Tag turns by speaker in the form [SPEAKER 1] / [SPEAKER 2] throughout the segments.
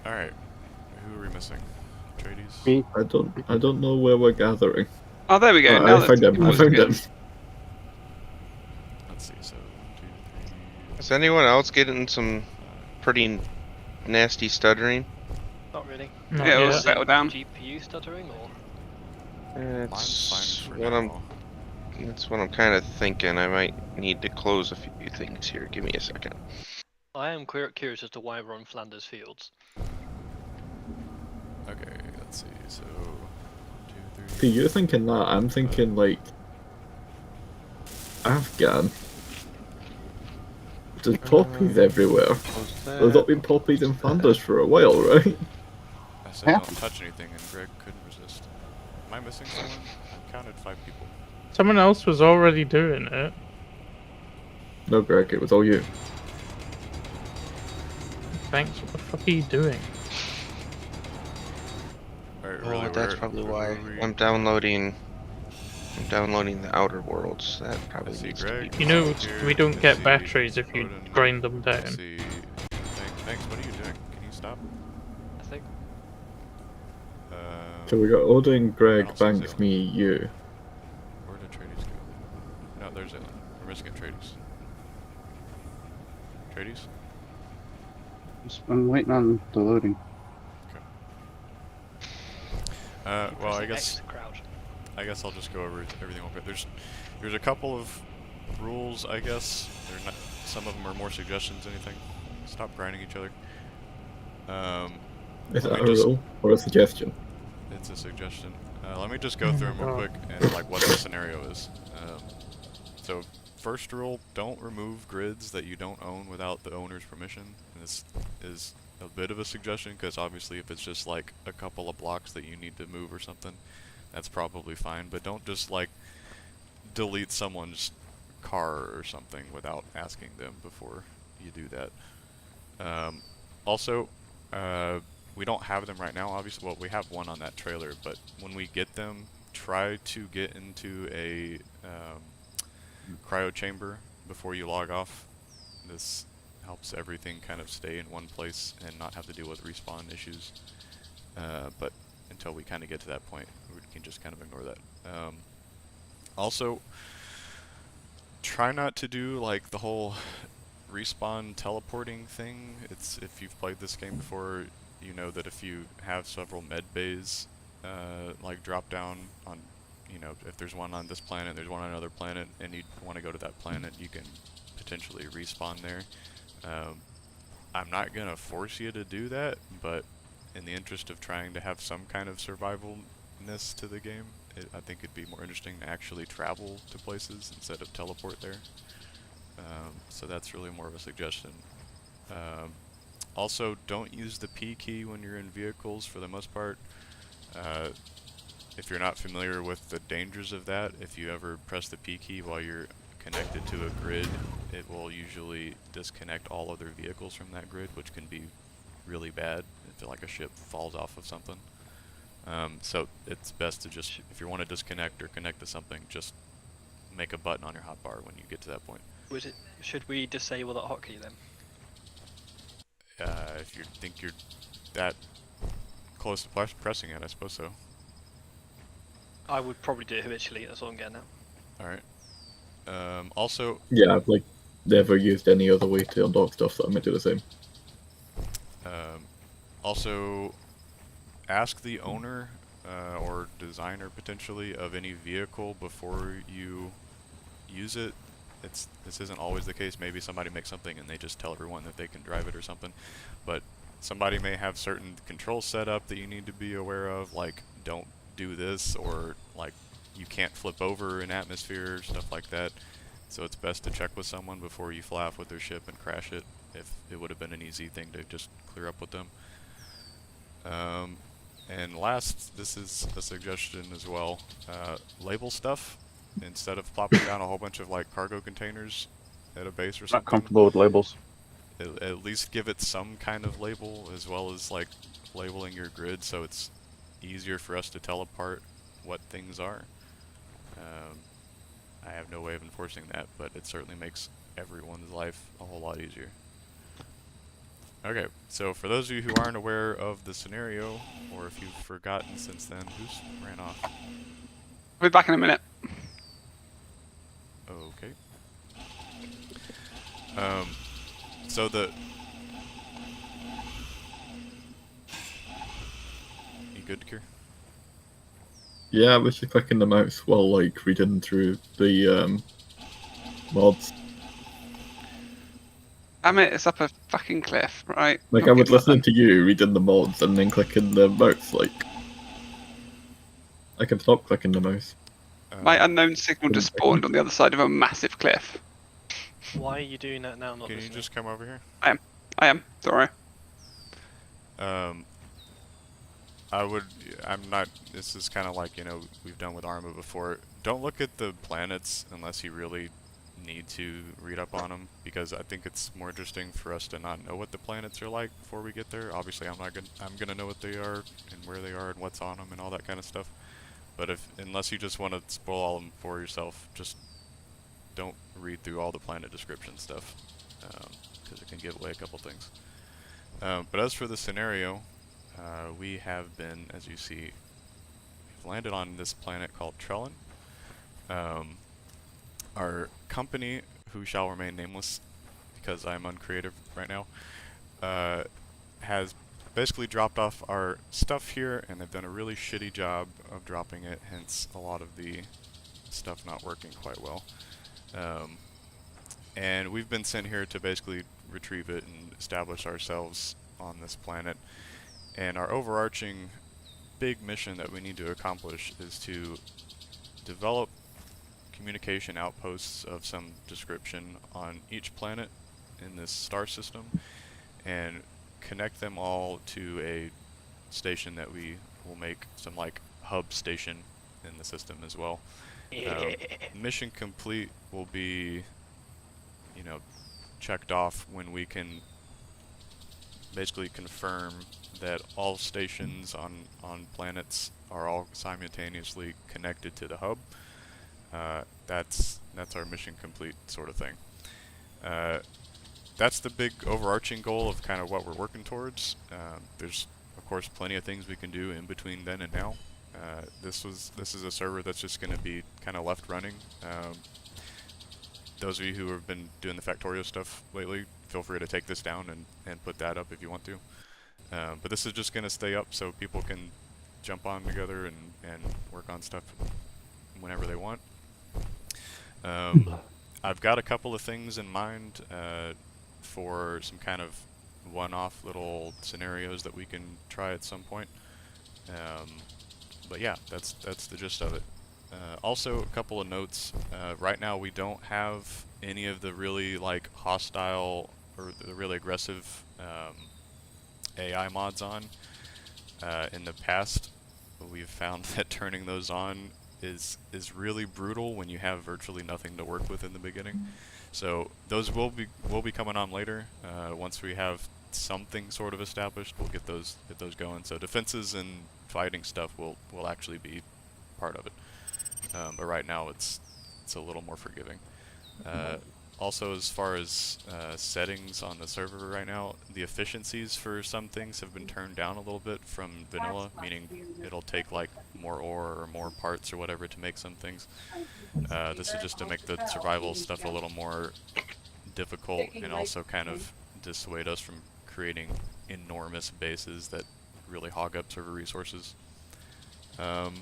[SPEAKER 1] Alright, who are we missing? Trades?
[SPEAKER 2] Me.
[SPEAKER 3] I don't know where we're gathering.
[SPEAKER 4] Oh, there we go. Now
[SPEAKER 3] I found him. I found him.
[SPEAKER 1] Let's see, so 1, 2, 3.
[SPEAKER 5] Is anyone else getting some pretty nasty stuttering?
[SPEAKER 6] Not really.
[SPEAKER 4] Yeah, it'll
[SPEAKER 6] Is it
[SPEAKER 4] settle down.
[SPEAKER 6] GPU stuttering or?
[SPEAKER 1] Mine's fine for
[SPEAKER 5] What
[SPEAKER 1] now.
[SPEAKER 5] That's what I'm kind of thinking. I might need to close a few things here. Give me a second.
[SPEAKER 6] I am curious as to why we're on Flanders Fields.
[SPEAKER 1] Okay, let's see, so 1, 2, 3.
[SPEAKER 3] See, you're thinking that. I'm thinking like Afghan. There's poppies everywhere. There's not been poppies in Flanders for a while, right?
[SPEAKER 1] I said don't touch anything, and Greg couldn't resist. Am I missing someone? I counted 5 people.
[SPEAKER 2] Someone else was already doing it.
[SPEAKER 3] No, Greg, it was all you.
[SPEAKER 2] Thanks. What the fuck are you doing?
[SPEAKER 1] Alright,
[SPEAKER 5] Oh,
[SPEAKER 1] really,
[SPEAKER 5] that's probably why. I'm downloading the Outer Worlds. That probably
[SPEAKER 1] see
[SPEAKER 5] needs
[SPEAKER 1] Greg.
[SPEAKER 5] to be.
[SPEAKER 2] You know,
[SPEAKER 1] Here,
[SPEAKER 2] we don't
[SPEAKER 1] I
[SPEAKER 2] get
[SPEAKER 1] see
[SPEAKER 2] batteries if you
[SPEAKER 1] Odin.
[SPEAKER 2] grind them
[SPEAKER 1] I
[SPEAKER 2] down.
[SPEAKER 1] see. Thanks, what are you doing? Can you stop?
[SPEAKER 6] I think.
[SPEAKER 3] So we got Odin,
[SPEAKER 1] I
[SPEAKER 3] Greg,
[SPEAKER 1] don't see
[SPEAKER 3] Banks,
[SPEAKER 1] Zillion.
[SPEAKER 3] me, you.
[SPEAKER 1] Where did Trades go? No, there's Zillion. We're missing a Trades. Trades?
[SPEAKER 7] I'm waiting on the loading.
[SPEAKER 1] Well, I
[SPEAKER 6] Pressing X
[SPEAKER 1] guess
[SPEAKER 6] to crouch.
[SPEAKER 1] I'll just go over everything real quick. There's a couple of rules, I guess. They're not. Some of them are more suggestions than anything. Stop grinding each other.
[SPEAKER 3] Is
[SPEAKER 1] let
[SPEAKER 3] that
[SPEAKER 1] me
[SPEAKER 3] a
[SPEAKER 1] just-
[SPEAKER 3] rule or a suggestion?
[SPEAKER 1] It's a suggestion. Let me just go through them real quick and like what the scenario is. So first rule: don't remove grids that you don't own without the owner's permission. And this is a bit of a suggestion because obviously if it's just like a couple of blocks that you need to move or something, that's probably fine. But don't just like delete someone's car or something without asking them before you do that. Also, we don't have them right now, obviously. Well, we have one on that trailer, but when we get them, try to get into a cryo chamber before you log off. This helps everything kind of stay in one place and not have to deal with respawn issues. But until we kind of get to that point, we can just kind of ignore that. Also, try not to do like the whole respawn teleporting thing. It's, if you've played this game before, you know that if you have several med bays like drop down on, you know, if there's one on this planet, there's one on another planet, and you want to go to that planet, you can potentially respawn there. I'm not gonna force you to do that, but in the interest of trying to have some kind of survivalness to the game, I think it'd be more interesting to actually travel to places instead of teleport there. So that's really more of a suggestion. Also, don't use the P key when you're in vehicles for the most part. If you're not familiar with the dangers of that, if you ever press the P key while you're connected to a grid, it will usually disconnect all other vehicles from that grid, which can be really bad if like a ship falls off of something. So it's best to just, if you want to disconnect or connect to something, just make a button on your hotbar when you get to that point.
[SPEAKER 6] Should we disable that hotkey then?
[SPEAKER 1] If you think you're that close to pressing it, I suppose so.
[SPEAKER 6] I would probably do it habitually, that's all I'm getting at.
[SPEAKER 1] Alright. Also...
[SPEAKER 3] Yeah, I've like never used any other way to unlock stuff, so I might do the same.
[SPEAKER 1] Also, ask the owner or designer potentially of any vehicle before you use it. This isn't always the case. Maybe somebody makes something and they just tell everyone that they can drive it or something. But somebody may have certain controls set up that you need to be aware of, like don't do this, or like you can't flip over in atmosphere, stuff like that. So it's best to check with someone before you fly off with their ship and crash it, if it would have been an easy thing to just clear up with them. And last, this is a suggestion as well, label stuff. Instead of plopping down a whole bunch of like cargo containers at a base or something.
[SPEAKER 7] Not comfortable with labels.
[SPEAKER 1] At least give it some kind of label, as well as like labeling your grid, so it's easier for us to tell apart what things are. I have no way of enforcing that, but it certainly makes everyone's life a whole lot easier. Okay, so for those of you who aren't aware of the scenario, or if you've forgotten since then, who's ran off?
[SPEAKER 4] I'll be back in a minute.
[SPEAKER 1] Okay. So the... You good, Kier?
[SPEAKER 3] Yeah, I was just clicking the mouse while like reading through the mods.
[SPEAKER 4] Damn it, it's up a fucking cliff, right?
[SPEAKER 3] Like
[SPEAKER 4] Not
[SPEAKER 3] I would
[SPEAKER 4] getting that
[SPEAKER 3] listen
[SPEAKER 4] done.
[SPEAKER 3] to you reading the mods and then clicking the mouse. Like I can stop clicking the mouse.
[SPEAKER 4] My unknown signal just spawned on the other side of a massive cliff.
[SPEAKER 6] Why are you doing that now? Not
[SPEAKER 1] Can you
[SPEAKER 6] listening?
[SPEAKER 1] just come over here?
[SPEAKER 4] I am, sorry.
[SPEAKER 1] I'm not, this is kind of like, you know, we've done with Arma before. Don't look at the planets unless you really need to read up on them, because I think it's more interesting for us to not know what the planets are like before we get there. Obviously, I'm gonna know what they are and where they are and what's on them and all that kind of stuff. But unless you just want to spoil all of them for yourself, just don't read through all the planet description stuff, because it can give away a couple things. But as for the scenario, we have been, as you see, we've landed on this planet called Trellin. Our company, who shall remain nameless because I'm uncreative right now, has basically dropped off our stuff here, and they've done a really shitty job of dropping it, hence a lot of the stuff not working quite well. And we've been sent here to basically retrieve it and establish ourselves on this planet. And our overarching big mission that we need to accomplish is to develop communication outposts of some description on each planet in this star system and connect them all to a station that we will make some like hub station in the system as well. Mission complete will be, you know, checked off when we can basically confirm that all stations on planets are all simultaneously connected to the hub. That's our mission complete sort of thing. That's the big overarching goal of kind of what we're working towards. There's of course plenty of things we can do in between then and now. This is a server that's just going to be kind of left running. Those of you who have been doing the Factorio stuff lately, feel free to take this down and put that up if you want to. But this is just going to stay up so people can jump on together and work on stuff whenever they want. I've got a couple of things in mind for some kind of one-off little scenarios that we can try at some point. But yeah, that's the gist of it. Also, a couple of notes. Right now, we don't have any of the really like hostile or the really aggressive AI mods on. In the past, we've found that turning those on is really brutal when you have virtually nothing to work with in the beginning. So those will be coming on later. Once we have something sort of established, we'll get those going. So defenses and fighting stuff will actually be part of it. But right now it's a little more forgiving. Also, as far as settings on the server right now, the efficiencies for some things have been turned down a little bit from vanilla, meaning it'll take like more ore or more parts or whatever to make some things. This is just to make the survival stuff a little more difficult and also kind of dissuade us from creating enormous bases that really hog up server resources. And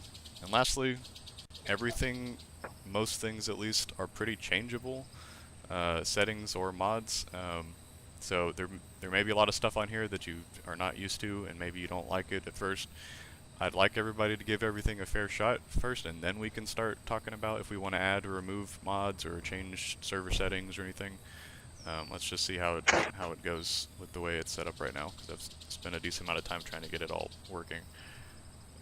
[SPEAKER 1] lastly, most things at least, are pretty changeable. Settings or mods. So there may be a lot of stuff on here that you are not used to, and maybe you don't like it at first. I'd like everybody to give everything a fair shot first, and then we can start talking about if we want to add or remove mods or change server settings or anything. Let's just see how it goes with the way it's set up right now, because I've spent a decent amount of time trying to get it all working.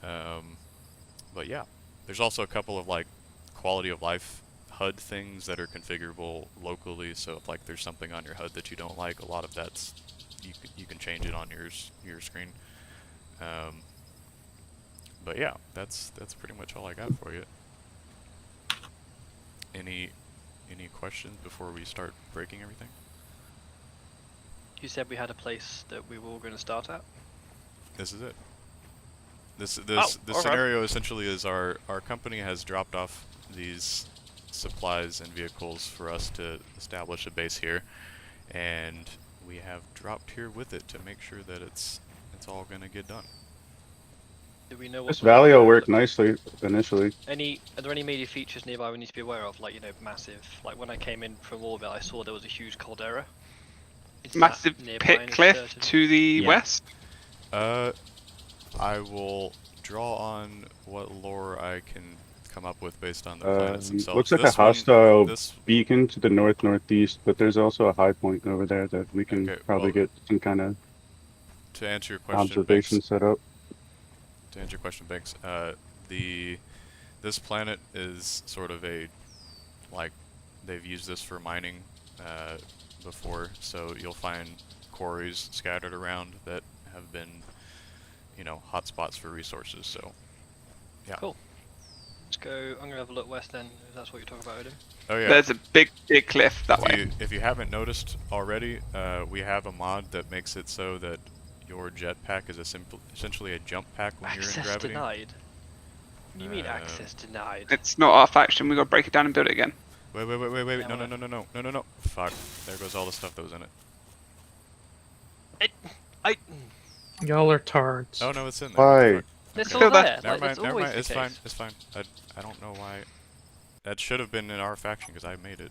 [SPEAKER 1] But yeah, there's also a couple of like quality of life HUD things that are configurable locally. So if like there's something on your HUD that you don't like, a lot of that's you can change it on your screen. But yeah, that's pretty much all I got for you. Any questions before we start breaking everything?
[SPEAKER 6] You said we had a place that we were all going to start at.
[SPEAKER 1] This is it. This
[SPEAKER 6] alright.
[SPEAKER 1] scenario essentially is our company has dropped off these supplies and vehicles for us to establish a base here, and we have dropped here with it to make sure that it's all gonna get done.
[SPEAKER 6] Do we know what
[SPEAKER 7] This
[SPEAKER 6] sort of,
[SPEAKER 7] valley will work nicely initially.
[SPEAKER 6] Are there any major features nearby we need to be aware of? Like, massive. Like when I came in from orbit, I saw there was a huge caldera. Is that
[SPEAKER 4] Massive
[SPEAKER 6] nearby
[SPEAKER 4] pit
[SPEAKER 6] any
[SPEAKER 4] cliff
[SPEAKER 6] certain-
[SPEAKER 4] to the
[SPEAKER 6] Yeah.
[SPEAKER 4] west.
[SPEAKER 1] I will draw on what lore I can come up with based on the planets themselves.
[SPEAKER 7] Looks like a
[SPEAKER 1] This one-
[SPEAKER 7] hostile
[SPEAKER 1] this
[SPEAKER 7] beacon to the north-northeast, but there's also a high point over there that we can
[SPEAKER 1] Okay,
[SPEAKER 7] probably
[SPEAKER 1] well,
[SPEAKER 7] get some kind of
[SPEAKER 1] to answer your question,
[SPEAKER 7] observation
[SPEAKER 1] Banks,
[SPEAKER 7] set up.
[SPEAKER 1] to answer your question, Banks, this planet is sort of like they've used this for mining before, so you'll find quarries scattered around that have been, hotspots for resources. So, yeah.
[SPEAKER 6] Cool. Let's go. I'm gonna have a look west then. If that's what you're talking about, Odin.
[SPEAKER 1] Oh yeah.
[SPEAKER 4] There's a big cliff that way.
[SPEAKER 1] If you haven't noticed already, we have a mod that makes it so that your jetpack is essentially a jump pack when you're in
[SPEAKER 6] Access
[SPEAKER 1] gravity.
[SPEAKER 6] denied. What do you mean access denied?
[SPEAKER 4] It's not our faction. We got to break it down and build it again.
[SPEAKER 1] Wait.
[SPEAKER 6] Yeah,
[SPEAKER 1] No. Fuck. There goes all the stuff that was in it.
[SPEAKER 2] Y'all are tards.
[SPEAKER 1] Oh no, it's in there.
[SPEAKER 7] Why?
[SPEAKER 1] Fuck.
[SPEAKER 6] It's
[SPEAKER 1] Okay.
[SPEAKER 6] all
[SPEAKER 4] Kill
[SPEAKER 6] there.
[SPEAKER 4] that.
[SPEAKER 1] Never
[SPEAKER 6] Like,
[SPEAKER 1] mind.
[SPEAKER 6] that's
[SPEAKER 1] Never
[SPEAKER 6] always
[SPEAKER 1] mind.
[SPEAKER 6] the
[SPEAKER 1] It's fine.
[SPEAKER 6] case.
[SPEAKER 1] It's fine. I don't know why. That should have been in our faction because I made it.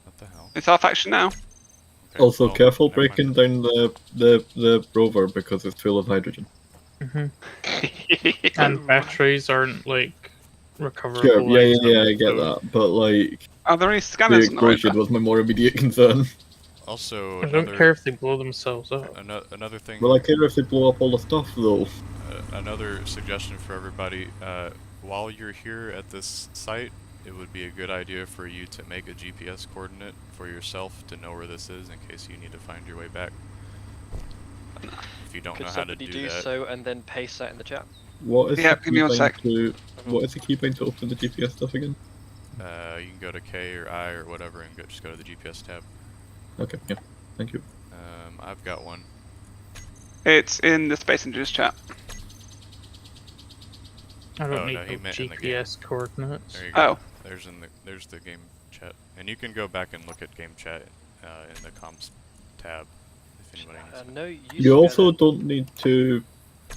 [SPEAKER 1] What the hell?
[SPEAKER 4] It's our faction now.
[SPEAKER 1] Okay,
[SPEAKER 3] Also,
[SPEAKER 1] well,
[SPEAKER 3] careful
[SPEAKER 1] never mind.
[SPEAKER 3] breaking down the rover because it's full of hydrogen.
[SPEAKER 2] Hmm. And batteries aren't like recoverable.
[SPEAKER 3] Sure, yeah,
[SPEAKER 2] items,
[SPEAKER 3] I get
[SPEAKER 2] so
[SPEAKER 3] that, but like
[SPEAKER 4] Are there any
[SPEAKER 3] the
[SPEAKER 4] scanners on the way
[SPEAKER 3] explosion
[SPEAKER 4] back?
[SPEAKER 3] was my more immediate concern.
[SPEAKER 1] Also,
[SPEAKER 2] I don't care if they blow themselves up.
[SPEAKER 1] another thing.
[SPEAKER 3] Well, I care if they blow up all the stuff though.
[SPEAKER 1] Another suggestion for everybody, while you're here at this site, it would be a good idea for you to make a GPS coordinate for yourself to know where this is in case you need to find your way back. If you don't
[SPEAKER 6] Could
[SPEAKER 1] know how to
[SPEAKER 6] somebody
[SPEAKER 1] do that.
[SPEAKER 6] so and then paste that in the chat?
[SPEAKER 3] What is
[SPEAKER 4] Yeah,
[SPEAKER 3] the
[SPEAKER 4] give me 1
[SPEAKER 3] keybind
[SPEAKER 4] sec.
[SPEAKER 3] what is the keybind to open the GPS stuff again?
[SPEAKER 1] You can go to K or I or whatever and just go to the GPS tab.
[SPEAKER 3] Okay, yeah, thank you.
[SPEAKER 1] I've got one.
[SPEAKER 4] It's in the Space Engineers chat.
[SPEAKER 2] I don't
[SPEAKER 1] Oh,
[SPEAKER 2] need
[SPEAKER 1] no, he
[SPEAKER 2] no
[SPEAKER 1] meant in the
[SPEAKER 2] GPS coordinates.
[SPEAKER 1] There you go.
[SPEAKER 4] Oh,
[SPEAKER 1] There's the game chat, and you can go back and look at game chat in the comms tab if anybody needs.
[SPEAKER 6] No,
[SPEAKER 3] You also don't need to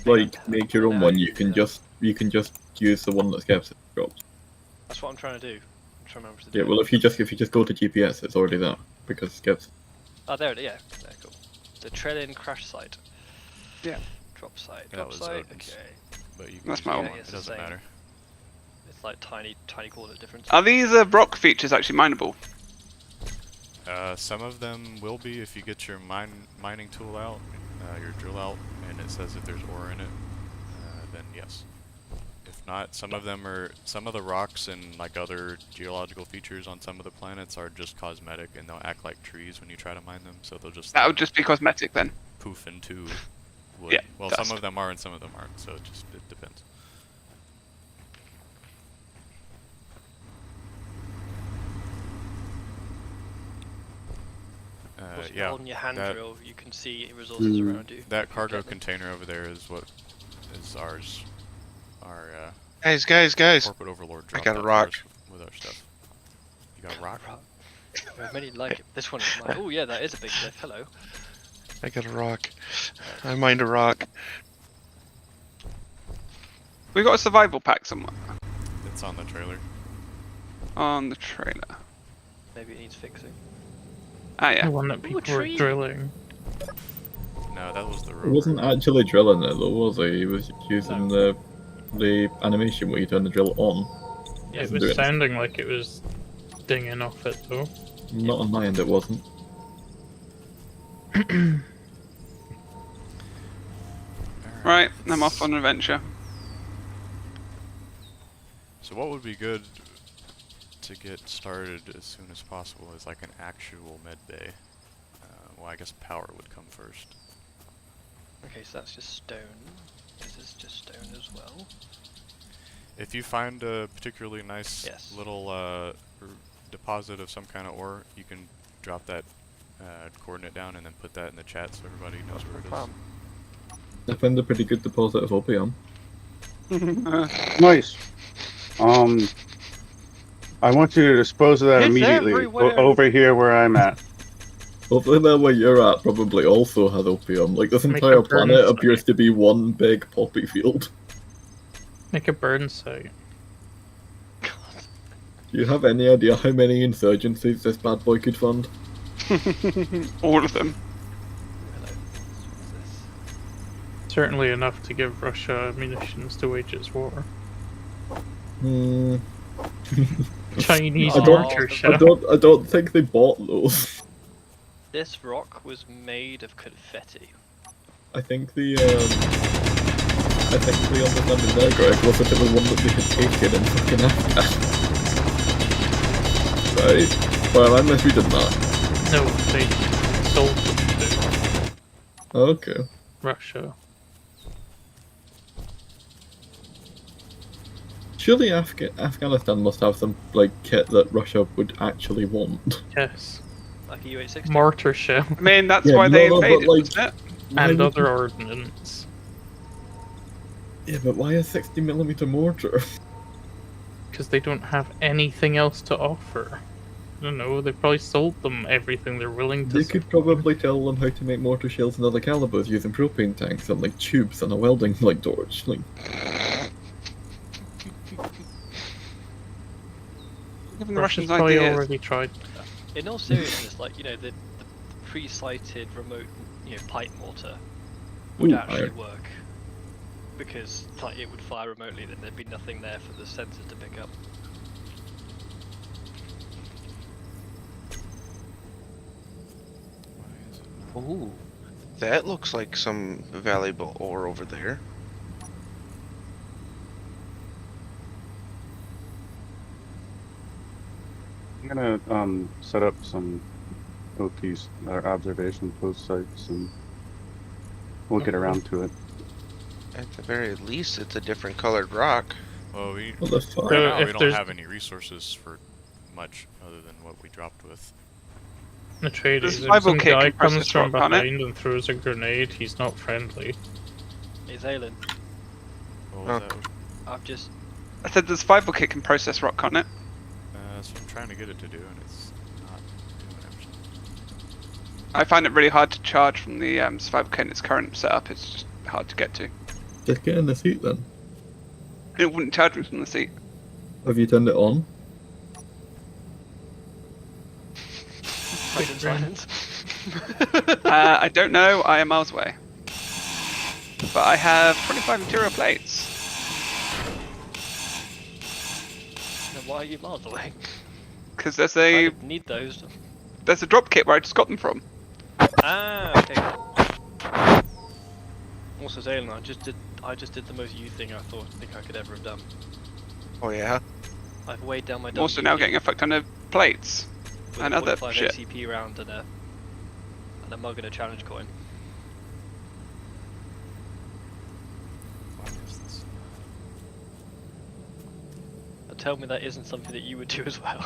[SPEAKER 3] like make your own one. You can just use the one that Skepsis dropped.
[SPEAKER 6] That's what I'm trying to do. I'm trying to remember to do.
[SPEAKER 3] Yeah, well if you just go to GPS, it's already there because Skepsis.
[SPEAKER 6] Oh, there it is. Yeah, there, cool. The Trellin crash site.
[SPEAKER 4] Yeah.
[SPEAKER 6] Drop site.
[SPEAKER 1] That
[SPEAKER 6] Drop
[SPEAKER 1] was
[SPEAKER 6] site.
[SPEAKER 1] Odin's.
[SPEAKER 6] Okay.
[SPEAKER 1] But you can
[SPEAKER 4] That's
[SPEAKER 1] use
[SPEAKER 4] my
[SPEAKER 1] it,
[SPEAKER 4] one.
[SPEAKER 6] Yeah,
[SPEAKER 1] it
[SPEAKER 6] it's the
[SPEAKER 1] doesn't
[SPEAKER 6] same.
[SPEAKER 1] matter.
[SPEAKER 6] It's like tiny coordinate difference.
[SPEAKER 4] are these rock features actually mineable?
[SPEAKER 1] Some of them will be if you get your mining tool out, your drill out, and it says if there's ore in it, then yes. If not, some of the rocks and like other geological features on some of the planets are just cosmetic and they'll act like trees when you try to mine them, so they'll just
[SPEAKER 4] That
[SPEAKER 1] like,
[SPEAKER 4] would just be cosmetic then.
[SPEAKER 1] poof into wood.
[SPEAKER 4] Yeah,
[SPEAKER 1] well,
[SPEAKER 4] dust.
[SPEAKER 1] some of them are and some of them aren't, so it depends.
[SPEAKER 6] If you
[SPEAKER 1] Yeah,
[SPEAKER 6] hold in your hand
[SPEAKER 1] that-
[SPEAKER 6] drill, you can see resources around you.
[SPEAKER 1] that cargo
[SPEAKER 6] get them.
[SPEAKER 1] container over there is what is ours. Our
[SPEAKER 5] Guys!
[SPEAKER 1] corporate overlord
[SPEAKER 5] I
[SPEAKER 1] dropped
[SPEAKER 5] got a
[SPEAKER 1] that for
[SPEAKER 5] rock.
[SPEAKER 1] us with our stuff. You got a rock?
[SPEAKER 6] There are many like it. This one is mine. Oh yeah, that is a big cliff. Hello.
[SPEAKER 5] I got a rock. I mined a rock.
[SPEAKER 4] We got a survival pack somewhere
[SPEAKER 1] It's on the trailer.
[SPEAKER 4] on the trailer.
[SPEAKER 6] Maybe it needs fixing.
[SPEAKER 4] Ah
[SPEAKER 2] The
[SPEAKER 4] yeah.
[SPEAKER 2] one that people were
[SPEAKER 6] tree.
[SPEAKER 2] drilling.
[SPEAKER 1] No, that was the
[SPEAKER 3] He
[SPEAKER 1] rover.
[SPEAKER 3] wasn't actually drilling it though, was he? He was just using the animation where you turn the drill on.
[SPEAKER 2] It
[SPEAKER 3] Doesn't
[SPEAKER 2] was
[SPEAKER 3] do it.
[SPEAKER 2] sounding like it was dinging off it though.
[SPEAKER 3] Not on my end, it wasn't.
[SPEAKER 4] Right, I'm off on an adventure.
[SPEAKER 1] So what would be good to get started as soon as possible is like an actual med bay. Well, I guess power would come first.
[SPEAKER 6] Okay, so that's just stone. This is just stone as well.
[SPEAKER 1] If you find a particularly nice
[SPEAKER 6] Yes.
[SPEAKER 1] little deposit of some kind of ore, you can drop that coordinate down and then put that in the chat so everybody knows where it is.
[SPEAKER 3] I found a pretty good deposit of opium.
[SPEAKER 7] Nice. I want you to dispose of that
[SPEAKER 6] It's
[SPEAKER 7] immediately.
[SPEAKER 6] everywhere.
[SPEAKER 7] Over here where I'm at.
[SPEAKER 3] Hopefully that where you're at probably also has opium. Like, this
[SPEAKER 2] Make
[SPEAKER 3] entire
[SPEAKER 2] a burn
[SPEAKER 3] planet
[SPEAKER 2] site.
[SPEAKER 3] appears to be one big poppy field.
[SPEAKER 2] Make a burn site.
[SPEAKER 3] Do you have any idea how many insurgencies this bad boy could fund?
[SPEAKER 4] All of them.
[SPEAKER 2] Certainly enough to give Russia munitions to wage its war.
[SPEAKER 3] Hmm.
[SPEAKER 2] Chinese
[SPEAKER 6] I don't-
[SPEAKER 2] mortar
[SPEAKER 6] I
[SPEAKER 2] shell.
[SPEAKER 3] I don't think they bought those.
[SPEAKER 6] This rock was made of confetti.
[SPEAKER 3] I think the understanding there, Greg, was that it was one that they had taken in fucking Afghan. Right? Well, unless we did that.
[SPEAKER 2] No, they sold them to
[SPEAKER 3] Okay.
[SPEAKER 2] Russia.
[SPEAKER 3] Surely Afghanistan must have some, like, kit that Russia would actually want.
[SPEAKER 2] Yes.
[SPEAKER 6] Like a U-860.
[SPEAKER 2] Mortar shell
[SPEAKER 4] I mean, that's
[SPEAKER 3] Yeah,
[SPEAKER 4] why
[SPEAKER 3] no,
[SPEAKER 4] they
[SPEAKER 3] no, but,
[SPEAKER 4] invaded,
[SPEAKER 3] like-
[SPEAKER 4] wasn't it?
[SPEAKER 3] Why
[SPEAKER 2] and
[SPEAKER 3] would
[SPEAKER 2] other
[SPEAKER 3] you-
[SPEAKER 2] ordnance.
[SPEAKER 3] Yeah, but why a 60mm mortar?
[SPEAKER 2] Because they don't have anything else to offer. I don't know, they probably sold them everything they're willing to
[SPEAKER 3] You
[SPEAKER 2] sell.
[SPEAKER 3] could probably tell them how to make mortar shells and other calibers using propane tanks and, like, tubes and a welding, like, torch. Like,
[SPEAKER 4] Giving the
[SPEAKER 2] Russia's
[SPEAKER 4] Russians
[SPEAKER 2] probably
[SPEAKER 4] ideas.
[SPEAKER 2] already tried.
[SPEAKER 6] In all seriousness, like, you know, the pre-sighted remote, pipe mortar would
[SPEAKER 3] Ooh,
[SPEAKER 6] actually
[SPEAKER 3] iron.
[SPEAKER 6] work. Because, like, it would fire remotely, then there'd be nothing there for the sensors to pick up.
[SPEAKER 5] Ooh, that looks like some valuable ore over there.
[SPEAKER 7] I'm gonna set up some OTs, or observation post sites, and we'll get around to it.
[SPEAKER 5] At the very least, it's a different colored rock.
[SPEAKER 1] Well, we
[SPEAKER 3] what the fuck?
[SPEAKER 1] right
[SPEAKER 2] So
[SPEAKER 1] now
[SPEAKER 2] if
[SPEAKER 1] we don't
[SPEAKER 2] there's-
[SPEAKER 1] have any resources for much other than what we dropped with.
[SPEAKER 2] The trade
[SPEAKER 4] The
[SPEAKER 2] is if
[SPEAKER 4] survival
[SPEAKER 2] some
[SPEAKER 4] kit
[SPEAKER 2] guy
[SPEAKER 4] can press
[SPEAKER 2] comes
[SPEAKER 4] this
[SPEAKER 2] from
[SPEAKER 4] rock on it.
[SPEAKER 2] behind and throws a grenade, he's not friendly.
[SPEAKER 6] It's Aelin.
[SPEAKER 1] What was
[SPEAKER 5] Okay.
[SPEAKER 1] that?
[SPEAKER 6] I've just...
[SPEAKER 4] I said the survival kit can process rock, can't it?
[SPEAKER 1] That's what I'm trying to get it to do, and it's not doing it.
[SPEAKER 4] I find it really hard to charge from the survival kit in its current setup. It's just hard to get to.
[SPEAKER 3] Just get in the seat then.
[SPEAKER 4] It wouldn't charge me from the seat.
[SPEAKER 3] Have you turned it on?
[SPEAKER 6] Played in silence.
[SPEAKER 4] I don't know. I am miles away. But I have 25 material plates.
[SPEAKER 6] Then why are you miles away?
[SPEAKER 4] Because there's
[SPEAKER 6] I
[SPEAKER 4] a
[SPEAKER 6] need those.
[SPEAKER 4] drop kit where I just got them from.
[SPEAKER 6] Ah, okay. Also, Aelin, I just did the most you thing I think I could ever have done.
[SPEAKER 5] Oh yeah?
[SPEAKER 6] I've weighed down my
[SPEAKER 4] I'm also now
[SPEAKER 6] WD
[SPEAKER 4] getting a fuck ton of plates.
[SPEAKER 6] with
[SPEAKER 4] and
[SPEAKER 6] a
[SPEAKER 4] other
[SPEAKER 6] 45
[SPEAKER 4] shit.
[SPEAKER 6] ACP round and a mug and a challenge coin.
[SPEAKER 1] Why is this?
[SPEAKER 6] But tell me that isn't something that you would do as well.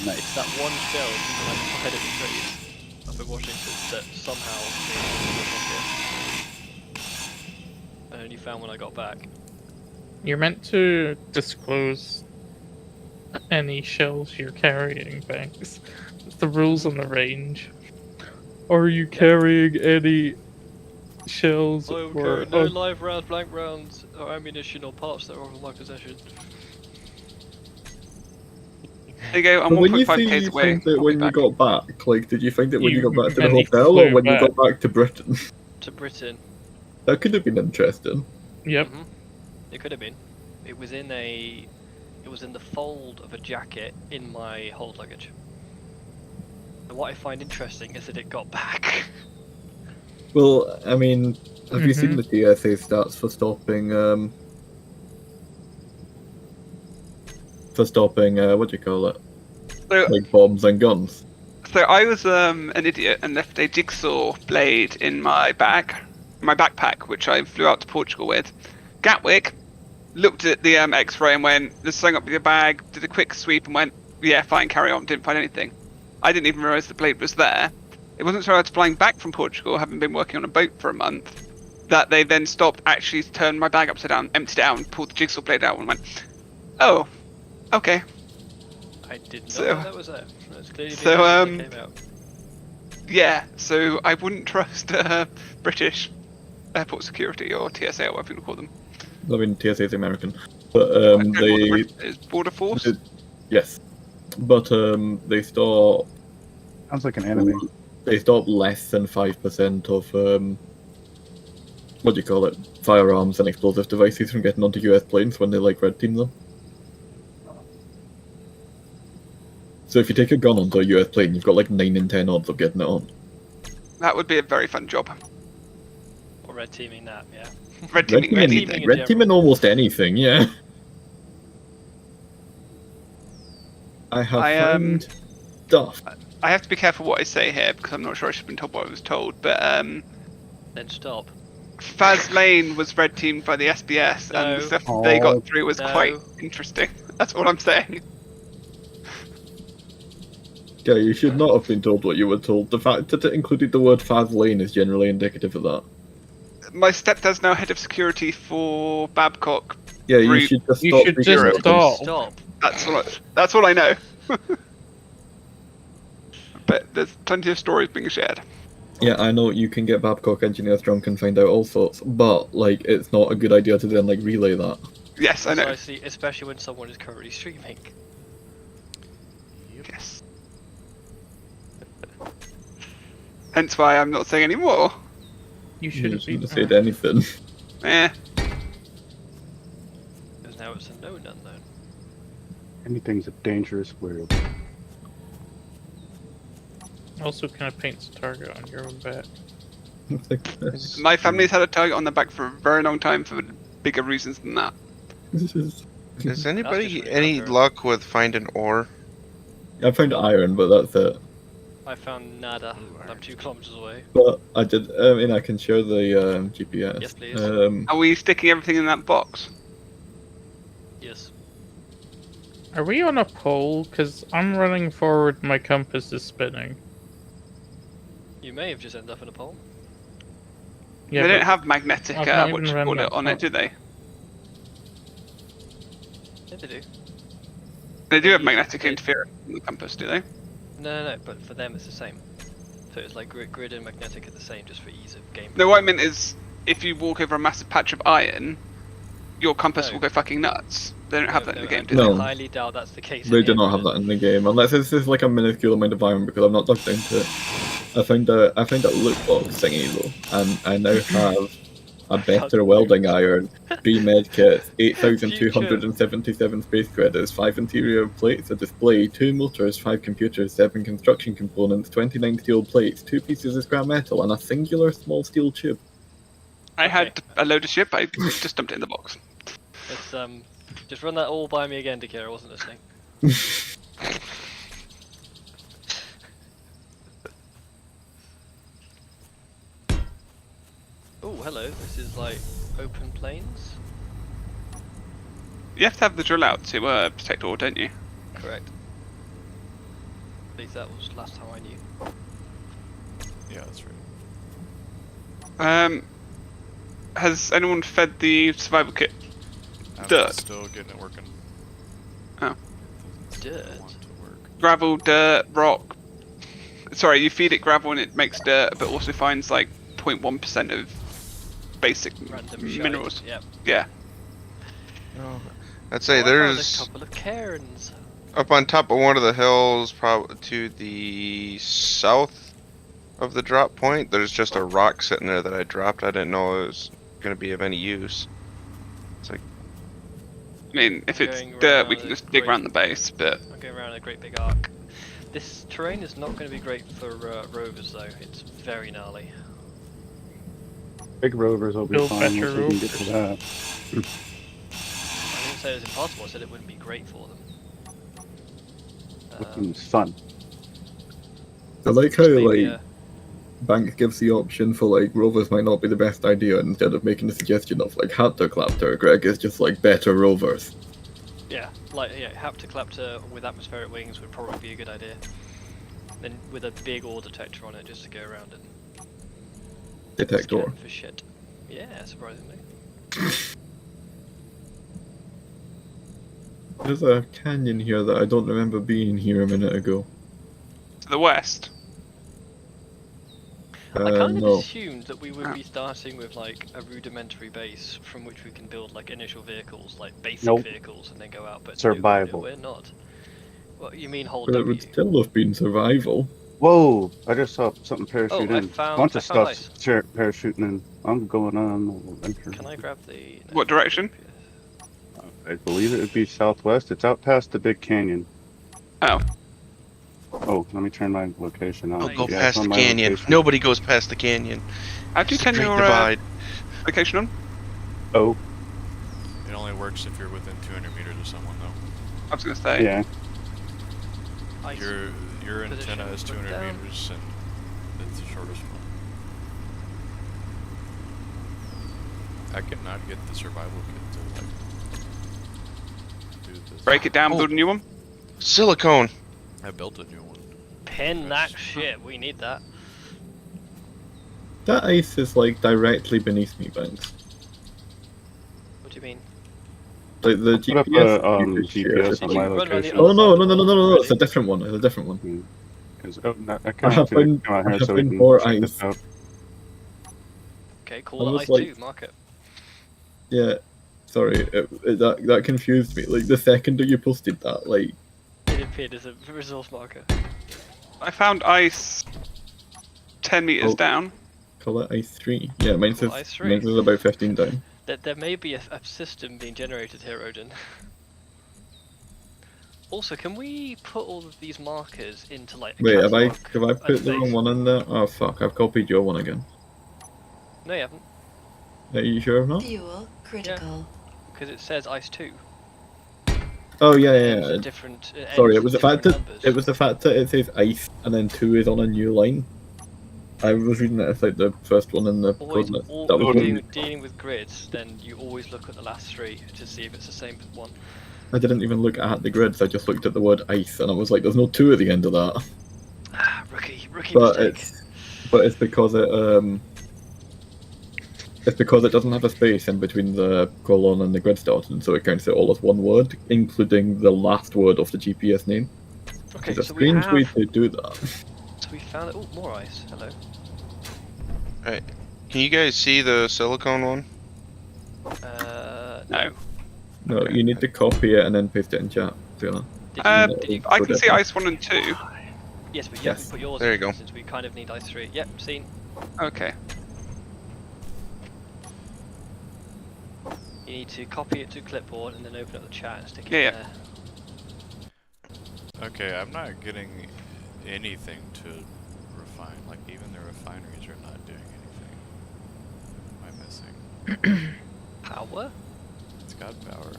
[SPEAKER 7] Nice.
[SPEAKER 6] It's that one shell like ahead of the trees up in Washington that somehow I only found when I got back.
[SPEAKER 2] You're meant to disclose any shells you're carrying, Banks. It's the rules on the range. Are you carrying any shells or
[SPEAKER 6] no live rounds, blank rounds, or ammunition or parts that are in my possession.
[SPEAKER 4] There you go. I'm
[SPEAKER 3] But when you
[SPEAKER 4] 1.5
[SPEAKER 3] say
[SPEAKER 4] k's
[SPEAKER 3] you
[SPEAKER 4] away.
[SPEAKER 3] think that
[SPEAKER 4] I'll
[SPEAKER 3] when
[SPEAKER 4] be
[SPEAKER 3] you
[SPEAKER 4] back.
[SPEAKER 3] got back, like, did you think that when you
[SPEAKER 2] You
[SPEAKER 3] got back to the
[SPEAKER 2] meant you
[SPEAKER 3] hotel or
[SPEAKER 2] flew
[SPEAKER 3] when you
[SPEAKER 2] back.
[SPEAKER 3] got back to Britain?
[SPEAKER 6] To Britain.
[SPEAKER 3] That could have been interesting.
[SPEAKER 2] Yep.
[SPEAKER 6] Mhm. It could have been. It was in the fold of a jacket in my hold luggage. And what I find interesting is that it got back.
[SPEAKER 3] Well, I mean, have you seen
[SPEAKER 2] Mhm.
[SPEAKER 3] the TSA stats for stopping, what do you call it?
[SPEAKER 4] So,
[SPEAKER 3] Like bombs and guns.
[SPEAKER 4] so I was an idiot and left a jigsaw blade in my backpack, which I flew out to Portugal with. Gatwick looked at the X-ray and went, "There's something up with your bag." Did a quick sweep and went, "Yeah, fine, carry on." Didn't find anything. I didn't even realise the blade was there. It wasn't until I was flying back from Portugal, having been working on a boat for a month, that they then stopped, actually turned my bag upside down, emptied it out, and pulled the jigsaw blade out and went, "Oh, okay."
[SPEAKER 6] I did not
[SPEAKER 4] So-
[SPEAKER 6] know that was there. That's clearly
[SPEAKER 4] so,
[SPEAKER 6] been that came out.
[SPEAKER 4] Yeah, so I wouldn't trust British airport security or TSA or whatever you call them.
[SPEAKER 3] I mean, TSA is American, but
[SPEAKER 4] I don't know what the
[SPEAKER 3] they
[SPEAKER 4] British is, Border Force.
[SPEAKER 3] yes, but they store
[SPEAKER 7] Sounds like an enemy.
[SPEAKER 3] they stop less than 5% of what do you call it, firearms and explosive devices from getting onto US planes when they like red team them. So if you take a gun onto a US plane, you've got like 9 in 10 odds of getting it on.
[SPEAKER 4] That would be a very fun job.
[SPEAKER 6] Or red teaming that, yeah.
[SPEAKER 4] Red
[SPEAKER 3] Red
[SPEAKER 4] teaming
[SPEAKER 3] teaming,
[SPEAKER 4] anything.
[SPEAKER 6] in
[SPEAKER 3] red teaming almost anything, yeah. I have found stuff.
[SPEAKER 4] I have to be careful what I say here because I'm not sure I should have been told what I was told, but
[SPEAKER 6] Then stop.
[SPEAKER 4] Faz Lane was red teamed by the SBS, and
[SPEAKER 6] No.
[SPEAKER 4] the stuff they
[SPEAKER 7] Oh.
[SPEAKER 4] got through was
[SPEAKER 6] No.
[SPEAKER 4] quite interesting. That's all I'm saying.
[SPEAKER 3] Yeah, you should not have been told what you were told. The fact that it included the word Faz Lane is generally indicative of that.
[SPEAKER 4] My stepdad's now head of security for Babcock.
[SPEAKER 3] Yeah, you
[SPEAKER 4] Rude.
[SPEAKER 3] should just
[SPEAKER 2] You
[SPEAKER 3] stop
[SPEAKER 2] should
[SPEAKER 3] being
[SPEAKER 2] just
[SPEAKER 3] racist.
[SPEAKER 2] stop.
[SPEAKER 6] Stop.
[SPEAKER 4] That's all I know. But there's plenty of stories being shared.
[SPEAKER 3] Yeah, I know you can get Babcock engineers drunk and find out all sorts, but like it's not a good idea to then like relay that.
[SPEAKER 4] Yes, I know.
[SPEAKER 6] Precisely, especially when someone is currently streaming.
[SPEAKER 4] Yes. Hence why I'm not saying any more.
[SPEAKER 2] You
[SPEAKER 3] You
[SPEAKER 2] shouldn't be.
[SPEAKER 3] shouldn't have said anything.
[SPEAKER 6] Because now it's a known unknown.
[SPEAKER 7] Anything's a dangerous word.
[SPEAKER 2] Also, kind of paints a target on your own back.
[SPEAKER 3] It's like this.
[SPEAKER 4] My family's had a target on their back for a very long time for bigger reasons than that.
[SPEAKER 3] This is-
[SPEAKER 5] Does anybody
[SPEAKER 6] just really
[SPEAKER 5] any
[SPEAKER 6] clever.
[SPEAKER 5] luck with finding ore?
[SPEAKER 3] I found iron, but that's it.
[SPEAKER 6] I found nada. I'm 2 kilometers away.
[SPEAKER 3] But I did. I mean, I can share the GPS.
[SPEAKER 6] Yes, please.
[SPEAKER 4] Are we sticking everything in that box?
[SPEAKER 6] Yes.
[SPEAKER 2] Are we on a pole? Because I'm running forward, my compass is spinning.
[SPEAKER 6] You may have just ended up in a pole.
[SPEAKER 2] Yeah,
[SPEAKER 4] They don't
[SPEAKER 2] but
[SPEAKER 4] have magnetic,
[SPEAKER 2] I've not
[SPEAKER 4] what
[SPEAKER 2] even
[SPEAKER 4] you
[SPEAKER 2] run
[SPEAKER 4] call
[SPEAKER 2] that
[SPEAKER 4] it, on
[SPEAKER 2] far.
[SPEAKER 4] it, do they?
[SPEAKER 6] Yeah, they do.
[SPEAKER 4] They do have
[SPEAKER 6] They
[SPEAKER 4] magnetic
[SPEAKER 6] use-
[SPEAKER 4] interference in the compass, do they?
[SPEAKER 6] No, but for them it's the same. So it's like grid and magnetic are the same, just for ease of game.
[SPEAKER 4] No, what I meant is, if you walk over a massive patch of iron, your compass
[SPEAKER 6] No.
[SPEAKER 4] will go fucking nuts. They don't have that in the game, do
[SPEAKER 3] No.
[SPEAKER 6] I highly doubt that's the case.
[SPEAKER 3] They
[SPEAKER 6] in
[SPEAKER 3] do
[SPEAKER 6] here,
[SPEAKER 3] not have
[SPEAKER 6] but
[SPEAKER 3] that in the game, unless this is like a minuscule amount of iron because I've not dug into it. I found a loot box thingy though, and I now have a better welding iron, 3 med kits, 8,277 space credits, 5 interior plates, a display, 2 motors, 5 computers, 7 construction components, 29 steel plates, 2 pieces of scrap metal, and a singular small steel tube.
[SPEAKER 4] I had a load of shit, I just dumped it in the box.
[SPEAKER 6] It's just run that all by me again, Dick. I wasn't listening. Oh, hello. This is like open plains.
[SPEAKER 4] You have to have the drill out to protect ore, don't you?
[SPEAKER 6] Correct. At least that was last time I knew.
[SPEAKER 1] Yeah, that's right.
[SPEAKER 4] Has anyone fed the survival kit?
[SPEAKER 1] I'm
[SPEAKER 4] Dirt.
[SPEAKER 1] still getting it working.
[SPEAKER 4] Oh.
[SPEAKER 1] It doesn't
[SPEAKER 6] Dirt?
[SPEAKER 1] want to work.
[SPEAKER 4] Gravel, dirt, rock. Sorry, you feed it gravel and it makes dirt, but also finds like 0.1% of basic
[SPEAKER 6] Random shite.
[SPEAKER 4] minerals.
[SPEAKER 6] Yep.
[SPEAKER 4] Yeah.
[SPEAKER 5] I'd say
[SPEAKER 6] Oh, I found
[SPEAKER 5] there's
[SPEAKER 6] a couple of cairns.
[SPEAKER 5] up on top of one of the hills, probably to the south of the drop point. There's just a rock sitting there that I dropped. I didn't know it was going to be of any use.
[SPEAKER 4] I mean, if it's
[SPEAKER 6] Going
[SPEAKER 4] dirt, we
[SPEAKER 6] around
[SPEAKER 4] can
[SPEAKER 6] the
[SPEAKER 4] just dig
[SPEAKER 6] great-
[SPEAKER 4] around the base, but
[SPEAKER 6] I'm going around a great big arc. This terrain is not going to be great for rovers, though. It's very gnarly.
[SPEAKER 7] Big rovers will be
[SPEAKER 2] Build
[SPEAKER 7] fine
[SPEAKER 2] better
[SPEAKER 7] once we can get to that.
[SPEAKER 6] I didn't say it was impossible. I said it wouldn't be great for them.
[SPEAKER 7] Looking sun.
[SPEAKER 3] I like how
[SPEAKER 6] Maybe,
[SPEAKER 3] like Banks gives the option for like rovers might not be the best idea, and instead of making the suggestion of like Haptoclapter, Greg is just like better rovers.
[SPEAKER 6] Yeah, like Haptoclapter with atmospheric wings would probably be a good idea. Then with a big ore detector on it just to go around and
[SPEAKER 3] Detector.
[SPEAKER 6] scan for shit. Yeah, surprisingly.
[SPEAKER 3] There's a canyon here that I don't remember being here a minute ago.
[SPEAKER 4] To the west.
[SPEAKER 6] I kind of
[SPEAKER 3] No.
[SPEAKER 6] assumed that we would be starting with like a rudimentary base from which we can build like initial vehicles, like basic
[SPEAKER 7] Nope.
[SPEAKER 6] vehicles, and then go out. But
[SPEAKER 7] Survival.
[SPEAKER 6] No, we're not. What you mean, hold
[SPEAKER 3] But it
[SPEAKER 6] W?
[SPEAKER 3] would still have been survival.
[SPEAKER 7] Whoa! I just saw something parachute
[SPEAKER 6] Oh, I
[SPEAKER 7] in.
[SPEAKER 6] found-
[SPEAKER 7] Bunch
[SPEAKER 6] I
[SPEAKER 7] of
[SPEAKER 6] found
[SPEAKER 7] stuff's parachuting in. I'm going on an adventure.
[SPEAKER 6] Can I grab the?
[SPEAKER 4] What direction?
[SPEAKER 7] I believe it would be southwest. It's out past the big canyon.
[SPEAKER 4] Oh.
[SPEAKER 7] Oh, let me turn my location on.
[SPEAKER 5] Don't go
[SPEAKER 7] Yeah,
[SPEAKER 5] past
[SPEAKER 7] it's on
[SPEAKER 5] the
[SPEAKER 7] my
[SPEAKER 5] canyon.
[SPEAKER 7] location.
[SPEAKER 5] Nobody goes past the canyon.
[SPEAKER 4] How do you
[SPEAKER 5] It's a
[SPEAKER 4] turn
[SPEAKER 5] great
[SPEAKER 4] your
[SPEAKER 5] divide.
[SPEAKER 4] location on?
[SPEAKER 7] Oh,
[SPEAKER 1] It only works if you're within 200 meters of someone, though.
[SPEAKER 4] I was gonna say.
[SPEAKER 7] yeah.
[SPEAKER 6] Ice
[SPEAKER 1] Your
[SPEAKER 6] position,
[SPEAKER 1] antenna is
[SPEAKER 6] look
[SPEAKER 1] 200
[SPEAKER 6] down.
[SPEAKER 1] meters, and it's the shortest one. I cannot get the survival kit to like do this.
[SPEAKER 4] Break it down,
[SPEAKER 5] Oh.
[SPEAKER 4] build a new one.
[SPEAKER 5] Silicone.
[SPEAKER 1] I built a new one.
[SPEAKER 6] Pin that shit. We need that.
[SPEAKER 3] That ice is like directly beneath me, Banks.
[SPEAKER 6] What do you mean?
[SPEAKER 3] Like the
[SPEAKER 7] Put up
[SPEAKER 3] GPS.
[SPEAKER 7] a
[SPEAKER 3] you could share
[SPEAKER 7] GPS
[SPEAKER 3] is
[SPEAKER 7] on
[SPEAKER 6] Oh,
[SPEAKER 7] my
[SPEAKER 6] you run on the
[SPEAKER 7] location.
[SPEAKER 3] Oh
[SPEAKER 6] other
[SPEAKER 3] no,
[SPEAKER 6] side
[SPEAKER 3] no,
[SPEAKER 6] of
[SPEAKER 3] no, no,
[SPEAKER 6] the
[SPEAKER 3] no, no,
[SPEAKER 6] world
[SPEAKER 3] it's a
[SPEAKER 6] already.
[SPEAKER 3] different one. It's a different one.
[SPEAKER 7] Hmm. 'Cause, oh, no, I
[SPEAKER 3] I
[SPEAKER 7] can
[SPEAKER 3] have
[SPEAKER 7] actually
[SPEAKER 3] been-
[SPEAKER 7] come out
[SPEAKER 3] I
[SPEAKER 7] here
[SPEAKER 3] have
[SPEAKER 7] so we
[SPEAKER 3] been
[SPEAKER 7] can
[SPEAKER 3] more
[SPEAKER 7] check this
[SPEAKER 3] ice.
[SPEAKER 7] out.
[SPEAKER 6] Okay,
[SPEAKER 3] I
[SPEAKER 6] call it
[SPEAKER 3] was
[SPEAKER 6] ice
[SPEAKER 3] like-
[SPEAKER 6] 2. Mark it.
[SPEAKER 3] Yeah, sorry, that confused me. Like the second that you posted that, like
[SPEAKER 6] It appeared as a resource marker.
[SPEAKER 4] I found ice 10 meters
[SPEAKER 3] Oh.
[SPEAKER 4] down.
[SPEAKER 3] call it ice 3. Yeah, mine
[SPEAKER 6] Cool,
[SPEAKER 3] says
[SPEAKER 6] ice 3.
[SPEAKER 3] mine says about 15 down.
[SPEAKER 6] There may be a system being generated here, Odin. Also, can we put all of these markers into like a
[SPEAKER 3] Wait, have I
[SPEAKER 6] catalog
[SPEAKER 3] put the wrong
[SPEAKER 6] space?
[SPEAKER 3] one in there? Oh fuck, I've copied your one again.
[SPEAKER 6] No, you haven't,
[SPEAKER 3] Are you sure of not?
[SPEAKER 8] Fuel critical.
[SPEAKER 6] because it says ice 2.
[SPEAKER 3] Oh yeah,
[SPEAKER 6] It
[SPEAKER 3] yeah.
[SPEAKER 6] ends
[SPEAKER 3] yeah.
[SPEAKER 6] at different.
[SPEAKER 3] Sorry,
[SPEAKER 6] ends
[SPEAKER 3] it was the
[SPEAKER 6] at
[SPEAKER 3] fact that
[SPEAKER 6] different numbers.
[SPEAKER 3] it was the fact that it says ice and then 2 is on a new line. I was reading it as like the first one in the
[SPEAKER 6] Always,
[SPEAKER 3] coordinates.
[SPEAKER 6] all,
[SPEAKER 3] That was
[SPEAKER 6] when
[SPEAKER 3] when
[SPEAKER 6] dealing with grids, then you always look at the last 3 to see if it's the same one.
[SPEAKER 3] I didn't even look at the grids. I just looked at the word ice, and I was like, "There's no 2 at the end of that."
[SPEAKER 6] Rookie
[SPEAKER 3] But
[SPEAKER 6] mistake.
[SPEAKER 3] it's because it doesn't have a space in between the colon and the grid start, and so it counts it all as one word, including the last word of the GPS name.
[SPEAKER 6] Okay,
[SPEAKER 3] It's a
[SPEAKER 6] so we
[SPEAKER 3] strange
[SPEAKER 6] have.
[SPEAKER 3] way to do that.
[SPEAKER 6] So we found it. Oh, more ice. Hello.
[SPEAKER 5] Can you guys see the silicone one?
[SPEAKER 4] No.
[SPEAKER 3] No,
[SPEAKER 6] Okay.
[SPEAKER 3] you need to copy it and then paste it in chat. So,
[SPEAKER 6] Did
[SPEAKER 4] Did
[SPEAKER 6] you,
[SPEAKER 4] I can see ice 1 and 2.
[SPEAKER 6] yes, but you
[SPEAKER 3] Yes.
[SPEAKER 6] haven't put yours
[SPEAKER 5] There
[SPEAKER 6] in,
[SPEAKER 5] you go.
[SPEAKER 6] since we kind of need ice 3. Yep, seen.
[SPEAKER 4] Okay.
[SPEAKER 6] You need to copy it to clipboard and then open up the chat and stick it
[SPEAKER 4] Yeah,
[SPEAKER 6] in
[SPEAKER 4] yeah.
[SPEAKER 6] there.
[SPEAKER 1] Okay, I'm not getting anything to refine. Like even the refineries are not doing anything. What am I missing?
[SPEAKER 6] Power?
[SPEAKER 1] It's got power.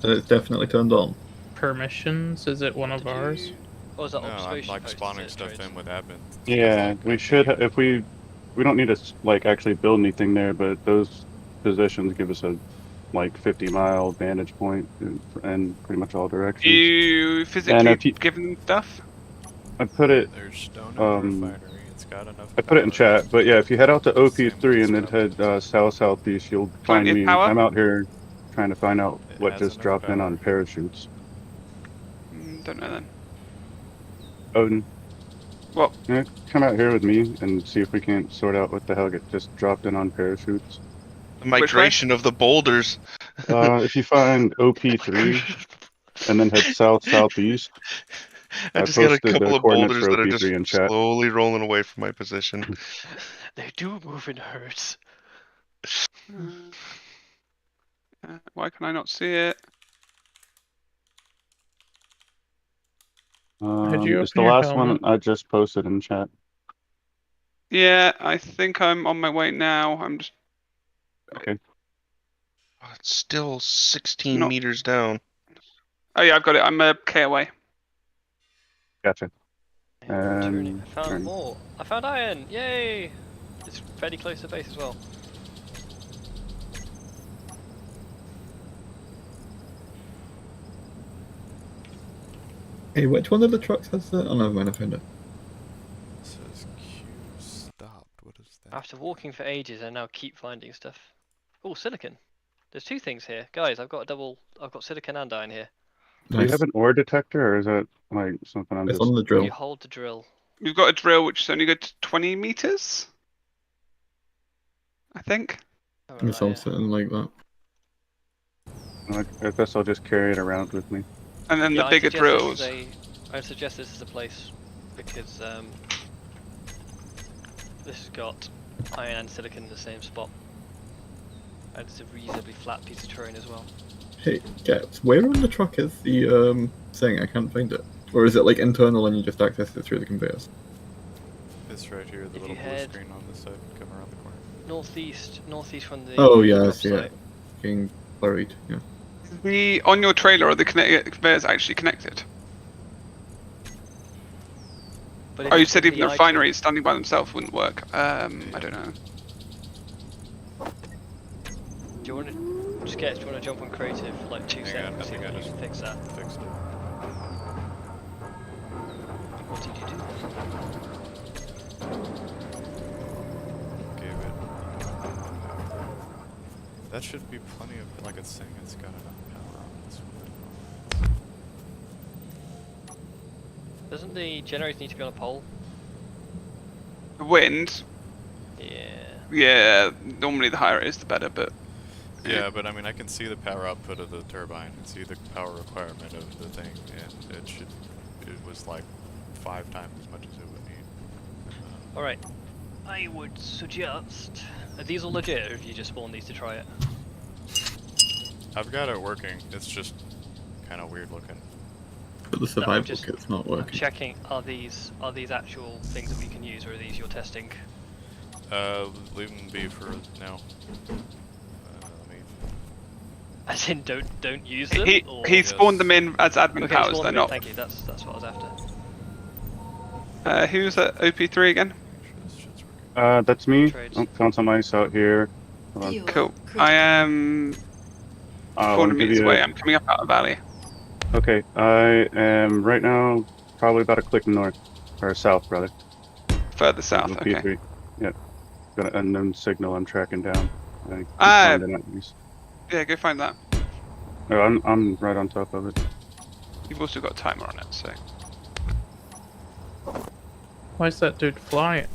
[SPEAKER 3] and it's definitely turned on.
[SPEAKER 2] Permissions? Is it one of
[SPEAKER 6] Did
[SPEAKER 2] ours?
[SPEAKER 6] you- Or is that
[SPEAKER 1] No, I'm
[SPEAKER 6] observation
[SPEAKER 1] like
[SPEAKER 6] posts,
[SPEAKER 1] spawning
[SPEAKER 6] is it,
[SPEAKER 1] stuff
[SPEAKER 6] Trades?
[SPEAKER 1] in with admin.
[SPEAKER 7] Yeah, we should. If we don't need to like actually build anything there, but those positions give us a like 50-mile vantage point in pretty much all directions.
[SPEAKER 4] You physically
[SPEAKER 7] if you-
[SPEAKER 4] give them stuff?
[SPEAKER 7] I put it.
[SPEAKER 1] There's stone in
[SPEAKER 7] um,
[SPEAKER 1] the refinery. It's got enough.
[SPEAKER 7] I put it in
[SPEAKER 1] power.
[SPEAKER 7] chat, but yeah, if you head out to
[SPEAKER 1] Same
[SPEAKER 7] OP3
[SPEAKER 1] with
[SPEAKER 7] and then
[SPEAKER 1] scrap.
[SPEAKER 7] head south-southeast, you'll
[SPEAKER 4] Plenty
[SPEAKER 7] find
[SPEAKER 4] of
[SPEAKER 7] me.
[SPEAKER 4] power?
[SPEAKER 7] I'm out here trying to find out
[SPEAKER 1] It
[SPEAKER 7] what
[SPEAKER 1] has
[SPEAKER 7] just
[SPEAKER 1] enough
[SPEAKER 7] dropped in
[SPEAKER 1] power.
[SPEAKER 7] on parachutes.
[SPEAKER 4] Don't know then.
[SPEAKER 7] Odin.
[SPEAKER 4] What?
[SPEAKER 7] Yeah, come out here with me and see if we can't sort out what the hell just dropped in on parachutes.
[SPEAKER 5] The migration of the boulders.
[SPEAKER 7] If you find OP3 and then head south-southeast,
[SPEAKER 5] I
[SPEAKER 7] I
[SPEAKER 5] just got a
[SPEAKER 7] posted the
[SPEAKER 5] couple of
[SPEAKER 7] coordinates
[SPEAKER 5] boulders
[SPEAKER 7] for
[SPEAKER 5] that are just
[SPEAKER 7] OP3 in chat.
[SPEAKER 5] slowly rolling away from my position.
[SPEAKER 6] They do move in herds.
[SPEAKER 4] Why can I not see it?
[SPEAKER 2] Had you
[SPEAKER 7] It's
[SPEAKER 2] open
[SPEAKER 7] the
[SPEAKER 2] your
[SPEAKER 7] last one
[SPEAKER 2] helmet?
[SPEAKER 7] I just posted in chat.
[SPEAKER 4] Yeah, I think I'm on my way now. I'm just
[SPEAKER 7] Okay.
[SPEAKER 5] Oh, it's still 16
[SPEAKER 4] Not-
[SPEAKER 5] meters down.
[SPEAKER 4] Oh yeah, I've got it. I'm a K away.
[SPEAKER 7] Gotcha.
[SPEAKER 6] Turning. I found
[SPEAKER 7] turn.
[SPEAKER 6] more. I found iron! Yay! It's fairly close to base as well.
[SPEAKER 3] Hey, which one of the trucks has that? Oh, never mind, I found it.
[SPEAKER 1] It says Q stopped. What is that?
[SPEAKER 6] After walking for ages, I now keep finding stuff. Oh, silicon. There's 2 things here. Guys, I've got silicon and iron here.
[SPEAKER 7] Do you
[SPEAKER 3] Nice.
[SPEAKER 7] have an ore detector, or is that like something I'm
[SPEAKER 3] It's
[SPEAKER 7] just?
[SPEAKER 3] on the drill.
[SPEAKER 6] You hold the drill.
[SPEAKER 4] We've got a drill which is only good to 20 meters. I think.
[SPEAKER 6] Something
[SPEAKER 3] It's
[SPEAKER 6] like
[SPEAKER 3] all
[SPEAKER 6] that,
[SPEAKER 3] something like that.
[SPEAKER 7] I guess I'll just carry it around with me.
[SPEAKER 4] And then
[SPEAKER 6] yeah,
[SPEAKER 4] the bigger drills.
[SPEAKER 6] I suggest this is a place because this has got iron and silicon in the same spot. And it's a reasonably flat piece of terrain as well.
[SPEAKER 3] Hey, Gaps, where on the truck is the thing? I can't find it. Or is it like internal and you just access it through the conveyors?
[SPEAKER 1] It's right here, the
[SPEAKER 6] If
[SPEAKER 1] little
[SPEAKER 6] you
[SPEAKER 1] blue
[SPEAKER 6] head-
[SPEAKER 1] screen on this side. Come around the corner.
[SPEAKER 6] Northeast from the
[SPEAKER 3] Oh yeah, I
[SPEAKER 6] drop
[SPEAKER 3] see
[SPEAKER 6] site.
[SPEAKER 3] it. Getting blurred, yeah.
[SPEAKER 4] On your trailer are the conveyors actually connected?
[SPEAKER 6] But
[SPEAKER 4] Oh, you
[SPEAKER 6] if
[SPEAKER 4] said even
[SPEAKER 6] the
[SPEAKER 4] the refinery standing by themselves wouldn't work. I don't know.
[SPEAKER 6] Do you want to just get? Do you want to jump on creative for like 2
[SPEAKER 1] Hang on,
[SPEAKER 6] seconds?
[SPEAKER 1] I
[SPEAKER 6] See
[SPEAKER 1] think
[SPEAKER 6] if
[SPEAKER 1] I
[SPEAKER 6] you
[SPEAKER 1] just
[SPEAKER 6] can fix that.
[SPEAKER 1] fixed it.
[SPEAKER 6] What did you do?
[SPEAKER 1] Gave it. That should be plenty of, like it's saying it's got enough power on this one.
[SPEAKER 6] Doesn't the generator need to be on a pole?
[SPEAKER 4] The wind,
[SPEAKER 6] Yeah.
[SPEAKER 4] yeah, normally the higher it is, the better, but
[SPEAKER 1] Yeah, but I mean, I can see the power output of the turbine and see the power requirement of the thing, and it was like 5 times as much as it would need.
[SPEAKER 6] Alright. I would suggest. Are these all legit, or have you just spawned these to try it?
[SPEAKER 1] I've got it working, it's just kind of weird looking.
[SPEAKER 3] But the survival
[SPEAKER 6] just-
[SPEAKER 3] kit's not
[SPEAKER 6] I'm
[SPEAKER 3] working.
[SPEAKER 6] checking. Are these actual things that we can use, or are these your testing?
[SPEAKER 1] Leave them be for now. Let me...
[SPEAKER 6] As in, don't use them.
[SPEAKER 4] he
[SPEAKER 6] or...
[SPEAKER 4] he spawned them in as admin
[SPEAKER 6] Okay,
[SPEAKER 4] powers.
[SPEAKER 6] spawn
[SPEAKER 4] They're
[SPEAKER 6] them in,
[SPEAKER 4] not.
[SPEAKER 6] Thank you. That's what I was after.
[SPEAKER 4] Who's at OP3 again?
[SPEAKER 1] Make sure this shit's working.
[SPEAKER 7] That's me.
[SPEAKER 6] Trades.
[SPEAKER 7] Oh, found some ice out here. Hold on.
[SPEAKER 8] Fuel
[SPEAKER 4] Cool.
[SPEAKER 8] critical.
[SPEAKER 4] I am
[SPEAKER 7] I
[SPEAKER 4] 400
[SPEAKER 7] want to give
[SPEAKER 4] meters
[SPEAKER 7] you.
[SPEAKER 4] away. I'm coming up out of the valley.
[SPEAKER 7] Okay, I am right now probably about a click north or south, brother.
[SPEAKER 4] Further south.
[SPEAKER 7] On
[SPEAKER 4] Okay.
[SPEAKER 7] P3. Yep. Got an unknown signal I'm tracking down. I keep
[SPEAKER 4] Ah.
[SPEAKER 7] finding out these.
[SPEAKER 4] Yeah, go find that.
[SPEAKER 7] Oh, I'm right on top of it.
[SPEAKER 4] You've also got a timer on it, so.
[SPEAKER 2] Why is that dude flying?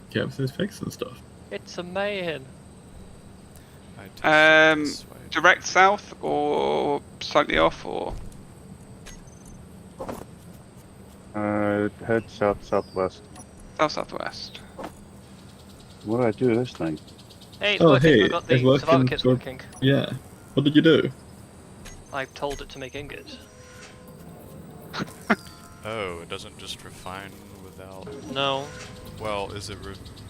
[SPEAKER 3] Gaps is fixing stuff.
[SPEAKER 6] It's a man.
[SPEAKER 1] I tested this way.
[SPEAKER 4] Direct south or slightly off or
[SPEAKER 7] Head southwest.
[SPEAKER 4] southwest.
[SPEAKER 7] What do I do this thing?
[SPEAKER 6] Hey, it's
[SPEAKER 3] Oh,
[SPEAKER 6] working.
[SPEAKER 3] hey,
[SPEAKER 6] I've got the
[SPEAKER 3] it's working
[SPEAKER 6] survival kit's
[SPEAKER 3] for-
[SPEAKER 6] working.
[SPEAKER 3] Yeah. What did you do?
[SPEAKER 6] I've told it to make ingots.
[SPEAKER 1] Oh, it doesn't just refine without...
[SPEAKER 6] No.
[SPEAKER 1] Well, is it...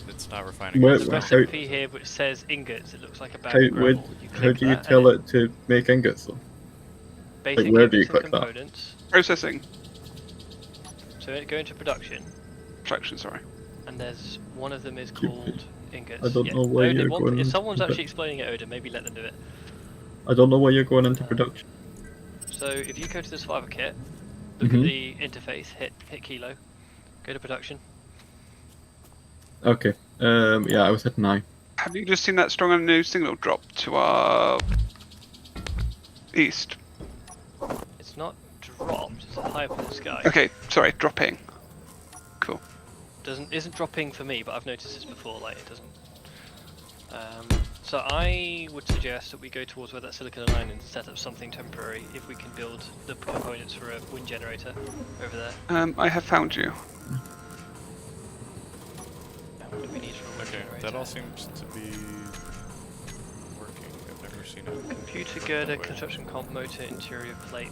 [SPEAKER 1] It's not refining.
[SPEAKER 3] Where-
[SPEAKER 6] There's a
[SPEAKER 1] it.
[SPEAKER 3] how-
[SPEAKER 6] recipe here which says ingots. It looks like a bag
[SPEAKER 3] How,
[SPEAKER 6] of
[SPEAKER 3] where,
[SPEAKER 6] gravel. You
[SPEAKER 3] how
[SPEAKER 6] click
[SPEAKER 3] do you
[SPEAKER 6] that
[SPEAKER 3] tell
[SPEAKER 6] and
[SPEAKER 3] it to make ingots though?
[SPEAKER 6] basic
[SPEAKER 3] where do you
[SPEAKER 6] ingots and
[SPEAKER 3] click that?
[SPEAKER 6] components.
[SPEAKER 4] Processing.
[SPEAKER 6] So it go into production,
[SPEAKER 4] Traction, sorry.
[SPEAKER 6] and there's one of them is
[SPEAKER 3] Stupid.
[SPEAKER 6] called ingots.
[SPEAKER 3] I don't
[SPEAKER 6] yeah.
[SPEAKER 3] know why
[SPEAKER 6] Odin,
[SPEAKER 3] you're
[SPEAKER 6] one-
[SPEAKER 3] going
[SPEAKER 6] if
[SPEAKER 3] into
[SPEAKER 6] someone's
[SPEAKER 3] that.
[SPEAKER 6] actually explaining it, Odin, maybe let them do it.
[SPEAKER 3] I don't know why you're going into production.
[SPEAKER 6] So if you go to the survivor kit, look
[SPEAKER 3] Mhm.
[SPEAKER 6] at the interface, hit kilo, go to production.
[SPEAKER 3] Okay. Yeah, I was at 9.
[SPEAKER 4] Have you just seen that strong and new signal drop to our east?
[SPEAKER 6] It's not dropped, it's high up in the sky.
[SPEAKER 4] Okay, sorry, dropping. Cool.
[SPEAKER 6] Isn't dropping for me, but I've noticed this before, like it doesn't. So I would suggest that we go towards where that silicon and iron and set up something temporary if we can build the components for a wind generator over there.
[SPEAKER 4] I have found you.
[SPEAKER 6] What do we need for a wind
[SPEAKER 1] Okay,
[SPEAKER 6] generator?
[SPEAKER 1] that all seems to be working. I've never seen it.
[SPEAKER 6] Computer
[SPEAKER 1] work
[SPEAKER 6] girder,
[SPEAKER 1] that way.
[SPEAKER 6] construction comp motor, interior plate.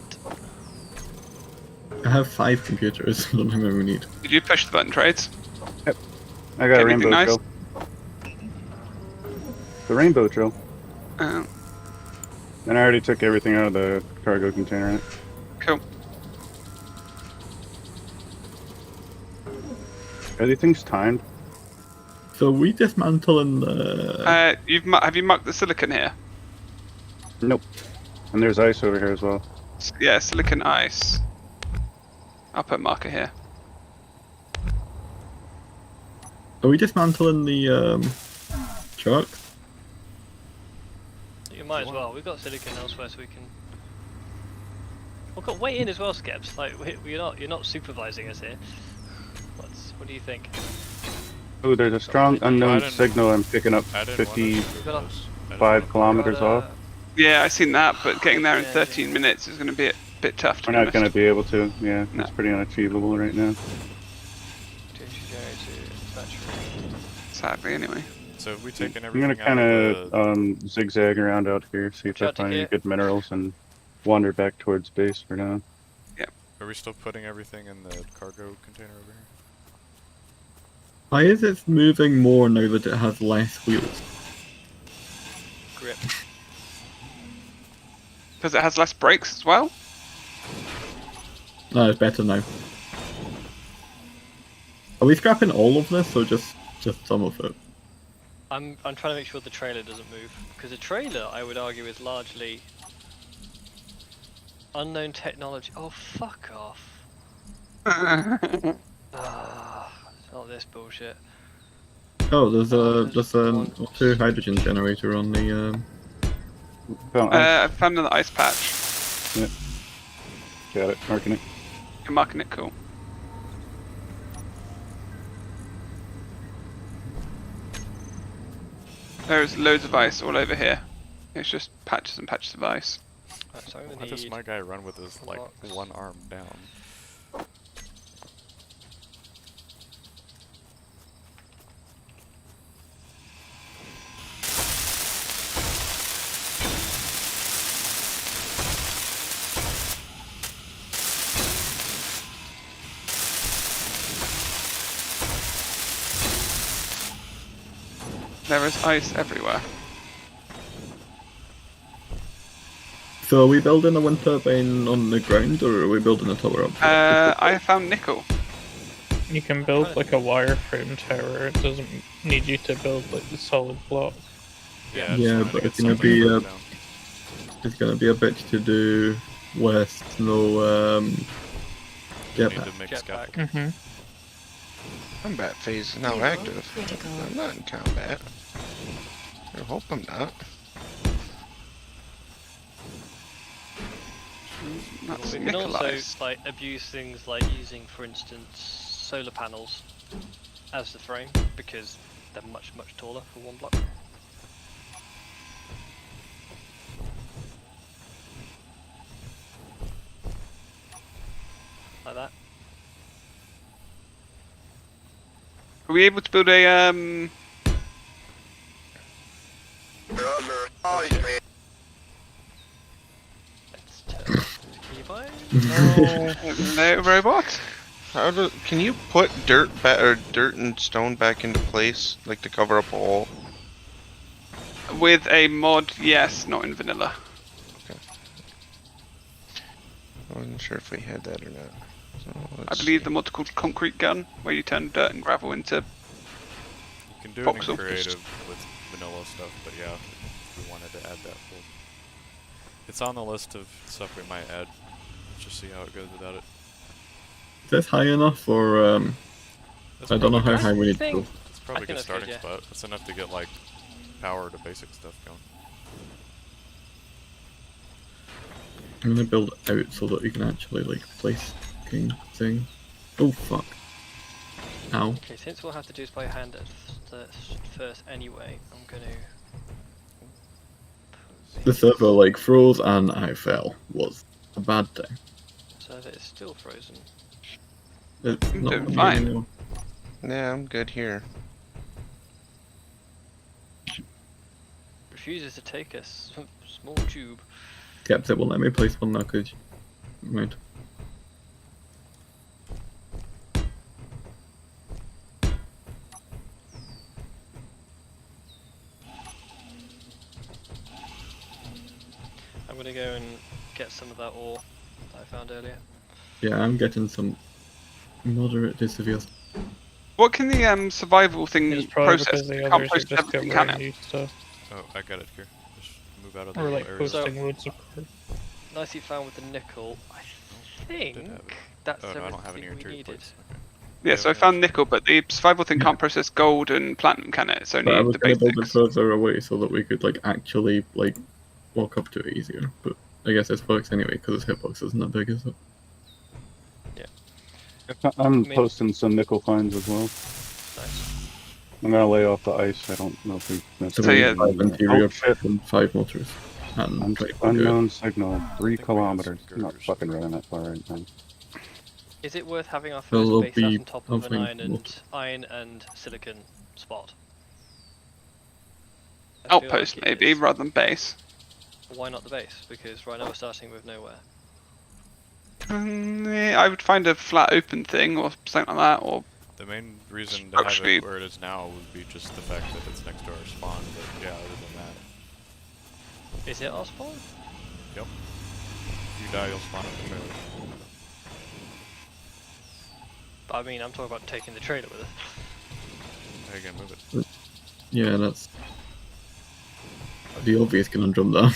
[SPEAKER 3] I have 5 computers. I don't know how many we need.
[SPEAKER 4] Did you push the button, Trades?
[SPEAKER 7] I got a
[SPEAKER 4] Everything
[SPEAKER 7] rainbow
[SPEAKER 4] nice?
[SPEAKER 7] drill. The rainbow drill.
[SPEAKER 4] Uh,
[SPEAKER 7] And I already took everything out of the cargo container.
[SPEAKER 4] cool.
[SPEAKER 7] Are these things timed?
[SPEAKER 3] So we dismantling the.
[SPEAKER 4] Have you marked the silicon here?
[SPEAKER 7] Nope. And there's ice over here as well.
[SPEAKER 4] Yeah, silicon ice. I'll put a marker here.
[SPEAKER 3] Are we dismantling the truck?
[SPEAKER 6] You might as well. We've got silicon elsewhere, so we can. We've got way in as well, Skeps. Like you're not supervising us here. What do you think?
[SPEAKER 7] Oh, there's a strong unknown
[SPEAKER 1] didn't-
[SPEAKER 7] signal I'm picking up
[SPEAKER 1] I didn't wanna
[SPEAKER 7] 55 kilometers
[SPEAKER 6] Got,
[SPEAKER 7] off.
[SPEAKER 4] Yeah, I seen that, but getting there in
[SPEAKER 6] Yeah,
[SPEAKER 4] 13 minutes is going to be a bit tough to
[SPEAKER 7] We're
[SPEAKER 4] be
[SPEAKER 7] not
[SPEAKER 4] honest.
[SPEAKER 7] going to be able to. Yeah,
[SPEAKER 4] No.
[SPEAKER 7] it's pretty unachievable right now.
[SPEAKER 4] Sadly, anyway.
[SPEAKER 1] So have we taken
[SPEAKER 7] I'm going
[SPEAKER 1] everything
[SPEAKER 7] to kind
[SPEAKER 1] out of the...
[SPEAKER 7] zigzag around out here, see if I
[SPEAKER 6] Shot to
[SPEAKER 7] find any
[SPEAKER 6] hit.
[SPEAKER 7] good minerals, and wander back towards base for now.
[SPEAKER 1] Are we still putting everything in the cargo container over here?
[SPEAKER 3] Why is it moving more now that it has less wheels?
[SPEAKER 6] Grip.
[SPEAKER 4] Because it has less brakes as well?
[SPEAKER 3] No, it's better now. Are we scrapping all of this or just some of it?
[SPEAKER 6] I'm trying to make sure the trailer doesn't move, because the trailer, I would argue, is largely unknown technology. Oh, fuck off. Ah, it's not this bullshit.
[SPEAKER 3] Oh, there's
[SPEAKER 6] there's
[SPEAKER 3] a
[SPEAKER 6] one.
[SPEAKER 3] O2 hydrogen generator on the
[SPEAKER 7] Found ice.
[SPEAKER 4] I found another ice patch.
[SPEAKER 7] Got it, marking it.
[SPEAKER 4] You're marking it cool. There's loads of ice all over here. It's just patches and patches of ice.
[SPEAKER 6] Right, so I'm
[SPEAKER 1] Why
[SPEAKER 6] gonna
[SPEAKER 1] does
[SPEAKER 6] need.
[SPEAKER 1] my guy run with his, like,
[SPEAKER 6] blocks.
[SPEAKER 1] one arm down?
[SPEAKER 4] There is ice everywhere.
[SPEAKER 3] So are we building a wind turbine on the ground or are we building a tower up?
[SPEAKER 4] I found nickel.
[SPEAKER 2] You can build like a wireframe tower. It doesn't need you to build like the solid block.
[SPEAKER 1] Yeah, I just
[SPEAKER 3] Yeah,
[SPEAKER 1] wanted to
[SPEAKER 3] but
[SPEAKER 1] get
[SPEAKER 3] it's gonna
[SPEAKER 1] something
[SPEAKER 3] be,
[SPEAKER 1] to put
[SPEAKER 3] uh,
[SPEAKER 1] down.
[SPEAKER 3] It's gonna be a bitch to do with no
[SPEAKER 1] We need
[SPEAKER 3] jetpack.
[SPEAKER 1] to make
[SPEAKER 6] Jetpack.
[SPEAKER 1] scaffolding.
[SPEAKER 2] Mm-hmm.
[SPEAKER 5] Combat phase is now active. I'm not in combat. I hope I'm not.
[SPEAKER 4] That's
[SPEAKER 6] We can
[SPEAKER 4] nickel
[SPEAKER 6] also
[SPEAKER 4] ice.
[SPEAKER 6] like abuse things like using, for instance, solar panels as the frame, because they're much taller for one block. Like that.
[SPEAKER 4] Are we able to build a
[SPEAKER 6] Let's turn keybind.
[SPEAKER 4] no robot?
[SPEAKER 5] How do? Can you put dirt and stone back into place, like to cover up a hole?
[SPEAKER 4] With a mod, yes, not in vanilla.
[SPEAKER 5] I wasn't sure if we had that or not. So
[SPEAKER 4] I
[SPEAKER 5] let's
[SPEAKER 4] believe
[SPEAKER 5] see.
[SPEAKER 4] the mod's called Concrete Gun, where you turn dirt and gravel into.
[SPEAKER 1] You can do it
[SPEAKER 4] Voxel.
[SPEAKER 1] in creative with vanilla stuff, but yeah, if we wanted to add that full. It's on the list of stuff we might add. Let's just see how it goes without it.
[SPEAKER 3] Is this high enough or
[SPEAKER 1] That's
[SPEAKER 3] I don't know
[SPEAKER 1] probably
[SPEAKER 3] how
[SPEAKER 1] good.
[SPEAKER 3] high we need to go.
[SPEAKER 1] It's probably a
[SPEAKER 6] think
[SPEAKER 1] good
[SPEAKER 6] that's good,
[SPEAKER 1] starting
[SPEAKER 6] yeah.
[SPEAKER 1] spot. It's enough to get like power to basic stuff going.
[SPEAKER 3] I'm gonna build it out so that we can actually like place fucking thing. Oh fuck. Ow.
[SPEAKER 6] Okay, since we'll have to do this by hand first anyway, I'm gonna.
[SPEAKER 3] The server like froze and I fell. Was a bad thing.
[SPEAKER 6] So that it's still frozen.
[SPEAKER 3] It's
[SPEAKER 4] I'm
[SPEAKER 3] not
[SPEAKER 4] doing
[SPEAKER 3] really
[SPEAKER 4] fine.
[SPEAKER 3] anymore.
[SPEAKER 5] Yeah, I'm good here.
[SPEAKER 6] Refuses to take a small tube.
[SPEAKER 3] Kept it won't let me place one now because right.
[SPEAKER 6] I'm gonna go and get some of that ore that I found earlier.
[SPEAKER 3] Yeah, I'm getting some moderate to severe.
[SPEAKER 4] What can the survival thing
[SPEAKER 2] It's probably
[SPEAKER 4] process?
[SPEAKER 2] because the
[SPEAKER 4] It can't
[SPEAKER 2] others are
[SPEAKER 4] process
[SPEAKER 2] just
[SPEAKER 4] everything, can
[SPEAKER 2] covering
[SPEAKER 4] it?
[SPEAKER 2] you stuff.
[SPEAKER 1] Oh, I got it here. Just move out of the
[SPEAKER 2] Or
[SPEAKER 1] little
[SPEAKER 2] like
[SPEAKER 1] area.
[SPEAKER 2] posting loads of code.
[SPEAKER 6] Nicely found with the nickel. I
[SPEAKER 1] did have
[SPEAKER 6] think
[SPEAKER 1] it.
[SPEAKER 6] that's
[SPEAKER 1] Oh, no, I don't have any
[SPEAKER 6] everything we
[SPEAKER 1] interior
[SPEAKER 6] needed.
[SPEAKER 1] plates. Okay.
[SPEAKER 4] Yeah, so I found nickel, but the survival thing can't process gold and platinum, can it? It's
[SPEAKER 3] But I
[SPEAKER 4] only
[SPEAKER 3] was
[SPEAKER 4] the
[SPEAKER 3] gonna build it
[SPEAKER 4] basics.
[SPEAKER 3] further away so that we could like actually like walk up to it easier. But I guess this works anyway because its hitbox isn't that big, is it?
[SPEAKER 7] I'm
[SPEAKER 6] mean-
[SPEAKER 7] posting some nickel finds as well.
[SPEAKER 6] Nice.
[SPEAKER 7] I'm gonna lay off the ice. I don't know if we missed
[SPEAKER 3] So
[SPEAKER 4] So,
[SPEAKER 3] we
[SPEAKER 4] yeah.
[SPEAKER 3] need 5 interior
[SPEAKER 7] Oh, shit.
[SPEAKER 3] and 5 motors. And try to figure out-
[SPEAKER 7] Unknown signal, 3
[SPEAKER 1] think we have some
[SPEAKER 7] kilometers. I'm not
[SPEAKER 1] girders.
[SPEAKER 7] fucking running that far right now.
[SPEAKER 6] Is it worth having our
[SPEAKER 3] Well,
[SPEAKER 6] first
[SPEAKER 3] there'll
[SPEAKER 6] base out
[SPEAKER 3] be
[SPEAKER 6] on top of an
[SPEAKER 3] something
[SPEAKER 6] iron and silicon spot? I feel
[SPEAKER 4] Outpost,
[SPEAKER 6] like it
[SPEAKER 4] maybe,
[SPEAKER 6] is.
[SPEAKER 4] rather than base.
[SPEAKER 6] Why not the base? Because right now we're starting with nowhere.
[SPEAKER 4] Yeah, I would find a flat open thing or something like that, or
[SPEAKER 1] The main reason to have
[SPEAKER 4] Structurally-
[SPEAKER 1] it where it is now would be just the fact that it's next to our spawn, but yeah, other than that,
[SPEAKER 6] Is it our spawn?
[SPEAKER 1] yep. If you die, you'll spawn at the trailer.
[SPEAKER 6] I mean, I'm talking about taking the trailer with us.
[SPEAKER 1] How you gonna move it?
[SPEAKER 3] Yeah, that's the obvious conundrum though.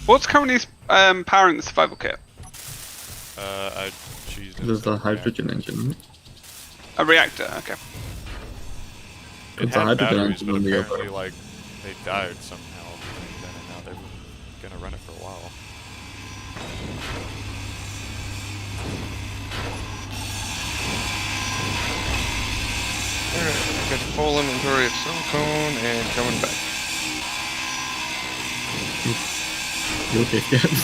[SPEAKER 4] what's currently powering the survival kit?
[SPEAKER 1] I cheesed
[SPEAKER 3] There's
[SPEAKER 1] into
[SPEAKER 3] a hydrogen engine. Isn't it?
[SPEAKER 4] A reactor. Okay.
[SPEAKER 1] It
[SPEAKER 3] It's a
[SPEAKER 1] had
[SPEAKER 3] hydrogen
[SPEAKER 1] batteries,
[SPEAKER 3] engine
[SPEAKER 1] but
[SPEAKER 3] on the
[SPEAKER 1] apparently,
[SPEAKER 3] other.
[SPEAKER 1] like, they died somehow between then and now. They were gonna run it for a while.
[SPEAKER 5] Alright, I've got full inventory of silicone and coming back.
[SPEAKER 3] You okay, Gibbs?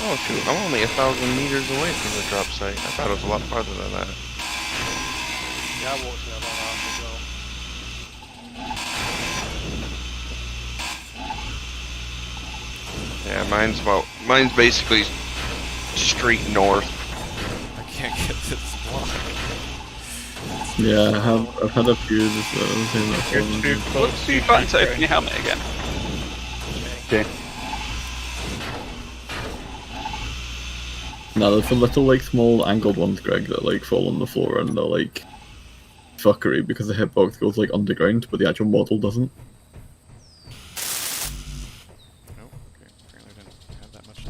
[SPEAKER 5] Oh shoot, I'm only 1,000 meters away from the drop site. I thought it was a lot farther than that.
[SPEAKER 6] Yeah, I walked in about half as well.
[SPEAKER 5] Yeah, mine's basically straight north.
[SPEAKER 1] I can't get to this block.
[SPEAKER 3] Yeah, I've had a few of this saying that
[SPEAKER 2] You're
[SPEAKER 3] for
[SPEAKER 2] too
[SPEAKER 3] them.
[SPEAKER 2] close.
[SPEAKER 4] What's the
[SPEAKER 2] you
[SPEAKER 4] button
[SPEAKER 2] keep
[SPEAKER 4] to open
[SPEAKER 2] going.
[SPEAKER 4] your helmet again?
[SPEAKER 7] Okay.
[SPEAKER 3] No, there's some little like small angled ones, Greg, that like fall on the floor and they're like fuckery because the hitbox goes like underground, but the actual model doesn't.
[SPEAKER 1] Nope, okay. Apparently I didn't have that much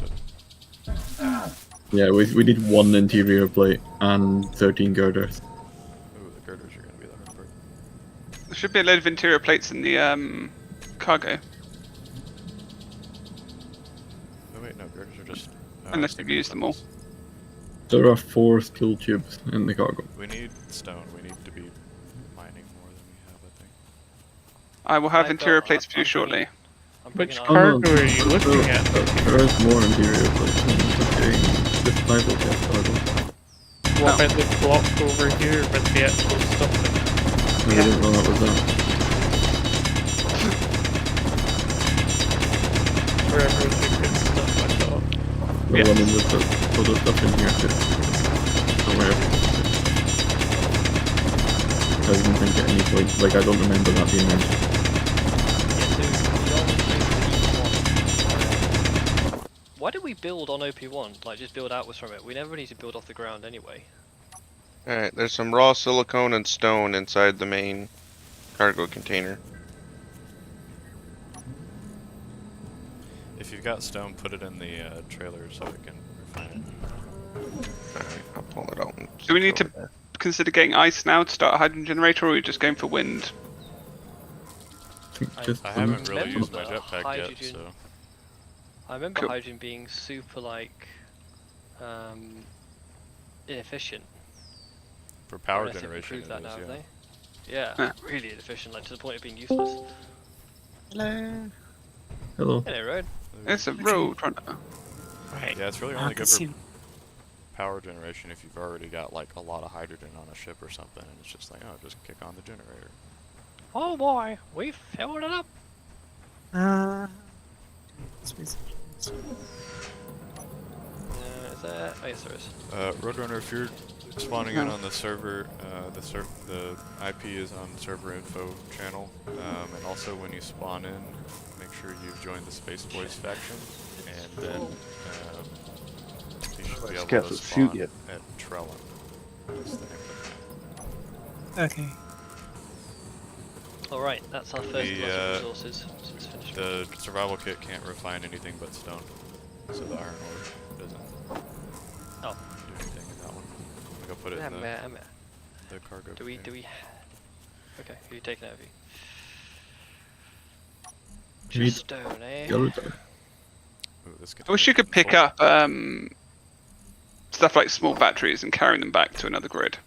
[SPEAKER 1] to...
[SPEAKER 3] Yeah, we need 1 interior plate and 13 girders.
[SPEAKER 1] Ooh, the girders are gonna be the hard part.
[SPEAKER 4] There should be a load of interior plates in the cargo,
[SPEAKER 1] Oh wait, no, girders are just... no, I
[SPEAKER 4] unless
[SPEAKER 1] was
[SPEAKER 4] you've
[SPEAKER 1] thinking
[SPEAKER 4] used them all.
[SPEAKER 1] something else.
[SPEAKER 3] There are 4 steel tubes in the cargo.
[SPEAKER 1] We need stone. We need to be mining more than we have, I think.
[SPEAKER 4] I will have
[SPEAKER 6] I've
[SPEAKER 4] interior
[SPEAKER 6] got-
[SPEAKER 4] plates for you
[SPEAKER 6] I'm bringing-
[SPEAKER 4] shortly.
[SPEAKER 6] I'm
[SPEAKER 2] Which
[SPEAKER 6] bringing
[SPEAKER 2] car-
[SPEAKER 6] iron.
[SPEAKER 2] Cargo are you looking at?
[SPEAKER 3] There is more interior plates. Okay, this survival kit cargo.
[SPEAKER 2] What about the block over here with the actual stuff in it?
[SPEAKER 3] I didn't know that was that.
[SPEAKER 2] Wherever the good stuff I thought.
[SPEAKER 3] The
[SPEAKER 4] Yeah.
[SPEAKER 3] one in with the other stuff in here too. Somewhere. I didn't think at any point, like I don't remember that being mentioned.
[SPEAKER 6] Why did we build on OP1? Like, just build outwards from it? We never need to build off the ground anyway.
[SPEAKER 5] Alright, there's some raw silicone and stone inside the main cargo container.
[SPEAKER 1] If you've got stone, put it in the trailer so we can refine it.
[SPEAKER 5] Alright, I'll pull it out. And
[SPEAKER 4] Do we need
[SPEAKER 5] stick it
[SPEAKER 4] to-
[SPEAKER 5] over
[SPEAKER 4] Consider getting ice now to start a hydrogen generator, or are we just going for wind?
[SPEAKER 3] I think
[SPEAKER 6] I-
[SPEAKER 3] just
[SPEAKER 1] I haven't really
[SPEAKER 6] remember
[SPEAKER 1] used my
[SPEAKER 6] the
[SPEAKER 1] jetpack yet,
[SPEAKER 6] hydrogen-
[SPEAKER 1] so...
[SPEAKER 6] I remember
[SPEAKER 4] Cool.
[SPEAKER 6] hydrogen being super, like, inefficient.
[SPEAKER 1] For power
[SPEAKER 6] Unless they've
[SPEAKER 1] generation,
[SPEAKER 6] improved
[SPEAKER 1] it
[SPEAKER 6] that
[SPEAKER 1] is,
[SPEAKER 6] now,
[SPEAKER 1] yeah.
[SPEAKER 6] have they? Yeah,
[SPEAKER 4] Yeah.
[SPEAKER 6] really inefficient, like to the point of being useless.
[SPEAKER 3] hello.
[SPEAKER 6] Hello, Road.
[SPEAKER 4] It's a road runner.
[SPEAKER 8] Right.
[SPEAKER 1] Yeah, it's really
[SPEAKER 8] I
[SPEAKER 1] only
[SPEAKER 8] can
[SPEAKER 1] good for
[SPEAKER 8] see.
[SPEAKER 1] power generation if you've already got like a lot of hydrogen on a ship or something, and it's just like, oh, just kick on the generator.
[SPEAKER 6] Oh boy, we filled it up.
[SPEAKER 8] Space.
[SPEAKER 6] Is there? Oh, yes, there is.
[SPEAKER 1] Roadrunner, if you're spawning in on the server, the IP is on server info channel, and also when you spawn in, make sure you've joined the Space Boys faction, and then you should be
[SPEAKER 7] These
[SPEAKER 1] able
[SPEAKER 7] cats
[SPEAKER 1] to
[SPEAKER 7] will shoot
[SPEAKER 1] spawn
[SPEAKER 7] you.
[SPEAKER 1] at Trellin. Is the name of
[SPEAKER 8] Okay.
[SPEAKER 6] Alright, that's our first
[SPEAKER 1] The,
[SPEAKER 6] loss of resources since
[SPEAKER 1] it.
[SPEAKER 6] finishing.
[SPEAKER 1] The survival kit can't refine anything but stone, so the iron ore doesn't
[SPEAKER 6] Oh.
[SPEAKER 1] do anything in that one. I'm gonna go put it in the cargo.
[SPEAKER 6] Do we? Okay, who are you taking out of you?
[SPEAKER 3] You need
[SPEAKER 6] Just stone, eh?
[SPEAKER 3] Gerudo.
[SPEAKER 1] Ooh, this
[SPEAKER 4] I wish you could pick up stuff like small batteries and carry them back to another grid.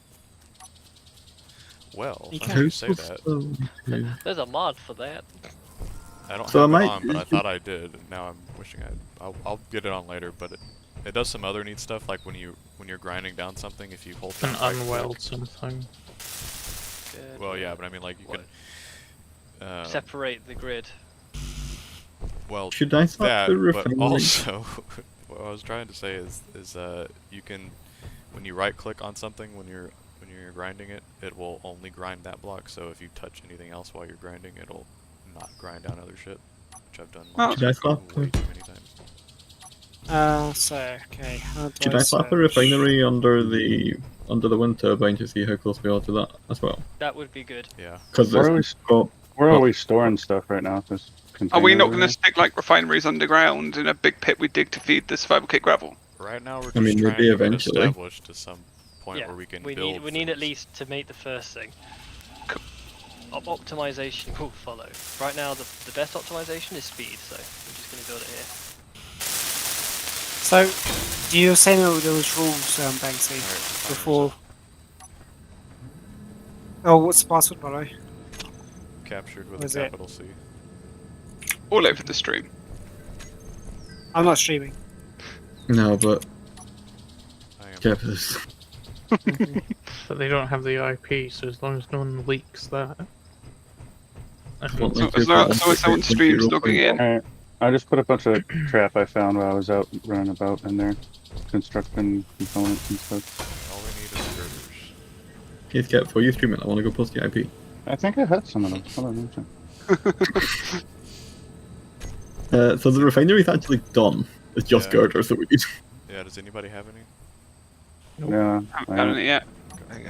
[SPEAKER 1] Well,
[SPEAKER 8] You
[SPEAKER 1] funny
[SPEAKER 8] can.
[SPEAKER 1] you say that.
[SPEAKER 6] There's a mod for that.
[SPEAKER 1] I don't
[SPEAKER 3] So
[SPEAKER 1] have
[SPEAKER 3] I
[SPEAKER 1] it
[SPEAKER 3] might-
[SPEAKER 1] on, but I thought I did. And now I'm wishing I'll get it on later, but it does some other neat stuff, like when you're grinding down something, if you hold
[SPEAKER 2] Can
[SPEAKER 1] down right click-
[SPEAKER 2] unweld something.
[SPEAKER 6] Good.
[SPEAKER 1] Well, yeah, but I mean, like you
[SPEAKER 6] What?
[SPEAKER 1] can.
[SPEAKER 6] Separate the grid.
[SPEAKER 1] Well,
[SPEAKER 3] Should I start
[SPEAKER 1] that,
[SPEAKER 3] the
[SPEAKER 1] but
[SPEAKER 3] refinery?
[SPEAKER 1] also, what I was trying to say is you can, when you right click on something when you're grinding it, it will only grind that block. So if you touch anything else while you're grinding, it'll not grind down other shit, which I've done
[SPEAKER 4] Oh,
[SPEAKER 1] like,
[SPEAKER 3] Should I swap
[SPEAKER 1] way
[SPEAKER 3] the-
[SPEAKER 1] too many times.
[SPEAKER 8] So, okay, how do
[SPEAKER 3] Should
[SPEAKER 8] I
[SPEAKER 3] I slap a
[SPEAKER 8] search?
[SPEAKER 3] refinery under the wind turbine to see how close we are to that as well?
[SPEAKER 6] That would be good.
[SPEAKER 1] Yeah.
[SPEAKER 3] Because
[SPEAKER 7] Where are we?
[SPEAKER 3] it's got
[SPEAKER 7] Where are we storing stuff right now? This
[SPEAKER 4] Are we
[SPEAKER 7] container
[SPEAKER 4] not
[SPEAKER 7] over
[SPEAKER 4] going to
[SPEAKER 7] there?
[SPEAKER 4] stick like refineries underground in a big pit we dig to feed the survival kit gravel?
[SPEAKER 1] Right now we're just
[SPEAKER 3] I mean,
[SPEAKER 1] trying
[SPEAKER 3] maybe
[SPEAKER 1] to get
[SPEAKER 3] eventually.
[SPEAKER 1] established to some point
[SPEAKER 6] Yeah,
[SPEAKER 1] where we can
[SPEAKER 6] we
[SPEAKER 1] build.
[SPEAKER 6] need at
[SPEAKER 1] things.
[SPEAKER 6] least to make the first thing. Optimization will follow. Right now, the best optimization is speed, so we're just going to build it here.
[SPEAKER 8] So, do you say no there was rules, Banksy,
[SPEAKER 1] Alright,
[SPEAKER 8] before? Oh, what's the password, by the way?
[SPEAKER 1] Captured with
[SPEAKER 8] Was
[SPEAKER 1] a
[SPEAKER 8] it?
[SPEAKER 1] capital C.
[SPEAKER 4] All over the stream.
[SPEAKER 8] I'm not streaming.
[SPEAKER 3] no, but
[SPEAKER 1] I am.
[SPEAKER 3] Kevin's.
[SPEAKER 2] But they don't have the IP, so as long as no one leaks that. I think
[SPEAKER 3] Well,
[SPEAKER 4] So,
[SPEAKER 3] like
[SPEAKER 4] as long
[SPEAKER 3] if
[SPEAKER 4] as someone streams
[SPEAKER 3] you're
[SPEAKER 4] logging in.
[SPEAKER 7] Alright, I just put a bunch of crap I found while I was out running about in there, constructing components and stuff.
[SPEAKER 1] All we need is girders.
[SPEAKER 3] Here's Kev, for you streaming, I want to go post the IP.
[SPEAKER 7] I think I had some of them. Hold on, let me check.
[SPEAKER 3] So the refinery's actually done. It's just
[SPEAKER 1] Yeah.
[SPEAKER 3] girders that we need.
[SPEAKER 1] Yeah. Does anybody have any?
[SPEAKER 7] Yeah,
[SPEAKER 4] Haven't done it yet.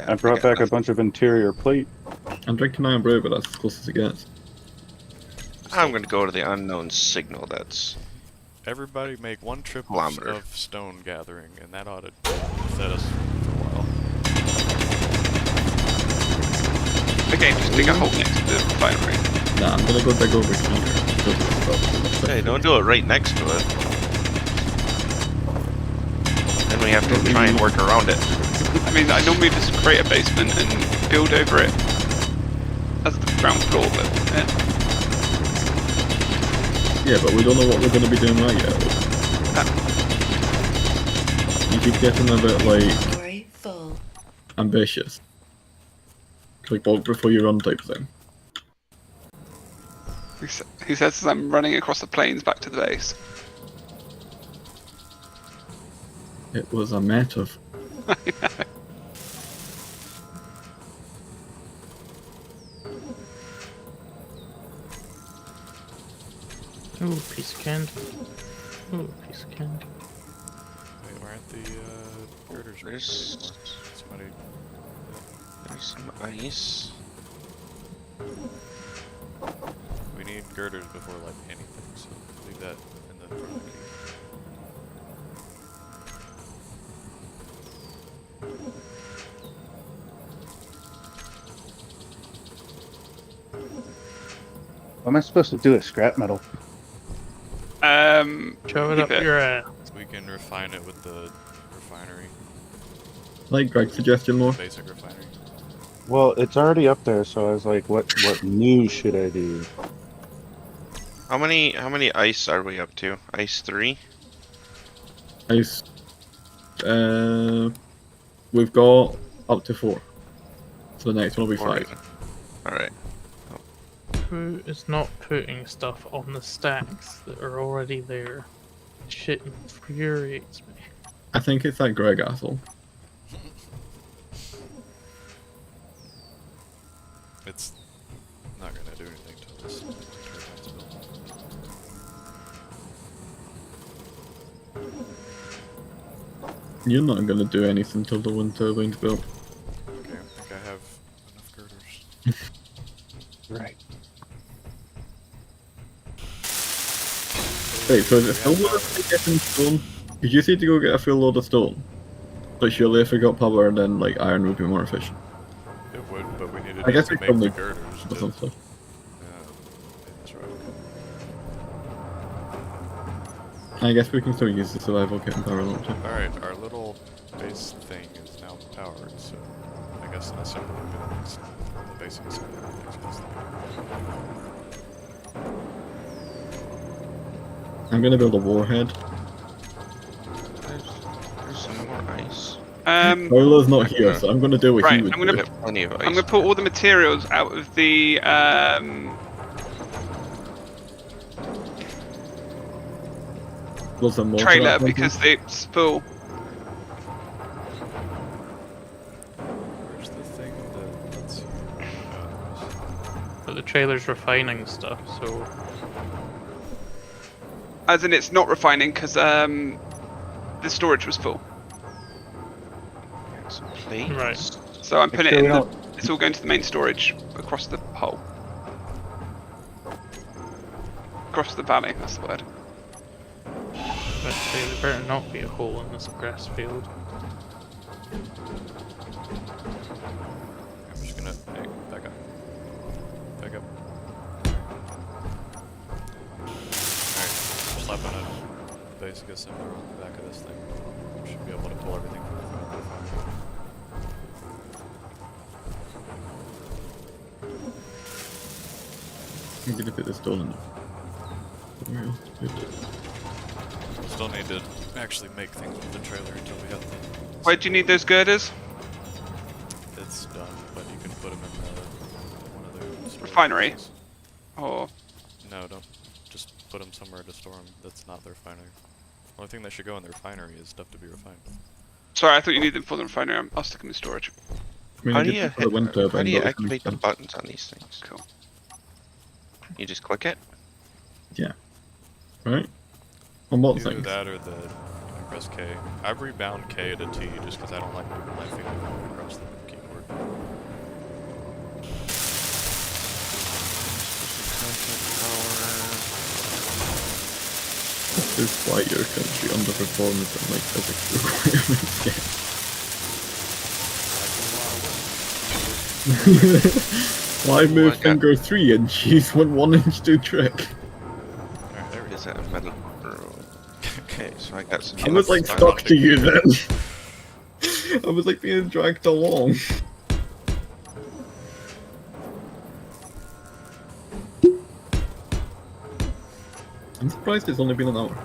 [SPEAKER 7] I brought back a bunch of interior plate.
[SPEAKER 3] I'm drinking iron brew, but that's as close as it gets.
[SPEAKER 5] I'm gonna go to the unknown signal. That's
[SPEAKER 1] Everybody make one trip
[SPEAKER 5] Kilometer.
[SPEAKER 1] of stone gathering, and that ought to set us for a while.
[SPEAKER 4] Okay, just dig a hole next to the refinery.
[SPEAKER 3] Nah, I'm gonna go dig over here. because it's stuff.
[SPEAKER 5] hey, don't do it right next to it. Then we have to try and work around it.
[SPEAKER 4] I mean, I normally just create a basement and build over it as the ground floor, but
[SPEAKER 3] Yeah, but we don't know what we're gonna be doing right yet. You keep getting a bit like
[SPEAKER 9] Inventory full.
[SPEAKER 3] ambitious. Like walk before you run type thing.
[SPEAKER 4] he says as I'm running across the plains back to the base.
[SPEAKER 3] It was a meta.
[SPEAKER 2] Ooh, piece of candy. Ooh, piece of candy.
[SPEAKER 1] Wait, where aren't the girders? right
[SPEAKER 5] There's-
[SPEAKER 1] there? Somebody.
[SPEAKER 5] There's some ice.
[SPEAKER 1] We need girders before like anything, so leave that in the front of the queue.
[SPEAKER 7] What am I supposed to do with scrap metal?
[SPEAKER 2] Shove it
[SPEAKER 4] Keep
[SPEAKER 2] up
[SPEAKER 4] it.
[SPEAKER 2] your ass.
[SPEAKER 1] We can refine it with the refinery,
[SPEAKER 3] Like Greg's suggestion more.
[SPEAKER 1] basic refinery.
[SPEAKER 7] Well, it's already up there, so I was like, what new should I do?
[SPEAKER 5] How many ice are we up to? Ice 3?
[SPEAKER 3] Ice. We've got up to 4. So the next one will be 5.
[SPEAKER 5] Alright.
[SPEAKER 2] Who is not putting stuff on the stacks that are already there? Shit infuriates me.
[SPEAKER 3] I think it's that Greg asshole.
[SPEAKER 1] It's not gonna do anything till this turbine's built.
[SPEAKER 3] You're not gonna do anything till the wind turbine's built.
[SPEAKER 1] Okay, I think I have enough girders.
[SPEAKER 7] Right.
[SPEAKER 3] Wait, so is it still
[SPEAKER 1] We have
[SPEAKER 3] worth
[SPEAKER 1] power.
[SPEAKER 3] getting stone? Because you said to go get a full load of stone. But surely if we got power, then like iron would be more efficient.
[SPEAKER 1] It would, but we needed
[SPEAKER 3] I guess
[SPEAKER 1] to
[SPEAKER 3] we
[SPEAKER 1] make the
[SPEAKER 3] probably
[SPEAKER 1] girders.
[SPEAKER 3] or some stuff.
[SPEAKER 1] That's right.
[SPEAKER 3] I guess we can still use the survival kit and power launcher.
[SPEAKER 1] Alright, our little base thing is now powered, so I guess an assembly buildings, the basic assembly buildings is
[SPEAKER 3] I'm gonna build a warhead.
[SPEAKER 5] There's some more ice.
[SPEAKER 3] Paolo's not here, so I'm gonna do what
[SPEAKER 4] Right,
[SPEAKER 3] he would
[SPEAKER 4] I'm gonna
[SPEAKER 3] do.
[SPEAKER 5] We have plenty of ice.
[SPEAKER 4] I'm gonna put all the materials out of the
[SPEAKER 3] Was there more to
[SPEAKER 4] trailer
[SPEAKER 3] that one?
[SPEAKER 4] because it's full.
[SPEAKER 1] Where's the thing that, let's see,
[SPEAKER 2] But the trailer's refining stuff, so
[SPEAKER 4] As in, it's not refining because the storage was full.
[SPEAKER 5] Some plates.
[SPEAKER 2] Right.
[SPEAKER 4] So I'm
[SPEAKER 7] Make
[SPEAKER 4] putting
[SPEAKER 7] sure
[SPEAKER 4] it
[SPEAKER 7] we
[SPEAKER 4] in the.
[SPEAKER 7] don't-
[SPEAKER 4] It's all going to the main storage across the hole. Across the valley, that's the word.
[SPEAKER 2] let's say there better not be a hole in this grass field.
[SPEAKER 1] I'm just gonna, hey, back up. Back up. Alright, slapping a basic assembler on the back of this thing. Should be able to pull everything from the front of the farm.
[SPEAKER 3] I'm gonna put the stone in there. Where else to put it?
[SPEAKER 1] Still need to actually make things with the trailer until we have the...
[SPEAKER 4] Why do you need those girders?
[SPEAKER 1] It's done, but you can put them in one of the storage
[SPEAKER 4] Refinery?
[SPEAKER 1] places.
[SPEAKER 4] Or
[SPEAKER 1] No, don't. Just put them somewhere to store them. That's not their refinery. The only thing that should go in the refinery is stuff to be refined.
[SPEAKER 4] sorry, I thought you needed them for the refinery. I'll stick them in storage.
[SPEAKER 3] I mean,
[SPEAKER 5] How
[SPEAKER 3] I
[SPEAKER 5] do
[SPEAKER 3] did
[SPEAKER 5] you
[SPEAKER 3] put the wind
[SPEAKER 5] how
[SPEAKER 3] turbine,
[SPEAKER 5] do you
[SPEAKER 3] but we
[SPEAKER 5] activate the
[SPEAKER 3] can-
[SPEAKER 5] buttons on these things?
[SPEAKER 4] Cool.
[SPEAKER 5] You just click it.
[SPEAKER 3] Right? On what
[SPEAKER 1] Either
[SPEAKER 3] things?
[SPEAKER 1] that or the press K. I've rebound K to T just because I don't like moving my finger across the keyboard.
[SPEAKER 3] This is why your country underperforms on like physics requirements. Why
[SPEAKER 5] I
[SPEAKER 3] move
[SPEAKER 5] got-
[SPEAKER 3] finger 3 and choose when 1 inch do trick?
[SPEAKER 1] Alright, there we go.
[SPEAKER 5] Is that a metal? Okay, so I got some.
[SPEAKER 3] I was like
[SPEAKER 1] Start
[SPEAKER 3] stuck
[SPEAKER 1] logic.
[SPEAKER 3] to you then. I was like being dragged along. I'm surprised it's only been an hour.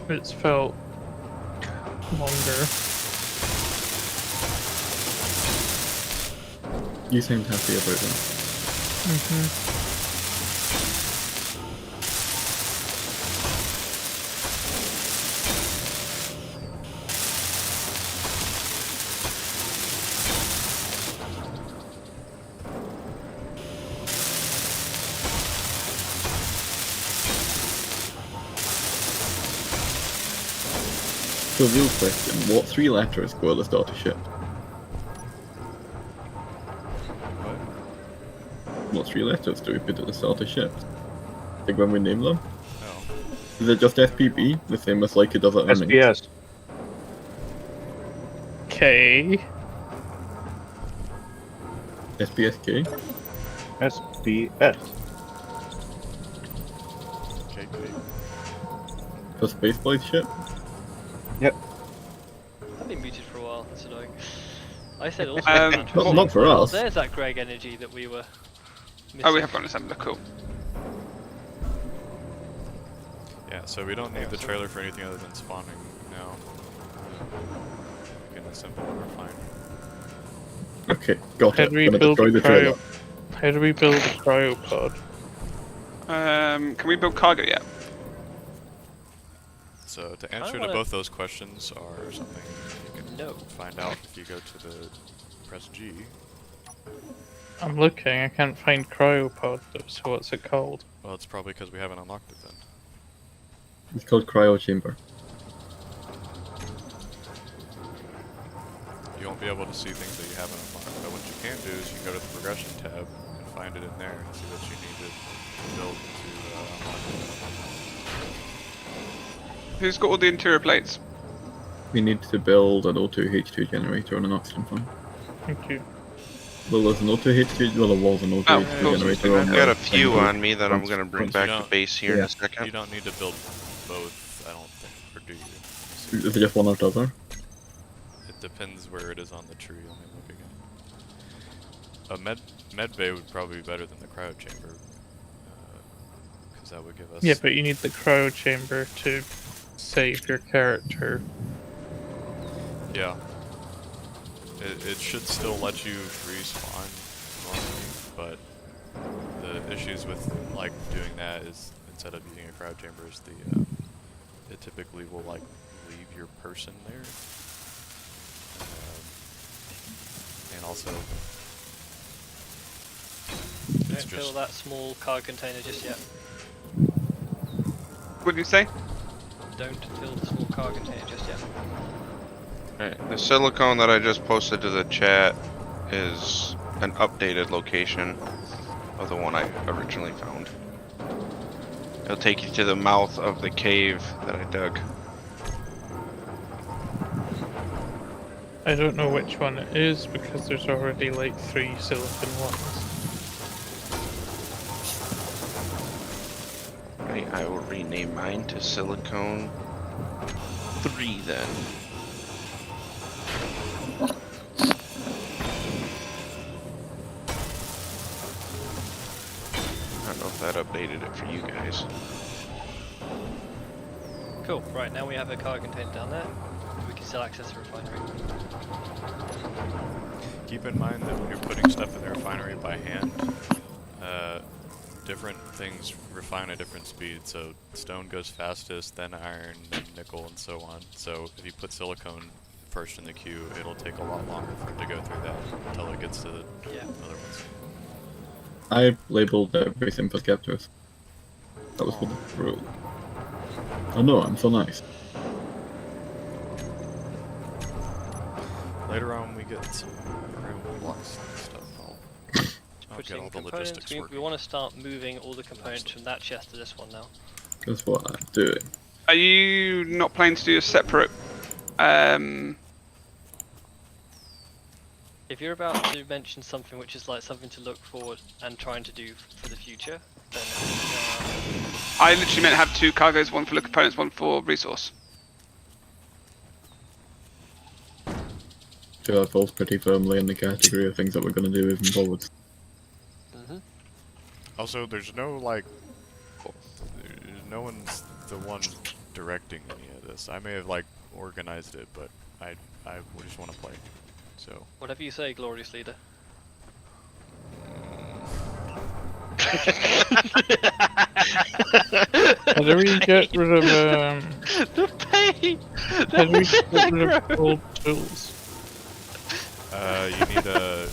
[SPEAKER 2] It's felt longer.
[SPEAKER 3] You seemed happy about that. So real question, what 3 letters go at the start of ship?
[SPEAKER 1] What?
[SPEAKER 3] What 3 letters do we put at the start of ships? Like when we name them?
[SPEAKER 1] No.
[SPEAKER 3] Is it just SPB? The same as like it does at earnings?
[SPEAKER 7] SPS.
[SPEAKER 2] K.
[SPEAKER 3] SPSK?
[SPEAKER 7] SPS.
[SPEAKER 1] KK.
[SPEAKER 3] For Spaceflight ship?
[SPEAKER 6] I've been muted for a while. That's annoying. I said also.
[SPEAKER 3] Not for us.
[SPEAKER 6] There's that Greg energy that we were. Missing.
[SPEAKER 4] Oh, we have got an assembler. Cool.
[SPEAKER 1] Yeah, so we don't need the trailer for anything other than spawning now. We can assemble and refine.
[SPEAKER 3] Okay, got
[SPEAKER 2] How
[SPEAKER 3] it.
[SPEAKER 2] do we
[SPEAKER 3] Gonna
[SPEAKER 2] build
[SPEAKER 3] destroy
[SPEAKER 2] a
[SPEAKER 3] the trailer.
[SPEAKER 2] How do we build a cryopod?
[SPEAKER 4] Can we build cargo yet?
[SPEAKER 1] So to answer to
[SPEAKER 6] wanna-
[SPEAKER 1] both those questions are something you can
[SPEAKER 6] No.
[SPEAKER 1] find out if you go to the press G.
[SPEAKER 2] I'm looking, I can't find cryopod though, so what's it called?
[SPEAKER 1] Well, it's probably because we haven't unlocked it then.
[SPEAKER 3] It's called Cryo Chamber.
[SPEAKER 1] you won't be able to see things that you haven't unlocked. But what you can do is you can go to the progression tab and find it in there and see what you need to build to unlock it.
[SPEAKER 4] Who's got all the interior plates?
[SPEAKER 3] We need to build an O2 H2 generator on an oxygen farm.
[SPEAKER 2] Thank you.
[SPEAKER 3] Well, there's an O2 H2. Well, there was an O2
[SPEAKER 4] Oh,
[SPEAKER 3] H2
[SPEAKER 4] cool.
[SPEAKER 3] generator on
[SPEAKER 5] I've got
[SPEAKER 3] the
[SPEAKER 5] a few
[SPEAKER 3] thing.
[SPEAKER 5] on me that I'm gonna bring back to
[SPEAKER 1] don't-
[SPEAKER 5] base here in
[SPEAKER 3] yeah.
[SPEAKER 5] a second.
[SPEAKER 1] You don't need to build both, I don't think, or do you? Let me see.
[SPEAKER 3] Is it just one or the other?
[SPEAKER 1] It depends where it is on the tree. Let me look again. A med bay would probably be better than the cryo chamber, because that would give us.
[SPEAKER 2] Yeah, but you need the cryo chamber to save your character.
[SPEAKER 1] Yeah. It should still let you respawn normally, but the issues with like doing that is instead of using a cryo chamber is the it typically will like leave your person there, and also it's
[SPEAKER 6] Don't fill
[SPEAKER 1] just
[SPEAKER 6] that small cargo container just yet.
[SPEAKER 4] What did you say?
[SPEAKER 6] Don't fill the small cargo container just yet.
[SPEAKER 5] Alright, the silicone that I just posted to the chat is an updated location of the one I originally found. It'll take you to the mouth of the cave that I dug.
[SPEAKER 2] I don't know which one it is because there's already like 3 silicon ones.
[SPEAKER 5] Right, I will rename mine to Silicone 3 then. I don't know if that updated it for you guys.
[SPEAKER 6] Cool. Right, now we have a cargo container down there. We can still access the refinery.
[SPEAKER 1] keep in mind that when you're putting stuff in the refinery by hand, different things refine at different speeds. So stone goes fastest, then iron, then nickel, and so on. So if you put silicone first in the queue, it'll take a lot longer for it to go through that until it gets to the other ones.
[SPEAKER 3] I labeled everything for captors. That was the rule. Oh no, I'm so nice.
[SPEAKER 1] Later on, we get some real blocks and stuff. I'll get all the logistics
[SPEAKER 6] We
[SPEAKER 1] working.
[SPEAKER 6] want to start moving all the components from that chest to this one now.
[SPEAKER 3] That's what I'm doing.
[SPEAKER 4] Are you not planning to do a separate?
[SPEAKER 6] If you're about to mention something which is like something to look forward and trying to do for the future, then
[SPEAKER 4] I literally meant to have 2 cargoes, one for the components, one for resource.
[SPEAKER 3] So that falls pretty firmly in the category of things that we're going to do moving forward.
[SPEAKER 1] Also, there's no like, no one's the one directing any of this. I may have like organized it, but I just want to play. So.
[SPEAKER 6] whatever you say, glorious leader.
[SPEAKER 2] How do we get rid of
[SPEAKER 6] The pain!
[SPEAKER 2] how do we get rid of old tools?
[SPEAKER 1] You need a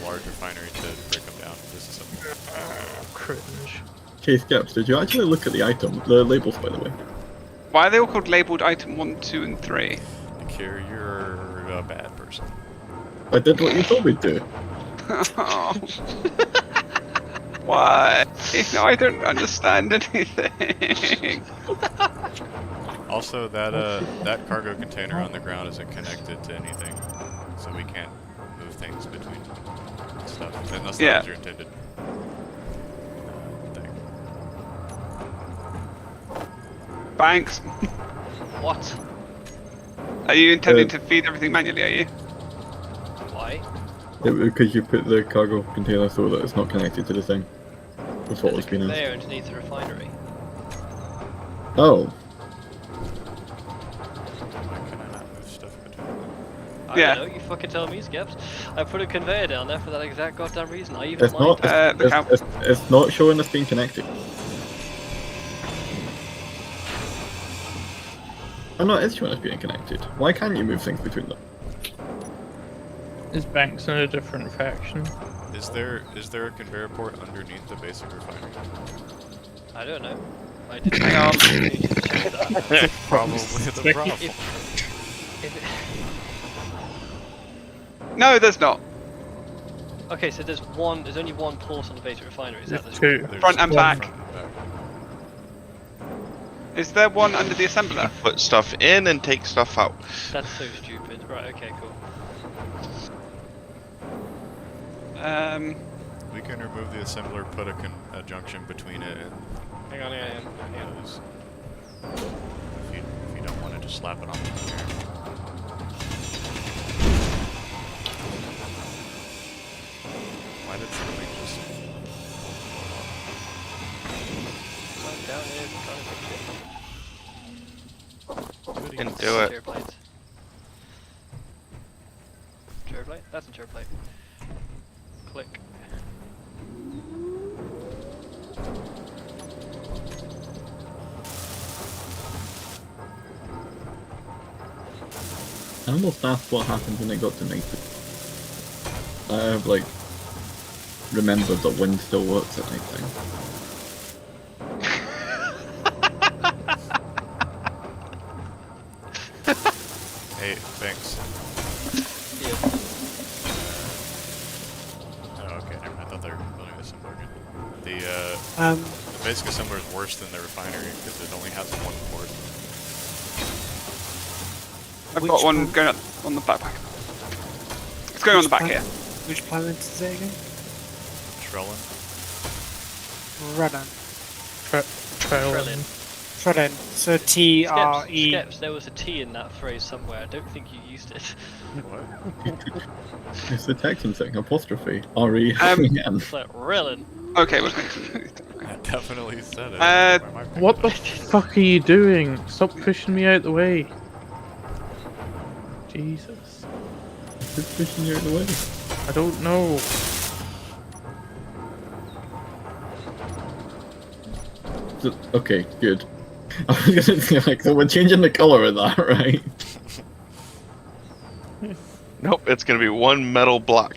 [SPEAKER 1] large refinery to break them down. This is something.
[SPEAKER 2] Cringe.
[SPEAKER 3] Okay, Scaps, did you actually look at the labels, by the way?
[SPEAKER 4] Why are they all called labelled item 1, 2, and 3?
[SPEAKER 1] Care, you're a bad person.
[SPEAKER 3] I did what you told me to.
[SPEAKER 4] Why? No, I don't understand anything.
[SPEAKER 1] Also, that cargo container on the ground isn't connected to anything, so we can't move things between stuff unless that was your intended thing.
[SPEAKER 4] Banks.
[SPEAKER 6] What?
[SPEAKER 4] Are you intending to feed everything manually, are you?
[SPEAKER 6] Why?
[SPEAKER 3] Because you put the cargo container so that it's not connected to the thing. That's what was
[SPEAKER 6] There's a
[SPEAKER 3] being asked.
[SPEAKER 6] conveyor underneath the refinery.
[SPEAKER 3] Oh,
[SPEAKER 1] Why can I not move stuff between them?
[SPEAKER 6] I
[SPEAKER 4] Yeah.
[SPEAKER 6] don't know, you fucking tell me, Skeps. I put a conveyor down there for that exact goddamn reason. I even
[SPEAKER 3] it's not.
[SPEAKER 6] mined it.
[SPEAKER 3] It's not showing us being connected. Oh no, it's showing us being connected. Why can't you move things between them?
[SPEAKER 2] Is Banks in a different faction?
[SPEAKER 1] Is there a conveyor port underneath the basic refinery?
[SPEAKER 6] I don't know. I didn't need to check that.
[SPEAKER 1] Probably the problem.
[SPEAKER 6] If it...
[SPEAKER 4] No, there's not.
[SPEAKER 6] Okay, so there's only one port on the beta refinery. Is that
[SPEAKER 2] There's
[SPEAKER 6] the
[SPEAKER 2] two.
[SPEAKER 1] There's
[SPEAKER 4] Front and
[SPEAKER 1] one
[SPEAKER 4] back.
[SPEAKER 1] front and back.
[SPEAKER 4] Is there one under the assembler?
[SPEAKER 5] Put stuff in and take stuff out.
[SPEAKER 6] That's so stupid. Right. Okay. Cool.
[SPEAKER 1] We can remove the assembler, put a junction between it, and
[SPEAKER 6] Hang on.
[SPEAKER 1] those. If you don't want to just slap it on the conveyor. Why did something just?
[SPEAKER 6] I'm down here trying to fix it.
[SPEAKER 5] Can do
[SPEAKER 6] Chair
[SPEAKER 5] it.
[SPEAKER 6] plates. Chair plate? That's a chair plate. Click.
[SPEAKER 3] I almost asked what happened when it got to night. I have like remembered that wind still works at night time.
[SPEAKER 1] Hey, thanks.
[SPEAKER 6] Yeah.
[SPEAKER 1] Oh, okay. Never mind. I thought they were building the assembler again. The basic assembler is worse than the refinery because it only has one port.
[SPEAKER 4] I've
[SPEAKER 8] Which
[SPEAKER 4] got one
[SPEAKER 8] one?
[SPEAKER 4] going up on the backpack. It's going on the back here.
[SPEAKER 8] Which planet is it again?
[SPEAKER 1] Trellin.
[SPEAKER 8] Redan.
[SPEAKER 2] Trailing.
[SPEAKER 8] Treden. So T-R-E.
[SPEAKER 6] Skeps, there was a T in that phrase somewhere. I don't think you used it.
[SPEAKER 1] What?
[SPEAKER 3] It's the Texan thing, apostrophe. R-E-N.
[SPEAKER 6] It's like, Rillin.
[SPEAKER 4] Okay, well,
[SPEAKER 1] I definitely said it.
[SPEAKER 4] Uh,
[SPEAKER 1] Why am I
[SPEAKER 2] What the
[SPEAKER 1] picking
[SPEAKER 2] fuck are you doing? Stop pushing me out the way. Jesus.
[SPEAKER 3] Who's pushing you out of the way?
[SPEAKER 2] I don't know.
[SPEAKER 3] Okay, good. I was gonna say, like, so we're changing the colour of that, right?
[SPEAKER 5] Nope, it's gonna be one metal block.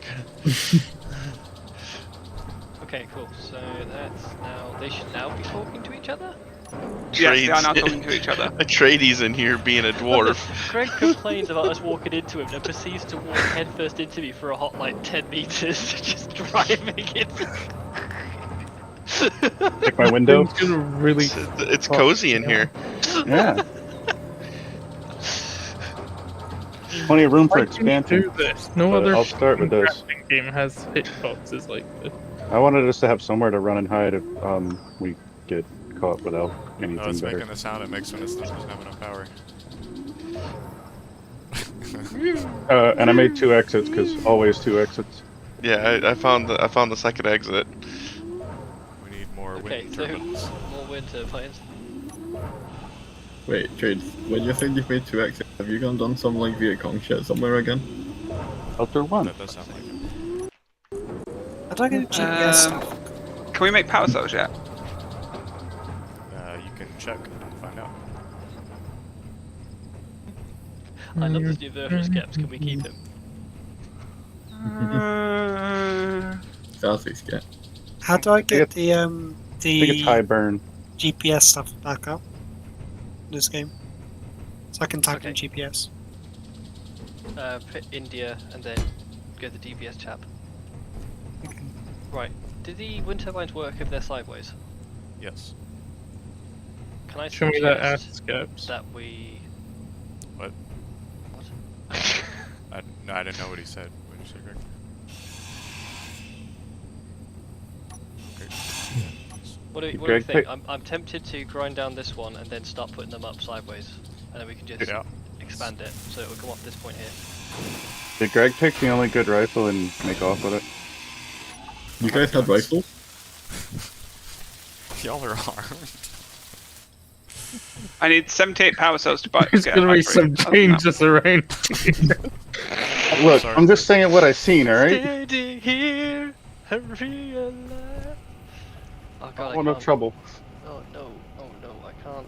[SPEAKER 6] Okay, cool. So that's now. They should now be talking to each other?
[SPEAKER 4] yes, they are now talking to each other.
[SPEAKER 5] Atreides in here being a dwarf.
[SPEAKER 6] Greg complains about us walking into him and proceeds to walk headfirst into me for a hot like 10 meters, just driving it.
[SPEAKER 7] Check my window.
[SPEAKER 2] It's gonna really.
[SPEAKER 5] It's cozy in here.
[SPEAKER 7] Yeah. Plenty of room for
[SPEAKER 2] Why can you
[SPEAKER 7] expansion.
[SPEAKER 2] do this? No
[SPEAKER 7] But
[SPEAKER 2] other
[SPEAKER 7] I'll start with this.
[SPEAKER 2] crafting game has hitboxes like this.
[SPEAKER 7] I wanted us to have somewhere to run and hide if we get caught without
[SPEAKER 1] Oh,
[SPEAKER 7] anything
[SPEAKER 1] it's
[SPEAKER 7] better.
[SPEAKER 1] making the sound it makes when it doesn't have enough power.
[SPEAKER 7] And I made 2 exits because always 2 exits.
[SPEAKER 5] Yeah, I found the second exit.
[SPEAKER 1] We need more
[SPEAKER 6] Okay,
[SPEAKER 1] wind
[SPEAKER 6] so
[SPEAKER 1] turbines.
[SPEAKER 6] more wind turbines.
[SPEAKER 3] Wait, Trade, when you think you've made 2 exits, have you gone done some like Viet Cong shit somewhere again?
[SPEAKER 7] Filter 1.
[SPEAKER 1] That does sound like it.
[SPEAKER 8] I don't get GPS stuff.
[SPEAKER 4] Can we make power cells yet?
[SPEAKER 1] You can check and find out.
[SPEAKER 6] I love this new version of Skeps. Can we keep him?
[SPEAKER 3] Sassy skit.
[SPEAKER 8] How do I get
[SPEAKER 7] I think it's high
[SPEAKER 8] the
[SPEAKER 7] burn.
[SPEAKER 8] GPS stuff back up in this game? So I can type in
[SPEAKER 6] Okay.
[SPEAKER 8] GPS.
[SPEAKER 6] Put India and then go to the DPS tab.
[SPEAKER 8] Okay.
[SPEAKER 6] Right. Do the wind turbines work if they're sideways?
[SPEAKER 1] Yes.
[SPEAKER 6] Can I
[SPEAKER 2] Show me that ass
[SPEAKER 6] suggest
[SPEAKER 2] Skeps.
[SPEAKER 6] that we?
[SPEAKER 1] What?
[SPEAKER 6] What?
[SPEAKER 1] No, I didn't know what he said. What did you say, Greg?
[SPEAKER 6] What do you
[SPEAKER 7] Greg,
[SPEAKER 6] think?
[SPEAKER 7] pick-
[SPEAKER 6] I'm tempted to grind down this one and then start putting them up sideways, and then we can just
[SPEAKER 1] Yeah.
[SPEAKER 6] expand it so it will come off this point here.
[SPEAKER 7] Did Greg pick the only good rifle and make off with it?
[SPEAKER 3] You guys had rifles?
[SPEAKER 1] Y'all are armed.
[SPEAKER 4] I need 78 power cells to buy.
[SPEAKER 2] There's
[SPEAKER 4] get a
[SPEAKER 2] gonna be
[SPEAKER 4] factory.
[SPEAKER 2] some
[SPEAKER 4] Other than that-
[SPEAKER 2] changes around.
[SPEAKER 7] Look,
[SPEAKER 1] Sorry.
[SPEAKER 7] I'm just saying what I've seen, alright?
[SPEAKER 6] Standing here, I realize. Oh god, I
[SPEAKER 7] Oh, no
[SPEAKER 6] can't.
[SPEAKER 7] trouble.
[SPEAKER 6] Oh no, I can't.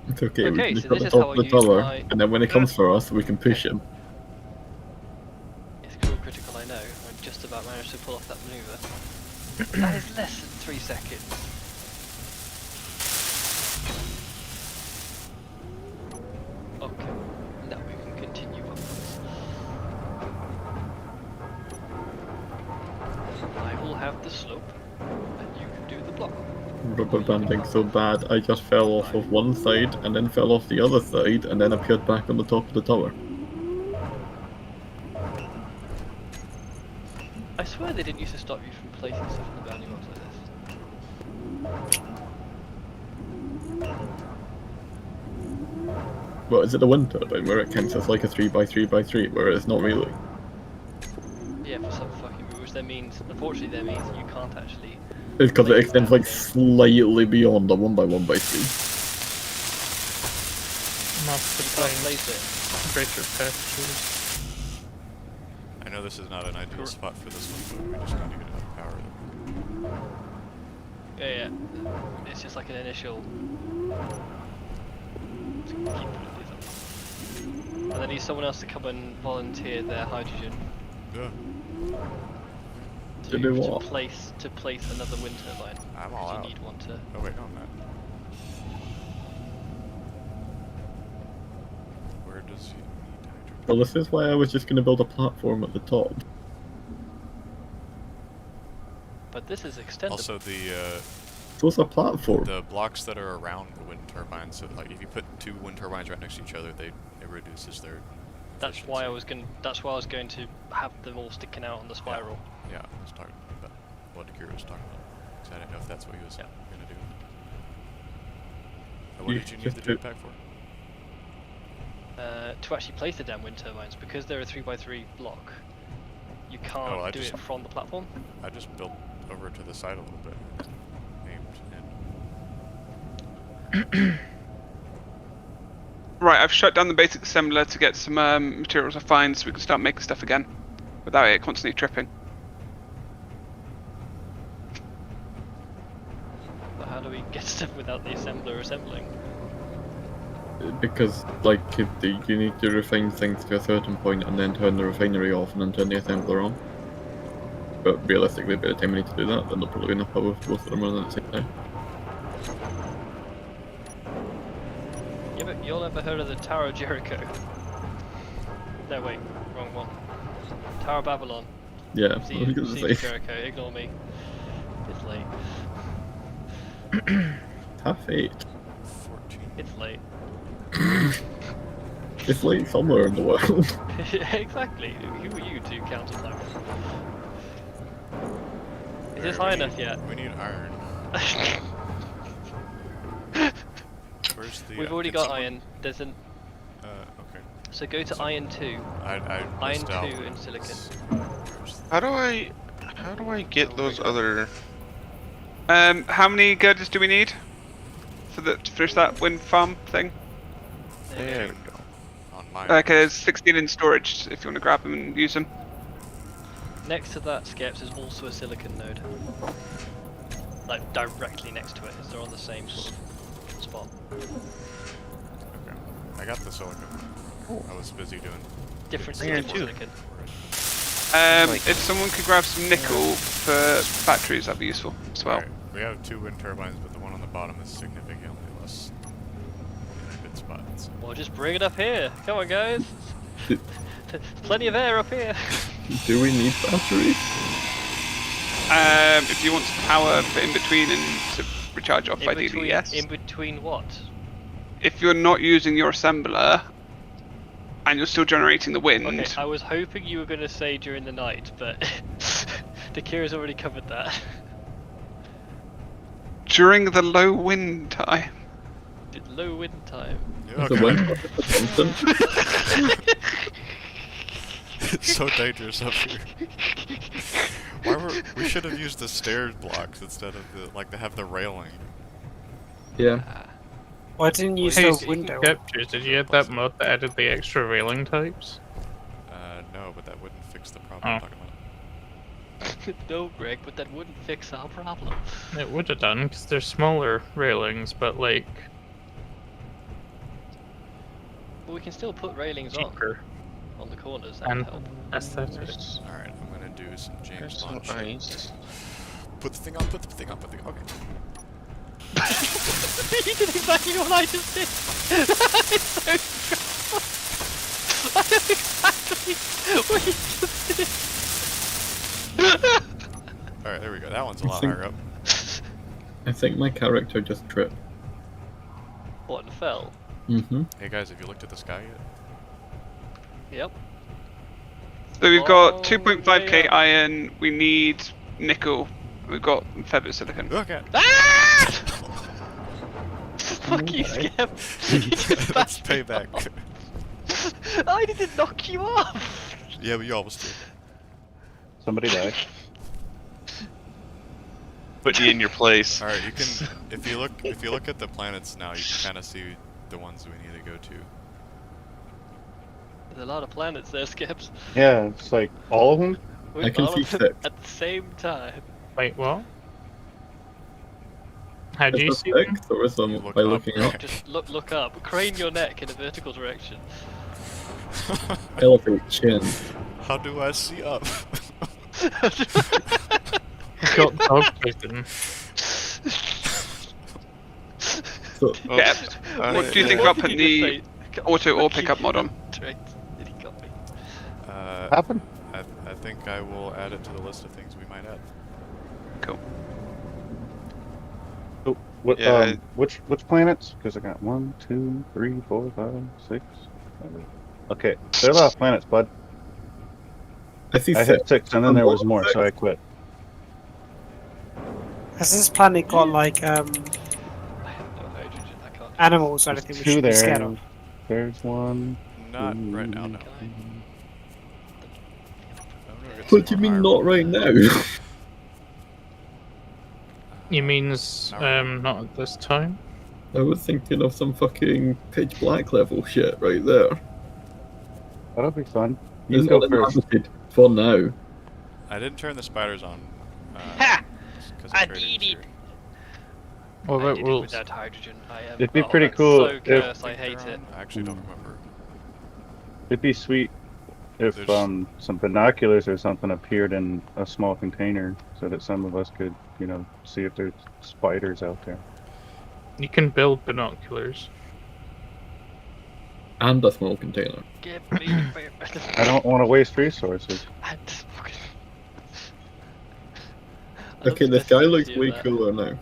[SPEAKER 3] It's okay,
[SPEAKER 6] Okay,
[SPEAKER 3] we can just
[SPEAKER 6] so
[SPEAKER 3] put
[SPEAKER 6] this
[SPEAKER 3] the
[SPEAKER 6] is how
[SPEAKER 3] top
[SPEAKER 6] I
[SPEAKER 3] of the
[SPEAKER 6] use
[SPEAKER 3] tower,
[SPEAKER 6] my-
[SPEAKER 3] and then when it comes for us, we can push him.
[SPEAKER 6] It's cruel critical, I know. I just about managed to pull off that maneuver. That is less than 3 seconds. Okay, now we can continue upwards.
[SPEAKER 3] rubber banding so bad I just fell off of one side and then fell off the other side and then appeared back on the top of the tower.
[SPEAKER 6] I swear they didn't used to stop you from placing stuff in the bounding box like this.
[SPEAKER 3] Well, is it the wind turbine where it counts as like a 3x3x3, where it's not really?
[SPEAKER 6] Yeah, for some fucking reason, which then means, unfortunately, that means you can't actually.
[SPEAKER 3] It's because it
[SPEAKER 6] place
[SPEAKER 3] extends
[SPEAKER 6] that
[SPEAKER 3] like
[SPEAKER 6] thing.
[SPEAKER 3] slightly beyond the 1x1x3.
[SPEAKER 2] Master
[SPEAKER 6] You can't
[SPEAKER 2] planes,
[SPEAKER 6] place it.
[SPEAKER 2] greater pastures.
[SPEAKER 1] I know this is not an ideal spot for this one, but we just need to get enough power.
[SPEAKER 6] Yeah. It's just like an initial. Just keep putting these up. And then need someone else to come and volunteer their hydrogen
[SPEAKER 1] Yeah,
[SPEAKER 3] To do
[SPEAKER 6] to
[SPEAKER 3] what?
[SPEAKER 6] place another wind turbine.
[SPEAKER 1] I'm all
[SPEAKER 6] You
[SPEAKER 1] out.
[SPEAKER 6] need one to.
[SPEAKER 1] Oh wait, no, I'm not. Where does he need hydrogen?
[SPEAKER 3] Well, this is why I was just going to build a platform at the top.
[SPEAKER 6] But this is extendable.
[SPEAKER 1] Also,
[SPEAKER 3] So it's a platform.
[SPEAKER 1] the blocks that are around the wind turbines. So, like, if you put 2 wind turbines right next to each other, it reduces their.
[SPEAKER 6] That's why I was going to have them all sticking out on the spiral.
[SPEAKER 1] Yeah, I was talking about what Kira was talking about. 'Cause I didn't know if that's what he was
[SPEAKER 6] Yeah.
[SPEAKER 1] gonna do. What
[SPEAKER 3] You
[SPEAKER 1] did you need
[SPEAKER 3] just
[SPEAKER 1] the
[SPEAKER 3] do-
[SPEAKER 1] jetpack for?
[SPEAKER 6] To actually place the damn wind turbines, because they're a 3x3 block, you can't
[SPEAKER 1] Oh, I
[SPEAKER 6] do
[SPEAKER 1] just-
[SPEAKER 6] it from the platform.
[SPEAKER 1] I just built over to the side a little bit. Aimed
[SPEAKER 4] Right, I've shut down the basic assembler to get some materials I find so we can start making stuff again without it constantly tripping.
[SPEAKER 6] But how do we get stuff without the assembler assembling?
[SPEAKER 3] Because, like, you need to refine things to a certain point and then turn the refinery off and then turn the assembler on. But realistically, by the time we need to do that, then there'll probably be enough power for both of them running at the same time.
[SPEAKER 6] Yeah, but you all ever heard of the Tower of Jericho? No, wait, wrong one. Tower of Babylon.
[SPEAKER 3] Yeah, I was
[SPEAKER 6] See,
[SPEAKER 3] gonna
[SPEAKER 6] see
[SPEAKER 3] say.
[SPEAKER 6] Jericho, ignore me. It's late.
[SPEAKER 3] Half 8.
[SPEAKER 1] 14.
[SPEAKER 6] It's late.
[SPEAKER 3] It's late somewhere in the world.
[SPEAKER 6] Exactly. Who are you to counter time? Is this
[SPEAKER 1] We
[SPEAKER 6] high
[SPEAKER 1] need-
[SPEAKER 6] enough yet?
[SPEAKER 1] We need iron. Where's the?
[SPEAKER 6] We've already
[SPEAKER 1] can
[SPEAKER 6] got
[SPEAKER 1] someone-
[SPEAKER 6] iron. There's an.
[SPEAKER 1] Okay.
[SPEAKER 6] So go to
[SPEAKER 1] So-
[SPEAKER 6] iron 2.
[SPEAKER 1] I
[SPEAKER 6] Iron
[SPEAKER 1] missed out
[SPEAKER 6] 2
[SPEAKER 1] where
[SPEAKER 6] in
[SPEAKER 1] it
[SPEAKER 6] silicon.
[SPEAKER 1] was. Where's
[SPEAKER 5] How do I get those other?
[SPEAKER 4] How many girders do we need to finish that wind farm thing?
[SPEAKER 5] There we go.
[SPEAKER 1] on my?
[SPEAKER 4] Okay, there's 16 in storage if you want to grab them and use them.
[SPEAKER 6] Next to that, Skeps, is also a silicon node. Like directly next to it, as they're on the same sort of spot.
[SPEAKER 1] Okay. I got the silicon. I was busy doing.
[SPEAKER 6] Different
[SPEAKER 5] Iron
[SPEAKER 6] silicon.
[SPEAKER 5] too.
[SPEAKER 6] silicon.
[SPEAKER 4] If someone could grab some nickel for batteries, that'd be useful as well.
[SPEAKER 1] Alright, we have 2 wind turbines, but the one on the bottom is significantly less in a good spot. So.
[SPEAKER 6] Well, just bring it up here. Come on, guys.
[SPEAKER 3] Do,
[SPEAKER 6] There's plenty of air up here.
[SPEAKER 3] do we need batteries?
[SPEAKER 4] If you want some power for in between and to recharge off,
[SPEAKER 6] In
[SPEAKER 4] ideally,
[SPEAKER 6] between,
[SPEAKER 4] yes.
[SPEAKER 6] in between what?
[SPEAKER 4] If you're not using your assembler and you're still generating the wind,
[SPEAKER 6] Okay, I was hoping you were going to say during the night, but Dakira's already covered that.
[SPEAKER 4] during the low wind time.
[SPEAKER 6] Low wind time.
[SPEAKER 1] Yeah,
[SPEAKER 3] The
[SPEAKER 1] okay.
[SPEAKER 3] wind constant.
[SPEAKER 1] It's so dangerous up here. We should have used the stairs blocks instead of to have the railing.
[SPEAKER 3] Yeah.
[SPEAKER 8] Why didn't you use
[SPEAKER 2] Hey,
[SPEAKER 8] the window?
[SPEAKER 2] Captures, did you add that mod that added the extra railing types?
[SPEAKER 1] No, but that wouldn't fix the problem I'm talking about.
[SPEAKER 6] No, Greg, but that wouldn't fix our problem.
[SPEAKER 2] It would have done, because they're smaller railings, but like
[SPEAKER 6] But we can still put railings
[SPEAKER 2] cheaper
[SPEAKER 6] on the corners. That
[SPEAKER 2] and
[SPEAKER 6] would help.
[SPEAKER 2] aesthetic.
[SPEAKER 1] Alright, I'm gonna do some James
[SPEAKER 5] There's
[SPEAKER 1] Bond
[SPEAKER 5] some
[SPEAKER 1] shit.
[SPEAKER 5] ice.
[SPEAKER 1] Put the thing on, put the thing on, put the thing on. Okay.
[SPEAKER 6] You did exactly what I just did! That is so strong! I know exactly what you just did!
[SPEAKER 1] Alright, there we go. That one's a lot
[SPEAKER 3] think-
[SPEAKER 1] higher up.
[SPEAKER 3] I think my character just tripped.
[SPEAKER 6] What, and fell?
[SPEAKER 3] Mm-hmm.
[SPEAKER 1] Hey guys, have you looked at the sky yet?
[SPEAKER 6] Yep.
[SPEAKER 4] So we've got
[SPEAKER 6] Long
[SPEAKER 4] 2.5k
[SPEAKER 6] way up.
[SPEAKER 4] iron. We need nickel. We've got feather silicon.
[SPEAKER 1] Look at.
[SPEAKER 6] Ah! Fuck you,
[SPEAKER 7] Okay.
[SPEAKER 6] Skip. You just
[SPEAKER 1] That's
[SPEAKER 6] bashed me
[SPEAKER 1] payback.
[SPEAKER 6] off. I didn't knock you off.
[SPEAKER 1] Yeah, but you almost did.
[SPEAKER 7] Somebody died.
[SPEAKER 5] Put you in your place.
[SPEAKER 1] All right, you can. If you look at the planets now, you can kind of see the ones we need to go to.
[SPEAKER 6] There's a lot of planets there, Skips.
[SPEAKER 7] Yeah, it's like all of them.
[SPEAKER 3] I can
[SPEAKER 6] All
[SPEAKER 3] see
[SPEAKER 6] of them
[SPEAKER 3] 6.
[SPEAKER 6] at the same time.
[SPEAKER 2] Wait, what? How do
[SPEAKER 3] Is
[SPEAKER 2] you
[SPEAKER 3] there
[SPEAKER 2] see them?
[SPEAKER 3] 6 or is them
[SPEAKER 1] You look
[SPEAKER 3] by
[SPEAKER 1] up.
[SPEAKER 3] looking up?
[SPEAKER 6] Just look up. Crane your neck in a vertical direction.
[SPEAKER 3] Elevate chin.
[SPEAKER 1] How do I see up?
[SPEAKER 2] I've got dog vision.
[SPEAKER 3] So,
[SPEAKER 5] Oh,
[SPEAKER 4] Yeah.
[SPEAKER 5] uh,
[SPEAKER 4] What do you think
[SPEAKER 5] yeah.
[SPEAKER 4] about putting the auto or pickup mod on?
[SPEAKER 6] He got me.
[SPEAKER 7] Happened?
[SPEAKER 1] I think I will add it to the list of things we might add.
[SPEAKER 4] Cool.
[SPEAKER 7] Oh, what?
[SPEAKER 5] Yeah,
[SPEAKER 7] Which planets? Because I got 1, 2, 3, 4, 5, 6. 7. Okay, there are a lot of planets, bud.
[SPEAKER 3] I see
[SPEAKER 7] I
[SPEAKER 3] 6.
[SPEAKER 7] hit 6, and then there was more, so I quit.
[SPEAKER 8] Has this planet got like
[SPEAKER 6] I have no hydrogen. I can't.
[SPEAKER 8] animals or
[SPEAKER 7] There's
[SPEAKER 8] anything we
[SPEAKER 7] 2
[SPEAKER 8] should be scared
[SPEAKER 7] there.
[SPEAKER 8] of?
[SPEAKER 7] There's 1.
[SPEAKER 1] Not right now, no.
[SPEAKER 6] Can
[SPEAKER 3] What do you mean not right now?
[SPEAKER 2] You means not at this time?
[SPEAKER 3] I was thinking of some fucking pitch black level shit right there.
[SPEAKER 7] That'll be fun. You
[SPEAKER 3] It's
[SPEAKER 7] can
[SPEAKER 3] not
[SPEAKER 7] go first.
[SPEAKER 3] inhabited for now.
[SPEAKER 1] I didn't turn the spiders on.
[SPEAKER 6] Ha!
[SPEAKER 1] Because
[SPEAKER 6] I
[SPEAKER 1] traded
[SPEAKER 6] did it.
[SPEAKER 1] here.
[SPEAKER 2] What
[SPEAKER 6] I
[SPEAKER 2] about
[SPEAKER 6] did it
[SPEAKER 2] rules?
[SPEAKER 6] without hydrogen. I am.
[SPEAKER 7] It'd be
[SPEAKER 6] oh,
[SPEAKER 7] pretty
[SPEAKER 6] that's
[SPEAKER 7] cool
[SPEAKER 6] So
[SPEAKER 7] if-
[SPEAKER 6] cursed. I
[SPEAKER 1] Think
[SPEAKER 6] hate
[SPEAKER 1] they're
[SPEAKER 6] it.
[SPEAKER 1] on? I actually don't remember.
[SPEAKER 7] It'd be sweet if
[SPEAKER 1] There's-
[SPEAKER 7] some binoculars or something appeared in a small container so that some of us could, see if there's spiders out there.
[SPEAKER 2] You can build binoculars.
[SPEAKER 3] And a small container.
[SPEAKER 6] Give me the bear.
[SPEAKER 7] I don't want to waste resources.
[SPEAKER 6] And fucking- I love
[SPEAKER 3] Okay,
[SPEAKER 6] the
[SPEAKER 3] this guy looks
[SPEAKER 6] specificity
[SPEAKER 3] way
[SPEAKER 6] of that.
[SPEAKER 3] cooler now.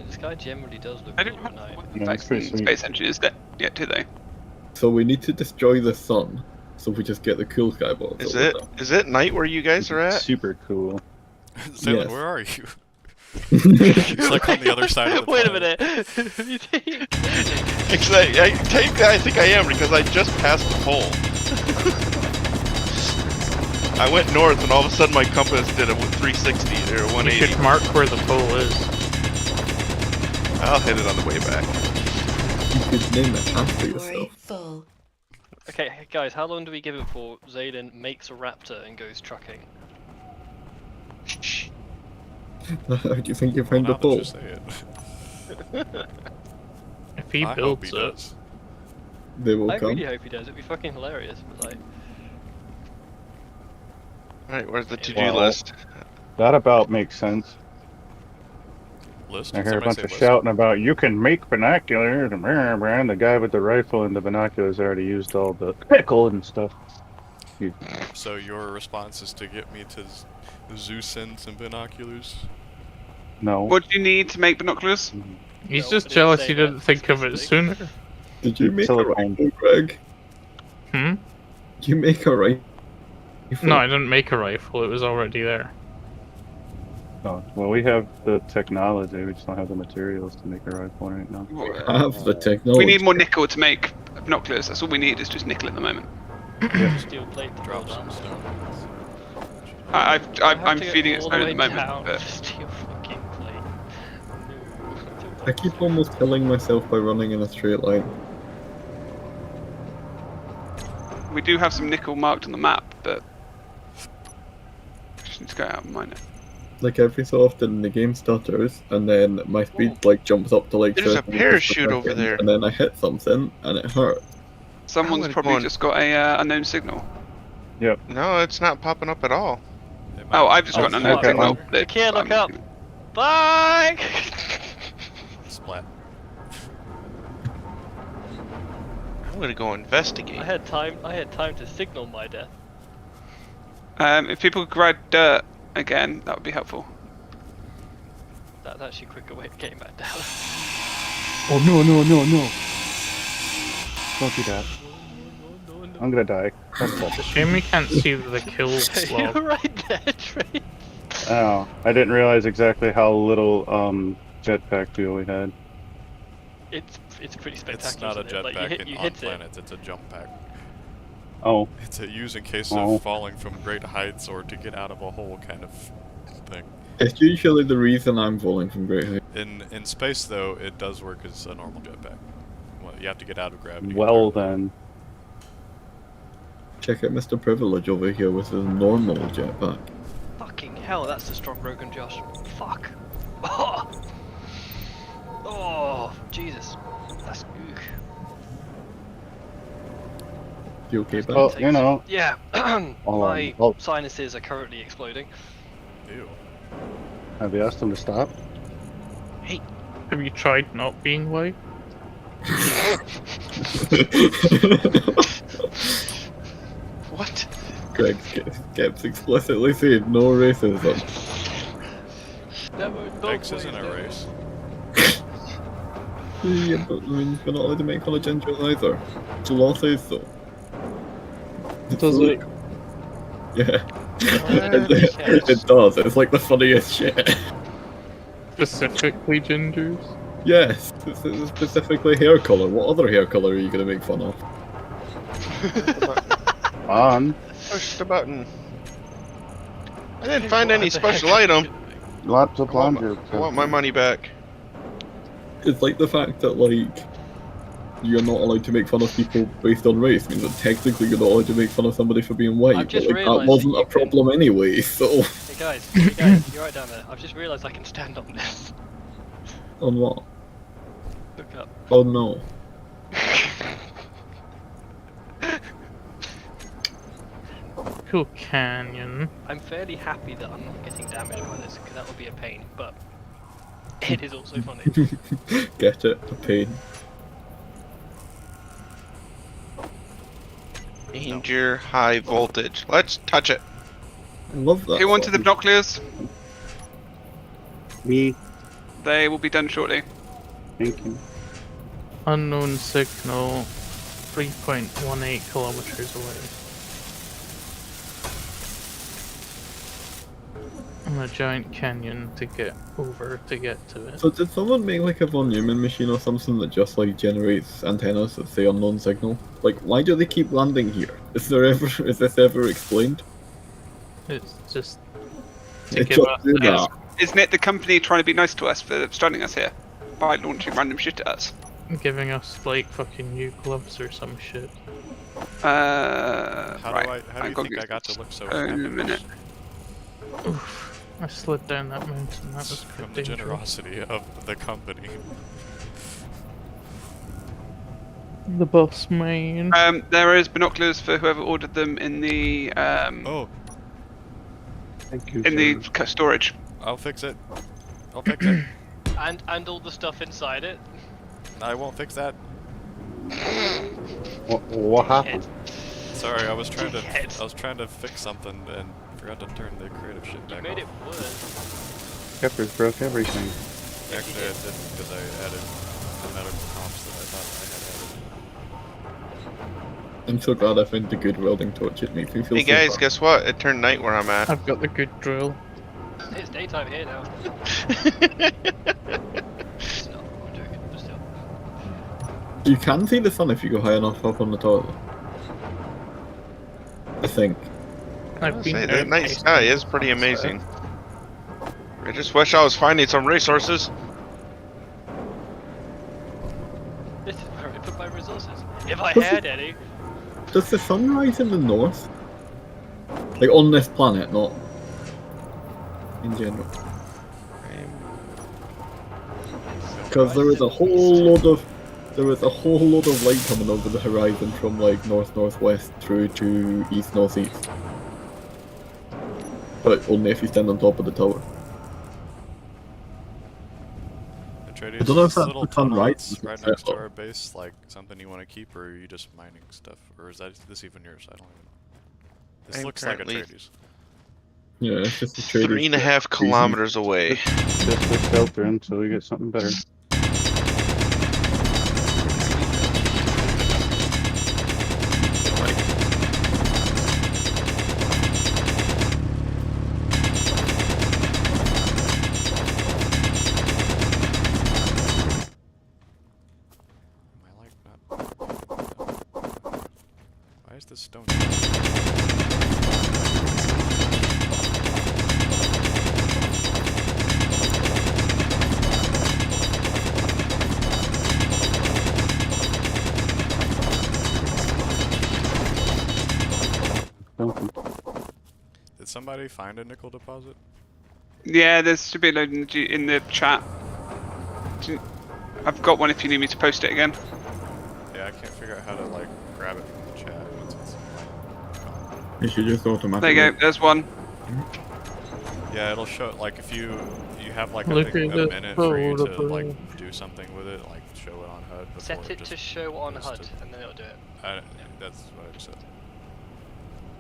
[SPEAKER 6] This guy generally does look
[SPEAKER 4] I
[SPEAKER 6] cool
[SPEAKER 4] don't
[SPEAKER 6] at
[SPEAKER 4] have
[SPEAKER 6] night.
[SPEAKER 7] Yeah, that's
[SPEAKER 4] vaccine
[SPEAKER 7] pretty sweet.
[SPEAKER 4] space engineers yet, do they?
[SPEAKER 3] So we need to destroy the sun, so we just get the cool sky box.
[SPEAKER 5] Is
[SPEAKER 3] over
[SPEAKER 5] it night where you guys are at?
[SPEAKER 7] Super cool.
[SPEAKER 1] Salem,
[SPEAKER 3] Yes.
[SPEAKER 1] where are you?
[SPEAKER 3] there.
[SPEAKER 1] It's like on the other side of the
[SPEAKER 6] Wait a
[SPEAKER 1] planet.
[SPEAKER 6] minute.
[SPEAKER 5] Because I think I am because I just passed the pole. I went north and all of a sudden my compass did a 360 or a
[SPEAKER 2] You
[SPEAKER 5] 180.
[SPEAKER 2] should mark where the pole is.
[SPEAKER 5] I'll hit it on the way back.
[SPEAKER 3] You could name it after
[SPEAKER 9] Inventory
[SPEAKER 3] yourself.
[SPEAKER 9] full.
[SPEAKER 6] Okay, hey, guys, how long do we give it before Zayden makes a raptor and goes trucking?
[SPEAKER 3] How do you think you
[SPEAKER 1] Well,
[SPEAKER 3] found the
[SPEAKER 1] now that
[SPEAKER 3] pole?
[SPEAKER 1] you say it.
[SPEAKER 2] If he
[SPEAKER 1] I hope
[SPEAKER 2] builds
[SPEAKER 1] he
[SPEAKER 2] it,
[SPEAKER 1] does.
[SPEAKER 3] They will
[SPEAKER 6] I
[SPEAKER 3] come.
[SPEAKER 6] really hope he does. It'd be fucking hilarious. But like,
[SPEAKER 5] Alright, where's the to-do
[SPEAKER 7] Wow.
[SPEAKER 5] list?
[SPEAKER 7] That about makes sense.
[SPEAKER 1] List?
[SPEAKER 7] I
[SPEAKER 1] Did
[SPEAKER 7] hear a
[SPEAKER 1] somebody
[SPEAKER 7] bunch
[SPEAKER 1] say
[SPEAKER 7] of
[SPEAKER 1] list?
[SPEAKER 7] shouting about you can make binoculars and the guy with the rifle and the binoculars already used all the pickle and stuff.
[SPEAKER 1] So your response is to get me to Zeus and some binoculars?
[SPEAKER 7] No.
[SPEAKER 4] What do you need to make binoculars?
[SPEAKER 2] he's
[SPEAKER 6] No,
[SPEAKER 2] just
[SPEAKER 6] but it's
[SPEAKER 2] jealous
[SPEAKER 6] saying
[SPEAKER 2] he didn't
[SPEAKER 6] that
[SPEAKER 2] think of it
[SPEAKER 6] specifically.
[SPEAKER 2] sooner.
[SPEAKER 3] Did you make
[SPEAKER 7] Silicone.
[SPEAKER 3] a rifle, Greg?
[SPEAKER 2] Hmm?
[SPEAKER 3] Did you make a rifle?
[SPEAKER 2] No, I didn't make a rifle, it was already there.
[SPEAKER 7] Oh, well, we have the technology, we just don't have the materials to make a rifle right now.
[SPEAKER 3] I have the technology.
[SPEAKER 4] We need more nickel to make binoculars. That's all we need is just nickel at the moment.
[SPEAKER 6] steel plate to
[SPEAKER 1] Drop
[SPEAKER 6] roll
[SPEAKER 1] some
[SPEAKER 6] down.
[SPEAKER 1] stone.
[SPEAKER 4] I'm feeding it stone at the moment. But
[SPEAKER 6] Steel fucking plate.
[SPEAKER 3] I keep almost killing myself by running in a straight line.
[SPEAKER 4] we do have some nickel marked on the map, but we just need to go out and mine it.
[SPEAKER 3] Like every so often the game stutters and then my speed like jumps up to like
[SPEAKER 5] There's a
[SPEAKER 3] 30 meters per
[SPEAKER 5] parachute over
[SPEAKER 3] second,
[SPEAKER 5] there.
[SPEAKER 3] and then I hit something and it hurt.
[SPEAKER 4] Someone's
[SPEAKER 5] gonna
[SPEAKER 4] probably
[SPEAKER 5] go on-
[SPEAKER 4] just got a unknown signal.
[SPEAKER 5] No, it's not popping up at all.
[SPEAKER 1] It might
[SPEAKER 4] Oh,
[SPEAKER 1] be
[SPEAKER 4] I've just got an
[SPEAKER 6] Oh,
[SPEAKER 4] unknown
[SPEAKER 6] okay,
[SPEAKER 4] signal.
[SPEAKER 6] well,
[SPEAKER 4] that
[SPEAKER 6] you can't look
[SPEAKER 4] I'm-
[SPEAKER 6] up. Bye!
[SPEAKER 1] Splat.
[SPEAKER 5] I'm gonna go investigate.
[SPEAKER 6] I had time to signal my death.
[SPEAKER 4] If people could grab dirt again, that would be helpful.
[SPEAKER 6] That's actually a quicker way of getting back down.
[SPEAKER 7] Oh no no no no! Don't do that. I'm gonna die. That's
[SPEAKER 2] It's a
[SPEAKER 7] bad.
[SPEAKER 2] shame we can't see the kill
[SPEAKER 6] So you're
[SPEAKER 2] log.
[SPEAKER 6] right there, Trey.
[SPEAKER 7] Oh, I didn't realize exactly how little jetpack fuel we had.
[SPEAKER 6] It's pretty
[SPEAKER 1] It's
[SPEAKER 6] spectacular.
[SPEAKER 1] not a
[SPEAKER 6] isn't it? Like
[SPEAKER 1] jetpack
[SPEAKER 6] you
[SPEAKER 1] on
[SPEAKER 6] hit it.
[SPEAKER 1] planets, it's a jump pack.
[SPEAKER 7] Oh,
[SPEAKER 1] It's a use in case
[SPEAKER 7] Oh.
[SPEAKER 1] of falling from great heights or to get out of a hole kind of thing.
[SPEAKER 3] It's usually the reason I'm falling from great height.
[SPEAKER 1] In space though, it does work as a normal jetpack. Well, you have to get out of gravity.
[SPEAKER 7] well
[SPEAKER 1] entirely.
[SPEAKER 7] then.
[SPEAKER 3] Check out Mr. Privilege over here with his normal jetpack.
[SPEAKER 6] Fucking hell, that's a strong Rogan, Josh. Fuck. Oh, Jesus. That's gook.
[SPEAKER 3] You okay, Ben?
[SPEAKER 7] Well, you know,
[SPEAKER 6] Yeah.
[SPEAKER 7] Hold
[SPEAKER 6] My
[SPEAKER 7] on. Oh.
[SPEAKER 6] sinuses are currently exploding.
[SPEAKER 1] Ew.
[SPEAKER 7] have you asked them to stop?
[SPEAKER 2] Have you tried not being white?
[SPEAKER 6] What?
[SPEAKER 3] Greg kept explicitly saying no racism.
[SPEAKER 6] No,
[SPEAKER 1] X isn't a race.
[SPEAKER 3] Yeah, but I mean, you're not allowed to make fun of gingers either. The law says so.
[SPEAKER 2] Does it?
[SPEAKER 3] Yeah.
[SPEAKER 6] Yes.
[SPEAKER 3] It does. It's like the funniest shit.
[SPEAKER 2] Specifically gingers?
[SPEAKER 3] Yes, it's specifically hair color. What other hair color are you gonna make fun of?
[SPEAKER 7] On.
[SPEAKER 5] Push the button. I didn't find
[SPEAKER 6] What
[SPEAKER 5] any
[SPEAKER 6] the
[SPEAKER 5] special
[SPEAKER 6] heck?
[SPEAKER 5] item.
[SPEAKER 7] Lots of
[SPEAKER 5] I want,
[SPEAKER 7] plunger.
[SPEAKER 5] I want my money back.
[SPEAKER 3] It's like the fact that like you're not allowed to make fun of people based on race means that technically you're not allowed to make fun of somebody for being white.
[SPEAKER 6] I've
[SPEAKER 3] But
[SPEAKER 6] just
[SPEAKER 3] like, that
[SPEAKER 6] realised
[SPEAKER 3] wasn't
[SPEAKER 6] that
[SPEAKER 3] a
[SPEAKER 6] you can-
[SPEAKER 3] problem anyway. So
[SPEAKER 6] Hey guys, you're right down there. I've just realised I can stand on this.
[SPEAKER 3] on what?
[SPEAKER 6] Look up.
[SPEAKER 3] Oh no.
[SPEAKER 2] Cool canyon.
[SPEAKER 6] I'm fairly happy that I'm not getting damaged by this, because that would be a pain, but it is also funny.
[SPEAKER 3] Get it? A pain.
[SPEAKER 5] Danger, high voltage. Let's touch it.
[SPEAKER 3] I love that.
[SPEAKER 4] Who wanted the
[SPEAKER 3] song.
[SPEAKER 4] binoculars?
[SPEAKER 7] Me.
[SPEAKER 4] They will be done shortly.
[SPEAKER 7] Thank you.
[SPEAKER 2] Unknown signal, 3.18 kilometers away. On a giant canyon to get over to get to it.
[SPEAKER 3] So did someone make like a von Neumann machine or something that just like generates antennas that say unknown signal? Like, why do they keep landing here? Is this ever explained?
[SPEAKER 2] It's just to
[SPEAKER 3] It
[SPEAKER 2] give
[SPEAKER 3] just
[SPEAKER 2] us
[SPEAKER 3] do that.
[SPEAKER 4] Isn't it the company trying to be nice to us for stranding us here by launching random shit at us?
[SPEAKER 2] giving us like fucking new gloves or some shit.
[SPEAKER 1] How
[SPEAKER 4] Right.
[SPEAKER 1] do you think I got to look so
[SPEAKER 4] in a
[SPEAKER 1] happy?
[SPEAKER 4] minute.
[SPEAKER 2] Oof. I slid down that mountain. That was
[SPEAKER 1] From
[SPEAKER 2] quite
[SPEAKER 1] the
[SPEAKER 2] dangerous.
[SPEAKER 1] generosity of the company.
[SPEAKER 2] The boss man.
[SPEAKER 4] There is binoculars for whoever ordered them in the
[SPEAKER 1] Oh,
[SPEAKER 7] Thank you.
[SPEAKER 4] in the
[SPEAKER 7] sir.
[SPEAKER 4] storage.
[SPEAKER 1] I'll fix it. I'll fix it.
[SPEAKER 6] And all the stuff inside it.
[SPEAKER 1] I won't fix that.
[SPEAKER 7] What happened?
[SPEAKER 1] Sorry, I was trying
[SPEAKER 6] Dickhead.
[SPEAKER 1] to fix something and forgot to turn the creative shit
[SPEAKER 6] You
[SPEAKER 1] back
[SPEAKER 6] made
[SPEAKER 1] off.
[SPEAKER 6] it worse.
[SPEAKER 7] Peppers broke everything.
[SPEAKER 1] Actually, I didn't because I added the medical prompts that I thought
[SPEAKER 3] I'm so glad I found the good welding torch. It makes me feel
[SPEAKER 5] Hey
[SPEAKER 3] so
[SPEAKER 5] guys,
[SPEAKER 3] bad.
[SPEAKER 5] guess what? It turned night where I'm at.
[SPEAKER 2] I've got the good drill.
[SPEAKER 6] It's daytime here now. It's not. I'm joking. But still.
[SPEAKER 3] You can see the sun if you go high enough up on the toilet. I think.
[SPEAKER 6] Oh,
[SPEAKER 2] I've been
[SPEAKER 5] Say,
[SPEAKER 2] there
[SPEAKER 5] the night
[SPEAKER 2] twice
[SPEAKER 5] sky
[SPEAKER 2] now.
[SPEAKER 5] is pretty amazing. I just wish I was finding some resources.
[SPEAKER 6] This is where I put my resources. If I
[SPEAKER 3] What's
[SPEAKER 6] had any.
[SPEAKER 3] Does the sun rise in the north? Like on this planet, not in general. Because there was a whole load of light coming over the horizon from like north-northwest through to east-northeast. But only if you stand on top of the tower.
[SPEAKER 1] Atreides,
[SPEAKER 3] I don't know if
[SPEAKER 1] is this
[SPEAKER 3] that's
[SPEAKER 1] little
[SPEAKER 3] the sun
[SPEAKER 1] tunnel
[SPEAKER 3] right
[SPEAKER 1] that's right
[SPEAKER 3] or
[SPEAKER 1] next to
[SPEAKER 3] not.
[SPEAKER 1] our base like something you want to keep, or are you just mining stuff, or is this even yours? I don't even know. This
[SPEAKER 5] I'm
[SPEAKER 1] looks like
[SPEAKER 5] currently-
[SPEAKER 1] Atreides.
[SPEAKER 3] Yeah, it's just a trade.
[SPEAKER 5] 3.5 kilometers away.
[SPEAKER 7] Just a shelter until we get something better.
[SPEAKER 1] Am I like not? Why is this stone?
[SPEAKER 7] Something.
[SPEAKER 1] Did somebody find a nickel deposit?
[SPEAKER 4] Yeah, there should be a load in the chat. I've got one if you need me to post it again.
[SPEAKER 1] Yeah, I can't figure out how to like grab it from the chat once it's like.
[SPEAKER 3] You should just automatically.
[SPEAKER 4] There you go. There's one.
[SPEAKER 1] Yeah, it'll show like if you have like
[SPEAKER 2] Look
[SPEAKER 1] I think
[SPEAKER 2] at
[SPEAKER 1] a
[SPEAKER 2] the
[SPEAKER 1] minute for you to
[SPEAKER 2] photo.
[SPEAKER 1] like do something with it, like show it on HUD. Before
[SPEAKER 6] Set it
[SPEAKER 1] just
[SPEAKER 6] to show on
[SPEAKER 1] goes
[SPEAKER 6] HUD,
[SPEAKER 1] to-
[SPEAKER 6] and then it'll do it.
[SPEAKER 1] That's what I just said.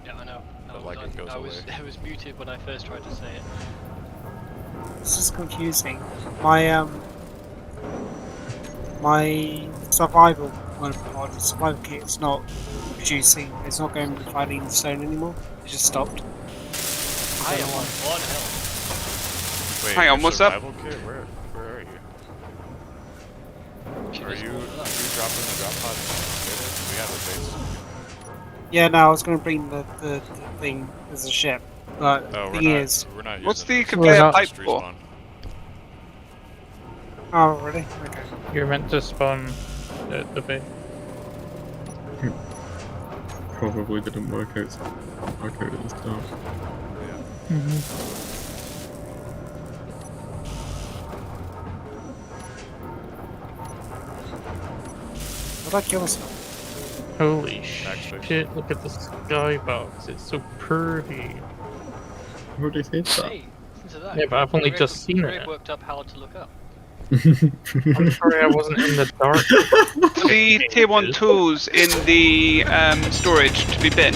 [SPEAKER 6] Yeah, I know.
[SPEAKER 1] But, like, it goes
[SPEAKER 6] I was
[SPEAKER 1] away.
[SPEAKER 6] I was muted when I first tried to say it.
[SPEAKER 8] This is confusing. My survival survival kit is not producing. It's not going finding the stone anymore. It just stopped.
[SPEAKER 6] I am on one health.
[SPEAKER 1] Wait,
[SPEAKER 4] Hang on,
[SPEAKER 1] your
[SPEAKER 4] what's up?
[SPEAKER 1] survival kit? Where are you?
[SPEAKER 6] Should
[SPEAKER 1] Are
[SPEAKER 6] just
[SPEAKER 1] you
[SPEAKER 6] walk up.
[SPEAKER 1] dropping the drop pod? We have a base.
[SPEAKER 8] Yeah, no, I was going to bring the thing as a ship, but
[SPEAKER 1] Oh,
[SPEAKER 8] the
[SPEAKER 1] we're
[SPEAKER 8] thing
[SPEAKER 1] not.
[SPEAKER 8] is,
[SPEAKER 1] We're not
[SPEAKER 4] What's
[SPEAKER 1] using
[SPEAKER 4] the
[SPEAKER 1] those.
[SPEAKER 4] conveyor
[SPEAKER 2] not-
[SPEAKER 4] pipe
[SPEAKER 1] Just
[SPEAKER 4] for?
[SPEAKER 1] respawn.
[SPEAKER 8] oh really? Okay.
[SPEAKER 2] You're meant to spawn at the bay.
[SPEAKER 3] Probably didn't work out at the start.
[SPEAKER 8] Did I kill myself?
[SPEAKER 2] Holy
[SPEAKER 1] Backspace.
[SPEAKER 2] shit, look at the skybox. It's so pretty.
[SPEAKER 3] Who already said that?
[SPEAKER 6] Hey, listen to that.
[SPEAKER 2] Yeah, but I've only
[SPEAKER 6] Greg-
[SPEAKER 2] just seen
[SPEAKER 6] Greg
[SPEAKER 2] it.
[SPEAKER 6] worked up how to look up.
[SPEAKER 2] I'm sorry I wasn't in the dark.
[SPEAKER 4] The tier 1 tools in the storage to be binned.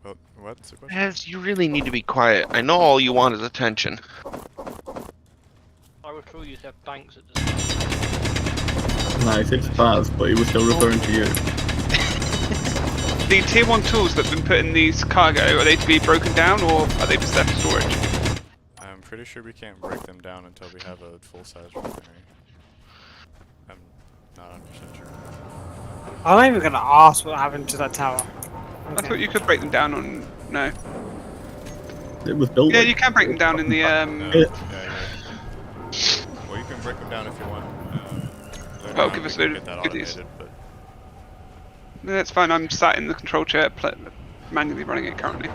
[SPEAKER 1] Well, what's the question?
[SPEAKER 5] As you really need to be quiet. I know all you want is attention.
[SPEAKER 6] I recall you have banks at the start.
[SPEAKER 3] Nah, he said Spaz, but he was still referring to you.
[SPEAKER 4] The tier 1 tools that have been put in these cargo, are they to be broken down or are they just there for storage?
[SPEAKER 1] I'm pretty sure we can't break them down until we have a full-size refinery. I'm not 100% sure.
[SPEAKER 8] I'm not even going to ask what happened to that tower.
[SPEAKER 4] I thought you could break them down on... No.
[SPEAKER 3] It was built.
[SPEAKER 4] Yeah,
[SPEAKER 3] like-
[SPEAKER 4] you can break them down in the...
[SPEAKER 1] Yeah.
[SPEAKER 3] Yeah.
[SPEAKER 1] Well, you can break them down if you want. Later
[SPEAKER 4] Oh,
[SPEAKER 1] on
[SPEAKER 4] give
[SPEAKER 1] we
[SPEAKER 4] us a
[SPEAKER 1] can
[SPEAKER 4] load of
[SPEAKER 1] get that
[SPEAKER 4] goodies.
[SPEAKER 1] automated, but
[SPEAKER 4] No, that's fine, I'm sat in the control chair manually running it currently.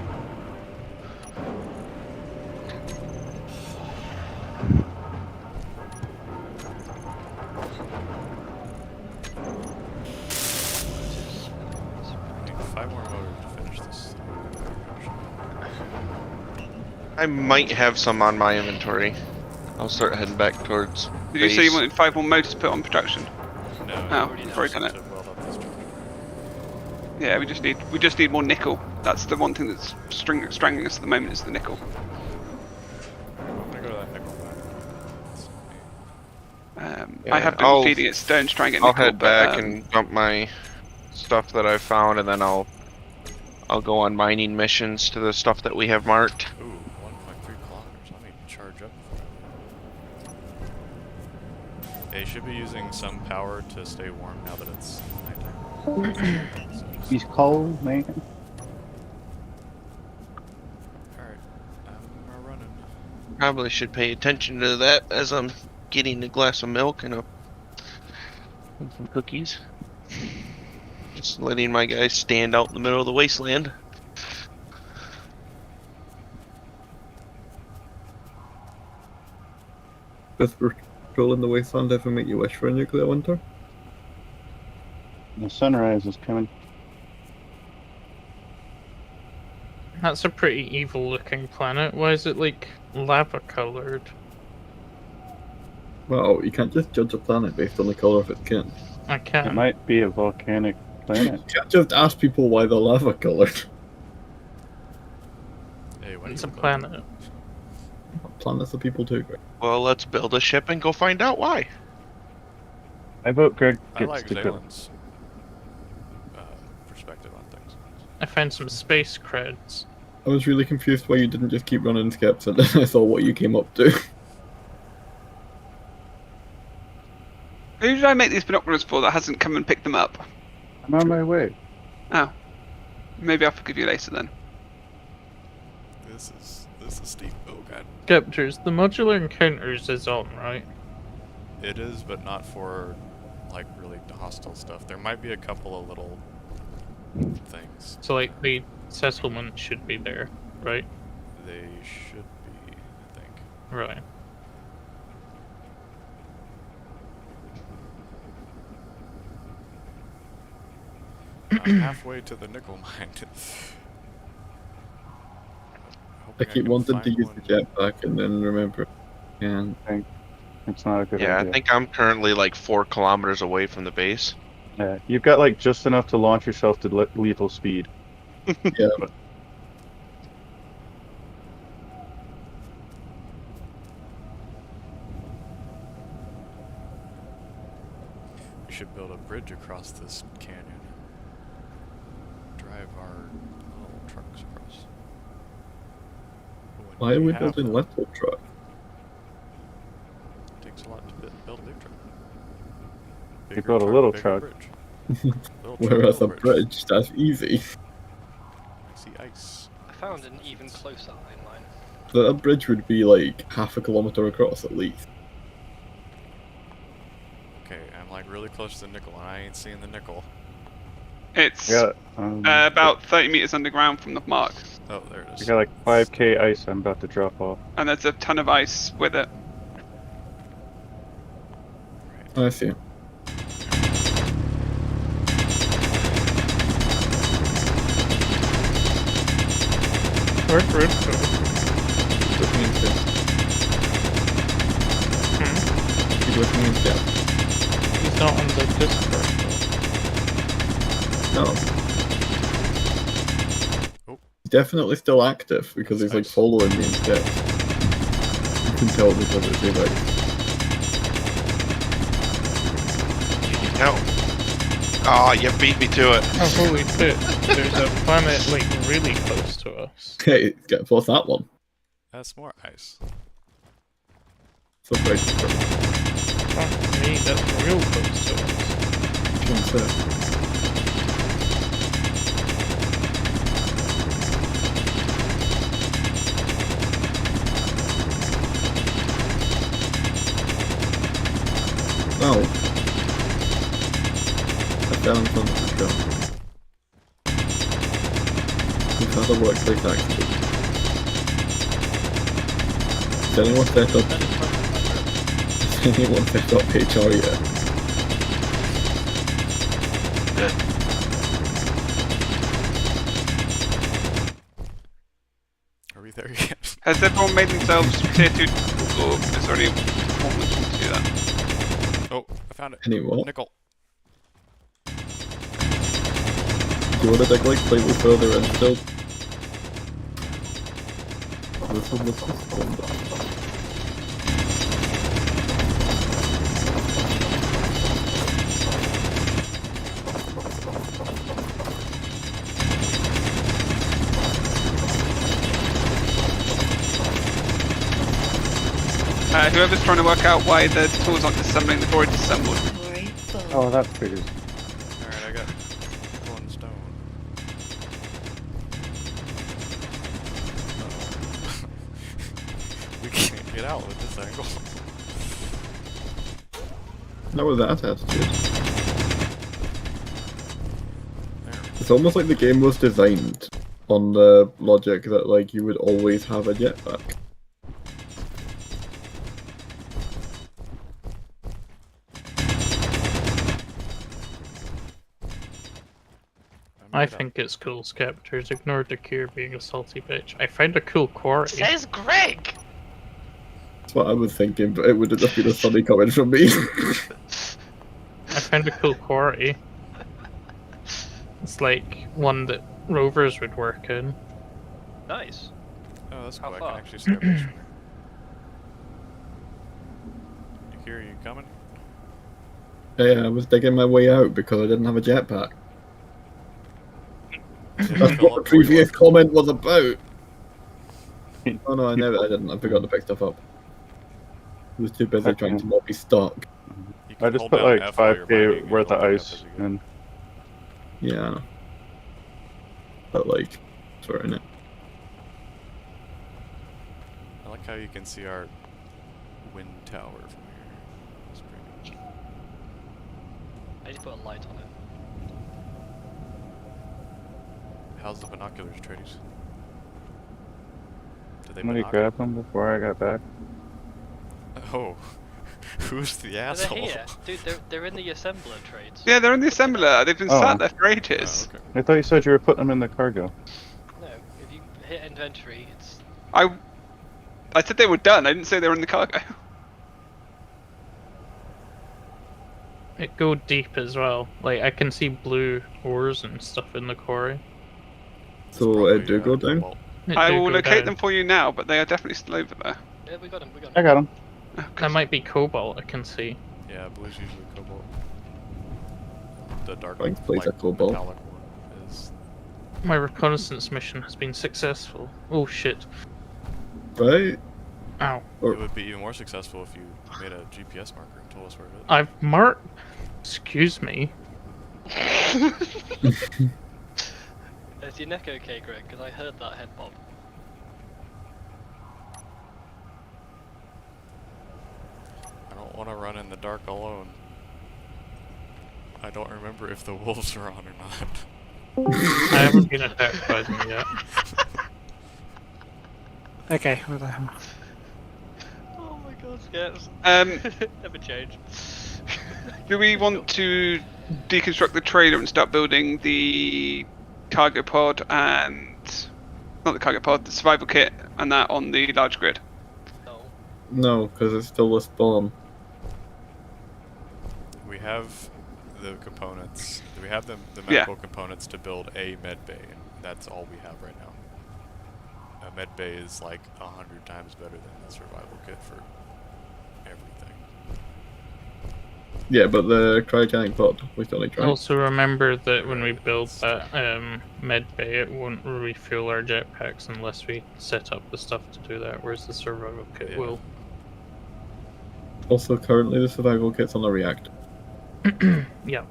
[SPEAKER 1] I need 5 more motors to finish this.
[SPEAKER 5] I might have some on my inventory. I'll start heading back towards
[SPEAKER 4] Did you say you
[SPEAKER 5] base.
[SPEAKER 4] wanted 5 more motors put on production?
[SPEAKER 1] No,
[SPEAKER 4] Oh,
[SPEAKER 1] we
[SPEAKER 4] you've already done it.
[SPEAKER 1] to weld up this structure.
[SPEAKER 4] Yeah, we just need more nickel. That's the one thing that's strangling us at the moment is the nickel.
[SPEAKER 1] I'm gonna go to that nickel mine.
[SPEAKER 4] I have been
[SPEAKER 5] I'll-
[SPEAKER 4] feeding it stone to try and get
[SPEAKER 5] I'll
[SPEAKER 4] nickel,
[SPEAKER 5] head
[SPEAKER 4] but,
[SPEAKER 5] back and dump my stuff that I found, and then I'll go on mining missions to the stuff that we have marked.
[SPEAKER 1] Ooh, 1.3 kilometers. I need to charge up before I leave. Yeah, you should be using some power to stay warm now that it's nighttime. So just-
[SPEAKER 7] He's cold, man.
[SPEAKER 1] Alright, I'm running.
[SPEAKER 5] Probably should pay attention to that as I'm getting a glass of milk and some cookies. Just letting my guys stand out in the middle of the wasteland.
[SPEAKER 3] Does patrolling the wasteland ever make you wish for a nuclear winter?
[SPEAKER 7] The sunrise is coming.
[SPEAKER 2] That's a pretty evil looking planet. Why is it like lava colored?
[SPEAKER 3] Well, you can't just judge a planet based on the colour of its skin.
[SPEAKER 2] I
[SPEAKER 7] It
[SPEAKER 2] can't.
[SPEAKER 7] might be a volcanic planet.
[SPEAKER 3] You can't just ask people why they're lava coloured.
[SPEAKER 1] when
[SPEAKER 2] It's
[SPEAKER 1] you
[SPEAKER 2] a
[SPEAKER 1] look up.
[SPEAKER 2] planet.
[SPEAKER 3] Planets are people too, Greg.
[SPEAKER 5] Well, let's build a ship and go find out why.
[SPEAKER 7] I vote Greg
[SPEAKER 1] I
[SPEAKER 7] gets
[SPEAKER 1] like
[SPEAKER 7] to go.
[SPEAKER 1] Zalen's perspective on things.
[SPEAKER 2] I found some space creds.
[SPEAKER 3] I was really confused why you didn't just keep running skips, and then I saw what you came up to.
[SPEAKER 4] Who did I make these binoculars for that hasn't come and picked them up?
[SPEAKER 7] I'm on my way.
[SPEAKER 4] Oh. Maybe I'll forgive you later then.
[SPEAKER 1] This is steep. Oh god.
[SPEAKER 2] Captures, the modular encounters is on, right?
[SPEAKER 1] It is, but not for like really hostile stuff. There might be a couple of little things.
[SPEAKER 2] So like the settlement should be there, right?
[SPEAKER 1] They should be, I think.
[SPEAKER 2] Right.
[SPEAKER 1] I'm halfway to the nickel mine.
[SPEAKER 3] I keep wanting to use the jetpack and then remember. And
[SPEAKER 7] It's not a good
[SPEAKER 5] Yeah,
[SPEAKER 7] idea.
[SPEAKER 5] I think I'm currently like 4 kilometers away from the base.
[SPEAKER 7] Yeah, you've got like just enough to launch yourself to lethal speed.
[SPEAKER 3] yeah,
[SPEAKER 1] We should build a bridge across this canyon. Drive our little trucks across. When
[SPEAKER 3] why are we
[SPEAKER 1] have
[SPEAKER 3] building
[SPEAKER 1] them,
[SPEAKER 3] little truck?
[SPEAKER 1] It takes a lot to build a big truck.
[SPEAKER 7] You build a little
[SPEAKER 1] bigger
[SPEAKER 7] truck.
[SPEAKER 1] bridge. Little truck,
[SPEAKER 3] Whereas a
[SPEAKER 1] little
[SPEAKER 3] bridge, that's easy.
[SPEAKER 1] I see ice.
[SPEAKER 6] I found an even closer iron mine.
[SPEAKER 3] That bridge would be like half a kilometer across at least.
[SPEAKER 1] Okay, I'm like really close to the nickel, and I ain't seeing the nickel.
[SPEAKER 4] It's
[SPEAKER 7] Yeah,
[SPEAKER 4] about 30 meters underground from the mark.
[SPEAKER 1] Oh, there it
[SPEAKER 7] I
[SPEAKER 1] is.
[SPEAKER 7] got like 5k ice I'm about to drop off.
[SPEAKER 4] And there's a ton of ice with it.
[SPEAKER 3] I see.
[SPEAKER 2] Where'd Rude go?
[SPEAKER 3] Keep looking into it. Keep looking into it.
[SPEAKER 2] He's not on the Discord though.
[SPEAKER 3] No.
[SPEAKER 1] Oh.
[SPEAKER 3] He's definitely still active because he's like
[SPEAKER 1] Nice.
[SPEAKER 3] following me instead. You can tell because it's his like.
[SPEAKER 5] You can tell. Oh, you beat me to it.
[SPEAKER 2] Oh holy shit, there's a planet like really close to us.
[SPEAKER 3] Hey, what's that one?
[SPEAKER 1] That's more ice.
[SPEAKER 3] Surprise.
[SPEAKER 2] Fuck me, that's real close to us.
[SPEAKER 3] Oh. I fell in front of the shop. We've had a workplace accident. Has anyone set up, has anyone set up HR yet?
[SPEAKER 1] Are we there yet?
[SPEAKER 4] Has everyone made themselves tier 2 or is there any more to do that?
[SPEAKER 1] Oh, I found it.
[SPEAKER 3] Anyone?
[SPEAKER 1] Nickel.
[SPEAKER 3] Do you want to dig like slightly further in still? This one was just bomb.
[SPEAKER 4] Whoever's trying to work out why the tools aren't disassembling, they've already disassembled.
[SPEAKER 7] Oh, that figures.
[SPEAKER 1] Alright, I got nickel and stone. We can't get out with this angle.
[SPEAKER 3] Not with that attitude.
[SPEAKER 1] There.
[SPEAKER 3] It's almost like the game was designed on the logic that like you would always have a jetpack.
[SPEAKER 2] I think it's cool, Skeptors. Ignore the cure being a salty bitch. I found a cool quarry.
[SPEAKER 6] Says Greg!
[SPEAKER 3] That's what I was thinking, but it would have just been a funny comment from me.
[SPEAKER 2] I found a cool quarry. It's like one that rovers would work in.
[SPEAKER 6] Nice.
[SPEAKER 1] Oh, that's
[SPEAKER 6] How
[SPEAKER 1] cool. I
[SPEAKER 6] far?
[SPEAKER 1] can actually see our base from here. You hear you coming?
[SPEAKER 3] Yeah, I was digging my way out because I didn't have a jetpack.
[SPEAKER 1] Did it
[SPEAKER 3] That's
[SPEAKER 1] fill
[SPEAKER 3] what the
[SPEAKER 1] up before you
[SPEAKER 3] previous
[SPEAKER 1] left?
[SPEAKER 3] comment was about. Oh no, I didn't. I forgot to pick stuff up. I was too busy trying to not be stuck.
[SPEAKER 1] You
[SPEAKER 7] I
[SPEAKER 1] can
[SPEAKER 7] just
[SPEAKER 1] hold
[SPEAKER 7] put
[SPEAKER 1] down
[SPEAKER 7] like
[SPEAKER 1] F while you're
[SPEAKER 7] 5k
[SPEAKER 1] mining, and
[SPEAKER 7] worth
[SPEAKER 1] it'll
[SPEAKER 7] of
[SPEAKER 1] pick up
[SPEAKER 7] ice
[SPEAKER 1] as you go.
[SPEAKER 7] in.
[SPEAKER 3] Yeah, I know. But like, sort in it.
[SPEAKER 1] I like how you can see our wind tower from here. It's pretty good.
[SPEAKER 6] I need to put a light on it.
[SPEAKER 1] How's the binoculars, Trades? Did they
[SPEAKER 7] Somebody
[SPEAKER 1] binoc-
[SPEAKER 7] grabbed them before I got back.
[SPEAKER 1] Oh, who's the
[SPEAKER 6] Oh, they're
[SPEAKER 1] asshole?
[SPEAKER 6] here, dude. They're in the assembler trades.
[SPEAKER 4] Yeah, they're in the
[SPEAKER 6] Look at that.
[SPEAKER 4] assembler. They've been
[SPEAKER 7] Oh.
[SPEAKER 4] sat there for
[SPEAKER 1] Oh,
[SPEAKER 4] ages.
[SPEAKER 1] okay.
[SPEAKER 7] I thought you said you were putting them in the cargo.
[SPEAKER 6] No, if you hit inventory, it's
[SPEAKER 4] I said they were done. I didn't say they were in the cargo.
[SPEAKER 2] It go deep as well. Like I can see blue ores and stuff in the quarry.
[SPEAKER 1] It's
[SPEAKER 3] So
[SPEAKER 1] probably,
[SPEAKER 3] do go down.
[SPEAKER 1] cobalt.
[SPEAKER 2] It
[SPEAKER 4] I
[SPEAKER 2] do
[SPEAKER 4] will
[SPEAKER 2] go
[SPEAKER 4] locate
[SPEAKER 2] down.
[SPEAKER 4] them for you now, but they are definitely still over there.
[SPEAKER 6] yeah. We got him. We got
[SPEAKER 7] I
[SPEAKER 6] him.
[SPEAKER 7] got them.
[SPEAKER 2] That might be cobalt. I can see.
[SPEAKER 1] Yeah, blue's usually cobalt. The dark,
[SPEAKER 3] Thanks, please,
[SPEAKER 1] like,
[SPEAKER 3] a cobalt.
[SPEAKER 1] metallic one is.
[SPEAKER 2] My reconnaissance mission has been successful. Oh shit!
[SPEAKER 3] Right?
[SPEAKER 2] Ow!
[SPEAKER 3] Or-
[SPEAKER 1] It would be even more successful if you made a GPS marker and told us where it is.
[SPEAKER 2] I've marked. Excuse me.
[SPEAKER 6] Is your neck okay, Greg? Because I heard that head bob.
[SPEAKER 1] I don't want to run in the dark alone. I don't remember if the wolves are on or not.
[SPEAKER 2] I haven't been attacked by them yet.
[SPEAKER 8] Okay, where the hell?
[SPEAKER 6] Oh my god, yes. Never change.
[SPEAKER 4] Do we want to deconstruct the trailer and start building the cargo pod and not the cargo pod, the survival kit and that on the large grid?
[SPEAKER 6] No.
[SPEAKER 3] No, because it's still a spawn.
[SPEAKER 1] We have the components. We have the
[SPEAKER 4] Yeah.
[SPEAKER 1] medical components to build a med bay, and that's all we have right now. A med bay is like 100 times better than the survival kit for everything.
[SPEAKER 3] Yeah, but the cryogenic pod, we still need to try.
[SPEAKER 2] Also remember that when we build that med bay, it won't refuel our jetpacks unless we set up the stuff to do that. Whereas the survival kit
[SPEAKER 1] Yeah.
[SPEAKER 2] will.
[SPEAKER 3] Also, currently the survival kit's on a reactor.
[SPEAKER 2] Yeah.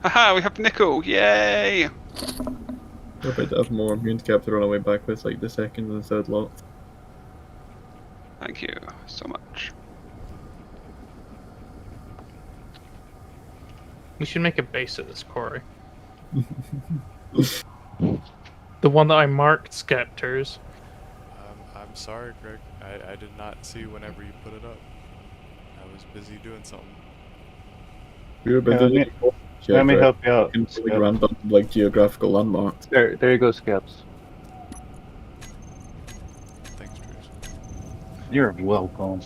[SPEAKER 4] Haha, we have nickel! Yay!
[SPEAKER 3] We're about to have more immune capture on our way back with like the second and third lot.
[SPEAKER 4] Thank you so much.
[SPEAKER 2] We should make a base at this quarry. The one that I marked, Scepters.
[SPEAKER 1] I'm sorry, Greg. I did not see whenever you put it up. I was busy doing something.
[SPEAKER 3] We were busy.
[SPEAKER 7] Yeah, Let me help you out.
[SPEAKER 3] Really
[SPEAKER 7] Skip.
[SPEAKER 3] random, like geographical landmarks.
[SPEAKER 7] There you go, Skips.
[SPEAKER 1] Thanks, Drews.
[SPEAKER 7] You're welcome.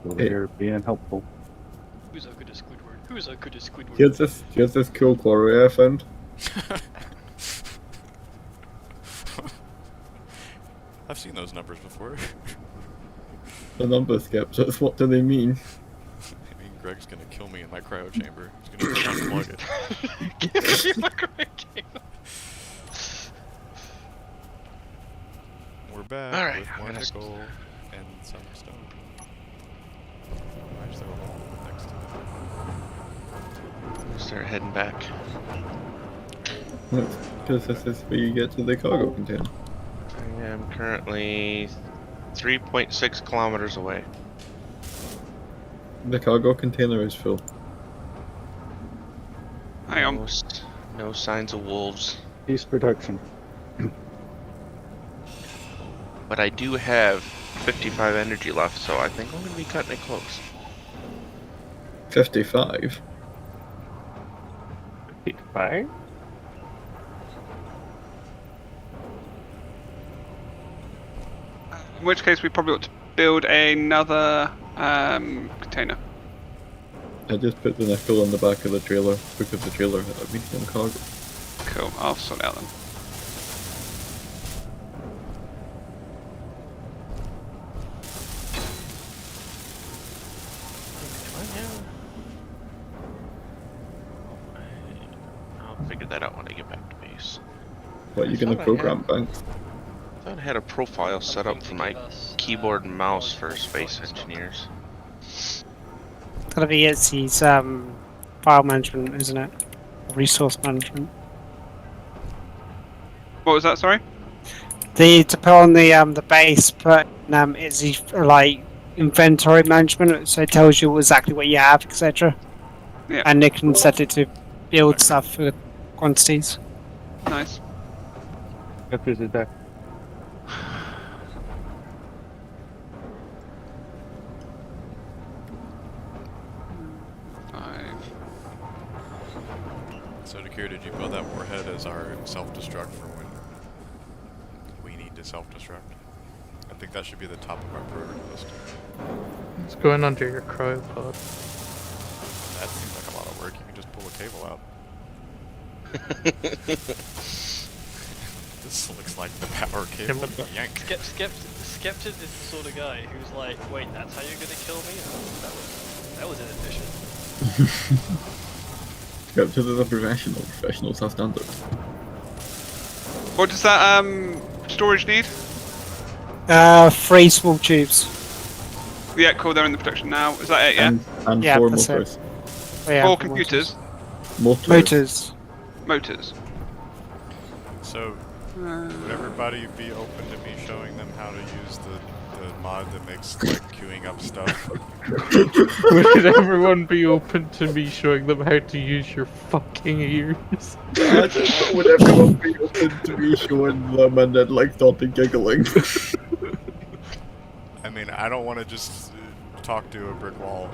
[SPEAKER 7] Over
[SPEAKER 3] Hey.
[SPEAKER 7] here being helpful.
[SPEAKER 6] Who's so good at Squidward? Who's so good at Squidward?
[SPEAKER 3] Here's this cool quarry I found.
[SPEAKER 1] I've seen those numbers before.
[SPEAKER 3] The number skips, what do they mean?
[SPEAKER 1] I mean, Greg's gonna kill me in my cryo chamber. He's gonna unplug it.
[SPEAKER 6] Give you a great game.
[SPEAKER 1] We're back
[SPEAKER 5] Alright,
[SPEAKER 1] with
[SPEAKER 5] I'm
[SPEAKER 1] more
[SPEAKER 5] gonna
[SPEAKER 1] nickel and some stone. Why is there a wall next to it?
[SPEAKER 5] Start heading back.
[SPEAKER 3] Because this is where you get to the cargo container.
[SPEAKER 5] I am currently 3.6 kilometers away.
[SPEAKER 3] The cargo container is full.
[SPEAKER 4] Hang on.
[SPEAKER 5] No signs of wolves.
[SPEAKER 7] Peace protection.
[SPEAKER 5] But I do have 55 energy left, so I think I'm going to be cutting it close.
[SPEAKER 3] 55.
[SPEAKER 7] 55?
[SPEAKER 4] In which case we probably ought to build another container.
[SPEAKER 3] I just put the nickel on the back of the trailer, because the trailer had a medium cargo.
[SPEAKER 4] Cool, I'll sort it out then.
[SPEAKER 5] figure that out when I get back to base.
[SPEAKER 3] What, you
[SPEAKER 5] I
[SPEAKER 3] gonna
[SPEAKER 5] thought I
[SPEAKER 3] program
[SPEAKER 5] had-
[SPEAKER 3] banks?
[SPEAKER 5] I thought I had a profile set up for my keyboard and mouse for space engineers.
[SPEAKER 8] Gotta be Etsy's file management, isn't it? Resource management.
[SPEAKER 4] What was that? Sorry.
[SPEAKER 8] To put on the base, put Etsy like inventory management, so it tells you exactly what you have, etc.
[SPEAKER 4] Yeah.
[SPEAKER 8] And Nick can set it to build stuff for quantities.
[SPEAKER 4] Nice.
[SPEAKER 7] Get through the deck.
[SPEAKER 1] So, Dakir, did you build that warhead as our self-destruct for when we need to self-destruct? I think that should be the top of our priority list.
[SPEAKER 2] It's going under your cryopod.
[SPEAKER 1] That seems like a lot of work. You can just pull a cable out. This looks like the power cable. Yank.
[SPEAKER 6] Skeptic is the sort of guy who's like, wait, that's how you're gonna kill me? Oh, that was inefficient.
[SPEAKER 3] Scriptures is a professional. Professionals have standards.
[SPEAKER 4] What does that storage need?
[SPEAKER 8] 3 small tubes.
[SPEAKER 4] Yeah, cool. They're in the production now. Is that it? Yeah.
[SPEAKER 3] And
[SPEAKER 8] Yeah,
[SPEAKER 3] 4
[SPEAKER 8] that's it.
[SPEAKER 3] motors.
[SPEAKER 8] Oh, yeah,
[SPEAKER 4] 4 computers.
[SPEAKER 3] Motors.
[SPEAKER 4] Motors.
[SPEAKER 1] So, would everybody be open to me showing them how to use the mod that makes like queuing up stuff?
[SPEAKER 2] Would everyone be open to me showing them how to use your fucking ears?
[SPEAKER 3] Would everyone be open to me showing them and then like starting giggling?
[SPEAKER 1] I mean, I don't want to just talk to a brick wall.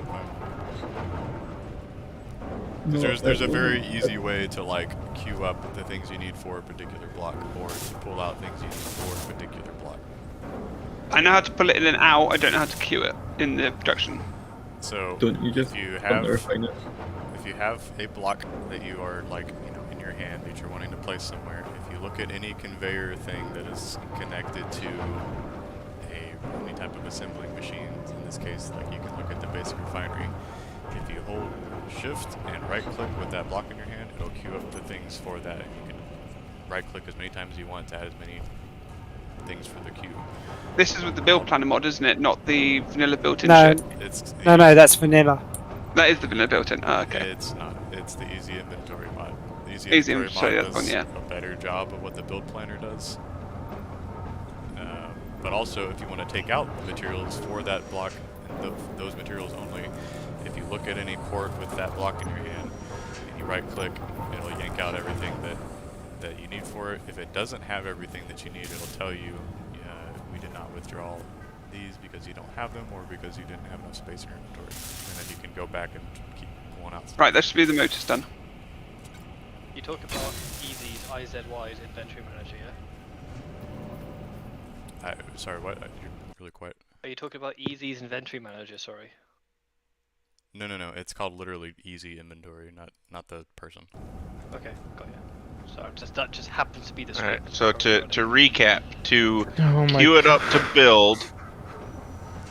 [SPEAKER 1] There's a very easy way to like queue up the things you need for a particular block, or to pull out things you need for a particular block.
[SPEAKER 4] I know how to pull it in and out. I don't know how to queue it in the production.
[SPEAKER 1] So
[SPEAKER 3] Don't you just
[SPEAKER 1] if you have
[SPEAKER 3] refine it?
[SPEAKER 1] if you have a block that you are like in your hand that you're wanting to place somewhere, if you look at any conveyor thing that is connected to any type of assembling machine, in this case, like you can look at the basic refinery. If you hold shift and right click with that block in your hand, it'll queue up the things for that, and you can right click as many times as you want to add as many things for the queue.
[SPEAKER 4] This is with the build planner mod, isn't it? Not the vanilla built-in
[SPEAKER 8] No,
[SPEAKER 4] shit.
[SPEAKER 8] no, that's vanilla.
[SPEAKER 4] That is the vanilla built-in. Oh, okay.
[SPEAKER 1] It's not. It's the easy inventory mod. The easy
[SPEAKER 4] Easy
[SPEAKER 1] inventory
[SPEAKER 4] inventory,
[SPEAKER 1] mod
[SPEAKER 4] that's
[SPEAKER 1] does
[SPEAKER 4] one, yeah.
[SPEAKER 1] a better job of what the build planner does. But also, if you want to take out materials for that block, those materials only, if you look at any port with that block in your hand, and you right-click, it'll yank out everything that you need for it. If it doesn't have everything that you need, it'll tell you, we did not withdraw these because you don't have them, or because you didn't have enough space in your inventory. And then you can go back and keep pulling out stuff.
[SPEAKER 4] Right, that should be the motors done.
[SPEAKER 6] You talk about Easy's IZY's inventory manager, yeah?
[SPEAKER 1] Sorry, what? You're really quiet.
[SPEAKER 6] Are you talking about Easy's inventory manager, sorry?
[SPEAKER 1] No. It's called literally easy inventory, not the person.
[SPEAKER 6] Okay, got you. So that just happens to be the
[SPEAKER 5] Alright,
[SPEAKER 6] script.
[SPEAKER 5] so to recap, to
[SPEAKER 2] Oh my
[SPEAKER 5] queue it up to build.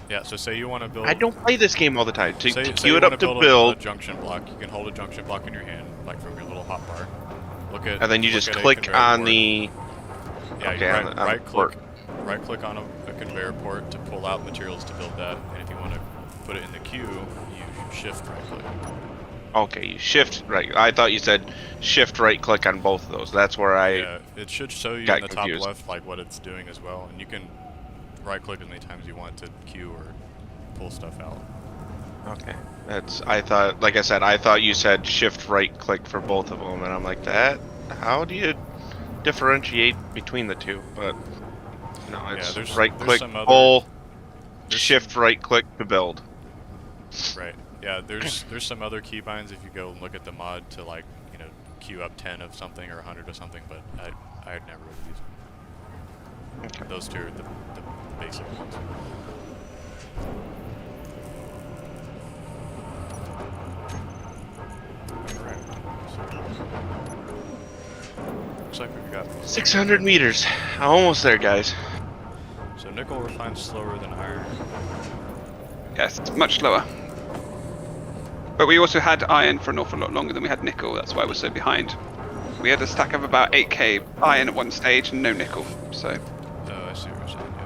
[SPEAKER 1] Yeah. So say you want to build.
[SPEAKER 5] I don't play this game all the time. To
[SPEAKER 1] Say
[SPEAKER 5] queue
[SPEAKER 1] you
[SPEAKER 5] it up
[SPEAKER 1] wanna
[SPEAKER 5] to
[SPEAKER 1] build
[SPEAKER 5] build,
[SPEAKER 1] a junction block. You can hold a junction block in your hand, like from your little hotbar. Look at.
[SPEAKER 5] and then you
[SPEAKER 1] look
[SPEAKER 5] just
[SPEAKER 1] at a
[SPEAKER 5] click
[SPEAKER 1] conveyor
[SPEAKER 5] on
[SPEAKER 1] port.
[SPEAKER 5] the.
[SPEAKER 1] Yeah,
[SPEAKER 5] okay,
[SPEAKER 1] you
[SPEAKER 5] on the
[SPEAKER 1] right
[SPEAKER 5] port.
[SPEAKER 1] click. Right click on a conveyor port to pull out materials to build that, and if you want to put it in the queue, you shift right click.
[SPEAKER 5] Okay, you shift right. I thought you said shift right click on both of those. That's where I.
[SPEAKER 1] Yeah, it should show you
[SPEAKER 5] got
[SPEAKER 1] in the
[SPEAKER 5] confused.
[SPEAKER 1] top left like what it's doing as well, and you can right click as many times as you want to queue or pull stuff out.
[SPEAKER 5] Okay, that's. I thought, like I said, I thought you said shift right click for both of them, and I'm like, that. How do you differentiate between the two? But no, it's
[SPEAKER 1] there's
[SPEAKER 5] right click,
[SPEAKER 1] some other-
[SPEAKER 5] pull,
[SPEAKER 1] there's
[SPEAKER 5] shift right click to build.
[SPEAKER 1] Right. Yeah, there's some other keybinds if you go and look at the mod to like, queue up 10 of something or 100 of something, but I'd never really use them.
[SPEAKER 5] Okay.
[SPEAKER 1] Those two are the basic ones. Alright. Looks like we've got
[SPEAKER 5] 600 meters. Almost there, guys.
[SPEAKER 1] So nickel refines slower than iron.
[SPEAKER 4] Yes, it's much slower. But we also had iron for an awful lot longer than we had nickel. That's why we're so behind. We had a stack of about 8k iron at one stage and no nickel. So
[SPEAKER 1] Oh, I see what you're saying. Yeah,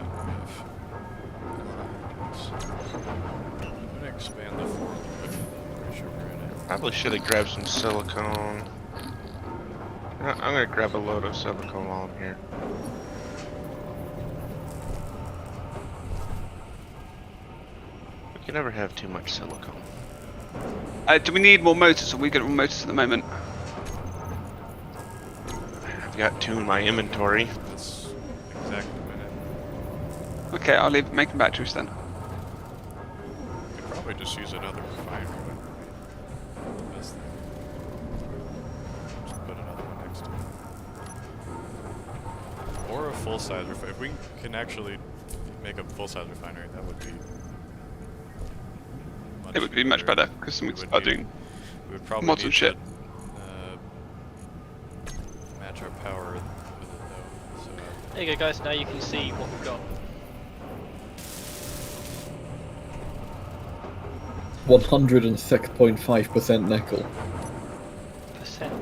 [SPEAKER 1] I'm gonna expand the floor a little bit. Pretty sure we're in it.
[SPEAKER 5] Probably should have grabbed some silicone. I'm gonna grab a load of silicone while I'm here. We can never have too much silicone.
[SPEAKER 4] do we need more motors? Or we got more motors at the moment?
[SPEAKER 5] I've got 2 in my inventory.
[SPEAKER 1] That's exactly a minute.
[SPEAKER 4] Okay, I'll leave making batteries then.
[SPEAKER 1] We could probably just use another refinery. Wouldn't it be the best thing? Just put another one next to it. Or a full-size refinery. If we can actually make a full-size refinery, that would be.
[SPEAKER 4] It would be much better because we
[SPEAKER 1] It
[SPEAKER 4] could
[SPEAKER 1] would
[SPEAKER 4] start
[SPEAKER 1] be-
[SPEAKER 4] doing
[SPEAKER 1] We would probably
[SPEAKER 4] mods and
[SPEAKER 1] need
[SPEAKER 4] shit.
[SPEAKER 1] to, match our power with it though. So,
[SPEAKER 6] There you go, guys. Now you can see what we've got.
[SPEAKER 3] 106.5% nickel.
[SPEAKER 6] Percent.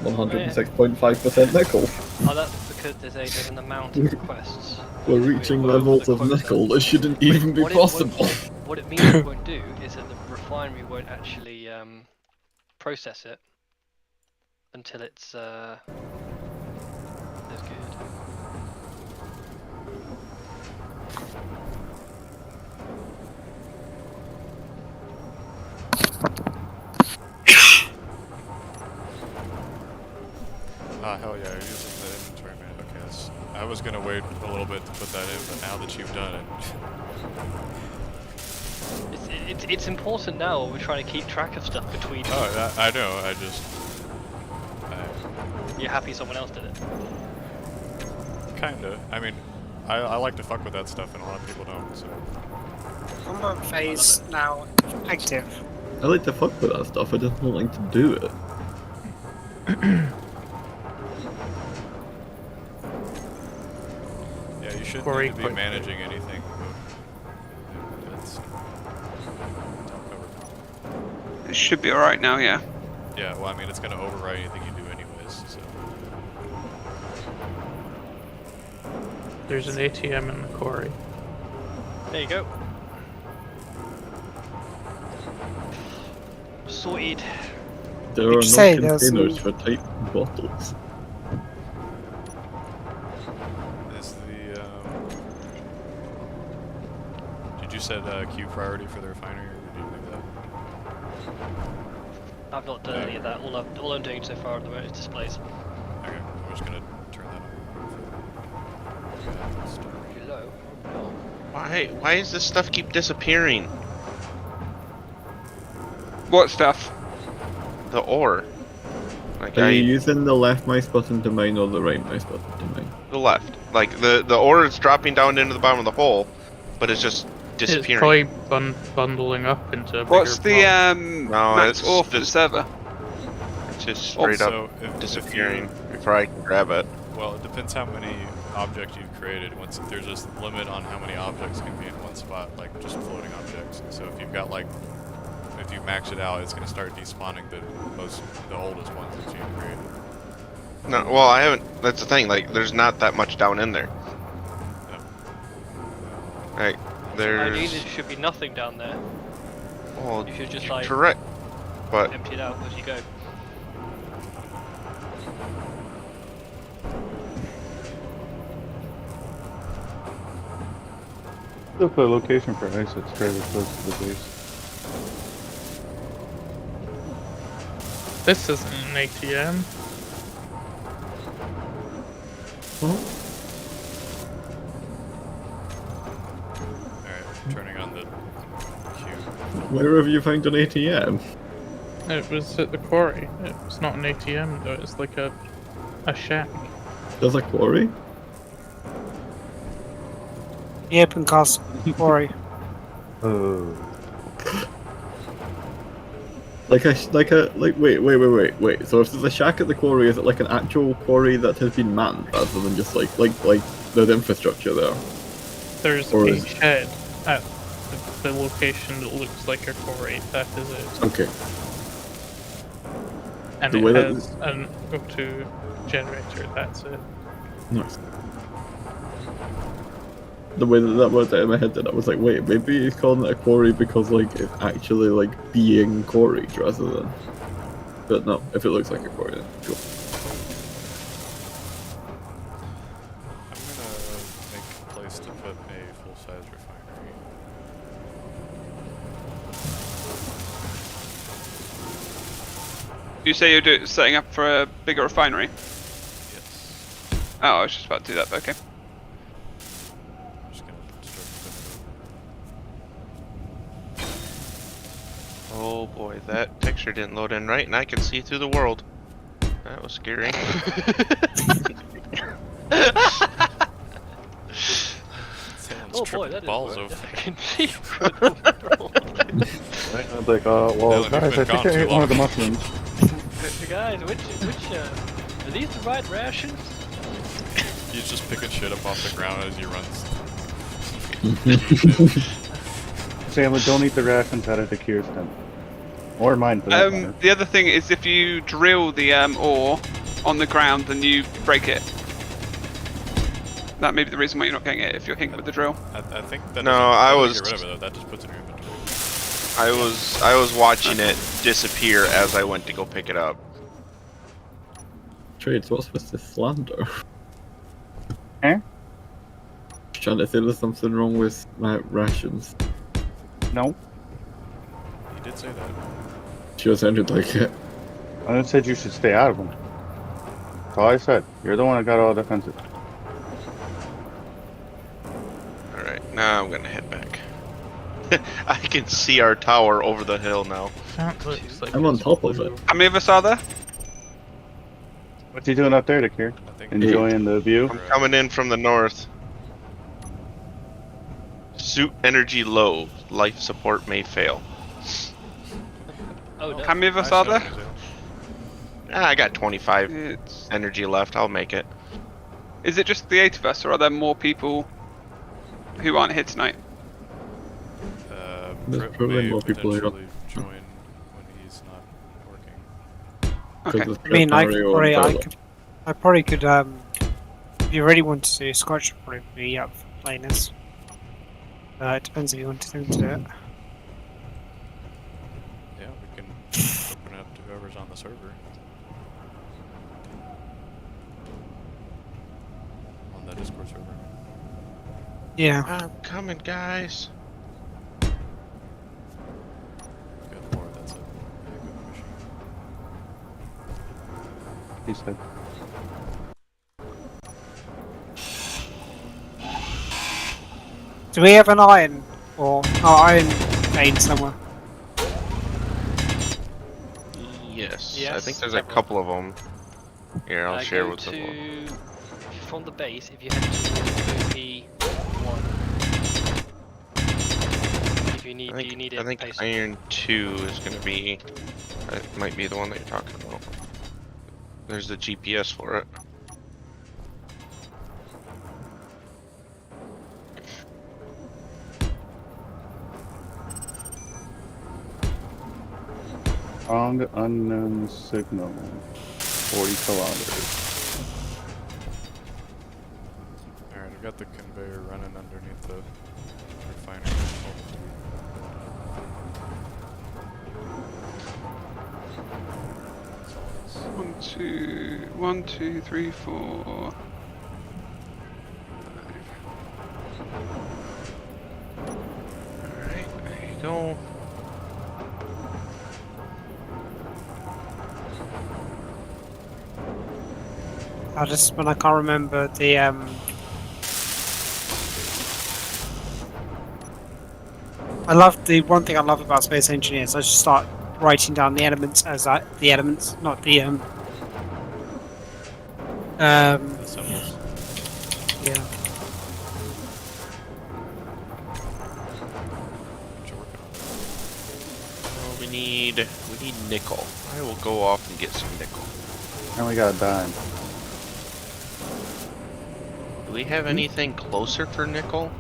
[SPEAKER 3] 106.5% nickel.
[SPEAKER 6] Oh, that's because there's an amount of requests.
[SPEAKER 3] We're reaching
[SPEAKER 6] We're over
[SPEAKER 3] levels
[SPEAKER 6] the
[SPEAKER 3] of
[SPEAKER 6] quota.
[SPEAKER 3] nickel that shouldn't even be
[SPEAKER 6] What it won't-
[SPEAKER 3] possible.
[SPEAKER 6] What it means it won't do is that the refinery won't actually process it until it's as good.
[SPEAKER 1] hell yeah, you're using the inventory man. Okay, I was gonna wait a little bit to put that in, but now that you've done it.
[SPEAKER 6] It's important now when we're trying to keep track of stuff between.
[SPEAKER 1] Oh, I know,
[SPEAKER 6] You're happy someone else did it.
[SPEAKER 1] Kinda. I mean, I like to fuck with that stuff, and a lot of people don't, so.
[SPEAKER 8] Combat phase now active.
[SPEAKER 3] I like to fuck with that stuff, I just don't like to do it.
[SPEAKER 1] Yeah, you shouldn't
[SPEAKER 2] Quarry
[SPEAKER 1] need to be
[SPEAKER 2] quick.
[SPEAKER 1] managing anything. That's top cover.
[SPEAKER 4] It should be alright now, yeah.
[SPEAKER 1] Yeah, well, I mean, it's gonna override anything you do anyways, so.
[SPEAKER 2] There's an ATM in the quarry.
[SPEAKER 6] There you go. Sorted.
[SPEAKER 3] There
[SPEAKER 8] Did
[SPEAKER 3] are
[SPEAKER 8] you say
[SPEAKER 3] no
[SPEAKER 8] there's
[SPEAKER 3] containers
[SPEAKER 8] some-
[SPEAKER 3] for type bottles.
[SPEAKER 1] Is the, did you set queue priority for the refinery, or did you do that?
[SPEAKER 6] I've not done any of that. All I'm doing so far at the moment is displays.
[SPEAKER 1] Okay, I'm just gonna turn that on.
[SPEAKER 6] Hello. Oh,
[SPEAKER 5] Why does this stuff keep disappearing?
[SPEAKER 4] What stuff?
[SPEAKER 5] The ore. Like
[SPEAKER 3] Are you using the left mouse button to mine or the right mouse button to mine?
[SPEAKER 5] the left. Like the ore is dropping down into the bottom of the hole, but it's just
[SPEAKER 2] It's
[SPEAKER 5] disappearing.
[SPEAKER 2] probably bundling up into a
[SPEAKER 4] What's
[SPEAKER 2] bigger
[SPEAKER 4] the
[SPEAKER 5] No,
[SPEAKER 4] max
[SPEAKER 5] it's
[SPEAKER 4] ore for the
[SPEAKER 5] just-
[SPEAKER 4] server?
[SPEAKER 5] It's just straight up
[SPEAKER 1] So, if
[SPEAKER 5] disappearing
[SPEAKER 1] you-
[SPEAKER 5] before I can grab it.
[SPEAKER 1] Well, it depends how many objects you've created. Once there's a limit on how many objects can be in one spot, like just floating objects. So if you've got like, if you max it out, it's gonna start despawning the oldest ones that you created.
[SPEAKER 5] No, well, I haven't. That's the thing. Like, there's not that much down in there. Like,
[SPEAKER 6] ideally,
[SPEAKER 5] there's.
[SPEAKER 6] there should be nothing down there.
[SPEAKER 5] Well,
[SPEAKER 6] You should just
[SPEAKER 5] you're
[SPEAKER 6] like
[SPEAKER 5] correct, but
[SPEAKER 6] empty it out as you go.
[SPEAKER 7] Look, the location for ice, it's fairly close to the base.
[SPEAKER 2] This isn't an ATM.
[SPEAKER 1] Alright, turning on the queue.
[SPEAKER 3] Where have you found an ATM?
[SPEAKER 2] It was at the quarry. It was not an ATM though. It's like a shack.
[SPEAKER 3] There's a quarry?
[SPEAKER 8] The open cast quarry.
[SPEAKER 7] Oh.
[SPEAKER 3] Wait. So if there's a shack at the quarry, is it like an actual quarry that has been manned rather than just like there's infrastructure there?
[SPEAKER 2] There's
[SPEAKER 3] Or
[SPEAKER 2] a
[SPEAKER 3] is-
[SPEAKER 2] shed at the location that looks like a quarry. That is it.
[SPEAKER 3] Okay.
[SPEAKER 2] and
[SPEAKER 3] The
[SPEAKER 2] it
[SPEAKER 3] way that-
[SPEAKER 2] has an O2 generator. That's it.
[SPEAKER 3] Nice. The way that worked out in my head, then I was like, wait, maybe he's calling it a quarry because like it's actually like being quarried rather than. But no, if it looks like a quarry, then cool.
[SPEAKER 1] I'm gonna make a place to put a full-size refinery.
[SPEAKER 4] You say you're setting up for a bigger refinery?
[SPEAKER 1] Yes.
[SPEAKER 4] Oh, I was just about to do that, but okay.
[SPEAKER 1] I'm just gonna start spinning
[SPEAKER 5] Oh boy, that texture didn't load in right, and I can see through the world. That was scary.
[SPEAKER 1] Someone's
[SPEAKER 6] Oh boy,
[SPEAKER 1] tripping
[SPEAKER 6] that
[SPEAKER 1] balls
[SPEAKER 6] is
[SPEAKER 1] over.
[SPEAKER 6] I can see through the world.
[SPEAKER 7] I was like, well,
[SPEAKER 1] Dylan,
[SPEAKER 7] guys,
[SPEAKER 1] you've
[SPEAKER 7] I
[SPEAKER 1] been
[SPEAKER 7] think I
[SPEAKER 1] gone
[SPEAKER 7] ate
[SPEAKER 1] too
[SPEAKER 7] one of the
[SPEAKER 1] long.
[SPEAKER 7] mushrooms.
[SPEAKER 6] Guys, which are these the right rations?
[SPEAKER 1] He's just picking shit up off the ground as he runs.
[SPEAKER 7] Sam, don't eat the rations out of the cure tent. Or mine, for that matter.
[SPEAKER 4] The other thing is if you drill the ore on the ground, then you break it. That may be the reason why you're not getting it if you're hitting with the drill.
[SPEAKER 1] I think that
[SPEAKER 5] No,
[SPEAKER 1] doesn't-
[SPEAKER 5] I
[SPEAKER 1] that doesn't
[SPEAKER 5] was-
[SPEAKER 1] get rid of it though. That just puts it in your inventory.
[SPEAKER 5] I was watching it disappear as I went to go pick it up.
[SPEAKER 3] Trades, what's with this slander?
[SPEAKER 7] Eh?
[SPEAKER 3] Trying to say there's something wrong with my rations.
[SPEAKER 7] No.
[SPEAKER 1] He did say that.
[SPEAKER 3] Sure sounded like it.
[SPEAKER 7] I just said you should stay out of them. That's all I said. You're the one that got all defensive.
[SPEAKER 5] Alright, now I'm gonna head back. I can see our tower over the hill now.
[SPEAKER 2] That looks like
[SPEAKER 3] I'm on
[SPEAKER 2] it's
[SPEAKER 3] top of it.
[SPEAKER 4] How many of us are there?
[SPEAKER 7] What's he doing up there, Dakir?
[SPEAKER 1] I think
[SPEAKER 7] Enjoying the view?
[SPEAKER 5] I'm coming in from the north. Suit energy low. Life support may fail.
[SPEAKER 6] Oh no.
[SPEAKER 4] How many of us
[SPEAKER 1] I
[SPEAKER 4] are
[SPEAKER 1] saw
[SPEAKER 4] there?
[SPEAKER 1] it,
[SPEAKER 5] I got 25
[SPEAKER 4] It's...
[SPEAKER 5] energy left. I'll make it.
[SPEAKER 4] Is it just the 8 of us, or are there more people who aren't here tonight?
[SPEAKER 3] There's
[SPEAKER 1] Trip
[SPEAKER 3] probably
[SPEAKER 1] may
[SPEAKER 3] more people who don't-
[SPEAKER 1] potentially join when he's not working.
[SPEAKER 4] Okay.
[SPEAKER 3] There's
[SPEAKER 8] I mean,
[SPEAKER 3] Mario and Bella.
[SPEAKER 8] I probably could, if you really want to do Scotch, would probably be up for playing this. It depends if you want them to do it.
[SPEAKER 1] Yeah, we can open it up to whoever's on the server. On the Discord server.
[SPEAKER 8] Yeah.
[SPEAKER 5] I'm coming, guys.
[SPEAKER 1] Good lord, that's a good machine.
[SPEAKER 7] He said.
[SPEAKER 8] Do we have an iron iron vein somewhere?
[SPEAKER 5] Yes. I
[SPEAKER 6] Yes,
[SPEAKER 5] think there's a
[SPEAKER 6] several.
[SPEAKER 5] couple of them. Here, I'll share
[SPEAKER 6] Go
[SPEAKER 5] with them.
[SPEAKER 6] to from the base. If you head towards OP1, if you need, do you need it?
[SPEAKER 5] I think
[SPEAKER 6] base-
[SPEAKER 5] Iron 2 is going to be. It might be the one that you're talking about. There's the GPS for it.
[SPEAKER 7] Strong unknown signal. 40 kilometers.
[SPEAKER 1] Alright, I've got the conveyor running underneath the refinery.
[SPEAKER 4] One, two, three, four.
[SPEAKER 5] Alright, there you go.
[SPEAKER 8] When I can't remember the I love the one thing I love about space engineers. I just start writing down the elements as the elements, not the
[SPEAKER 1] The symbols.
[SPEAKER 8] yeah.
[SPEAKER 1] What you working on?
[SPEAKER 5] Well, we need nickel. I will go off and get some nickel.
[SPEAKER 7] I only got a dime.
[SPEAKER 5] Do we have anything closer for nickel?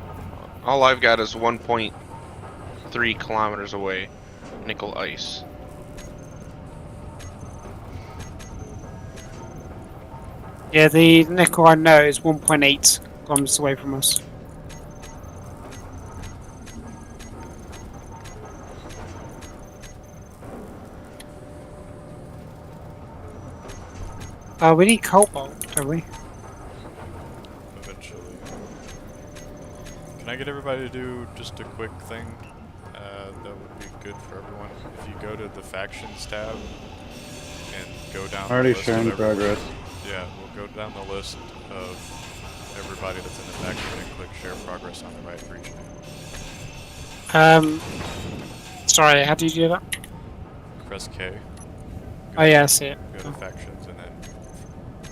[SPEAKER 5] All I've got is 1.3 kilometers away. Nickel ice.
[SPEAKER 8] Yeah, the nickel I know is 1.8 kilometers away from us. We need cobalt, don't we?
[SPEAKER 1] Eventually. Can I get everybody to do just a quick thing? That would be good for everyone. If you go to the factions tab and go down
[SPEAKER 7] Already
[SPEAKER 1] the list
[SPEAKER 7] sharing
[SPEAKER 1] of everyone.
[SPEAKER 7] progress.
[SPEAKER 1] Yeah, we'll go down the list of everybody that's in the faction and click share progress on the right for each name.
[SPEAKER 8] Sorry, how do you do that?
[SPEAKER 1] Press K.
[SPEAKER 8] Oh yeah, I see it.
[SPEAKER 1] Go to factions and then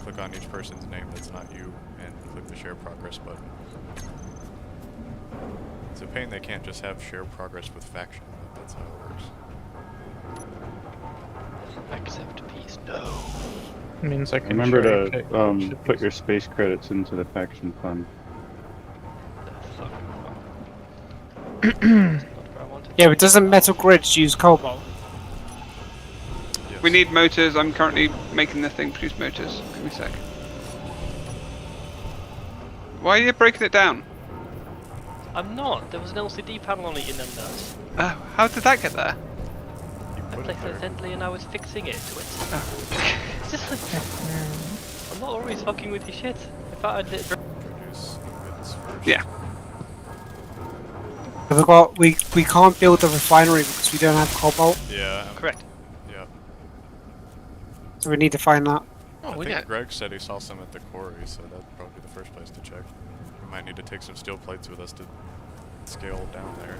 [SPEAKER 1] click on each person's name that's not you and click the share progress button. It's a pain they can't just have share progress with faction, but that's how it works.
[SPEAKER 6] Accept peace. No.
[SPEAKER 2] Means I can
[SPEAKER 7] Remember
[SPEAKER 2] share
[SPEAKER 7] to
[SPEAKER 2] objectives.
[SPEAKER 7] put your space credits into the faction fund.
[SPEAKER 6] The fuck. Not what I wanted.
[SPEAKER 8] Yeah, but doesn't Metal Grids use cobalt?
[SPEAKER 1] Yes.
[SPEAKER 4] We need motors. I'm currently making the thing produce motors. Give me a sec. Why are you breaking it down?
[SPEAKER 6] I'm not. There was an LCD panel on it in them nuts.
[SPEAKER 4] How did that get there?
[SPEAKER 1] You
[SPEAKER 6] I
[SPEAKER 1] put it
[SPEAKER 6] placed it
[SPEAKER 1] there.
[SPEAKER 6] accidentally and I was fixing it to it. It's just like, I'm not always fucking with your shit. If I did
[SPEAKER 1] Produce goods first.
[SPEAKER 4] Yeah.
[SPEAKER 8] We can't build a refinery because we don't have cobalt,
[SPEAKER 1] Yeah.
[SPEAKER 6] correct.
[SPEAKER 1] Yeah.
[SPEAKER 8] so we need to find that.
[SPEAKER 5] Oh,
[SPEAKER 1] I
[SPEAKER 5] we
[SPEAKER 1] think
[SPEAKER 5] got.
[SPEAKER 1] Greg said he saw some at the quarry, so that'd probably be the first place to check. We might need to take some steel plates with us to scale down there.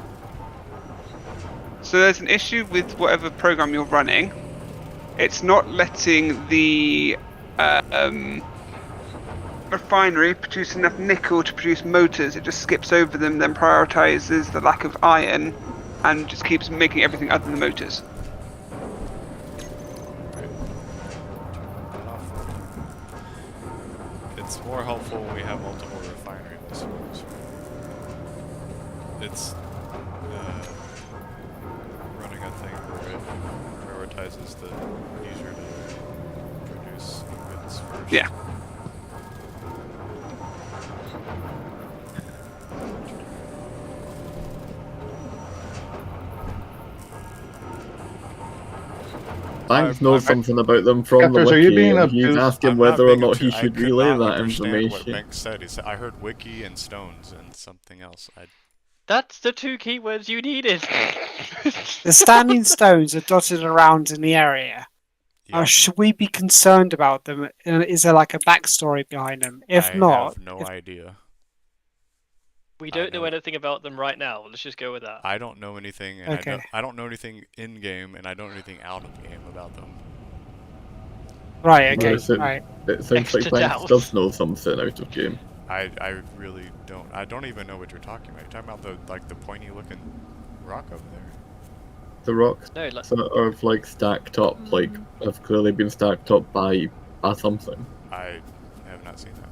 [SPEAKER 4] So there's an issue with whatever program you're running. It's not letting the refinery produce enough nickel to produce motors. It just skips over them, then prioritizes the lack of iron, and just keeps making everything other than motors.
[SPEAKER 1] It's more helpful when we have multiple refinery facilities. It's running a thing where it prioritizes the easier to produce goods first.
[SPEAKER 4] Yeah.
[SPEAKER 3] Banks knows something about them from
[SPEAKER 7] Captors,
[SPEAKER 3] the
[SPEAKER 7] are you
[SPEAKER 3] wiki,
[SPEAKER 7] being
[SPEAKER 3] and he's
[SPEAKER 7] obtuse?
[SPEAKER 3] asking
[SPEAKER 1] I'm
[SPEAKER 3] whether or
[SPEAKER 1] being
[SPEAKER 3] not
[SPEAKER 1] obtuse.
[SPEAKER 3] he
[SPEAKER 1] I
[SPEAKER 3] should
[SPEAKER 1] could
[SPEAKER 3] relay
[SPEAKER 1] not
[SPEAKER 3] that
[SPEAKER 1] understand what
[SPEAKER 3] information.
[SPEAKER 1] Banks said. He said, I heard wiki and stones and something else.
[SPEAKER 6] That's the two keywords you needed.
[SPEAKER 8] The standing stones are dotted around in the area.
[SPEAKER 1] Yeah,
[SPEAKER 8] Should we be concerned about them? Is there like a backstory behind them? If
[SPEAKER 1] I
[SPEAKER 8] not,
[SPEAKER 1] have no idea.
[SPEAKER 6] We
[SPEAKER 1] I
[SPEAKER 6] don't know
[SPEAKER 1] know-
[SPEAKER 6] anything about them right now. Let's just go with that.
[SPEAKER 1] I don't know anything, and
[SPEAKER 8] Okay.
[SPEAKER 1] I don't know anything in game, and I don't know anything out of game about them.
[SPEAKER 8] right, okay,
[SPEAKER 3] Well,
[SPEAKER 8] right.
[SPEAKER 3] It sounds like
[SPEAKER 6] Extra
[SPEAKER 3] Banks
[SPEAKER 6] doubts.
[SPEAKER 3] does know something out of game.
[SPEAKER 1] I really don't. I don't even know what you're talking about. You're talking about the pointy looking rock over there.
[SPEAKER 3] The rocks
[SPEAKER 6] No, like
[SPEAKER 3] sort of like stacked up, like have clearly been stacked up by something.
[SPEAKER 1] I have not seen that.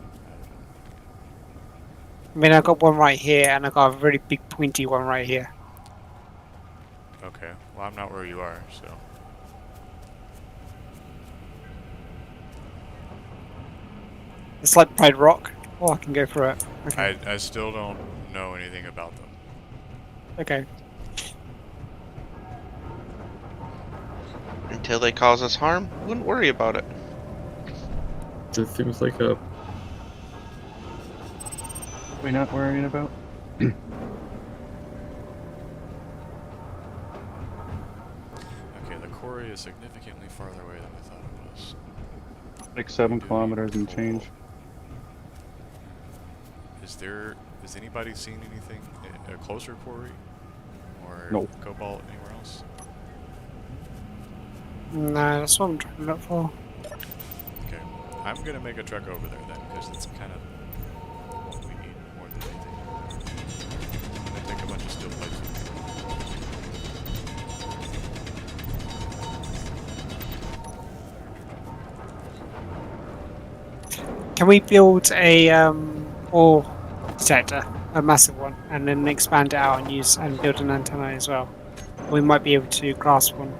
[SPEAKER 8] I mean, I got one right here, and I got a really big pointy one right here.
[SPEAKER 1] Okay. Well, I'm not where you are, so.
[SPEAKER 8] It's like Pride Rock. Oh, I can go through it. Okay.
[SPEAKER 1] I still don't know anything about them.
[SPEAKER 8] Okay.
[SPEAKER 5] Until they cause us harm, wouldn't worry about it.
[SPEAKER 3] It seems like a
[SPEAKER 7] We not worrying about?
[SPEAKER 1] Okay, the quarry is significantly farther away than I thought it was.
[SPEAKER 7] Like 7
[SPEAKER 1] We do
[SPEAKER 7] kilometers
[SPEAKER 1] need
[SPEAKER 7] and
[SPEAKER 1] coal.
[SPEAKER 7] change.
[SPEAKER 1] Has anybody seen anything, a closer quarry? Or
[SPEAKER 7] Nope.
[SPEAKER 1] cobalt anywhere else?
[SPEAKER 8] No, that's what I'm trying to look for.
[SPEAKER 1] Okay. I'm gonna make a trek over there then, because it's kind of what we need more than anything. I'm gonna take a bunch of steel plates with me.
[SPEAKER 8] Can we build a ore detector, a massive one, and then expand it out and build an antenna as well? We might be able to grasp one.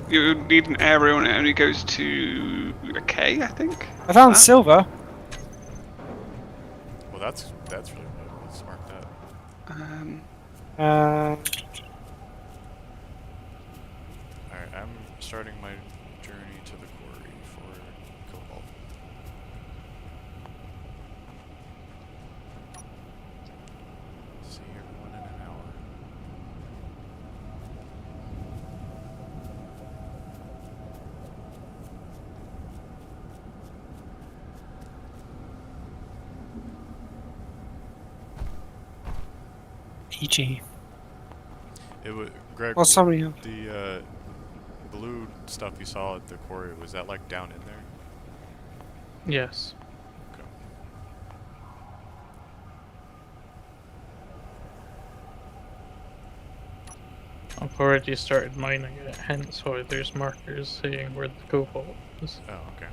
[SPEAKER 4] You need an area and it only goes to a K, I think.
[SPEAKER 8] I found
[SPEAKER 4] Ah.
[SPEAKER 8] silver.
[SPEAKER 1] that's really low. Let's mark that. Alright, I'm starting my journey to the quarry for cobalt. See everyone in an hour.
[SPEAKER 8] PG.
[SPEAKER 1] It was Greg.
[SPEAKER 8] Well, somebody else.
[SPEAKER 1] The blue stuff you saw at the quarry, was that like down in there?
[SPEAKER 2] Yes.
[SPEAKER 1] Okay.
[SPEAKER 2] I've already started mining it, hence why there's markers saying where the cobalt is.
[SPEAKER 1] Oh, okay.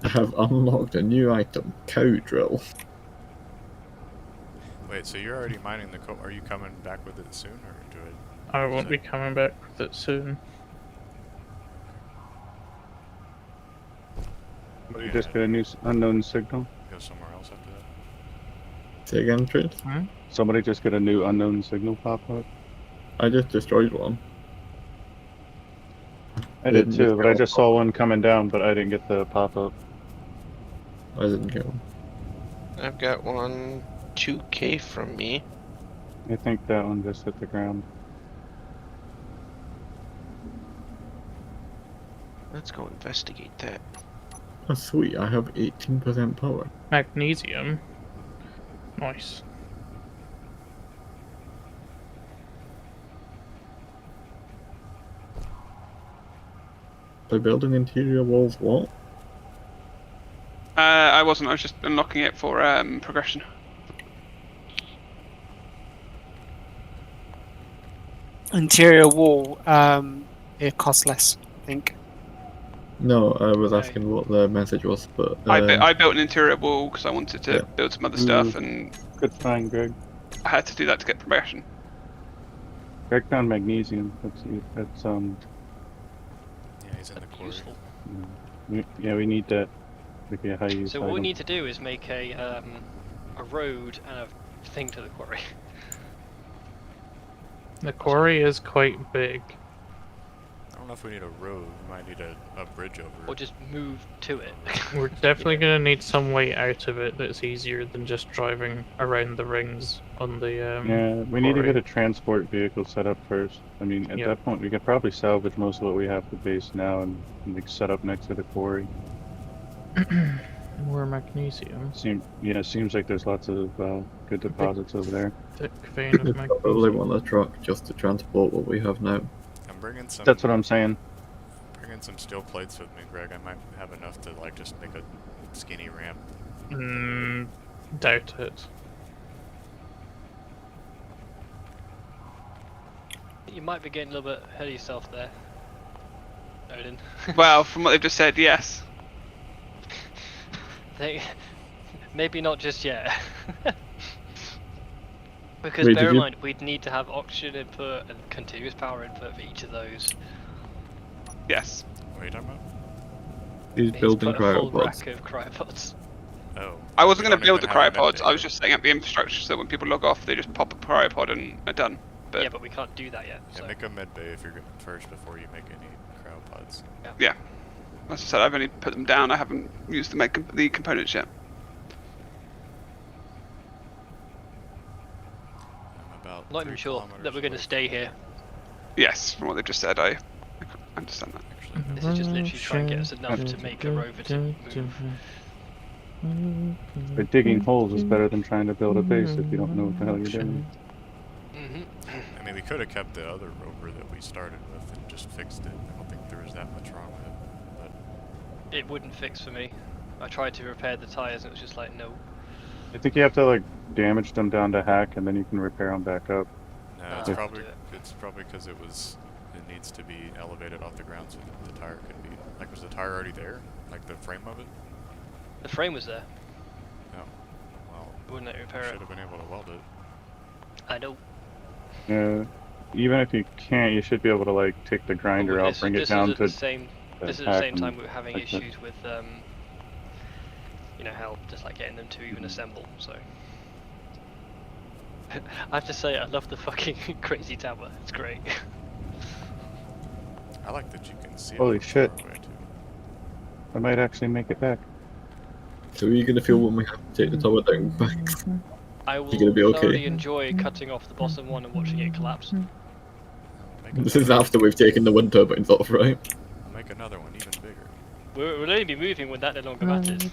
[SPEAKER 3] I have unlocked a new item, cow drill.
[SPEAKER 1] Wait, so you're already mining the are you coming back with it soon, or do I?
[SPEAKER 2] I won't be coming back with it soon.
[SPEAKER 7] Somebody just get a new unknown signal.
[SPEAKER 1] Go somewhere else after that?
[SPEAKER 3] Say again, Tris?
[SPEAKER 7] Somebody just get a new unknown signal pop up.
[SPEAKER 3] I just destroyed one.
[SPEAKER 7] I did too, but I just saw one coming down, but I didn't get the pop up.
[SPEAKER 3] I didn't get one.
[SPEAKER 5] I've got one 2K from me.
[SPEAKER 7] I think that one just hit the ground.
[SPEAKER 5] Let's go investigate that.
[SPEAKER 3] Oh, sweet, I have 18% power.
[SPEAKER 2] Magnesium. Nice.
[SPEAKER 3] By building interior walls, what?
[SPEAKER 4] I wasn't. I was just unlocking it for progression.
[SPEAKER 8] Interior wall, it costs less, I think.
[SPEAKER 3] No, I was
[SPEAKER 6] Okay.
[SPEAKER 3] asking what the message was, but
[SPEAKER 4] I built an interior wall because I wanted to
[SPEAKER 3] Yeah.
[SPEAKER 4] build some other stuff, and
[SPEAKER 7] Good find, Greg.
[SPEAKER 4] I had to do that to get progression.
[SPEAKER 7] Greg found magnesium. That's
[SPEAKER 1] Yeah, he's in the quarry.
[SPEAKER 6] Useful.
[SPEAKER 7] we need that. Okay, high use
[SPEAKER 6] So what we
[SPEAKER 7] item.
[SPEAKER 6] need to do is make a road and a thing to the quarry.
[SPEAKER 2] The quarry is quite big.
[SPEAKER 1] I don't know if we need a road. We might need a bridge over
[SPEAKER 6] Or
[SPEAKER 1] it.
[SPEAKER 6] just move to it.
[SPEAKER 2] We're definitely gonna need some way out of it that's easier than just driving around the rings on the
[SPEAKER 7] Yeah, we need to
[SPEAKER 2] quarry.
[SPEAKER 7] get a transport vehicle set up first. I mean, at
[SPEAKER 2] Yep.
[SPEAKER 7] that point, we could probably salvage most of what we have to base now and like set up next to the quarry.
[SPEAKER 2] More magnesium.
[SPEAKER 7] Seems like there's lots of good deposits over there.
[SPEAKER 2] Thick vein of
[SPEAKER 3] we probably
[SPEAKER 2] magnesium.
[SPEAKER 3] want a truck just to transport what we have now.
[SPEAKER 1] I'm bringing some.
[SPEAKER 7] That's what I'm saying.
[SPEAKER 1] Bringing some steel plates with me, Greg. I might have enough to like just make a skinny ramp.
[SPEAKER 2] Doubt it.
[SPEAKER 6] You might be getting a little bit ahead of yourself there, Odin.
[SPEAKER 4] Well, from what they've just said, yes.
[SPEAKER 6] Maybe not just yet. Because
[SPEAKER 3] Wait,
[SPEAKER 6] bear
[SPEAKER 3] did
[SPEAKER 6] in
[SPEAKER 3] you-
[SPEAKER 6] mind, we'd need to have oxygen input and continuous power input for each of those.
[SPEAKER 4] Yes.
[SPEAKER 1] What are you talking about?
[SPEAKER 3] He's
[SPEAKER 6] He's
[SPEAKER 3] building
[SPEAKER 6] put a full
[SPEAKER 3] cryopods.
[SPEAKER 6] rack of cryopods.
[SPEAKER 1] Oh.
[SPEAKER 4] I wasn't
[SPEAKER 1] we
[SPEAKER 4] going to
[SPEAKER 1] don't
[SPEAKER 4] build the
[SPEAKER 1] even have a
[SPEAKER 4] cryopods.
[SPEAKER 1] med
[SPEAKER 4] I was
[SPEAKER 1] bay.
[SPEAKER 4] just setting up the infrastructure so that when people log off, they just pop a cryopod and are done. But
[SPEAKER 6] Yeah, but we can't do that yet.
[SPEAKER 1] Yeah,
[SPEAKER 6] So.
[SPEAKER 1] make a med bay if you're good first before you make any cryopods.
[SPEAKER 4] as I said, I've only put them down. I haven't used the components yet.
[SPEAKER 1] I'm about
[SPEAKER 6] Not even
[SPEAKER 1] 3
[SPEAKER 6] sure
[SPEAKER 1] kilometers
[SPEAKER 6] that we're going to
[SPEAKER 1] away
[SPEAKER 6] stay here.
[SPEAKER 4] Yes, from what they've just said, I understand that.
[SPEAKER 1] Actually,
[SPEAKER 6] This is just literally trying to get us enough to make a rover to move.
[SPEAKER 7] But digging holes is better than trying to build a base if you don't know what the hell you're doing.
[SPEAKER 6] Mm-hmm.
[SPEAKER 1] I mean, we could have kept the other rover that we started with and just fixed it. I don't think there was that much wrong with it. But
[SPEAKER 6] It wouldn't fix for me. I tried to repair the tires and it was just like, no.
[SPEAKER 7] I think you have to like damage them down to hack, and then you can repair them back up.
[SPEAKER 1] no,
[SPEAKER 6] I'll
[SPEAKER 1] it's
[SPEAKER 6] do it.
[SPEAKER 1] probably because it needs to be elevated off the ground so that the tire could be like, was the tire already there? Like the frame of it?
[SPEAKER 6] The frame was there.
[SPEAKER 1] No. Well,
[SPEAKER 6] Wouldn't it repair
[SPEAKER 1] should
[SPEAKER 6] it?
[SPEAKER 1] have been able to weld it.
[SPEAKER 6] I know.
[SPEAKER 7] Even if you can't, you should be able to like take the grinder out, bring it down
[SPEAKER 6] this
[SPEAKER 7] to
[SPEAKER 6] is at the
[SPEAKER 7] hack
[SPEAKER 6] same time
[SPEAKER 7] and
[SPEAKER 6] we were having
[SPEAKER 7] like that.
[SPEAKER 6] issues with you know how just like getting them to even assemble. So I have to say I love the fucking crazy tower. It's great.
[SPEAKER 1] I like that you can see it
[SPEAKER 7] Holy
[SPEAKER 1] from
[SPEAKER 7] shit.
[SPEAKER 1] far away, too.
[SPEAKER 7] I might actually make it back.
[SPEAKER 3] So are you gonna feel when we have to take the tower down back?
[SPEAKER 6] I will
[SPEAKER 3] gonna be okay?
[SPEAKER 6] thoroughly enjoy cutting off the bottom one and watching it collapse.
[SPEAKER 1] Make
[SPEAKER 3] This
[SPEAKER 1] another
[SPEAKER 3] is
[SPEAKER 1] one.
[SPEAKER 3] after we've taken the wind turbines off, right?
[SPEAKER 1] I'll make another one even bigger.
[SPEAKER 6] We'll only be moving when that no longer matters.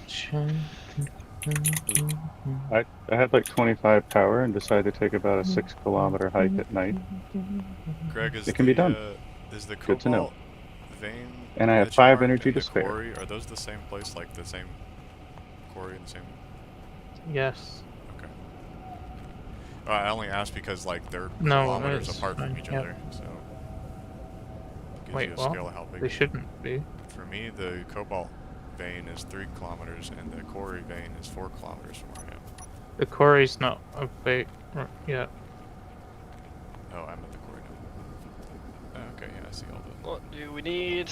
[SPEAKER 7] I had like 25 power and decided to take about a 6-kilometer hike at night.
[SPEAKER 1] Greg, is
[SPEAKER 7] It can be done.
[SPEAKER 1] Is the
[SPEAKER 7] Good to know.
[SPEAKER 1] cobalt vein
[SPEAKER 7] And I have
[SPEAKER 1] that you
[SPEAKER 7] 5
[SPEAKER 1] marked
[SPEAKER 7] energy
[SPEAKER 1] and
[SPEAKER 7] to
[SPEAKER 1] the
[SPEAKER 7] spare.
[SPEAKER 1] quarry, are those the same place, like the same quarry in the same?
[SPEAKER 2] Yes.
[SPEAKER 1] Okay. I only asked because like they're
[SPEAKER 2] No,
[SPEAKER 1] kilometers
[SPEAKER 2] it's
[SPEAKER 1] apart from
[SPEAKER 2] fine,
[SPEAKER 1] each
[SPEAKER 2] yep.
[SPEAKER 1] other, so gives
[SPEAKER 2] Wait,
[SPEAKER 1] you a
[SPEAKER 2] what?
[SPEAKER 1] scale of how big.
[SPEAKER 2] They shouldn't be.
[SPEAKER 1] For me, the cobalt vein is 3 kilometers, and the quarry vein is 4 kilometers from where I am.
[SPEAKER 2] The quarry's not a big. Yeah.
[SPEAKER 1] Oh, I'm at the quarry now. Oh, okay, yeah, I see all the.
[SPEAKER 6] What do we need?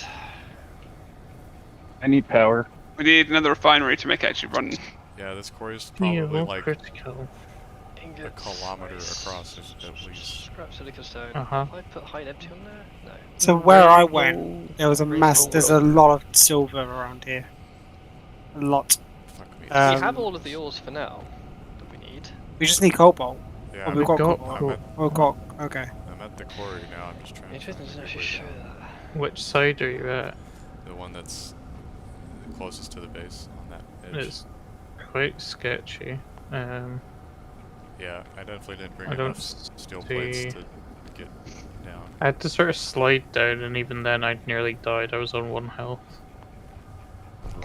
[SPEAKER 7] I need power.
[SPEAKER 4] We need another refinery to make it actually run.
[SPEAKER 1] Yeah, this quarry is probably like
[SPEAKER 2] critical.
[SPEAKER 1] a
[SPEAKER 6] Ingots,
[SPEAKER 1] kilometer
[SPEAKER 6] ice,
[SPEAKER 1] across at least.
[SPEAKER 6] Scrap silicon stone.
[SPEAKER 2] Uh-huh.
[SPEAKER 6] Have I put high empty on there? No.
[SPEAKER 8] So where I
[SPEAKER 2] Rainbow-
[SPEAKER 8] went, there was a
[SPEAKER 6] Rainbow
[SPEAKER 8] there's a
[SPEAKER 6] rock.
[SPEAKER 8] lot of silver around here. A lot.
[SPEAKER 1] Fuck me.
[SPEAKER 6] We
[SPEAKER 8] Um,
[SPEAKER 6] have all of the ores for now that we need.
[SPEAKER 8] We just need cobalt.
[SPEAKER 1] Yeah,
[SPEAKER 8] Oh,
[SPEAKER 1] I'm
[SPEAKER 8] we've got
[SPEAKER 2] got
[SPEAKER 8] cobalt.
[SPEAKER 1] I'm at,
[SPEAKER 8] We've got, okay.
[SPEAKER 1] I'm at the quarry now. I'm just trying to
[SPEAKER 6] Interesting
[SPEAKER 1] find
[SPEAKER 6] to
[SPEAKER 1] a
[SPEAKER 6] actually
[SPEAKER 1] way
[SPEAKER 6] show
[SPEAKER 1] down.
[SPEAKER 6] that.
[SPEAKER 2] Which side are you at?
[SPEAKER 1] The one that's closest to the base on that edge.
[SPEAKER 2] It's quite sketchy.
[SPEAKER 1] Yeah, I definitely didn't bring
[SPEAKER 2] I don't
[SPEAKER 1] enough steel plates
[SPEAKER 2] see-
[SPEAKER 1] to get down.
[SPEAKER 2] I had to sort of slide down, and even then, I'd nearly died. I was on 1 health.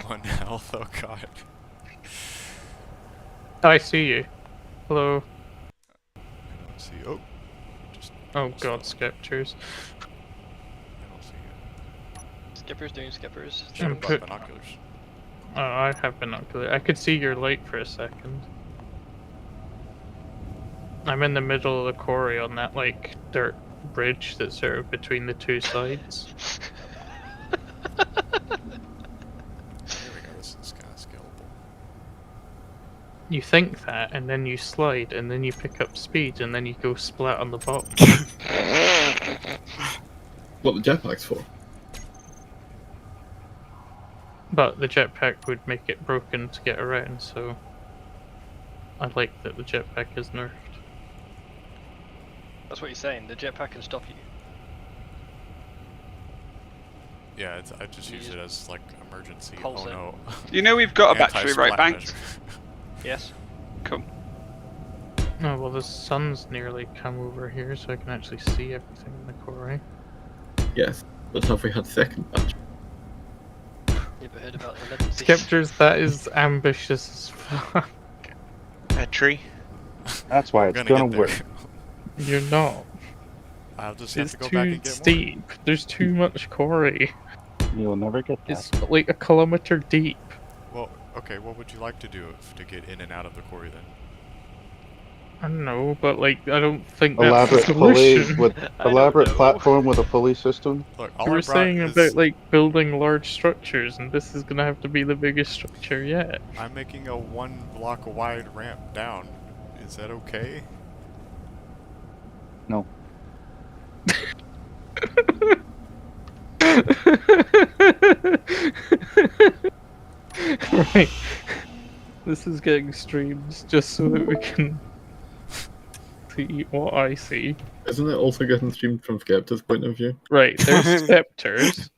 [SPEAKER 1] 1 health, oh god.
[SPEAKER 2] I see you. Hello.
[SPEAKER 1] I don't see. Oh! Just
[SPEAKER 2] Oh
[SPEAKER 1] almost
[SPEAKER 2] god,
[SPEAKER 1] fell.
[SPEAKER 2] Scepters.
[SPEAKER 1] I don't see you.
[SPEAKER 6] Skippers doing skippers.
[SPEAKER 1] Should have
[SPEAKER 2] put-
[SPEAKER 1] brought binoculars.
[SPEAKER 2] Oh, I have binocular. I could see your light for a second. I'm in the middle of the quarry on that, like, dirt bridge that's sort of between the two sides.
[SPEAKER 1] There we go, this is kind of scalable.
[SPEAKER 2] You think that, and then you slide, and then you pick up speed, and then you go splat on the bottom.
[SPEAKER 3] What the jetpack's for?
[SPEAKER 2] But the jetpack would make it broken to get around, so I like that the jetpack is nerfed.
[SPEAKER 6] That's what you're saying. The jetpack can stop you.
[SPEAKER 1] Yeah, I just use it as like emergency.
[SPEAKER 6] Pulse
[SPEAKER 1] Oh
[SPEAKER 6] it.
[SPEAKER 1] no.
[SPEAKER 4] You know we've got a battery, right,
[SPEAKER 1] Anti-splat
[SPEAKER 4] Bang?
[SPEAKER 1] measure.
[SPEAKER 6] Yes.
[SPEAKER 4] Cool.
[SPEAKER 2] Oh, well, the sun's nearly come over here, so I can actually see everything in the quarry.
[SPEAKER 3] Yes. But have we had second batch?
[SPEAKER 6] You ever heard about the emergency?
[SPEAKER 2] Scepters, that is ambitious as fuck.
[SPEAKER 5] That tree.
[SPEAKER 7] That's why
[SPEAKER 1] I'm
[SPEAKER 7] it's
[SPEAKER 1] gonna
[SPEAKER 7] gonna
[SPEAKER 1] get
[SPEAKER 7] work.
[SPEAKER 1] there.
[SPEAKER 2] You're not.
[SPEAKER 1] I'll just have
[SPEAKER 2] It's
[SPEAKER 1] to go back
[SPEAKER 2] too
[SPEAKER 1] and get
[SPEAKER 2] steep. There's too much quarry.
[SPEAKER 7] You'll never get that.
[SPEAKER 2] It's like a kilometer deep.
[SPEAKER 1] more. Well, okay, what would you like to do to get in and out of the quarry then?
[SPEAKER 2] I don't know, but like, I don't think that's
[SPEAKER 7] Elaborate
[SPEAKER 2] the
[SPEAKER 7] pulley
[SPEAKER 2] solution.
[SPEAKER 7] with
[SPEAKER 6] I don't
[SPEAKER 7] elaborate
[SPEAKER 6] know.
[SPEAKER 7] platform with a pulley system.
[SPEAKER 1] Look, all
[SPEAKER 2] You
[SPEAKER 1] I
[SPEAKER 2] were
[SPEAKER 1] brought
[SPEAKER 2] saying
[SPEAKER 1] is
[SPEAKER 2] about like building large structures, and this is gonna have to be the biggest structure yet.
[SPEAKER 1] I'm making a 1 block wide ramp down. Is that okay?
[SPEAKER 7] No.
[SPEAKER 2] Right. This is getting streamed just so that we can see what I see.
[SPEAKER 3] Isn't it also getting streamed from Skepta's point of view?
[SPEAKER 2] Right, there's scepters.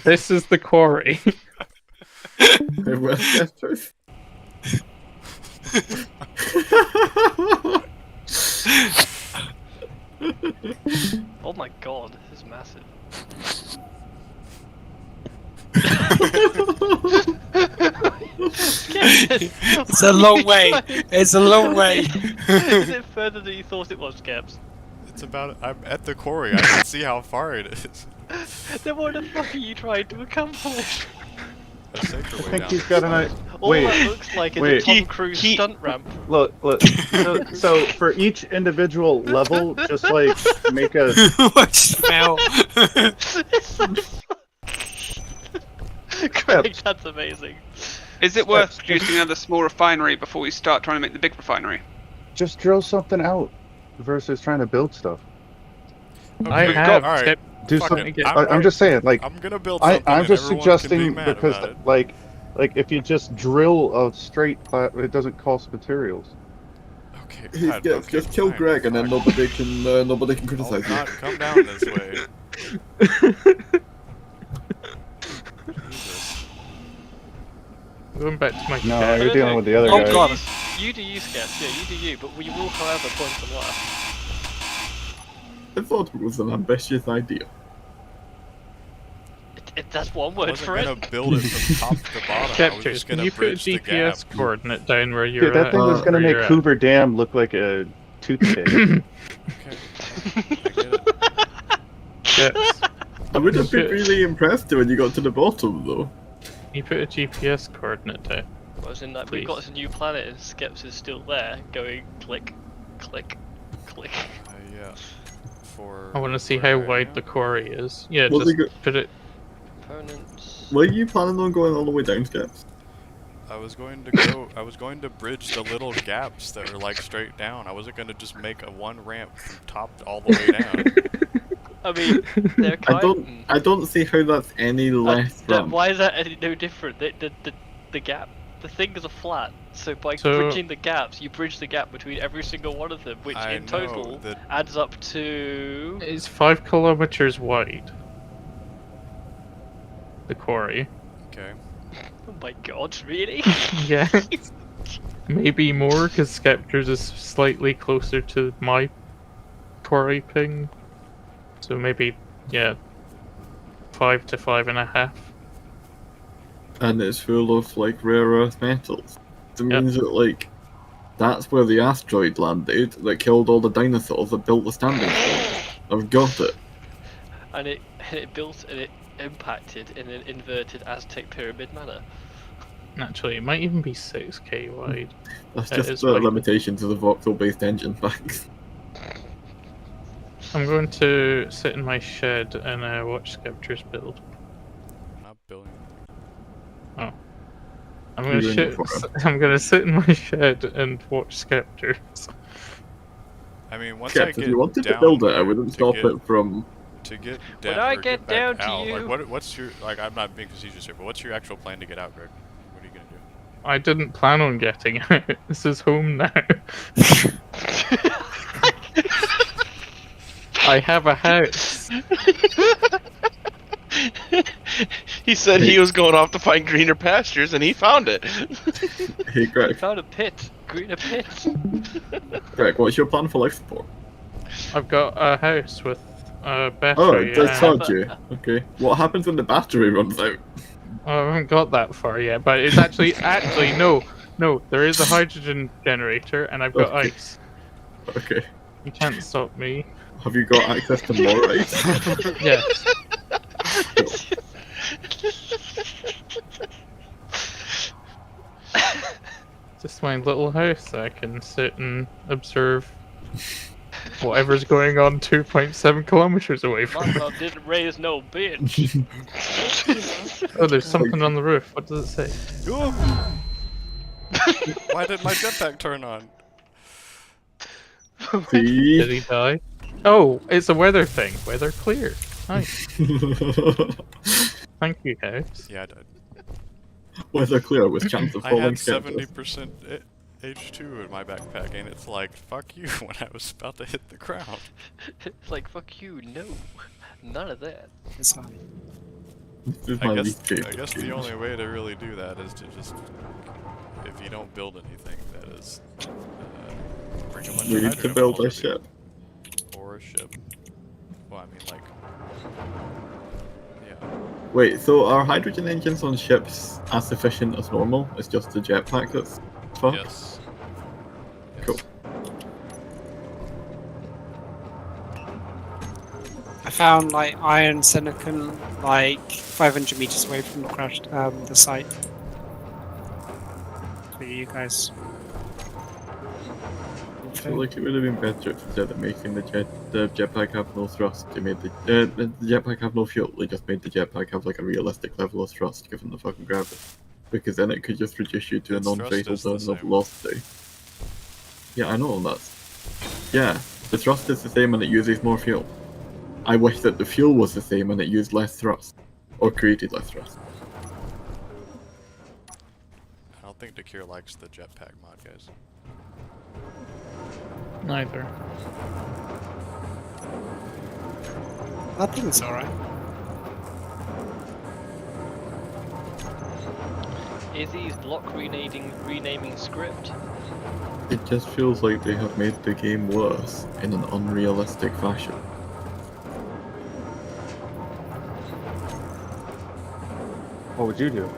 [SPEAKER 2] This is the quarry.
[SPEAKER 3] There were Skepters?
[SPEAKER 6] Oh my god, this is massive.
[SPEAKER 8] It's a long way. It's a long way.
[SPEAKER 6] Is it further than you thought it was, Caps?
[SPEAKER 1] It's about. I'm at the quarry. I can see how far it is.
[SPEAKER 6] Then what the fuck are you trying to accomplish?
[SPEAKER 1] A safer
[SPEAKER 7] I
[SPEAKER 1] way
[SPEAKER 7] think
[SPEAKER 1] down.
[SPEAKER 7] he's got an idea.
[SPEAKER 6] All
[SPEAKER 7] Wait,
[SPEAKER 6] that looks like is a
[SPEAKER 7] wait.
[SPEAKER 6] Tom Cruise
[SPEAKER 5] he-
[SPEAKER 6] stunt ramp.
[SPEAKER 7] look. So for each individual level, just like make a.
[SPEAKER 8] Watch spell.
[SPEAKER 6] Craig, that's amazing.
[SPEAKER 4] Is it worth producing another small refinery before we start trying to make the big refinery?
[SPEAKER 7] Just drill something out versus trying to build stuff.
[SPEAKER 2] I
[SPEAKER 1] Okay,
[SPEAKER 2] have
[SPEAKER 1] alright.
[SPEAKER 2] kept
[SPEAKER 7] Do
[SPEAKER 1] Fuck
[SPEAKER 7] something.
[SPEAKER 1] it.
[SPEAKER 2] get-
[SPEAKER 7] I'm just saying, like,
[SPEAKER 1] I'm gonna build something.
[SPEAKER 7] I'm
[SPEAKER 1] and
[SPEAKER 7] just
[SPEAKER 1] everyone can be
[SPEAKER 7] suggesting
[SPEAKER 1] mad
[SPEAKER 7] because,
[SPEAKER 1] about it.
[SPEAKER 7] like if you just drill a straight plat, it doesn't cost materials.
[SPEAKER 1] Okay,
[SPEAKER 3] He's
[SPEAKER 1] God,
[SPEAKER 3] good.
[SPEAKER 1] okay,
[SPEAKER 3] Just kill
[SPEAKER 1] fine,
[SPEAKER 3] Greg, and then
[SPEAKER 1] fuck.
[SPEAKER 3] nobody can
[SPEAKER 1] Oh,
[SPEAKER 3] criticize
[SPEAKER 1] God,
[SPEAKER 3] you.
[SPEAKER 1] come down this way. Jesus.
[SPEAKER 2] Going back to my
[SPEAKER 7] No,
[SPEAKER 2] shed.
[SPEAKER 7] you're dealing with the other
[SPEAKER 8] Oh,
[SPEAKER 7] guy.
[SPEAKER 8] God.
[SPEAKER 6] You do you, Sketch. Yeah, you do you. But we will, however, point them left.
[SPEAKER 3] I thought it was an ambitious idea.
[SPEAKER 6] That's one
[SPEAKER 1] I
[SPEAKER 6] word
[SPEAKER 1] wasn't
[SPEAKER 6] for it.
[SPEAKER 1] gonna build it from top to bottom. I was
[SPEAKER 2] Captures,
[SPEAKER 1] just
[SPEAKER 2] can
[SPEAKER 1] gonna
[SPEAKER 2] you put a
[SPEAKER 1] bridge the gap.
[SPEAKER 2] GPS coordinate down where you're
[SPEAKER 7] Dude, that
[SPEAKER 2] at?
[SPEAKER 7] thing was gonna
[SPEAKER 2] Where
[SPEAKER 7] make
[SPEAKER 2] you're at?
[SPEAKER 7] Hoover Dam look like a toothpick.
[SPEAKER 1] Okay, I get it.
[SPEAKER 2] Yes.
[SPEAKER 3] I would have been
[SPEAKER 2] Shit.
[SPEAKER 3] really impressed when you got to the bottom, though.
[SPEAKER 2] You put a GPS coordinate down.
[SPEAKER 6] Whereas in that we've got this new planet and Skeps is still there, going click, click, click.
[SPEAKER 1] Yeah. For.
[SPEAKER 2] I want to see
[SPEAKER 1] where
[SPEAKER 2] how
[SPEAKER 1] I
[SPEAKER 2] wide
[SPEAKER 1] am.
[SPEAKER 2] the quarry is. Yeah,
[SPEAKER 3] Well,
[SPEAKER 2] just
[SPEAKER 3] they go-
[SPEAKER 2] put it.
[SPEAKER 6] Components.
[SPEAKER 3] Were you planning on going all the way down, Skips?
[SPEAKER 1] I was going to bridge the little gaps that are like straight down. I wasn't gonna just make a one ramp from top all the way down.
[SPEAKER 6] I mean, they're kind.
[SPEAKER 3] I don't see how that's any less from.
[SPEAKER 6] Why is that any no different? The gap, the things are flat. So by
[SPEAKER 2] So-
[SPEAKER 6] bridging the gaps, you bridge the gap between every single one of them, which
[SPEAKER 1] I
[SPEAKER 6] in
[SPEAKER 1] know
[SPEAKER 6] total
[SPEAKER 1] that-
[SPEAKER 6] adds up to.
[SPEAKER 2] It's 5 kilometers wide. The quarry.
[SPEAKER 1] Okay.
[SPEAKER 6] Oh my god, really?
[SPEAKER 2] Yeah. Maybe more, because Scepters is slightly closer to my quarry ping. So maybe, yeah, 5 to 5.5.
[SPEAKER 3] And it's full of like rare earth metals. It
[SPEAKER 2] Yep.
[SPEAKER 3] means that like that's where the asteroid landed that killed all the dinosaurs that built the standing stone. I've got it.
[SPEAKER 6] And it built and it impacted in an inverted Aztec pyramid manner.
[SPEAKER 2] Actually, it might even be 6k wide.
[SPEAKER 3] That's
[SPEAKER 2] It
[SPEAKER 3] just
[SPEAKER 2] is
[SPEAKER 3] the
[SPEAKER 2] wide.
[SPEAKER 3] limitation to the voxel-based engine packs.
[SPEAKER 2] I'm going to sit in my shed and watch Scepters build.
[SPEAKER 1] I'm not building.
[SPEAKER 2] I'm gonna
[SPEAKER 3] You're in it for
[SPEAKER 2] I'm gonna sit in my shed and watch Scepters.
[SPEAKER 1] I mean, once
[SPEAKER 3] Kept,
[SPEAKER 1] I
[SPEAKER 3] if
[SPEAKER 1] get
[SPEAKER 3] you wanted to
[SPEAKER 1] down
[SPEAKER 3] build it, I
[SPEAKER 1] there
[SPEAKER 3] wouldn't
[SPEAKER 1] to
[SPEAKER 3] stop
[SPEAKER 1] get-
[SPEAKER 3] it from.
[SPEAKER 1] To get
[SPEAKER 6] When
[SPEAKER 1] down,
[SPEAKER 6] I
[SPEAKER 1] or
[SPEAKER 6] get
[SPEAKER 1] back
[SPEAKER 6] down to
[SPEAKER 1] out,
[SPEAKER 6] you-
[SPEAKER 1] like what's your like? I'm not being facetious here, but what's your actual plan to get out, Greg? What are you gonna do?
[SPEAKER 2] I didn't plan on getting out. This is home now. I have a house.
[SPEAKER 5] He said he was going off to find greener pastures, and he found it.
[SPEAKER 3] Hey,
[SPEAKER 6] We
[SPEAKER 3] Greg.
[SPEAKER 6] found a pit, greener pit.
[SPEAKER 3] Greg, what's your plan for life support?
[SPEAKER 2] I've got a house with a
[SPEAKER 3] Oh,
[SPEAKER 2] battery.
[SPEAKER 3] it does
[SPEAKER 2] and-
[SPEAKER 3] charge you. Okay. What happens when the battery runs out?
[SPEAKER 2] Oh, I haven't got that far yet, but it's actually no. There is a hydrogen generator, and I've got
[SPEAKER 3] Okay.
[SPEAKER 2] ice.
[SPEAKER 3] Okay.
[SPEAKER 2] You can't stop me.
[SPEAKER 3] Have you got access to more ice?
[SPEAKER 2] Yes. Just my little house. I can sit and observe whatever's going on 2.7 kilometers away from me.
[SPEAKER 6] Mama didn't raise no bitch.
[SPEAKER 2] Oh, there's something on the roof. What does it say?
[SPEAKER 1] Ooh! Why did my jetpack turn on?
[SPEAKER 2] Did
[SPEAKER 3] See?
[SPEAKER 2] he die? Oh, it's a weather thing. Weather clear. Nice. Thank you, guys.
[SPEAKER 1] Yeah, I died.
[SPEAKER 3] Weather clear with chance of
[SPEAKER 1] I
[SPEAKER 3] falling
[SPEAKER 1] had
[SPEAKER 3] skeptics.
[SPEAKER 1] 70% H2 in my backpack, and it's like, fuck you when I was about to hit the ground.
[SPEAKER 6] It's like, fuck you, no. None of that.
[SPEAKER 8] It's fine.
[SPEAKER 3] This is my
[SPEAKER 1] I
[SPEAKER 3] least
[SPEAKER 1] guess
[SPEAKER 3] favorite
[SPEAKER 1] the
[SPEAKER 3] game.
[SPEAKER 1] only way to really do that is to just, if you don't build anything, that is, bring a bunch
[SPEAKER 3] We
[SPEAKER 1] of
[SPEAKER 3] need to
[SPEAKER 1] hydrogen
[SPEAKER 3] build a
[SPEAKER 1] balls with you.
[SPEAKER 3] ship.
[SPEAKER 1] Or a ship. Well, I mean, like, yeah.
[SPEAKER 3] Wait, so are hydrogen engines on ships as efficient as normal? It's just the jetpack that's fucked?
[SPEAKER 1] Yes.
[SPEAKER 3] Cool.
[SPEAKER 5] I
[SPEAKER 8] found like iron silicon like 500 meters away from the crashed the site. For you guys.
[SPEAKER 3] I feel like it would have been better if instead of making the jetpack have no thrust, they made the jetpack have no fuel. They just made the jetpack have like a realistic level of thrust given the fucking gravity, because then it could just reduce you to a
[SPEAKER 1] Its thrust
[SPEAKER 3] non-fatal
[SPEAKER 1] is the
[SPEAKER 3] terminal
[SPEAKER 1] same.
[SPEAKER 3] velocity. Yeah, I know yeah. The thrust is the same and it uses more fuel. I wish that the fuel was the same and it used less thrust, or created less thrust.
[SPEAKER 1] I don't think Dakir likes the jetpack mod, guys.
[SPEAKER 2] Neither.
[SPEAKER 8] I think it's alright.
[SPEAKER 6] Izzy's block renaming script.
[SPEAKER 3] It just feels like they have made the game worse in an unrealistic fashion.
[SPEAKER 7] What would you do?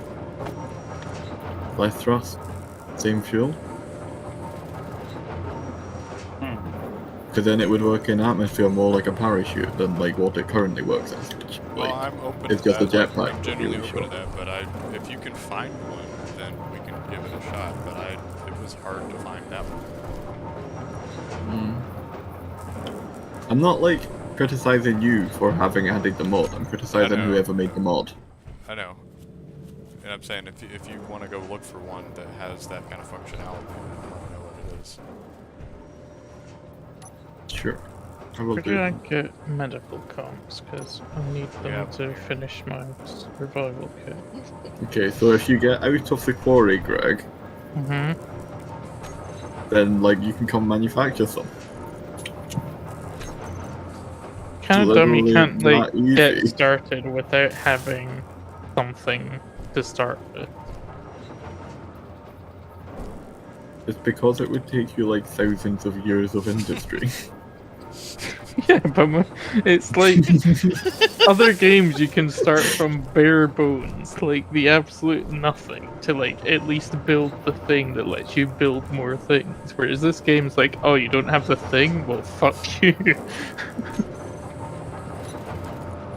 [SPEAKER 3] Less thrust, same fuel. Because then it would work in atmosphere more like a parachute than like what it currently works as. Which,
[SPEAKER 1] Well,
[SPEAKER 3] like,
[SPEAKER 1] I'm open
[SPEAKER 3] it's
[SPEAKER 1] to
[SPEAKER 3] just
[SPEAKER 1] that.
[SPEAKER 3] a jetpack,
[SPEAKER 1] I'm
[SPEAKER 3] but
[SPEAKER 1] genuinely
[SPEAKER 3] really
[SPEAKER 1] open
[SPEAKER 3] short.
[SPEAKER 1] to that, but if you can find one, then we can give it a shot. But it was hard to find that one.
[SPEAKER 3] I'm not like criticizing you for having added the mod. I'm criticizing
[SPEAKER 1] I know.
[SPEAKER 3] whoever made the mod.
[SPEAKER 1] I know. And I'm saying if you want to go look for one that has that kind of functionality, then let me know what it is.
[SPEAKER 3] Sure. I will
[SPEAKER 2] Where do
[SPEAKER 3] do.
[SPEAKER 2] I get medical comps? Because I need them
[SPEAKER 1] Yeah.
[SPEAKER 2] to finish my survival kit.
[SPEAKER 3] Okay, so if you get out of the quarry, Greg,
[SPEAKER 2] Mm-hmm.
[SPEAKER 3] then like you can come manufacture some.
[SPEAKER 2] Kind of dumb you
[SPEAKER 3] Literally
[SPEAKER 2] can't like
[SPEAKER 3] not
[SPEAKER 2] get
[SPEAKER 3] easy.
[SPEAKER 2] started without having something to start with.
[SPEAKER 3] It's because it would take you like thousands of years of industry.
[SPEAKER 2] Yeah, but it's like other games you can start from bare bones, like the absolute nothing, to like at least build the thing that lets you build more things. Whereas this game's like, oh, you don't have the thing? Well, fuck you.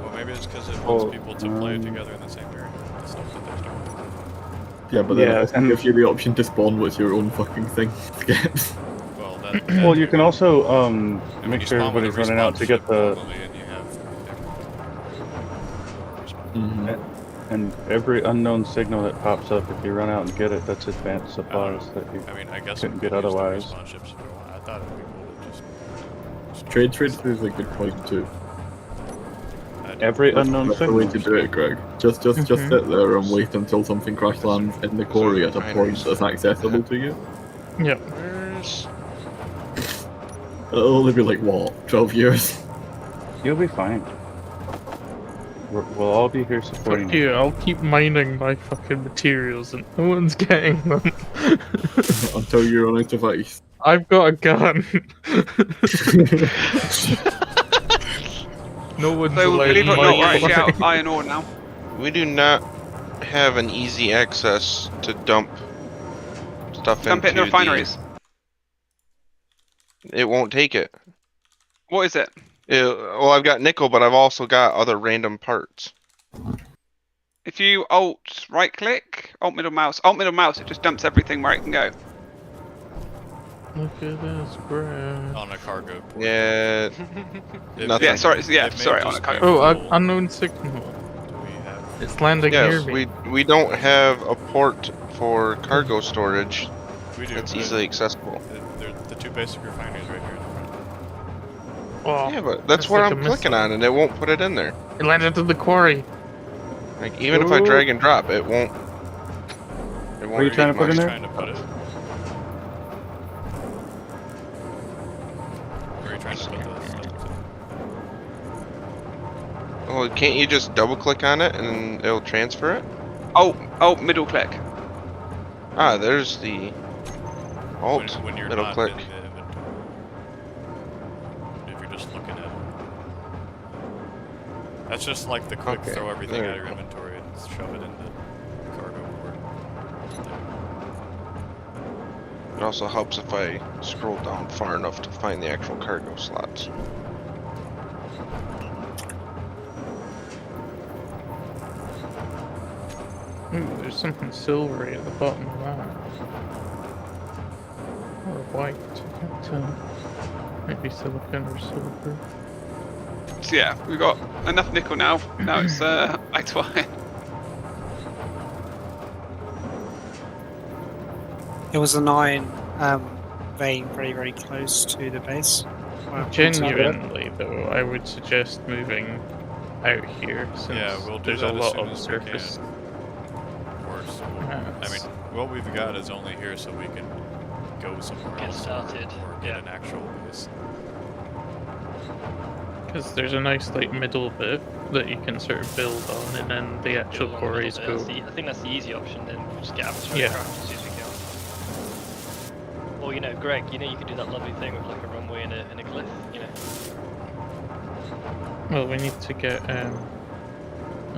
[SPEAKER 1] Well, maybe it's because it wants
[SPEAKER 7] Oh,
[SPEAKER 1] people to play together in the same area. The stuff that they start.
[SPEAKER 3] Yeah, but then
[SPEAKER 7] Yeah,
[SPEAKER 3] it also
[SPEAKER 7] and-
[SPEAKER 3] gives you the option to spawn with your own fucking thing.
[SPEAKER 1] Well, that
[SPEAKER 7] Well, you
[SPEAKER 1] too.
[SPEAKER 7] can also
[SPEAKER 1] I mean,
[SPEAKER 7] make
[SPEAKER 1] you
[SPEAKER 7] sure
[SPEAKER 1] spawn with a
[SPEAKER 7] everybody's running out
[SPEAKER 1] respawn
[SPEAKER 7] to get
[SPEAKER 1] ship
[SPEAKER 7] the
[SPEAKER 1] normally, and you have
[SPEAKER 3] Mhm.
[SPEAKER 7] and every unknown signal that pops up. If you run out and get it, that's advanced supplies that you.
[SPEAKER 1] I mean, I guess
[SPEAKER 7] Couldn't
[SPEAKER 1] we
[SPEAKER 7] get
[SPEAKER 1] could use the
[SPEAKER 7] otherwise.
[SPEAKER 1] respawn ships if we want. I thought it would be cool to just
[SPEAKER 3] Trade is a good point too.
[SPEAKER 7] Every unknown
[SPEAKER 3] That's the way
[SPEAKER 7] signal.
[SPEAKER 3] to do it, Greg. Just
[SPEAKER 2] Mhm.
[SPEAKER 3] sit there and wait until something crash lands in the quarry at a point that's accessible to you.
[SPEAKER 2] Yep.
[SPEAKER 5] Where's...
[SPEAKER 3] It'll only be like what, 12 years?
[SPEAKER 7] You'll be fine. We'll all be here supporting
[SPEAKER 2] Fuck you, I'll keep mining my fucking materials and no one's getting them.
[SPEAKER 3] Until you run out of ice.
[SPEAKER 2] I've got a gun. No one's
[SPEAKER 4] So
[SPEAKER 2] allowed
[SPEAKER 4] believe it or not, we're actually
[SPEAKER 2] mine.
[SPEAKER 4] out iron ore now.
[SPEAKER 5] We do not have an easy access to dump stuff
[SPEAKER 4] Dump it in the
[SPEAKER 5] into
[SPEAKER 4] refineries.
[SPEAKER 5] It won't take it.
[SPEAKER 4] What is it?
[SPEAKER 5] Well, I've got nickel, but I've also got other random parts.
[SPEAKER 4] If you alt right click, alt middle mouse, it just dumps everything where it can go.
[SPEAKER 2] Look at this grass.
[SPEAKER 1] on a cargo port.
[SPEAKER 5] Yeah.
[SPEAKER 1] It
[SPEAKER 5] Nothing.
[SPEAKER 4] Yeah,
[SPEAKER 1] may-
[SPEAKER 4] sorry,
[SPEAKER 1] it
[SPEAKER 4] yeah,
[SPEAKER 1] may
[SPEAKER 4] sorry, on
[SPEAKER 1] just
[SPEAKER 4] a cargo.
[SPEAKER 1] be
[SPEAKER 2] Oh,
[SPEAKER 1] full.
[SPEAKER 2] unknown signal.
[SPEAKER 1] Do we have?
[SPEAKER 2] It's landing near
[SPEAKER 5] Yes,
[SPEAKER 2] me.
[SPEAKER 5] we don't have a port for cargo storage.
[SPEAKER 1] We do.
[SPEAKER 5] That's
[SPEAKER 1] but
[SPEAKER 5] easily accessible.
[SPEAKER 1] They're the two basic refineries right here in the front.
[SPEAKER 2] Oh,
[SPEAKER 5] Yeah, but that's
[SPEAKER 2] that's
[SPEAKER 5] where
[SPEAKER 2] like
[SPEAKER 5] I'm
[SPEAKER 2] a
[SPEAKER 5] clicking
[SPEAKER 2] missile.
[SPEAKER 5] on, and it won't put it in there.
[SPEAKER 2] it landed to the quarry.
[SPEAKER 5] Like even if I
[SPEAKER 2] Ooh.
[SPEAKER 5] drag and drop, it won't. It won't.
[SPEAKER 7] Are you trying to put
[SPEAKER 5] much.
[SPEAKER 7] in there?
[SPEAKER 1] Trying to put it. Where are you trying to put the stuff to?
[SPEAKER 5] Well, can't you just double click on it and it'll transfer it?
[SPEAKER 4] Oh, middle click.
[SPEAKER 5] Ah, there's the alt
[SPEAKER 1] When you're
[SPEAKER 5] middle
[SPEAKER 1] not
[SPEAKER 5] click.
[SPEAKER 1] in the inventory. If you're just looking at it. That's just like the quick
[SPEAKER 5] Okay,
[SPEAKER 1] throw everything
[SPEAKER 5] there
[SPEAKER 1] out of
[SPEAKER 5] you
[SPEAKER 1] your
[SPEAKER 5] go.
[SPEAKER 1] inventory and shove it in the cargo port.
[SPEAKER 5] It also helps if I scroll down far enough to find the actual cargo slots.
[SPEAKER 2] Ooh, there's something silvery at the bottom of that. Or white, I can't tell. Maybe silicon or silver.
[SPEAKER 4] So yeah, we've got enough nickel now. Now it's back to iron.
[SPEAKER 8] There was an iron vein very, very close to the base.
[SPEAKER 2] Genuinely, though, I would suggest moving out here since
[SPEAKER 1] Yeah, we'll do
[SPEAKER 2] there's
[SPEAKER 1] that
[SPEAKER 2] a
[SPEAKER 1] as
[SPEAKER 2] lot
[SPEAKER 1] soon
[SPEAKER 2] of
[SPEAKER 1] as we
[SPEAKER 2] surface.
[SPEAKER 1] can. Of course. I
[SPEAKER 2] mass.
[SPEAKER 1] mean, what we've got is only here so we can go somewhere
[SPEAKER 6] Get
[SPEAKER 1] else
[SPEAKER 6] started,
[SPEAKER 1] or get
[SPEAKER 6] yeah.
[SPEAKER 1] an actual base.
[SPEAKER 2] Because there's a nice like middle bit that you can sort of build on, and then the actual
[SPEAKER 6] Build on the
[SPEAKER 2] quarries
[SPEAKER 6] middle
[SPEAKER 2] go.
[SPEAKER 6] bit. I think that's the easy option. Then we'll just get abstract
[SPEAKER 2] Yeah.
[SPEAKER 6] craft as soon as we can. Or Greg, you could do that lovely thing with like a runway and a cliff.
[SPEAKER 2] Well, we need to get a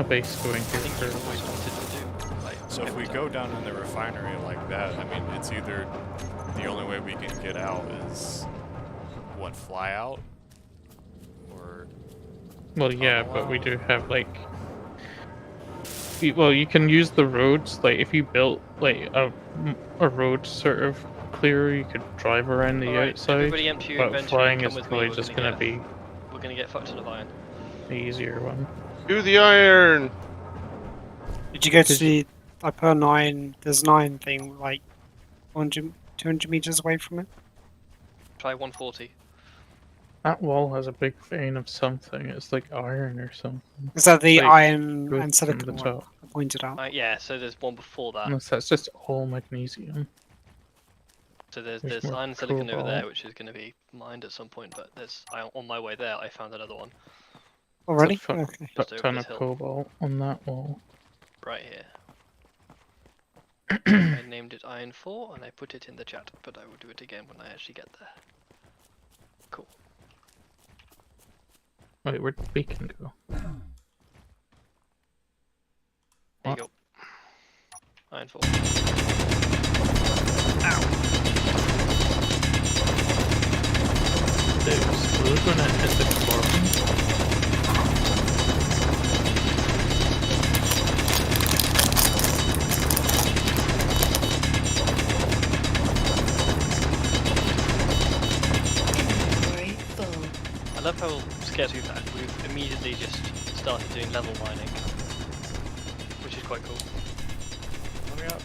[SPEAKER 2] base going
[SPEAKER 6] I
[SPEAKER 2] here
[SPEAKER 6] think you've
[SPEAKER 2] first.
[SPEAKER 6] always wanted to do. Like,
[SPEAKER 1] So if
[SPEAKER 6] every
[SPEAKER 1] we
[SPEAKER 6] time.
[SPEAKER 1] go down in the refinery like that, I mean, it's either the only way we can get out is what, fly out, or
[SPEAKER 2] Well, yeah, but we do have like. Well, you can use the roads. Like, if you built like a road sort of clear, you could drive around the
[SPEAKER 6] Alright,
[SPEAKER 2] outside.
[SPEAKER 6] everybody empty your
[SPEAKER 2] But
[SPEAKER 6] inventory
[SPEAKER 2] flying
[SPEAKER 6] and come
[SPEAKER 2] is
[SPEAKER 6] with me.
[SPEAKER 2] probably
[SPEAKER 6] We're
[SPEAKER 2] just
[SPEAKER 6] gonna
[SPEAKER 2] gonna be
[SPEAKER 6] We're gonna get fucked to the iron.
[SPEAKER 2] the easier one.
[SPEAKER 5] Do the iron!
[SPEAKER 8] Did you go to
[SPEAKER 2] Did
[SPEAKER 8] the I put an iron? There's an iron thing like 100, 200 meters away from it.
[SPEAKER 6] Try 140.
[SPEAKER 2] That wall has a big vein of something. It's like iron or something.
[SPEAKER 8] Is that the
[SPEAKER 2] Like,
[SPEAKER 8] iron
[SPEAKER 2] growth
[SPEAKER 8] and
[SPEAKER 2] from
[SPEAKER 8] silicon
[SPEAKER 2] the
[SPEAKER 8] one
[SPEAKER 2] top.
[SPEAKER 8] I pointed out?
[SPEAKER 6] Yeah, so there's one before that.
[SPEAKER 2] Unless that's just all magnesium.
[SPEAKER 6] So there's
[SPEAKER 2] There's more
[SPEAKER 6] iron and silicon over there,
[SPEAKER 2] cobalt.
[SPEAKER 6] which is going to be mined at some point. But on my way there, I found another one
[SPEAKER 8] Already?
[SPEAKER 2] It's a fu-
[SPEAKER 8] Okay.
[SPEAKER 2] Butt
[SPEAKER 6] Just over
[SPEAKER 2] ton
[SPEAKER 6] this
[SPEAKER 2] of
[SPEAKER 6] hill.
[SPEAKER 2] cobalt on that wall.
[SPEAKER 6] right here. I named it Iron 4 and I put it in the chat, but I will do it again when I actually get there. Cool.
[SPEAKER 2] Wait, where'd the beacon go?
[SPEAKER 6] There you go. Iron 4.
[SPEAKER 2] There's blue gonna hit the chlorine.
[SPEAKER 9] Inventory full.
[SPEAKER 6] I love how scared we've immediately just started doing level mining, which is quite cool.
[SPEAKER 1] let me up.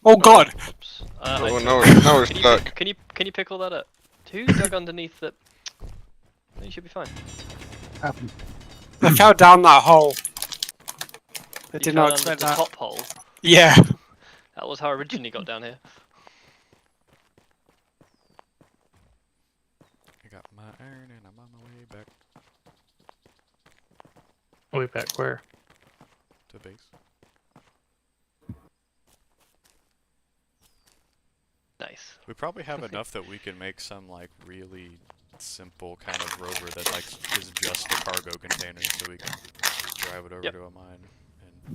[SPEAKER 8] Oh god!
[SPEAKER 6] Oops.
[SPEAKER 5] Oh,
[SPEAKER 6] I
[SPEAKER 5] no,
[SPEAKER 6] fell.
[SPEAKER 5] now we're
[SPEAKER 6] Can you
[SPEAKER 5] stuck.
[SPEAKER 6] Can you pick all that up? Who dug underneath the? You should be fine.
[SPEAKER 8] I fell down that hole. I
[SPEAKER 6] You
[SPEAKER 8] did
[SPEAKER 6] fell
[SPEAKER 8] not
[SPEAKER 6] under
[SPEAKER 8] expect
[SPEAKER 6] the
[SPEAKER 8] that.
[SPEAKER 6] top hole.
[SPEAKER 8] Yeah.
[SPEAKER 6] That was how I originally got down here.
[SPEAKER 1] I got my iron and I'm on my way back
[SPEAKER 2] Way back where?
[SPEAKER 1] to base.
[SPEAKER 6] Nice.
[SPEAKER 1] We probably have enough that we can make some like really simple kind of rover that like is just a cargo container, so we can drive it over
[SPEAKER 6] Yep.
[SPEAKER 1] to a mine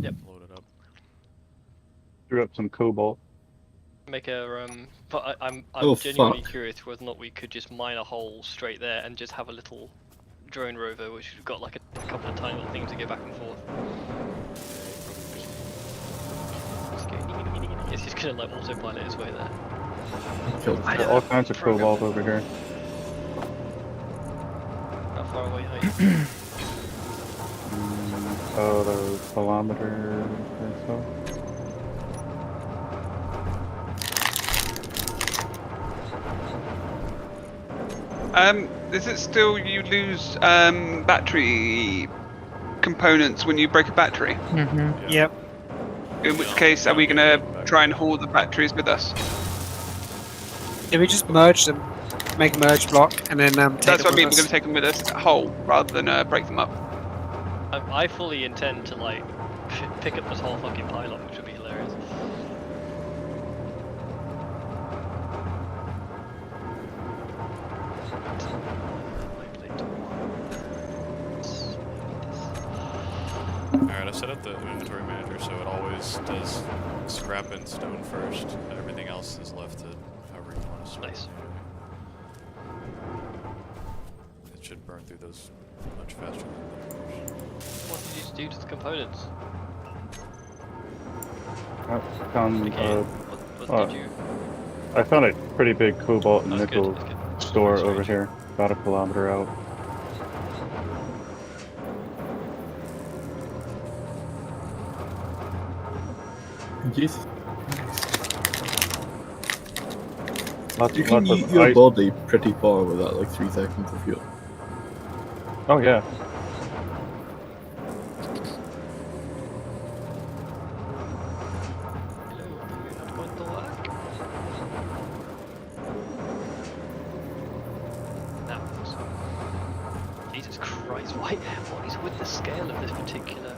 [SPEAKER 1] and load it up.
[SPEAKER 7] Threw up some cobalt.
[SPEAKER 6] Make a but I'm
[SPEAKER 3] Oh,
[SPEAKER 6] genuinely
[SPEAKER 3] fuck.
[SPEAKER 6] curious whether or not we could just mine a hole straight there and just have a little drone rover, which has got like a couple of tiny little things to go back and forth. It's just gonna like autopilot its way there.
[SPEAKER 3] Killed
[SPEAKER 6] I
[SPEAKER 7] Got
[SPEAKER 6] don't
[SPEAKER 7] all kinds of
[SPEAKER 6] program
[SPEAKER 7] cobalt
[SPEAKER 6] it.
[SPEAKER 7] over here.
[SPEAKER 6] How far away are you?
[SPEAKER 7] About a kilometer or so.
[SPEAKER 4] Is it still you lose battery components when you break a battery?
[SPEAKER 2] Mm-hmm.
[SPEAKER 8] Yep.
[SPEAKER 4] In which case, are we gonna try and haul the batteries with us?
[SPEAKER 8] Yeah, we just merge them, make a merge block, and then take
[SPEAKER 4] That's
[SPEAKER 8] them
[SPEAKER 4] what I mean. We're
[SPEAKER 8] with
[SPEAKER 4] gonna
[SPEAKER 8] us.
[SPEAKER 4] take them with us whole rather than break them up.
[SPEAKER 6] I fully intend to like pick up this whole fucking pylon, which would be hilarious.
[SPEAKER 1] Alright, I set up the inventory manager so it always does scrap and stone first. Everything else is left to however you want to store.
[SPEAKER 6] Nice.
[SPEAKER 1] It should burn through those much faster than
[SPEAKER 6] What did you do to the components?
[SPEAKER 7] I found,
[SPEAKER 6] Again, what
[SPEAKER 7] uh,
[SPEAKER 6] did you?
[SPEAKER 7] I found a pretty big cobalt and
[SPEAKER 6] That's good.
[SPEAKER 7] nickel
[SPEAKER 6] That's good.
[SPEAKER 7] store
[SPEAKER 6] Sorry,
[SPEAKER 7] over
[SPEAKER 6] Jim.
[SPEAKER 7] here, about a kilometer out.
[SPEAKER 3] Jesus.
[SPEAKER 7] Lots,
[SPEAKER 3] You can
[SPEAKER 7] lots
[SPEAKER 3] eat
[SPEAKER 7] of
[SPEAKER 3] your
[SPEAKER 7] ice.
[SPEAKER 3] body pretty far with that, like 3 seconds of fuel.
[SPEAKER 7] Oh yeah.
[SPEAKER 6] Hello, do you not want to work? That was. Jesus Christ! What is with the scale of this particular?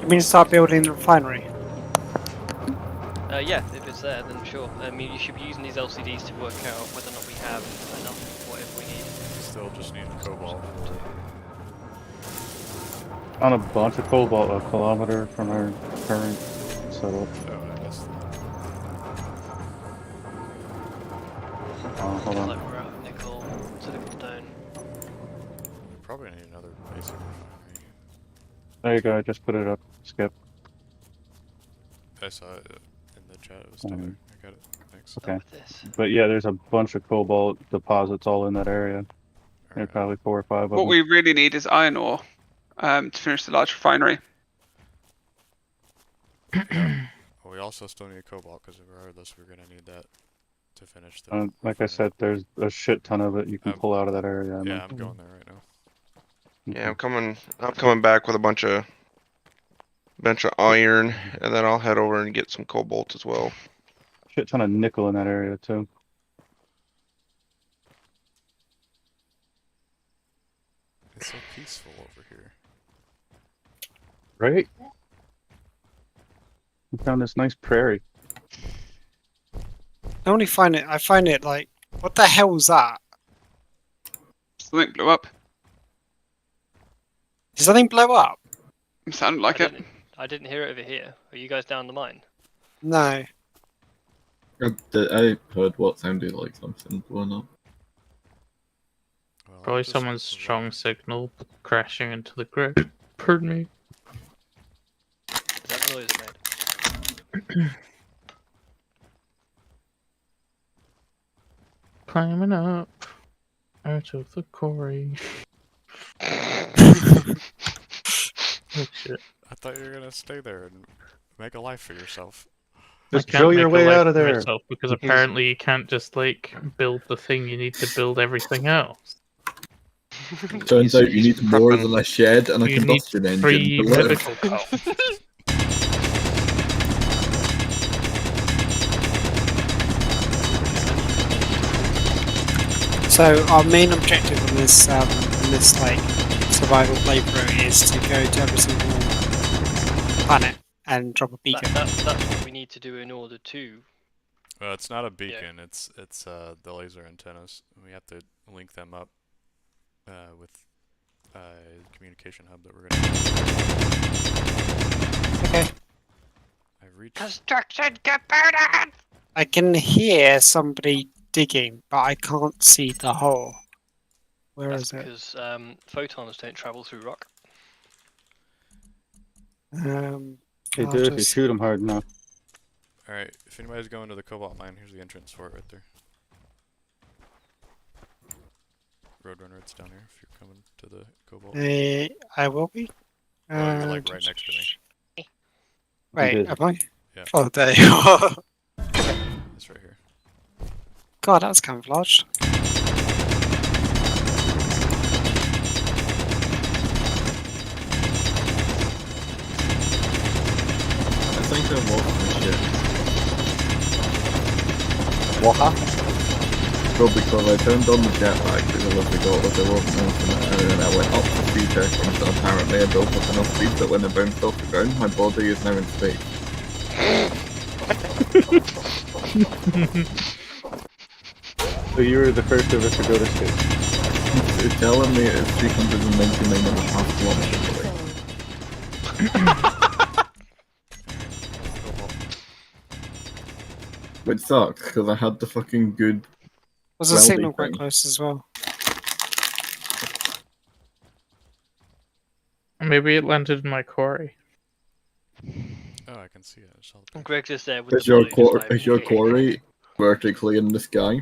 [SPEAKER 8] You mean to start building the refinery?
[SPEAKER 6] Yeah, if it's there, then sure. I mean, you should be using these LCDs to work out whether or not we have enough of whatever we need.
[SPEAKER 1] still just need cobalt.
[SPEAKER 7] Found a bunch of cobalt a kilometer from our current setup.
[SPEAKER 1] Oh, I missed that.
[SPEAKER 7] Hold
[SPEAKER 6] Looks
[SPEAKER 7] on.
[SPEAKER 6] like we're out of nickel, silicon stone.
[SPEAKER 1] We probably need another basic refinery.
[SPEAKER 7] There you go. I just put it up. Skip.
[SPEAKER 1] I saw it in the chat. It was still there. I got it. Thanks.
[SPEAKER 7] Okay.
[SPEAKER 6] With this.
[SPEAKER 7] But yeah, there's a bunch of cobalt deposits all in that area. There are
[SPEAKER 1] Alright.
[SPEAKER 7] probably 4 or 5 of
[SPEAKER 4] What
[SPEAKER 7] them.
[SPEAKER 4] we really need is iron ore to finish the large refinery.
[SPEAKER 1] Well, we also still need cobalt because regardless, we're gonna need that to finish the.
[SPEAKER 7] Like I
[SPEAKER 1] refinery.
[SPEAKER 7] said, there's a shit ton of it you can pull out of that area. I
[SPEAKER 1] Yeah,
[SPEAKER 7] mean.
[SPEAKER 1] I'm going there right now.
[SPEAKER 5] Yeah, I'm coming back with a bunch of iron, and then I'll head over and get some cobalt as well.
[SPEAKER 7] Shit ton of nickel in that area too.
[SPEAKER 1] It's so peaceful over here.
[SPEAKER 7] Right? We found this nice prairie.
[SPEAKER 8] I find it like, what the hell was that?
[SPEAKER 4] Something blew up.
[SPEAKER 8] Did something blow up?
[SPEAKER 4] It sounded like it.
[SPEAKER 6] I didn't hear it over here. Are you guys down the mine?
[SPEAKER 8] No.
[SPEAKER 3] I heard what sounded like something blowing up.
[SPEAKER 1] Well,
[SPEAKER 2] Probably
[SPEAKER 1] just
[SPEAKER 2] someone's
[SPEAKER 1] the
[SPEAKER 2] strong
[SPEAKER 1] way-
[SPEAKER 2] signal crashing into the grid. Pardon me.
[SPEAKER 6] Is that the noise it made?
[SPEAKER 2] Climbing up out of the quarry. Oh shit.
[SPEAKER 1] I thought you were gonna stay there and make a life for yourself.
[SPEAKER 7] Just
[SPEAKER 2] I can't
[SPEAKER 7] drill your
[SPEAKER 2] make a
[SPEAKER 7] way
[SPEAKER 2] life
[SPEAKER 7] out of
[SPEAKER 2] for
[SPEAKER 7] there.
[SPEAKER 2] myself because
[SPEAKER 7] He's-
[SPEAKER 2] apparently you can't just like build the thing you need to build everything else.
[SPEAKER 3] Turns out you need more
[SPEAKER 5] prepping.
[SPEAKER 3] than a shed and a
[SPEAKER 2] You need
[SPEAKER 3] combustion engine
[SPEAKER 2] 3
[SPEAKER 3] to live.
[SPEAKER 2] medical costs.
[SPEAKER 8] So our main objective on this like survival playthrough is to go to every single planet and drop a beacon.
[SPEAKER 6] That's what we need to do in order to.
[SPEAKER 1] It's not a beacon. It's the laser antennas. We have to link them up with communication hub that we're gonna.
[SPEAKER 8] Okay.
[SPEAKER 1] I've reached.
[SPEAKER 4] Construction component!
[SPEAKER 8] I can hear somebody digging, but I can't see the hole. Where
[SPEAKER 6] That's
[SPEAKER 8] is it?
[SPEAKER 6] because photons don't travel through rock.
[SPEAKER 7] They
[SPEAKER 8] I'll
[SPEAKER 7] do if you
[SPEAKER 8] just-
[SPEAKER 7] shoot them hard enough.
[SPEAKER 1] Alright, if anybody's going to the cobalt mine, here's the entrance for it right there. Roadrunner, it's down here if you're coming to the cobalt.
[SPEAKER 8] I will be.
[SPEAKER 1] Well, you're like right next to me.
[SPEAKER 8] Wait,
[SPEAKER 7] did.
[SPEAKER 8] am I?
[SPEAKER 1] Yeah.
[SPEAKER 8] Oh, there.
[SPEAKER 1] It's right here.
[SPEAKER 8] God, that's camouflaged.
[SPEAKER 3] I think I lost my shit.
[SPEAKER 7] What happened?
[SPEAKER 3] Well, because I turned on the jetpack because I forgot that there wasn't enough in it, and then I went up for 3 seconds, and apparently I built up enough speed that when I bounced off the ground, my body is now in space.
[SPEAKER 7] So you were the first of us to go to space.
[SPEAKER 3] It's telling me it's 399.5 kilometers away.
[SPEAKER 1] Cobalt.
[SPEAKER 3] Which sucks, because I had the fucking good.
[SPEAKER 8] Was the
[SPEAKER 3] Welding
[SPEAKER 8] signal quite
[SPEAKER 3] thing.
[SPEAKER 8] close as well?
[SPEAKER 2] Maybe it landed in my quarry.
[SPEAKER 1] Oh, I can see it. I saw the picture.
[SPEAKER 6] Greg's just there with
[SPEAKER 3] Is
[SPEAKER 6] the
[SPEAKER 3] your,
[SPEAKER 6] body, just like,
[SPEAKER 3] is your quarry vertically in the sky?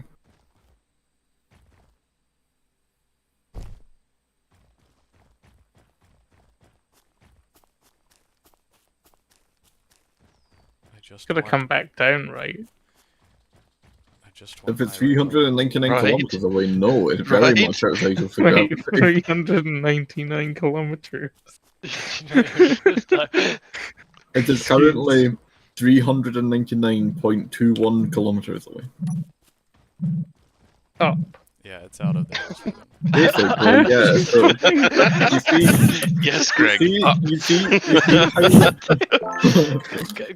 [SPEAKER 1] I just
[SPEAKER 2] Gotta
[SPEAKER 1] want-
[SPEAKER 2] come back down, right?
[SPEAKER 1] I just want
[SPEAKER 3] If it's
[SPEAKER 1] my rainbow.
[SPEAKER 3] 399
[SPEAKER 5] Right.
[SPEAKER 3] kilometers away, no, it's very
[SPEAKER 5] Right.
[SPEAKER 3] much outside of the
[SPEAKER 2] Wait,
[SPEAKER 3] gravity.
[SPEAKER 2] 399 kilometers.
[SPEAKER 3] It is currently 399.21 kilometers away.
[SPEAKER 2] Up.
[SPEAKER 1] Yeah, it's out of there.
[SPEAKER 3] Basically, yeah. So you see,
[SPEAKER 5] Yes, Greg.
[SPEAKER 3] you see how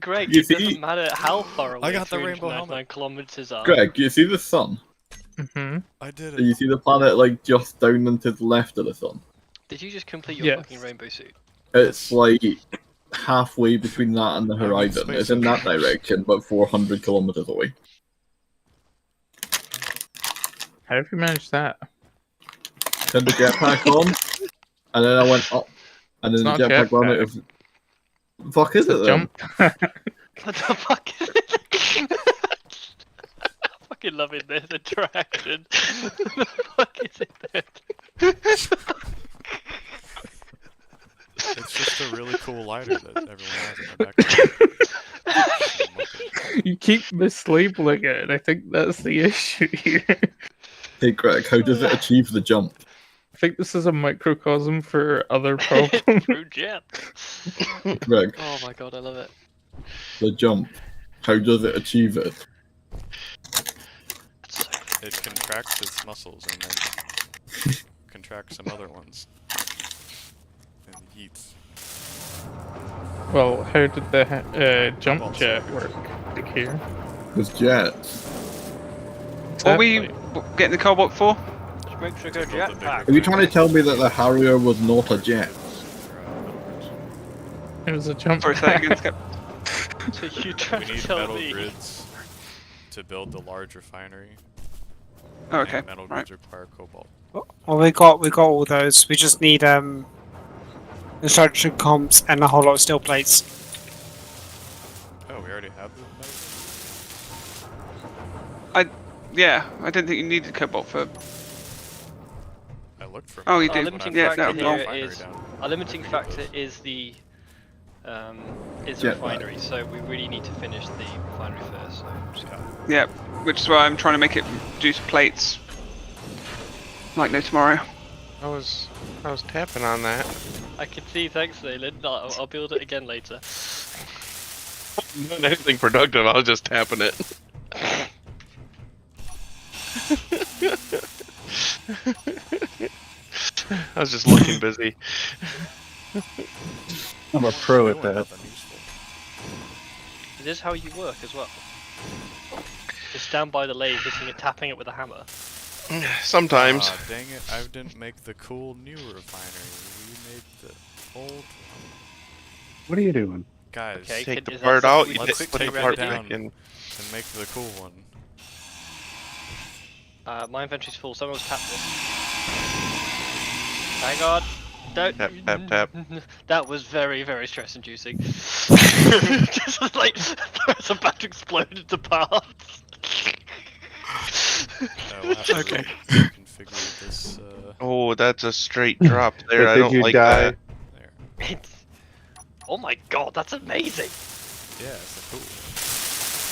[SPEAKER 6] Greg,
[SPEAKER 3] You
[SPEAKER 6] it
[SPEAKER 3] see-
[SPEAKER 6] doesn't matter how far away
[SPEAKER 1] I got the rainbow
[SPEAKER 6] 399
[SPEAKER 1] helmet.
[SPEAKER 6] kilometers are.
[SPEAKER 3] Greg, you see the sun?
[SPEAKER 2] Mm-hmm.
[SPEAKER 1] I did
[SPEAKER 3] You
[SPEAKER 1] it.
[SPEAKER 3] see the planet like just down and to the left of the sun?
[SPEAKER 6] Did you just complete your
[SPEAKER 2] Yes.
[SPEAKER 6] fucking rainbow suit?
[SPEAKER 3] It's like halfway between that and the
[SPEAKER 1] I'm in
[SPEAKER 3] horizon.
[SPEAKER 1] space.
[SPEAKER 3] It's in that direction, but 400 kilometers away.
[SPEAKER 2] How have you managed that?
[SPEAKER 3] Turned the jetpack on, and then I went up, and then
[SPEAKER 2] It's
[SPEAKER 3] the
[SPEAKER 2] not
[SPEAKER 3] jetpack ran out of. Fuck is it then?
[SPEAKER 2] Jump.
[SPEAKER 6] What the fuck is it? I'm fucking loving this interaction. What the fuck is it then?
[SPEAKER 1] It's just a really cool lighter that everyone has in their background.
[SPEAKER 2] You keep mislabeling it, and I think that's the issue here.
[SPEAKER 3] Hey Greg, how does it achieve the jump?
[SPEAKER 2] I think this is a microcosm for other problems.
[SPEAKER 6] True jet.
[SPEAKER 3] Greg,
[SPEAKER 6] Oh my god, I love it.
[SPEAKER 3] the jump. How does it achieve it?
[SPEAKER 6] It's so
[SPEAKER 1] It contracts its muscles and then contracts some other ones. And yeets.
[SPEAKER 2] Well, how did the jump jet work here?
[SPEAKER 3] With jets.
[SPEAKER 4] What were you
[SPEAKER 2] Exactly.
[SPEAKER 4] getting the cobalt for?
[SPEAKER 6] Just make sure I go
[SPEAKER 1] To build the
[SPEAKER 6] jetpack.
[SPEAKER 1] bigger
[SPEAKER 3] Are you trying to tell me that the Harrier was not a jet?
[SPEAKER 2] It was a jump
[SPEAKER 4] Sorry, say that again.
[SPEAKER 2] jet.
[SPEAKER 4] Skip.
[SPEAKER 6] So you
[SPEAKER 1] We
[SPEAKER 6] trying to
[SPEAKER 1] need
[SPEAKER 6] tell
[SPEAKER 1] metal
[SPEAKER 6] me?
[SPEAKER 1] grids to build the large refinery.
[SPEAKER 4] Oh, okay.
[SPEAKER 1] And metal
[SPEAKER 4] Right.
[SPEAKER 1] grids require cobalt.
[SPEAKER 8] Well, we got all those. We just need instruction comps and a whole lot of steel plates.
[SPEAKER 1] Oh, we already have the metal grids?
[SPEAKER 4] Yeah, I didn't think you needed cobalt for.
[SPEAKER 1] I looked for
[SPEAKER 4] Oh, you
[SPEAKER 1] metal
[SPEAKER 4] did.
[SPEAKER 1] when I
[SPEAKER 4] Yeah,
[SPEAKER 1] first
[SPEAKER 4] no,
[SPEAKER 1] put the
[SPEAKER 4] no.
[SPEAKER 1] refinery
[SPEAKER 6] Is-
[SPEAKER 1] down.
[SPEAKER 6] Our limiting factor is the
[SPEAKER 3] Jetpack.
[SPEAKER 6] refinery, so we really need to finish the refinery first. So just go.
[SPEAKER 4] Yeah, which is why I'm trying to make it produce plates. Like no tomorrow.
[SPEAKER 5] I was tapping on that.
[SPEAKER 6] I can see. Thanks, Leyland. I'll build it again later.
[SPEAKER 5] Not anything productive. I was just tapping it. I was just looking busy.
[SPEAKER 7] I'm a pro at
[SPEAKER 1] Doing
[SPEAKER 7] that.
[SPEAKER 1] nothing useful.
[SPEAKER 6] Is this how you work as well? Just stand by the lathe, hitting it, tapping it with a hammer.
[SPEAKER 5] Sometimes.
[SPEAKER 1] Aw, dang it, I didn't make the cool new refinery. We made the old one.
[SPEAKER 7] What are you doing?
[SPEAKER 1] Guys,
[SPEAKER 6] Okay.
[SPEAKER 5] Take
[SPEAKER 6] is
[SPEAKER 5] the
[SPEAKER 6] that
[SPEAKER 5] part
[SPEAKER 6] something
[SPEAKER 5] out,
[SPEAKER 6] we
[SPEAKER 5] you
[SPEAKER 6] can
[SPEAKER 1] let's
[SPEAKER 5] put
[SPEAKER 6] quickly
[SPEAKER 5] the
[SPEAKER 1] take
[SPEAKER 5] part
[SPEAKER 1] it down.
[SPEAKER 5] back in.
[SPEAKER 1] and make the cool one.
[SPEAKER 6] My inventory's full. Someone's tapped this. Hang on. Don't.
[SPEAKER 5] Tap, tap, tap.
[SPEAKER 6] That was very, very stress-inducing. Just like it's about to explode into parts.
[SPEAKER 1] We'll have to
[SPEAKER 5] Okay.
[SPEAKER 1] reconfigure this.
[SPEAKER 5] Oh, that's a straight drop there. I
[SPEAKER 7] Did
[SPEAKER 5] don't
[SPEAKER 7] you
[SPEAKER 5] like
[SPEAKER 7] die?
[SPEAKER 5] that.
[SPEAKER 1] There.
[SPEAKER 6] It's. Oh my god, that's amazing.
[SPEAKER 1] Yeah, it's cool.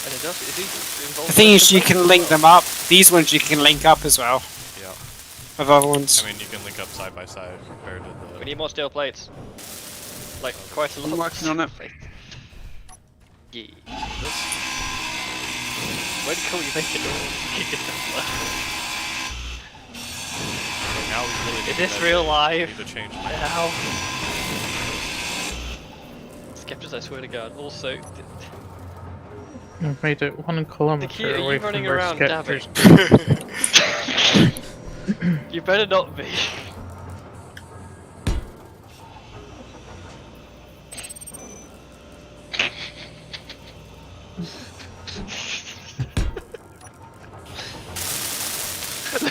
[SPEAKER 6] And it does. It involves
[SPEAKER 8] The thing is, you can
[SPEAKER 6] as
[SPEAKER 8] link
[SPEAKER 6] well.
[SPEAKER 8] them up. These ones you can link up as well
[SPEAKER 1] Yeah.
[SPEAKER 8] with other ones.
[SPEAKER 1] I mean, you can link up side by side compared to the.
[SPEAKER 6] We need more steel plates. Like quite a lot.
[SPEAKER 4] I'm working on it.
[SPEAKER 6] Yeah.
[SPEAKER 1] This.
[SPEAKER 6] When can we make it all? Kick it down.
[SPEAKER 1] So now we really need
[SPEAKER 6] Is this
[SPEAKER 1] that
[SPEAKER 6] real
[SPEAKER 1] to-
[SPEAKER 6] life?
[SPEAKER 1] Need to change my.
[SPEAKER 6] Ow. Skeptics, I swear to God. Also,
[SPEAKER 2] We've made it 1
[SPEAKER 6] the
[SPEAKER 2] kilometer
[SPEAKER 6] key, are
[SPEAKER 2] away
[SPEAKER 6] you
[SPEAKER 2] from
[SPEAKER 6] running
[SPEAKER 2] our
[SPEAKER 6] around dabbing?
[SPEAKER 2] skepters.
[SPEAKER 6] You better not be.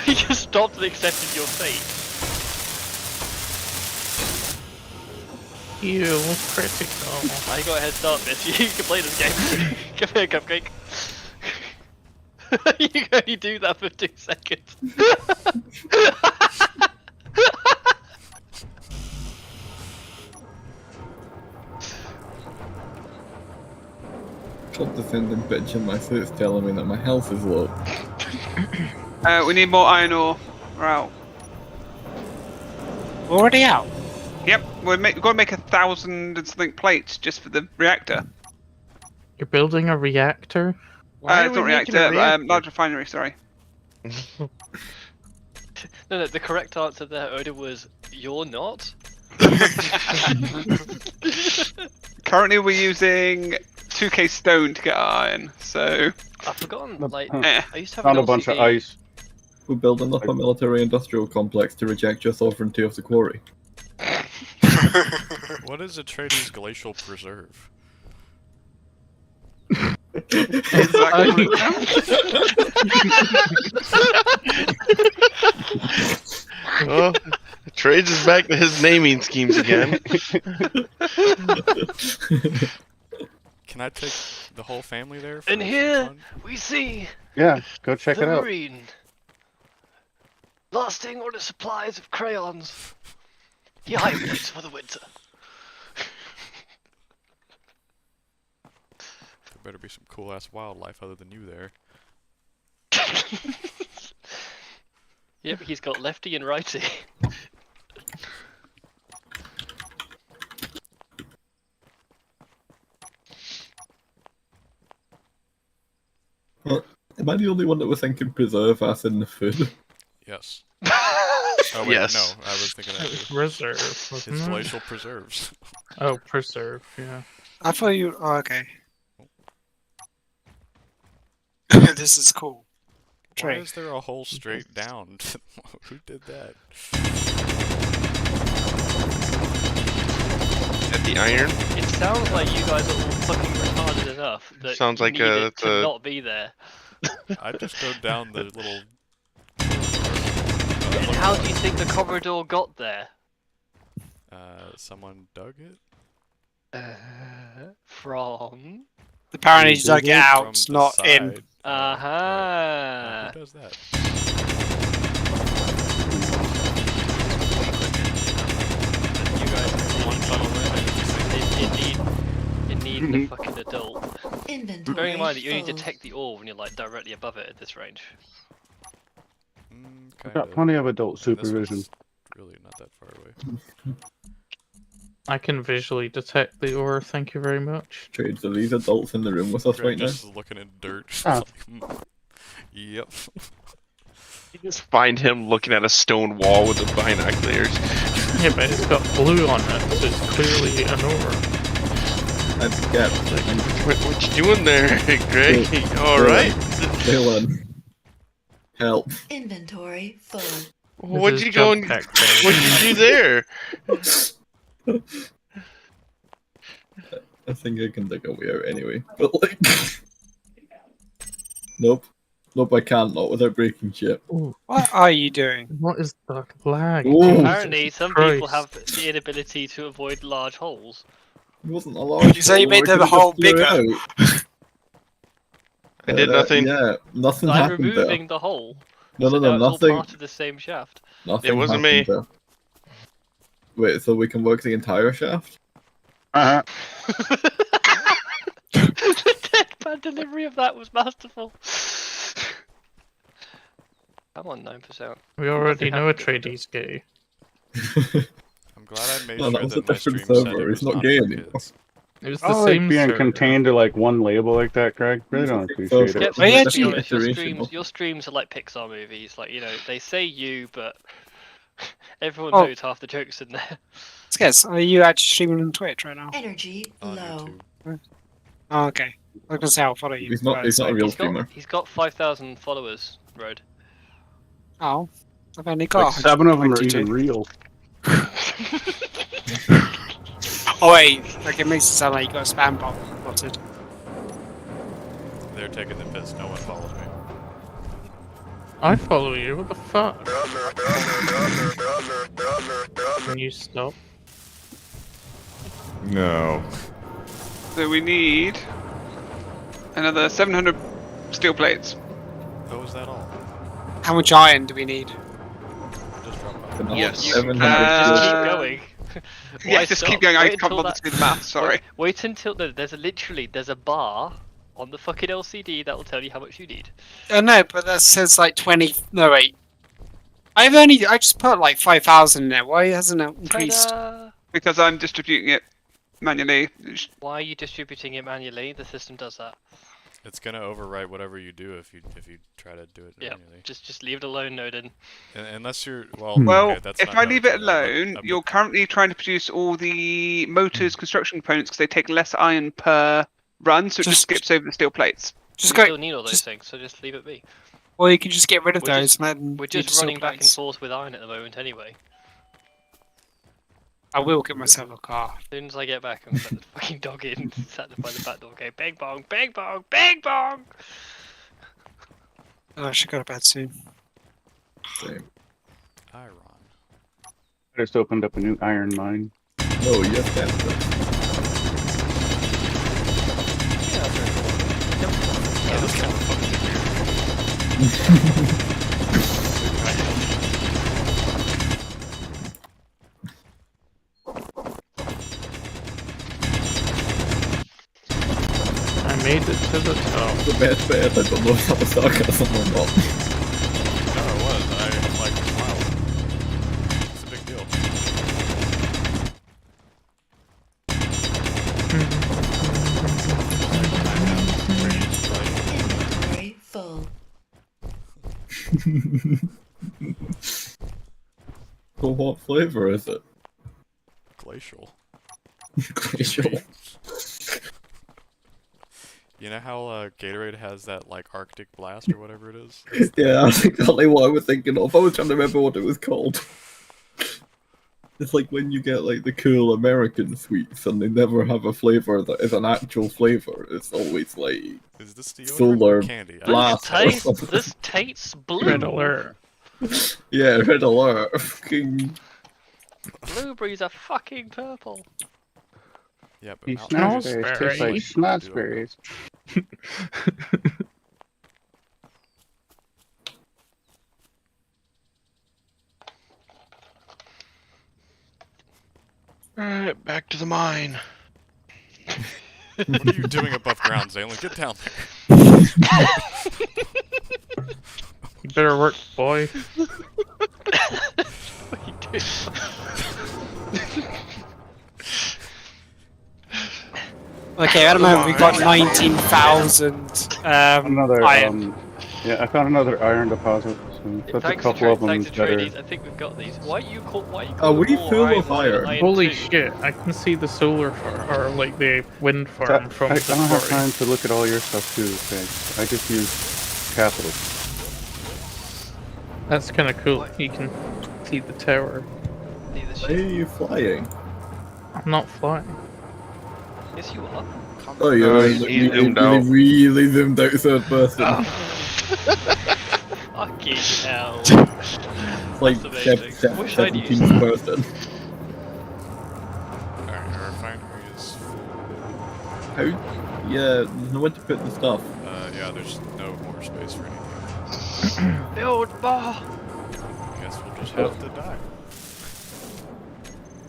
[SPEAKER 6] You just stopped and accepted your fate.
[SPEAKER 2] Heal critical.
[SPEAKER 6] I got a head start, bitch. You can play this game. Come here, Cupcake. You can only do that for 2 seconds.
[SPEAKER 3] Condescending bitch in my suit's telling me that my health is low.
[SPEAKER 4] We need more iron ore. We're out.
[SPEAKER 8] We're already out.
[SPEAKER 4] Yep, we've got to make 1,000 and something plates just for the reactor.
[SPEAKER 2] You're building a reactor?
[SPEAKER 5] Why are
[SPEAKER 4] It's
[SPEAKER 5] we
[SPEAKER 4] not
[SPEAKER 5] making
[SPEAKER 4] reactor,
[SPEAKER 5] a reactor?
[SPEAKER 4] large refinery, sorry.
[SPEAKER 6] No, the correct answer there, Oda, was you're not.
[SPEAKER 4] Currently we're using 2k stone to get iron, so...
[SPEAKER 6] I've forgotten, like,
[SPEAKER 4] Eh.
[SPEAKER 6] I used to have
[SPEAKER 7] Found
[SPEAKER 6] an
[SPEAKER 7] a bunch of
[SPEAKER 6] LCD.
[SPEAKER 7] ice.
[SPEAKER 3] We're building up a military-industrial complex to reject your sovereignty of the quarry.
[SPEAKER 1] What is Atreides Glacial Preserve?
[SPEAKER 4] Exactly.
[SPEAKER 5] Oh, Trades is back to his naming schemes again.
[SPEAKER 1] Can I take the whole family there? For
[SPEAKER 6] And
[SPEAKER 1] some
[SPEAKER 6] here
[SPEAKER 1] fun?
[SPEAKER 6] we see
[SPEAKER 7] Yeah, go check
[SPEAKER 6] the
[SPEAKER 7] it out.
[SPEAKER 6] Marine. Lasting on the supplies of crayons. He hibernates for the winter.
[SPEAKER 1] There better be some cool ass wildlife other than you there.
[SPEAKER 6] Yep, he's got lefty and righty.
[SPEAKER 3] Am I the only one that was thinking preserve as in the food?
[SPEAKER 1] Yes. Oh wait,
[SPEAKER 5] Yes.
[SPEAKER 1] no, I was thinking that too.
[SPEAKER 2] Reserve,
[SPEAKER 1] It's
[SPEAKER 2] wasn't it?
[SPEAKER 1] glacial preserves.
[SPEAKER 2] Oh, preserve, yeah.
[SPEAKER 8] I thought you. Oh, okay. This is cool.
[SPEAKER 1] Why
[SPEAKER 8] Trey.
[SPEAKER 1] is there a hole straight down? Who did that?
[SPEAKER 5] At the iron?
[SPEAKER 6] It sounds like you guys are all fucking retarded enough that
[SPEAKER 5] Sounds
[SPEAKER 6] you
[SPEAKER 5] like
[SPEAKER 6] need
[SPEAKER 5] a-
[SPEAKER 6] it to not be there.
[SPEAKER 1] I just go down the little.
[SPEAKER 6] And how do you think the corridor got there?
[SPEAKER 1] Someone dug it.
[SPEAKER 6] From...
[SPEAKER 8] Apparently,
[SPEAKER 3] You
[SPEAKER 8] you dug it
[SPEAKER 3] did it
[SPEAKER 8] out,
[SPEAKER 1] From the
[SPEAKER 8] not
[SPEAKER 1] side.
[SPEAKER 8] in.
[SPEAKER 6] Uh-huh.
[SPEAKER 1] Who does that?
[SPEAKER 6] You guys
[SPEAKER 1] One tunnel in.
[SPEAKER 6] you need the fucking adult.
[SPEAKER 9] Inventory
[SPEAKER 6] Bearing in mind that you only
[SPEAKER 9] full.
[SPEAKER 6] detect the ore when you're like directly above it at this range.
[SPEAKER 7] I've got plenty of adult supervision.
[SPEAKER 1] Really not that far away.
[SPEAKER 2] I can visually detect the ore, thank you very much.
[SPEAKER 3] Trades, are these adults in the room with us
[SPEAKER 1] Greg
[SPEAKER 3] right now?
[SPEAKER 1] just looking in dirt.
[SPEAKER 7] Ah.
[SPEAKER 1] Yep.
[SPEAKER 5] You just find him looking at a stone wall with the binoculars.
[SPEAKER 2] Yeah, but it's got blue on it, so it's clearly an ore.
[SPEAKER 3] I'm scared.
[SPEAKER 5] What you doing there, Greg? Alright?
[SPEAKER 3] Dylan. Help.
[SPEAKER 9] Inventory full.
[SPEAKER 5] What'd
[SPEAKER 2] This
[SPEAKER 5] you
[SPEAKER 2] is
[SPEAKER 5] go
[SPEAKER 2] jump
[SPEAKER 5] and
[SPEAKER 2] pack day.
[SPEAKER 5] what'd you do there?
[SPEAKER 3] I think I can dig a way out anyway. But like... Nope. Nope, I can't, not without breaking shit.
[SPEAKER 2] Ooh,
[SPEAKER 8] What are you doing?
[SPEAKER 2] what is the lag?
[SPEAKER 3] Ooh.
[SPEAKER 6] Apparently, some people
[SPEAKER 2] Christ.
[SPEAKER 6] have the inability to avoid large holes.
[SPEAKER 3] It wasn't a large
[SPEAKER 8] So you
[SPEAKER 3] hole,
[SPEAKER 8] made
[SPEAKER 3] I
[SPEAKER 8] the
[SPEAKER 3] could've
[SPEAKER 8] hole
[SPEAKER 3] just blew it
[SPEAKER 8] bigger.
[SPEAKER 3] out.
[SPEAKER 5] I did nothing.
[SPEAKER 3] Yeah, nothing
[SPEAKER 6] I'm
[SPEAKER 3] happened
[SPEAKER 6] removing
[SPEAKER 3] there.
[SPEAKER 6] the hole.
[SPEAKER 3] No,
[SPEAKER 6] So
[SPEAKER 3] no,
[SPEAKER 6] now
[SPEAKER 3] no,
[SPEAKER 6] it's all
[SPEAKER 3] nothing.
[SPEAKER 6] part of the same shaft.
[SPEAKER 3] Nothing
[SPEAKER 5] It wasn't
[SPEAKER 3] happened
[SPEAKER 5] me.
[SPEAKER 3] there. Wait, so we can work the entire shaft?
[SPEAKER 7] Uh-huh.
[SPEAKER 6] The deadpan delivery of that was masterful. I'm on 9%.
[SPEAKER 2] We already know
[SPEAKER 6] happened.
[SPEAKER 2] Atreides gay.
[SPEAKER 1] I'm glad I made
[SPEAKER 3] No, that
[SPEAKER 1] sure
[SPEAKER 3] was
[SPEAKER 1] that
[SPEAKER 3] a
[SPEAKER 1] my
[SPEAKER 3] different
[SPEAKER 1] stream said
[SPEAKER 3] server,
[SPEAKER 1] it
[SPEAKER 3] it's
[SPEAKER 1] was
[SPEAKER 3] not
[SPEAKER 1] not
[SPEAKER 3] gay
[SPEAKER 1] for
[SPEAKER 3] anymore.
[SPEAKER 1] kids.
[SPEAKER 2] It was
[SPEAKER 7] I
[SPEAKER 2] the
[SPEAKER 7] like
[SPEAKER 2] same
[SPEAKER 7] being
[SPEAKER 2] server.
[SPEAKER 7] contained to like one label like that, Greg. Really don't appreciate
[SPEAKER 3] So-
[SPEAKER 7] it.
[SPEAKER 6] Yeah,
[SPEAKER 3] It's
[SPEAKER 6] but
[SPEAKER 8] yeah,
[SPEAKER 6] let's be
[SPEAKER 8] actually,
[SPEAKER 6] honest, your
[SPEAKER 3] iteration
[SPEAKER 6] streams,
[SPEAKER 3] of-
[SPEAKER 6] your streams are like Pixar movies. Like, you know, they say you, but everyone
[SPEAKER 8] Oh.
[SPEAKER 6] knows half the jokes in there.
[SPEAKER 8] Let's guess. Are you actually streaming on Twitch right now?
[SPEAKER 9] Energy
[SPEAKER 1] On
[SPEAKER 9] low.
[SPEAKER 1] YouTube.
[SPEAKER 8] Oh, okay. I was gonna say I'll follow you.
[SPEAKER 3] He's not,
[SPEAKER 8] but
[SPEAKER 3] he's not a
[SPEAKER 8] it's
[SPEAKER 3] real
[SPEAKER 6] He's
[SPEAKER 3] streamer.
[SPEAKER 6] got 5,000 followers, Road.
[SPEAKER 8] like- Oh, I've only got.
[SPEAKER 7] Like 7 of them are
[SPEAKER 8] 122.
[SPEAKER 7] even real.
[SPEAKER 8] Oh wait, like it makes it sound like you got a spam bot botted.
[SPEAKER 1] They're taking the piss. No one follows me.
[SPEAKER 2] I follow you, what the fuck? Can you stop?
[SPEAKER 1] No.
[SPEAKER 4] So we need another 700 steel plates.
[SPEAKER 1] Oh, is that all?
[SPEAKER 8] How much iron do we need?
[SPEAKER 1] Just drop off.
[SPEAKER 3] Another
[SPEAKER 5] Yes.
[SPEAKER 6] You
[SPEAKER 3] 700
[SPEAKER 6] can just keep
[SPEAKER 4] Uh,
[SPEAKER 6] going.
[SPEAKER 4] Yeah,
[SPEAKER 6] Why
[SPEAKER 4] just
[SPEAKER 6] stop?
[SPEAKER 4] keep going. I
[SPEAKER 6] Wait
[SPEAKER 4] can't
[SPEAKER 6] until
[SPEAKER 4] bother
[SPEAKER 6] that-
[SPEAKER 4] to do the math. Sorry.
[SPEAKER 6] Wait until there's a bar on the fucking LCD that will tell you how much you need.
[SPEAKER 8] Oh no, but that says like 20. No wait. I just put like 5,000 in there. Why hasn't it increased?
[SPEAKER 6] Ta-da!
[SPEAKER 4] Because I'm distributing it manually.
[SPEAKER 6] Why are you distributing it manually? The system does that.
[SPEAKER 1] It's gonna overwrite whatever you do if you try to do it
[SPEAKER 6] Yeah,
[SPEAKER 1] manually.
[SPEAKER 6] just leave it alone, Noden.
[SPEAKER 1] Unless you're well.
[SPEAKER 4] Well,
[SPEAKER 1] okay, that's
[SPEAKER 4] if
[SPEAKER 1] not
[SPEAKER 4] I leave it
[SPEAKER 1] noted, but-
[SPEAKER 4] alone,
[SPEAKER 1] but-
[SPEAKER 4] you're currently trying to produce all the motors, construction components because they take less iron per run, so it just
[SPEAKER 8] Just-
[SPEAKER 4] skips over the steel plates.
[SPEAKER 8] Just
[SPEAKER 6] We
[SPEAKER 8] go.
[SPEAKER 6] still need all those
[SPEAKER 8] just-
[SPEAKER 6] things, so just leave it be.
[SPEAKER 8] Or you can just get rid of
[SPEAKER 6] We're
[SPEAKER 8] those.
[SPEAKER 6] just-
[SPEAKER 8] and then
[SPEAKER 6] We're
[SPEAKER 8] do
[SPEAKER 6] just
[SPEAKER 8] the steel
[SPEAKER 6] running back and
[SPEAKER 8] plates.
[SPEAKER 6] forth with iron at the moment anyway.
[SPEAKER 8] I will get myself a car.
[SPEAKER 6] As soon as I get back, I'm gonna let the fucking dog in, sat by the back door, go bang bong, bang bong, bang bong!
[SPEAKER 8] Oh, I should go to bed soon.
[SPEAKER 3] Same.
[SPEAKER 1] Iron.
[SPEAKER 7] I just opened up a new iron mine.
[SPEAKER 3] Oh, yes, that's it.
[SPEAKER 6] Yeah, this kind of fucking
[SPEAKER 2] I made it to the top.
[SPEAKER 3] The best bit, I don't know if that was sarcasm or not.
[SPEAKER 1] No, it was. I like smiled. It's a big deal.
[SPEAKER 9] Inventory full.
[SPEAKER 3] So what flavor is it?
[SPEAKER 1] Glacial.
[SPEAKER 3] Glacial.
[SPEAKER 1] You know how Gatorade has that like Arctic Blast or whatever it is?
[SPEAKER 3] Yeah, that's exactly what I was thinking of. I was trying to remember what it was called. It's like when you get like the cool American sweets and they never have a flavor that is an actual flavor. It's always like
[SPEAKER 1] Is this deodorant
[SPEAKER 3] Solar
[SPEAKER 1] or candy? I
[SPEAKER 3] blast.
[SPEAKER 6] this tastes blue.
[SPEAKER 2] Red alert.
[SPEAKER 3] yeah, red alert. Fucking
[SPEAKER 6] Blueberries are fucking purple.
[SPEAKER 1] Yeah, but
[SPEAKER 7] These
[SPEAKER 1] Mountain Dew
[SPEAKER 7] snozberries
[SPEAKER 1] is
[SPEAKER 7] taste like
[SPEAKER 2] Snozberry.
[SPEAKER 7] snozberries.
[SPEAKER 5] Alright, back to the mine.
[SPEAKER 1] What are you doing above ground, Zalen? Get down there.
[SPEAKER 2] You better work, boy.
[SPEAKER 6] What are you doing?
[SPEAKER 8] Okay, at the moment we've got 19,000
[SPEAKER 7] Another
[SPEAKER 8] iron.
[SPEAKER 7] yeah, I found another iron deposit. So that's a
[SPEAKER 6] Thanks
[SPEAKER 7] couple of them
[SPEAKER 6] thanks to
[SPEAKER 7] that are.
[SPEAKER 6] tradies, I think we've got these. Why you call
[SPEAKER 3] Are we
[SPEAKER 6] them all
[SPEAKER 3] full
[SPEAKER 6] iron
[SPEAKER 3] of
[SPEAKER 6] one and
[SPEAKER 3] iron?
[SPEAKER 2] Holy
[SPEAKER 6] 2?
[SPEAKER 2] shit, I can see the solar farm, or like the wind
[SPEAKER 7] I
[SPEAKER 2] farm from
[SPEAKER 7] don't
[SPEAKER 2] the
[SPEAKER 7] have
[SPEAKER 2] quarry.
[SPEAKER 7] time to look at all your stuff too, thanks. I just use capital.
[SPEAKER 2] That's kind of cool. You can see the tower.
[SPEAKER 6] See the
[SPEAKER 3] why are
[SPEAKER 6] shit.
[SPEAKER 3] you flying?
[SPEAKER 2] I'm not flying.
[SPEAKER 6] Yes, you are.
[SPEAKER 3] Oh, you're
[SPEAKER 5] he's zoomed out.
[SPEAKER 3] really zoomed out third person.
[SPEAKER 6] Fucking hell.
[SPEAKER 3] It's like
[SPEAKER 6] That's amazing. Wish I'd used
[SPEAKER 3] 17th person.
[SPEAKER 1] Alright, our refinery is.
[SPEAKER 3] How? Yeah, there's nowhere to put the stuff.
[SPEAKER 1] Yeah, there's no more space for anything.
[SPEAKER 6] Build bar.
[SPEAKER 1] Guess we'll just have to die.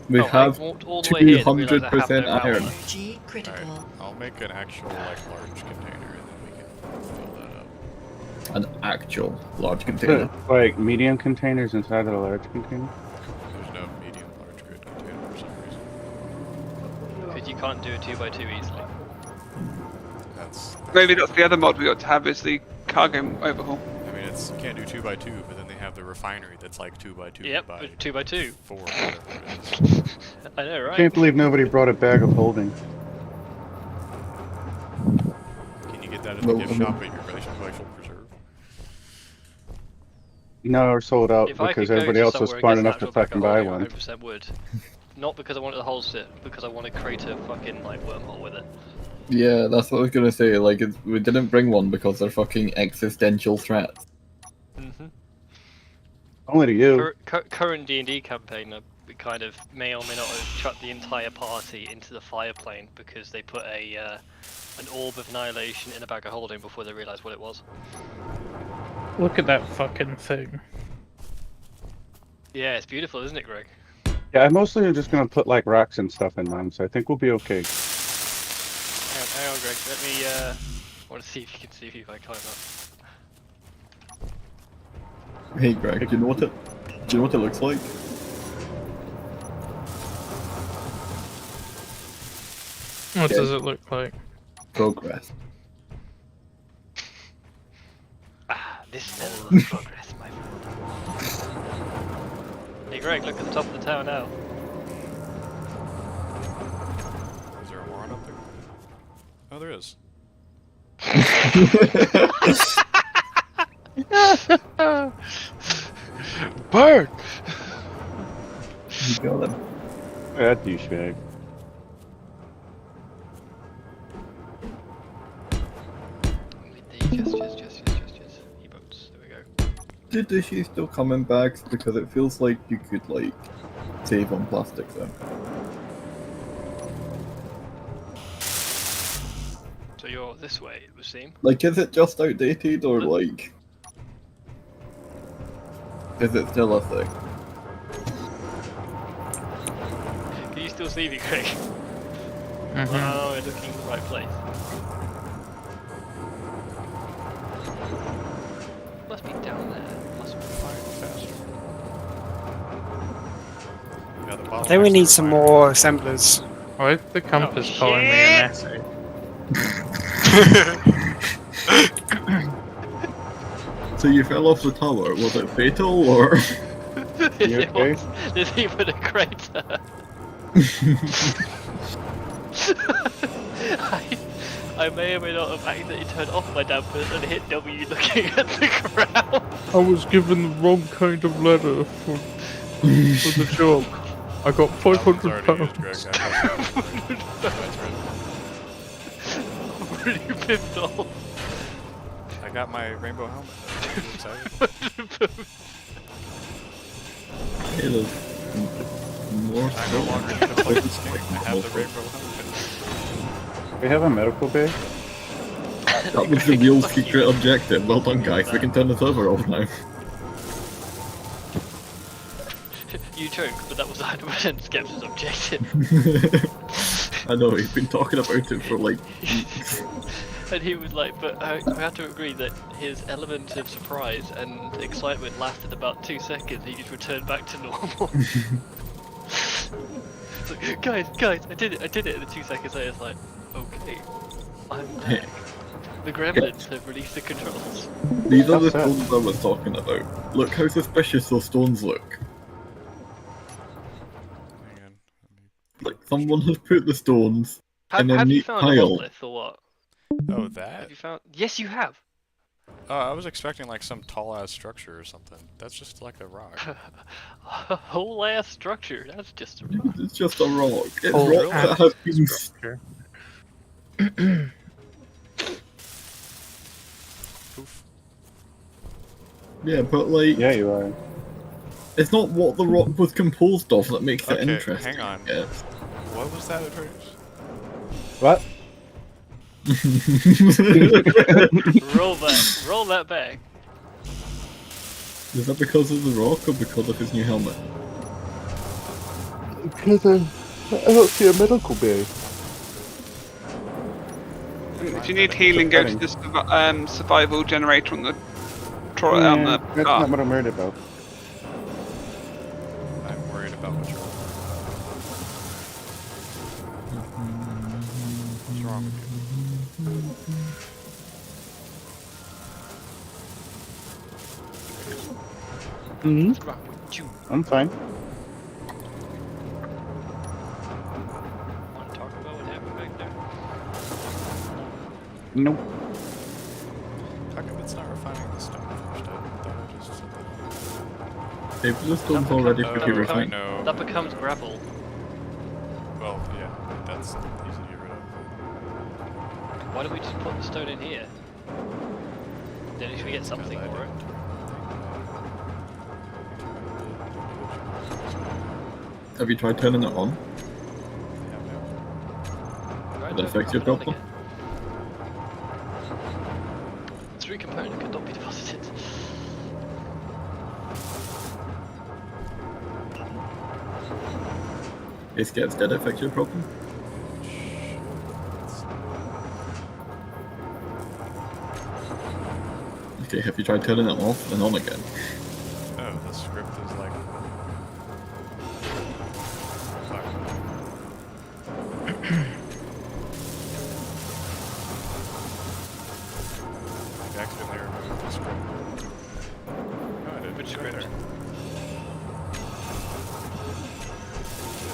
[SPEAKER 3] We
[SPEAKER 6] Oh, I
[SPEAKER 3] have
[SPEAKER 6] walked all the way here to realise I have
[SPEAKER 3] 200%
[SPEAKER 6] no
[SPEAKER 3] iron.
[SPEAKER 6] outlet.
[SPEAKER 9] Energy critical.
[SPEAKER 1] Alright, I'll make an actual like large container and then we can fill that up.
[SPEAKER 3] An actual large container.
[SPEAKER 7] Like medium containers inside of a large container.
[SPEAKER 1] There's no medium large grid container for some reason.
[SPEAKER 6] Because you can't do a 2x2 easily.
[SPEAKER 1] That's.
[SPEAKER 4] Maybe that's the other mod we got to have is the cargo overhaul.
[SPEAKER 1] I mean, it's you can't do 2x2, but then they have the refinery that's like 2x2
[SPEAKER 6] Yep,
[SPEAKER 1] by
[SPEAKER 6] 2x2.
[SPEAKER 1] 4 or whatever it is.
[SPEAKER 6] I know, right?
[SPEAKER 7] Can't believe nobody brought a bag of holding.
[SPEAKER 1] Can you get that at the gift shop at your glacial preserve?
[SPEAKER 7] No, we're sold out
[SPEAKER 6] If I
[SPEAKER 7] because
[SPEAKER 6] could go
[SPEAKER 7] everybody
[SPEAKER 6] to
[SPEAKER 7] else was
[SPEAKER 6] somewhere and
[SPEAKER 7] smart
[SPEAKER 6] get an
[SPEAKER 7] enough to
[SPEAKER 6] actual bag
[SPEAKER 7] fucking
[SPEAKER 6] of
[SPEAKER 7] buy
[SPEAKER 6] holding, I
[SPEAKER 7] one.
[SPEAKER 6] 100% would. Not because I wanted to hold it, because I want to create a fucking like wormhole with it.
[SPEAKER 3] Yeah, that's what I was gonna say. Like, we didn't bring one because they're fucking existential threats.
[SPEAKER 6] Mm-hmm.
[SPEAKER 7] Only to you.
[SPEAKER 6] Current D&D campaign, we kind of may or may not have chucked the entire party into the fire plane because they put an orb of annihilation in a bag of holding before they realised what it was.
[SPEAKER 2] Look at that fucking thing.
[SPEAKER 6] Yeah, it's beautiful, isn't it, Greg?
[SPEAKER 7] Yeah, I mostly am just gonna put like rocks and stuff in mine, so I think we'll be okay.
[SPEAKER 6] Hang on, Greg. Let me. I want to see if you can see if I climb up.
[SPEAKER 3] Hey Greg, do you know what it looks like?
[SPEAKER 2] What does it look like?
[SPEAKER 3] Progress.
[SPEAKER 6] Ah, this level of progress, my friend. Hey, Greg, look at the top of the tower now.
[SPEAKER 1] Is there a warrant up there? Oh, there is.
[SPEAKER 5] Bird!
[SPEAKER 3] You got him.
[SPEAKER 7] That douchebag.
[SPEAKER 6] Just. E-boats, there we go.
[SPEAKER 3] Did the issue still come in bags? Because it feels like you could like save on plastic then.
[SPEAKER 6] So you're this way, it would seem.
[SPEAKER 3] Like, is it just outdated or like is it still a thing?
[SPEAKER 6] Can you still see me, Greg?
[SPEAKER 2] Mm-hmm.
[SPEAKER 6] Oh, we're looking in the right place. Must be down there. Must be firing faster.
[SPEAKER 1] Yeah, the
[SPEAKER 8] I
[SPEAKER 1] bottle
[SPEAKER 8] think we
[SPEAKER 1] next to
[SPEAKER 8] need
[SPEAKER 1] the
[SPEAKER 8] some
[SPEAKER 1] fire.
[SPEAKER 8] more assemblers.
[SPEAKER 2] Why is the compass
[SPEAKER 6] Oh,
[SPEAKER 2] calling me
[SPEAKER 6] shit!
[SPEAKER 2] an essay?
[SPEAKER 3] So you fell off the tower, was it fatal or?
[SPEAKER 7] You okay?
[SPEAKER 6] There's even a crater. I may or may not have accidentally turned off my dampers and hit W looking at the ground.
[SPEAKER 2] I was given the wrong kind of letter for the job. I got
[SPEAKER 1] That one's already used, Greg.
[SPEAKER 2] £500.
[SPEAKER 1] I have That's
[SPEAKER 6] I'm really pissed off.
[SPEAKER 1] right. I got my rainbow helmet. Are you excited?
[SPEAKER 3] Hey, there's more
[SPEAKER 1] I no
[SPEAKER 3] stuff.
[SPEAKER 1] longer need to play this game. I have the rainbow helmet.
[SPEAKER 7] We have a medical bay.
[SPEAKER 3] That was the real secret objective. Well done, guys. We can turn the server off now.
[SPEAKER 6] You joke, but that was 100% Skep's objective.
[SPEAKER 3] I know, he's been talking about it for like weeks.
[SPEAKER 6] And he was like, but I have to agree that his element of surprise and excitement lasted about 2 seconds. He just returned back to normal. It's like, guys, I did it. And then 2 seconds later, it's like, okay, I'm back. The gremlins have released the controls.
[SPEAKER 3] These are the
[SPEAKER 7] That's it.
[SPEAKER 3] stones I was talking about. Look how suspicious those stones look.
[SPEAKER 1] Hang on.
[SPEAKER 3] Like someone has put the stones in a
[SPEAKER 6] Have you
[SPEAKER 3] neat
[SPEAKER 6] found a
[SPEAKER 3] pile.
[SPEAKER 6] monolith or what?
[SPEAKER 1] Oh, that?
[SPEAKER 6] Have you found? Yes, you have.
[SPEAKER 1] Oh, I was expecting like some tall ass structure or something. That's just like a rock.
[SPEAKER 6] A whole ass structure. That's just a rock.
[SPEAKER 3] It's just a rock. It's
[SPEAKER 2] Oh,
[SPEAKER 3] rock that has been.
[SPEAKER 2] Structure.
[SPEAKER 1] Poof.
[SPEAKER 3] Yeah, but like,
[SPEAKER 7] Yeah, you are.
[SPEAKER 3] it's not what the rock was composed of that makes it
[SPEAKER 1] Okay,
[SPEAKER 3] interesting.
[SPEAKER 1] hang on.
[SPEAKER 3] Yes.
[SPEAKER 1] What was that at first?
[SPEAKER 7] What?
[SPEAKER 6] Roll that back.
[SPEAKER 3] Is that because of the rock or because of his new helmet?
[SPEAKER 7] Because I don't see a medical bay.
[SPEAKER 4] If you need healing, go to the survival generator on the on the
[SPEAKER 7] That's
[SPEAKER 4] car.
[SPEAKER 7] not what I'm worried about.
[SPEAKER 1] I'm worried about what you're. What's wrong with you?
[SPEAKER 7] Mm-hmm.
[SPEAKER 6] What's wrong with you?
[SPEAKER 7] I'm fine.
[SPEAKER 6] Want to talk about what happened back there?
[SPEAKER 7] Nope.
[SPEAKER 1] How come it's not refining the stone first? I thought I just said that.
[SPEAKER 3] If the stone's already
[SPEAKER 1] Oh,
[SPEAKER 3] pretty
[SPEAKER 1] I
[SPEAKER 3] refined.
[SPEAKER 1] know.
[SPEAKER 6] That becomes gravel.
[SPEAKER 1] Well, yeah, that's easy to get rid of.
[SPEAKER 6] Why don't we just put the stone in here? Then if we get something
[SPEAKER 1] Because I
[SPEAKER 6] for it.
[SPEAKER 1] didn't
[SPEAKER 3] Have you tried turning it on?
[SPEAKER 6] Right,
[SPEAKER 3] Did that fix your
[SPEAKER 6] turn it on
[SPEAKER 3] problem?
[SPEAKER 6] again. 3 component could not be deposited.
[SPEAKER 3] Is Gets did it fix your problem? Okay, have you tried turning it off and on again?
[SPEAKER 1] Oh, the script is like. I accidentally removed the script. No, I didn't.
[SPEAKER 6] Which
[SPEAKER 1] It's right
[SPEAKER 6] script?
[SPEAKER 1] there.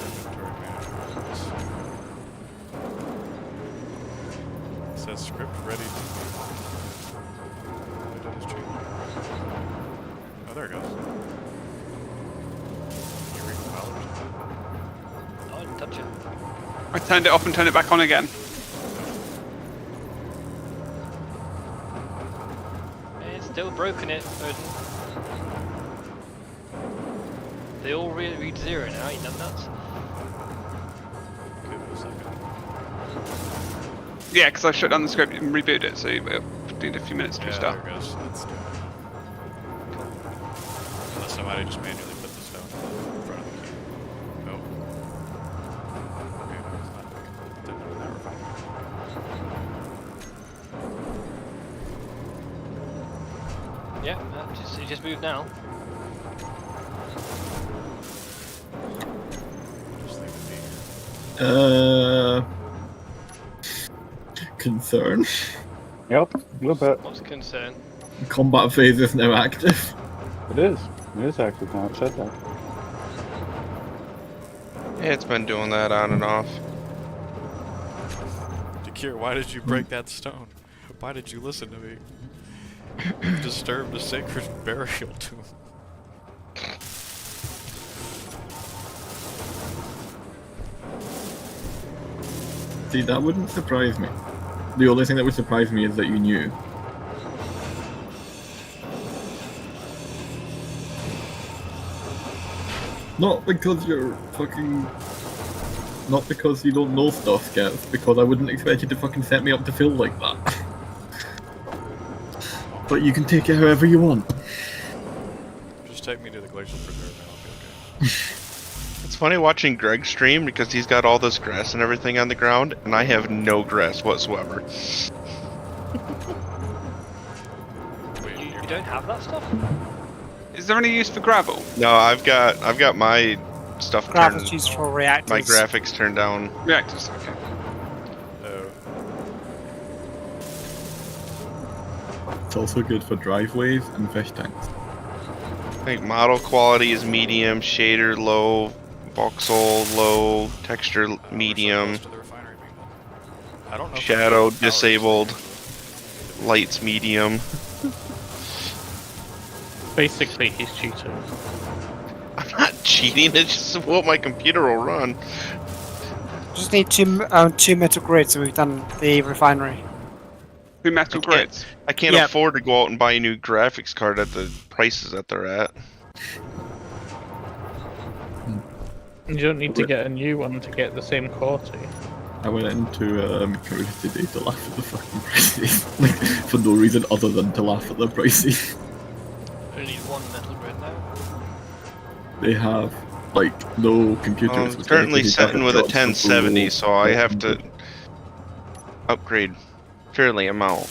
[SPEAKER 1] Inventory management. It says script ready to be. All I did is change it. Oh, there it goes. Can you recompile it or something?
[SPEAKER 6] No, I didn't touch it.
[SPEAKER 4] I turned it off and turned it back on again.
[SPEAKER 6] It's still broken it, Odin. They all read 0 now, you nuts.
[SPEAKER 1] Give it a second.
[SPEAKER 4] Yeah, because I shut down the script and rebooted it, so it'll need a few minutes to
[SPEAKER 1] Yeah,
[SPEAKER 4] restart.
[SPEAKER 1] there it goes. Let's do it. Unless somebody just manually put this down in front of the key. Nope. Okay, no, it's not big. Didn't know that refinery.
[SPEAKER 6] Yeah, it just moved now.
[SPEAKER 1] Just leave it be here.
[SPEAKER 3] Concern.
[SPEAKER 7] Yep, a little bit.
[SPEAKER 6] What's the concern?
[SPEAKER 3] Combat phase is now active.
[SPEAKER 7] It is. It is active now. It said that.
[SPEAKER 5] Yeah, it's been doing that on and off.
[SPEAKER 1] Jakir, why did you break that stone? Why did you listen to me? You disturbed a sacred burial tomb.
[SPEAKER 3] See, that wouldn't surprise me. The only thing that would surprise me is that you knew. Not because you're fucking... Not because you don't know stuff, Gets, because I wouldn't expect you to fucking set me up to feel like that. But you can take it however you want.
[SPEAKER 1] Just take me to the glacial preserve and I'll be okay.
[SPEAKER 5] It's funny watching Greg stream because he's got all this grass and everything on the ground, and I have no grass whatsoever.
[SPEAKER 1] Wait,
[SPEAKER 6] You don't have that stuff?
[SPEAKER 4] Is there any use for gravel?
[SPEAKER 5] No, I've got my stuff
[SPEAKER 8] Gravel's
[SPEAKER 5] turned,
[SPEAKER 8] used for reactors.
[SPEAKER 5] my graphics turned down.
[SPEAKER 4] Reactors, okay.
[SPEAKER 1] Oh,
[SPEAKER 3] It's also good for driveways and fish tanks.
[SPEAKER 5] I think model quality is medium, shader low, voxel low, texture
[SPEAKER 1] we're so
[SPEAKER 5] medium,
[SPEAKER 1] close to the refinery being done. I don't know if
[SPEAKER 5] shadow
[SPEAKER 1] the power is
[SPEAKER 5] disabled,
[SPEAKER 1] stable.
[SPEAKER 5] lights medium.
[SPEAKER 2] Basically, he's cheating.
[SPEAKER 5] I'm not cheating, it's just what my computer will run.
[SPEAKER 8] Just need two metal grids, and we've done the refinery.
[SPEAKER 4] 2 metal
[SPEAKER 5] I can't-
[SPEAKER 4] grids.
[SPEAKER 5] I can't
[SPEAKER 8] Yep.
[SPEAKER 5] afford to go out and buy a new graphics card at the prices that they're at.
[SPEAKER 2] You don't need to get a new one to get the same quality.
[SPEAKER 3] I went into Community Day to laugh at the fucking prices. Like, for no reason other than to laugh at the prices.
[SPEAKER 6] Only need 1 metal grid now.
[SPEAKER 3] They have, like, no computers.
[SPEAKER 5] I'm
[SPEAKER 3] with
[SPEAKER 5] currently
[SPEAKER 3] dedicated
[SPEAKER 5] setting with a
[SPEAKER 3] jobs for
[SPEAKER 5] 1070,
[SPEAKER 3] Google.
[SPEAKER 5] so I have to upgrade fairly amount.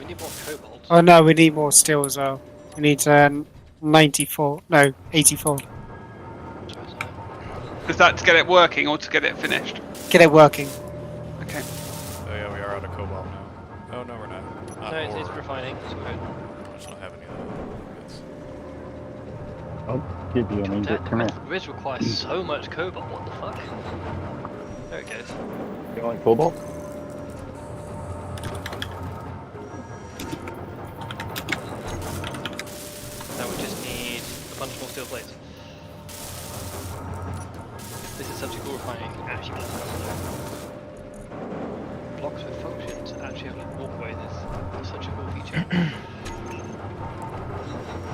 [SPEAKER 6] We need more cobalt.
[SPEAKER 8] Oh no, we need more steel as well. We need 94. No, 84.
[SPEAKER 6] So it's,
[SPEAKER 4] Is that to get it working or to get it finished?
[SPEAKER 8] Get it working.
[SPEAKER 4] Okay.
[SPEAKER 1] Oh yeah, we are out of cobalt now. Oh no, we're not. Not
[SPEAKER 6] no, it's
[SPEAKER 1] ore.
[SPEAKER 6] refining, so we're good.
[SPEAKER 1] I just don't have any of that. It's-
[SPEAKER 7] I'll give you an
[SPEAKER 6] God
[SPEAKER 7] ingot
[SPEAKER 6] damn,
[SPEAKER 7] kernel.
[SPEAKER 6] metal grids require so much cobalt, what the fuck? There it goes.
[SPEAKER 7] You like cobalt?
[SPEAKER 6] Now we just need a bunch more steel plates. This is such a cool refining, actually block up there. Blocks with functions actually have like walkways, it's such a cool feature.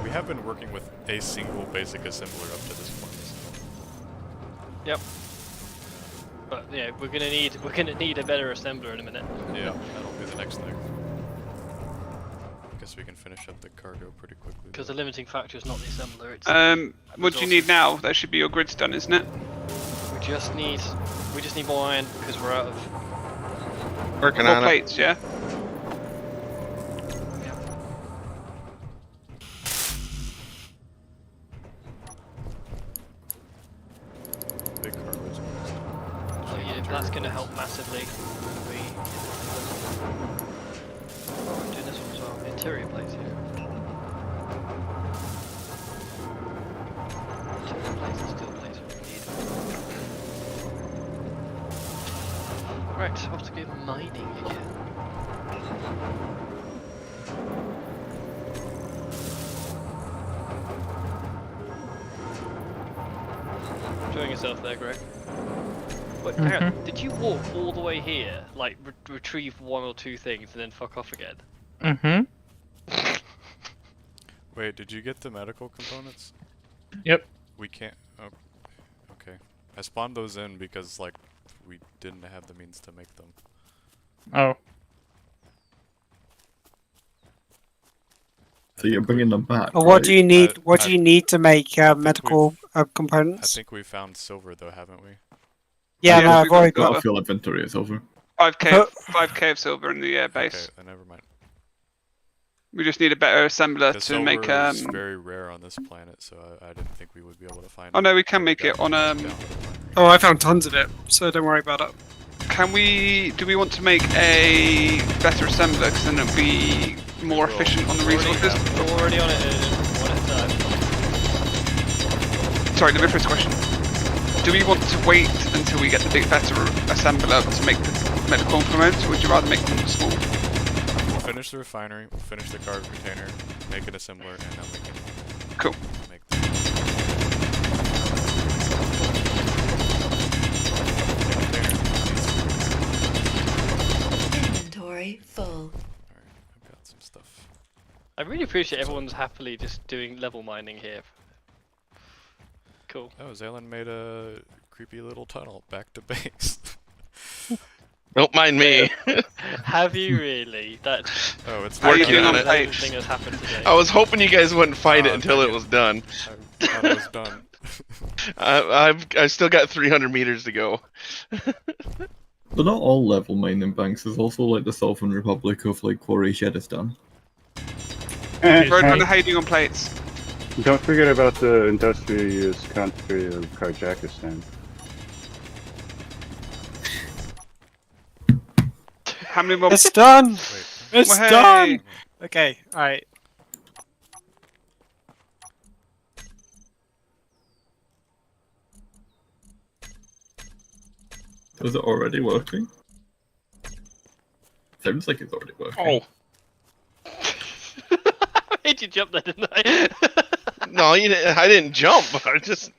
[SPEAKER 1] We have been working with a single basic assembler up to this point. So
[SPEAKER 6] Yep. But yeah, we're gonna need a better assembler in a minute.
[SPEAKER 1] Yeah, that'll be the next thing. Guess we can finish up the cargo pretty quickly.
[SPEAKER 6] Because the limiting factor is not the assembler. It's
[SPEAKER 4] What do you need now? That should be your grids done, isn't it?
[SPEAKER 6] we just need more iron because we're out of.
[SPEAKER 5] Working
[SPEAKER 4] More
[SPEAKER 5] on it.
[SPEAKER 4] plates, yeah.
[SPEAKER 1] Big cargo's
[SPEAKER 6] So yeah, that's gonna help massively. We I'm doing this one as well. Interior plates here. Interior plates and steel plates are what we need. Right, off to go mining again. Enjoying yourself there, Greg. Wait, hang on, did you walk all the way here, like retrieve one or two things and then fuck off again?
[SPEAKER 2] Mm-hmm.
[SPEAKER 1] Wait, did you get the medical components?
[SPEAKER 2] Yep.
[SPEAKER 1] We can't. Oh, okay. I spawned those in because like we didn't have the means to make them.
[SPEAKER 2] Oh.
[SPEAKER 3] So you're bringing them back.
[SPEAKER 8] Or what
[SPEAKER 3] right?
[SPEAKER 8] do you need? What
[SPEAKER 1] I-
[SPEAKER 8] do you need to make
[SPEAKER 1] think
[SPEAKER 8] medical
[SPEAKER 1] I
[SPEAKER 8] components?
[SPEAKER 1] think we found silver though, haven't we?
[SPEAKER 8] Yeah,
[SPEAKER 4] Yeah,
[SPEAKER 8] no, I've
[SPEAKER 4] we've
[SPEAKER 8] already
[SPEAKER 4] got
[SPEAKER 3] Got
[SPEAKER 8] got.
[SPEAKER 3] a full inventory. It's over.
[SPEAKER 4] 5k of silver in the base.
[SPEAKER 1] Okay, then never mind.
[SPEAKER 4] We just need a better assembler
[SPEAKER 1] The
[SPEAKER 4] to
[SPEAKER 1] silver
[SPEAKER 4] make.
[SPEAKER 1] is very rare on this planet, so I didn't think we would be able to find it.
[SPEAKER 4] Oh no, we can
[SPEAKER 1] So
[SPEAKER 4] make it
[SPEAKER 1] got
[SPEAKER 4] on
[SPEAKER 1] down to the refinery.
[SPEAKER 8] Oh, I found tons of it, so don't worry about it.
[SPEAKER 4] Can we? Do we want to make a better assembler? Because then it'll be more
[SPEAKER 1] will.
[SPEAKER 4] efficient on the resources.
[SPEAKER 6] Already on it, one at a time.
[SPEAKER 4] Sorry, the first question. Do we want to wait until we get the big better assembler to make the medical components, or would you rather make them small?
[SPEAKER 1] We'll finish the refinery, we'll finish the cargo container, make an assembler, and then we can
[SPEAKER 4] Cool.
[SPEAKER 1] make them. The container needs-
[SPEAKER 9] Inventory full.
[SPEAKER 1] Alright, I've got some stuff.
[SPEAKER 6] I really appreciate everyone's happily just doing level mining here. Cool.
[SPEAKER 1] Oh, Zalen made a creepy little tunnel back to base.
[SPEAKER 5] Don't mind me.
[SPEAKER 6] Have you really? That
[SPEAKER 1] Oh, it's
[SPEAKER 4] How are you
[SPEAKER 5] Working
[SPEAKER 4] doing
[SPEAKER 5] on
[SPEAKER 4] on
[SPEAKER 5] it.
[SPEAKER 4] plates?
[SPEAKER 6] thing has happened today.
[SPEAKER 5] I was hoping you guys wouldn't find it
[SPEAKER 1] Oh,
[SPEAKER 5] until
[SPEAKER 1] dang
[SPEAKER 5] it
[SPEAKER 1] it.
[SPEAKER 5] was done.
[SPEAKER 1] I thought it was done.
[SPEAKER 5] I've still got 300 meters to go.
[SPEAKER 3] They're not all level mining banks. There's also like the Sovereign Republic of like Quarry Shedistan.
[SPEAKER 4] Roadrunner, how you doing on plates?
[SPEAKER 7] Don't forget about the industrious country of Kazakhstan.
[SPEAKER 4] How many more?
[SPEAKER 8] It's done.
[SPEAKER 1] Wait.
[SPEAKER 8] It's
[SPEAKER 4] Well, hey.
[SPEAKER 8] done. Okay, all right.
[SPEAKER 3] Is it already working? Sounds like it's already working.
[SPEAKER 5] Oh,
[SPEAKER 6] I made you jump there, didn't I?
[SPEAKER 5] no, you didn't, I didn't jump. I just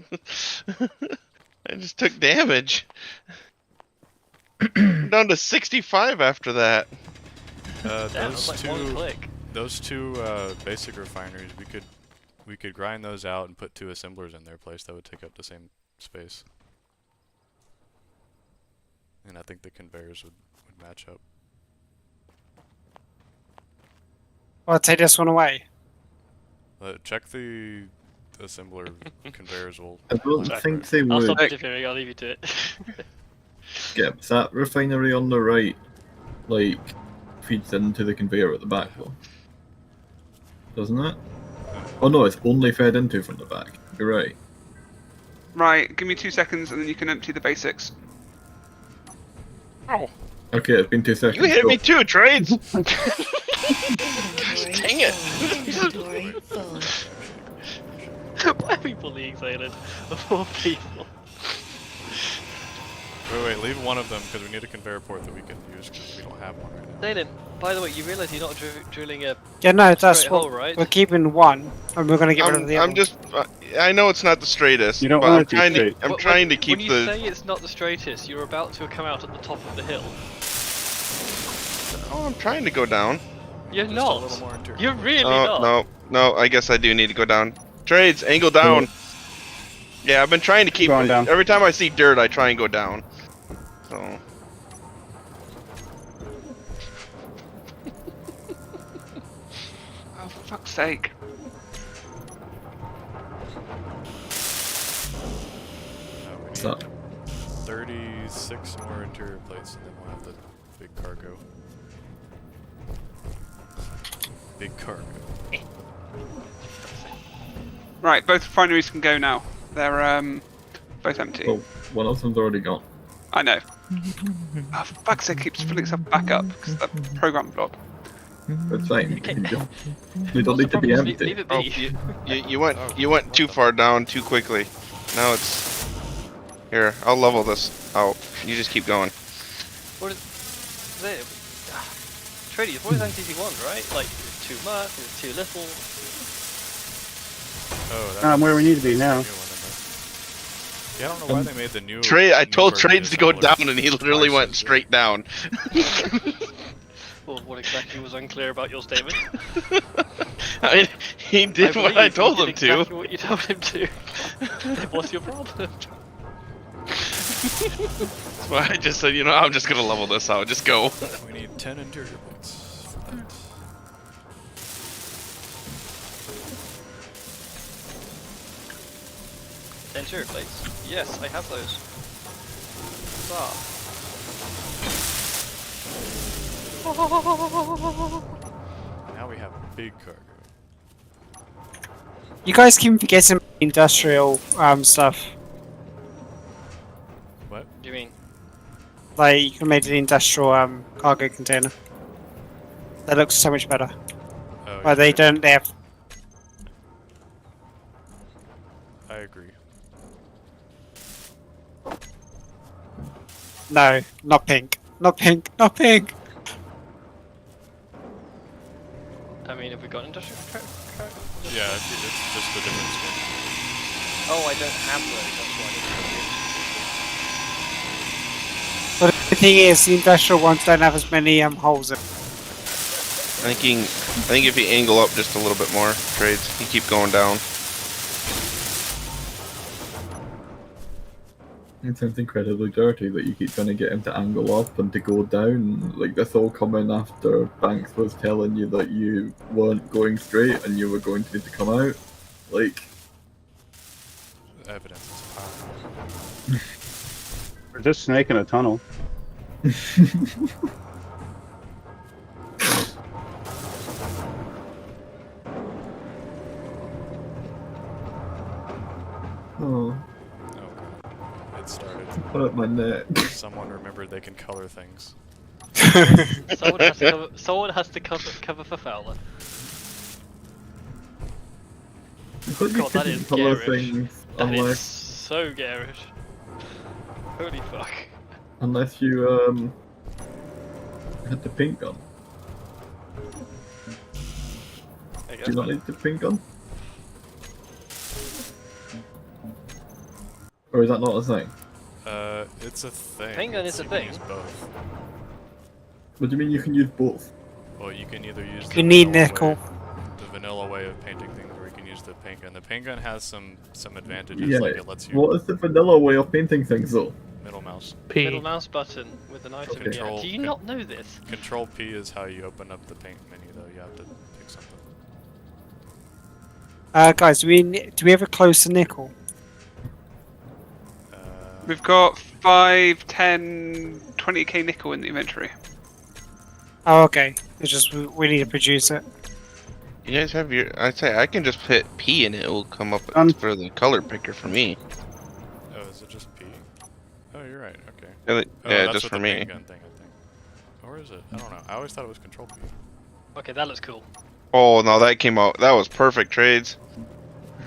[SPEAKER 5] took damage. I'm down to 65 after that.
[SPEAKER 6] Damn,
[SPEAKER 1] Those
[SPEAKER 6] that's like one
[SPEAKER 1] two,
[SPEAKER 6] click.
[SPEAKER 1] basic refineries, we could grind those out and put 2 assemblers in their place. That would take up the same space. And I think the conveyors would match up.
[SPEAKER 8] I'll take this one away.
[SPEAKER 1] Check the assembler conveyors will.
[SPEAKER 3] I don't
[SPEAKER 1] match
[SPEAKER 3] think
[SPEAKER 1] up.
[SPEAKER 3] they
[SPEAKER 6] I'll
[SPEAKER 3] would.
[SPEAKER 6] stop interfering, I'll leave you to it.
[SPEAKER 3] Skip, that refinery on the right, like, feeds into the conveyor at the back, though. Doesn't it? Oh no, it's only fed into from the back. You're right.
[SPEAKER 4] Right, give me 2 seconds and then you can empty the basics.
[SPEAKER 5] Oh,
[SPEAKER 3] Okay, it's been 2 seconds.
[SPEAKER 5] you hit
[SPEAKER 3] Go.
[SPEAKER 5] me too, Trades.
[SPEAKER 9] Inventory
[SPEAKER 5] dang it.
[SPEAKER 9] full. Inventory full.
[SPEAKER 6] Why are we bullying Zaylan? Of all people.
[SPEAKER 1] Wait, leave one of them because we need a conveyor port that we can use because we don't have one right now.
[SPEAKER 6] Zaylan, by the way, you realise you're not drilling a
[SPEAKER 8] Yeah, no, that's
[SPEAKER 6] straight
[SPEAKER 8] what
[SPEAKER 6] hole, right?
[SPEAKER 8] we're keeping one, and we're gonna get rid of the other.
[SPEAKER 5] I'm just. I know it's not the straightest,
[SPEAKER 7] You don't
[SPEAKER 5] but
[SPEAKER 7] want
[SPEAKER 5] I'm
[SPEAKER 7] it to be
[SPEAKER 5] trying to.
[SPEAKER 7] straight.
[SPEAKER 5] I'm
[SPEAKER 6] When-
[SPEAKER 5] trying to keep
[SPEAKER 6] when you
[SPEAKER 5] the.
[SPEAKER 6] say it's not the straightest, you're about to come out at the top of the hill.
[SPEAKER 5] Oh, I'm trying to go down.
[SPEAKER 6] You're
[SPEAKER 1] Just a
[SPEAKER 6] not.
[SPEAKER 1] little more interior.
[SPEAKER 6] You're really
[SPEAKER 5] Oh
[SPEAKER 6] not.
[SPEAKER 5] no, no. I guess I do need to go down. Trades, angle down. Yeah, I've been trying to keep
[SPEAKER 7] Going down.
[SPEAKER 5] Every time I see dirt, I try and go down. So.
[SPEAKER 4] Oh, for fuck's sake.
[SPEAKER 1] No, we
[SPEAKER 3] What's
[SPEAKER 1] need
[SPEAKER 3] that?
[SPEAKER 1] 36 more interior plates, and then we'll have the big cargo. Big cargo.
[SPEAKER 4] Right, both refineries can go now. They're both empty.
[SPEAKER 3] Well, one of them's already gone.
[SPEAKER 4] I know. Oh, for fuck's sake, it keeps filling itself back up because the program block.
[SPEAKER 3] It's fine.
[SPEAKER 6] Okay.
[SPEAKER 3] They don't
[SPEAKER 6] What's the
[SPEAKER 3] need to be
[SPEAKER 6] problem?
[SPEAKER 3] empty.
[SPEAKER 6] Leave it
[SPEAKER 5] Oh,
[SPEAKER 6] be.
[SPEAKER 5] you went too far down too quickly. Now it's here. I'll level this out. You just keep going.
[SPEAKER 6] What is it? Trading, what is NTT1, right? Like, too much, it's too little.
[SPEAKER 1] Oh,
[SPEAKER 7] I'm where we need to be now.
[SPEAKER 1] Yeah, I don't know why they made the new.
[SPEAKER 5] I told
[SPEAKER 1] version
[SPEAKER 5] Trades to go
[SPEAKER 1] similar.
[SPEAKER 5] down, and he literally
[SPEAKER 1] Ours
[SPEAKER 5] went
[SPEAKER 1] is,
[SPEAKER 5] straight down.
[SPEAKER 6] Well, what exactly was unclear about your statement?
[SPEAKER 5] I mean, he did what I
[SPEAKER 6] believe
[SPEAKER 5] told
[SPEAKER 6] he
[SPEAKER 5] him
[SPEAKER 6] did
[SPEAKER 5] to.
[SPEAKER 6] exactly what you told him to. What's your problem?
[SPEAKER 5] That's why I just said, I'm just gonna level this out. Just go.
[SPEAKER 1] We need 10 interior plates for that.
[SPEAKER 6] Interior plates. Yes, I have those.
[SPEAKER 1] Now we have big cargo.
[SPEAKER 8] You guys keep forgetting industrial stuff.
[SPEAKER 1] What?
[SPEAKER 6] What do you mean?
[SPEAKER 8] Like you can make an industrial cargo container. That looks so much better.
[SPEAKER 1] Oh,
[SPEAKER 8] Well, they
[SPEAKER 1] yeah,
[SPEAKER 8] don't. They have.
[SPEAKER 1] I agree.
[SPEAKER 8] No, not pink. Not pink. Not pink.
[SPEAKER 6] I mean, have we got industrial
[SPEAKER 1] Yeah, it's just a different skin.
[SPEAKER 6] Oh, I don't have those, that's why I didn't.
[SPEAKER 8] But the thing is, the industrial ones don't have as many holes in.
[SPEAKER 5] I think if you angle up just a little bit more, Trades, you keep going down.
[SPEAKER 3] It sounds incredibly dirty that you keep trying to get him to angle up and to go down. Like, this all coming after Banks was telling you that you weren't going straight and you were going to need to come out. Like,
[SPEAKER 1] Evidence is power.
[SPEAKER 7] We're just snaking a tunnel.
[SPEAKER 3] oh,
[SPEAKER 1] It started.
[SPEAKER 3] hurt my neck.
[SPEAKER 1] Someone remembered they can color things.
[SPEAKER 6] Someone has to cover for Fowler.
[SPEAKER 3] Because you
[SPEAKER 6] God, that
[SPEAKER 3] couldn't
[SPEAKER 6] is
[SPEAKER 3] colour
[SPEAKER 6] garish.
[SPEAKER 3] things
[SPEAKER 6] That is
[SPEAKER 3] unless
[SPEAKER 6] so garish. Holy fuck.
[SPEAKER 3] you had the pink gun.
[SPEAKER 6] I guess
[SPEAKER 3] Do you not
[SPEAKER 6] not.
[SPEAKER 3] need the pink gun? Or is that not a thing?
[SPEAKER 1] It's a thing.
[SPEAKER 6] Paint gun is a
[SPEAKER 1] You can
[SPEAKER 6] thing.
[SPEAKER 1] use both.
[SPEAKER 3] What do you mean you can use both?
[SPEAKER 1] Well, you can either use
[SPEAKER 8] You need
[SPEAKER 1] vanilla
[SPEAKER 8] nickel.
[SPEAKER 1] the vanilla way of painting things, or you can use the paint gun. The paint gun has some advantages,
[SPEAKER 3] Yeah,
[SPEAKER 1] like it lets you
[SPEAKER 3] what is the vanilla way of painting things though?
[SPEAKER 1] middle mouse.
[SPEAKER 2] P.
[SPEAKER 6] Middle mouse button with an item.
[SPEAKER 3] Okay.
[SPEAKER 6] Yeah. Do you not know this?
[SPEAKER 1] Control P is how you open up the paint menu, though. You have to pick something.
[SPEAKER 8] Guys, do we have a close to nickel?
[SPEAKER 4] We've got 5, 10, 20k nickel in the inventory.
[SPEAKER 8] Oh, okay. It's just we need to produce it.
[SPEAKER 5] You guys have your. I'd say I can just hit P and it will come up for the color picker for me.
[SPEAKER 1] Oh, is it just P? Oh, you're right. Okay.
[SPEAKER 5] Yeah,
[SPEAKER 1] Oh,
[SPEAKER 5] yeah,
[SPEAKER 1] that's
[SPEAKER 5] just
[SPEAKER 1] with
[SPEAKER 5] for
[SPEAKER 1] the
[SPEAKER 5] me.
[SPEAKER 1] paint gun thing, I think. Or is it? I don't know. I always thought it was Control P.
[SPEAKER 6] Okay, that looks cool.
[SPEAKER 5] Oh no, that came out. That was perfect, Trades.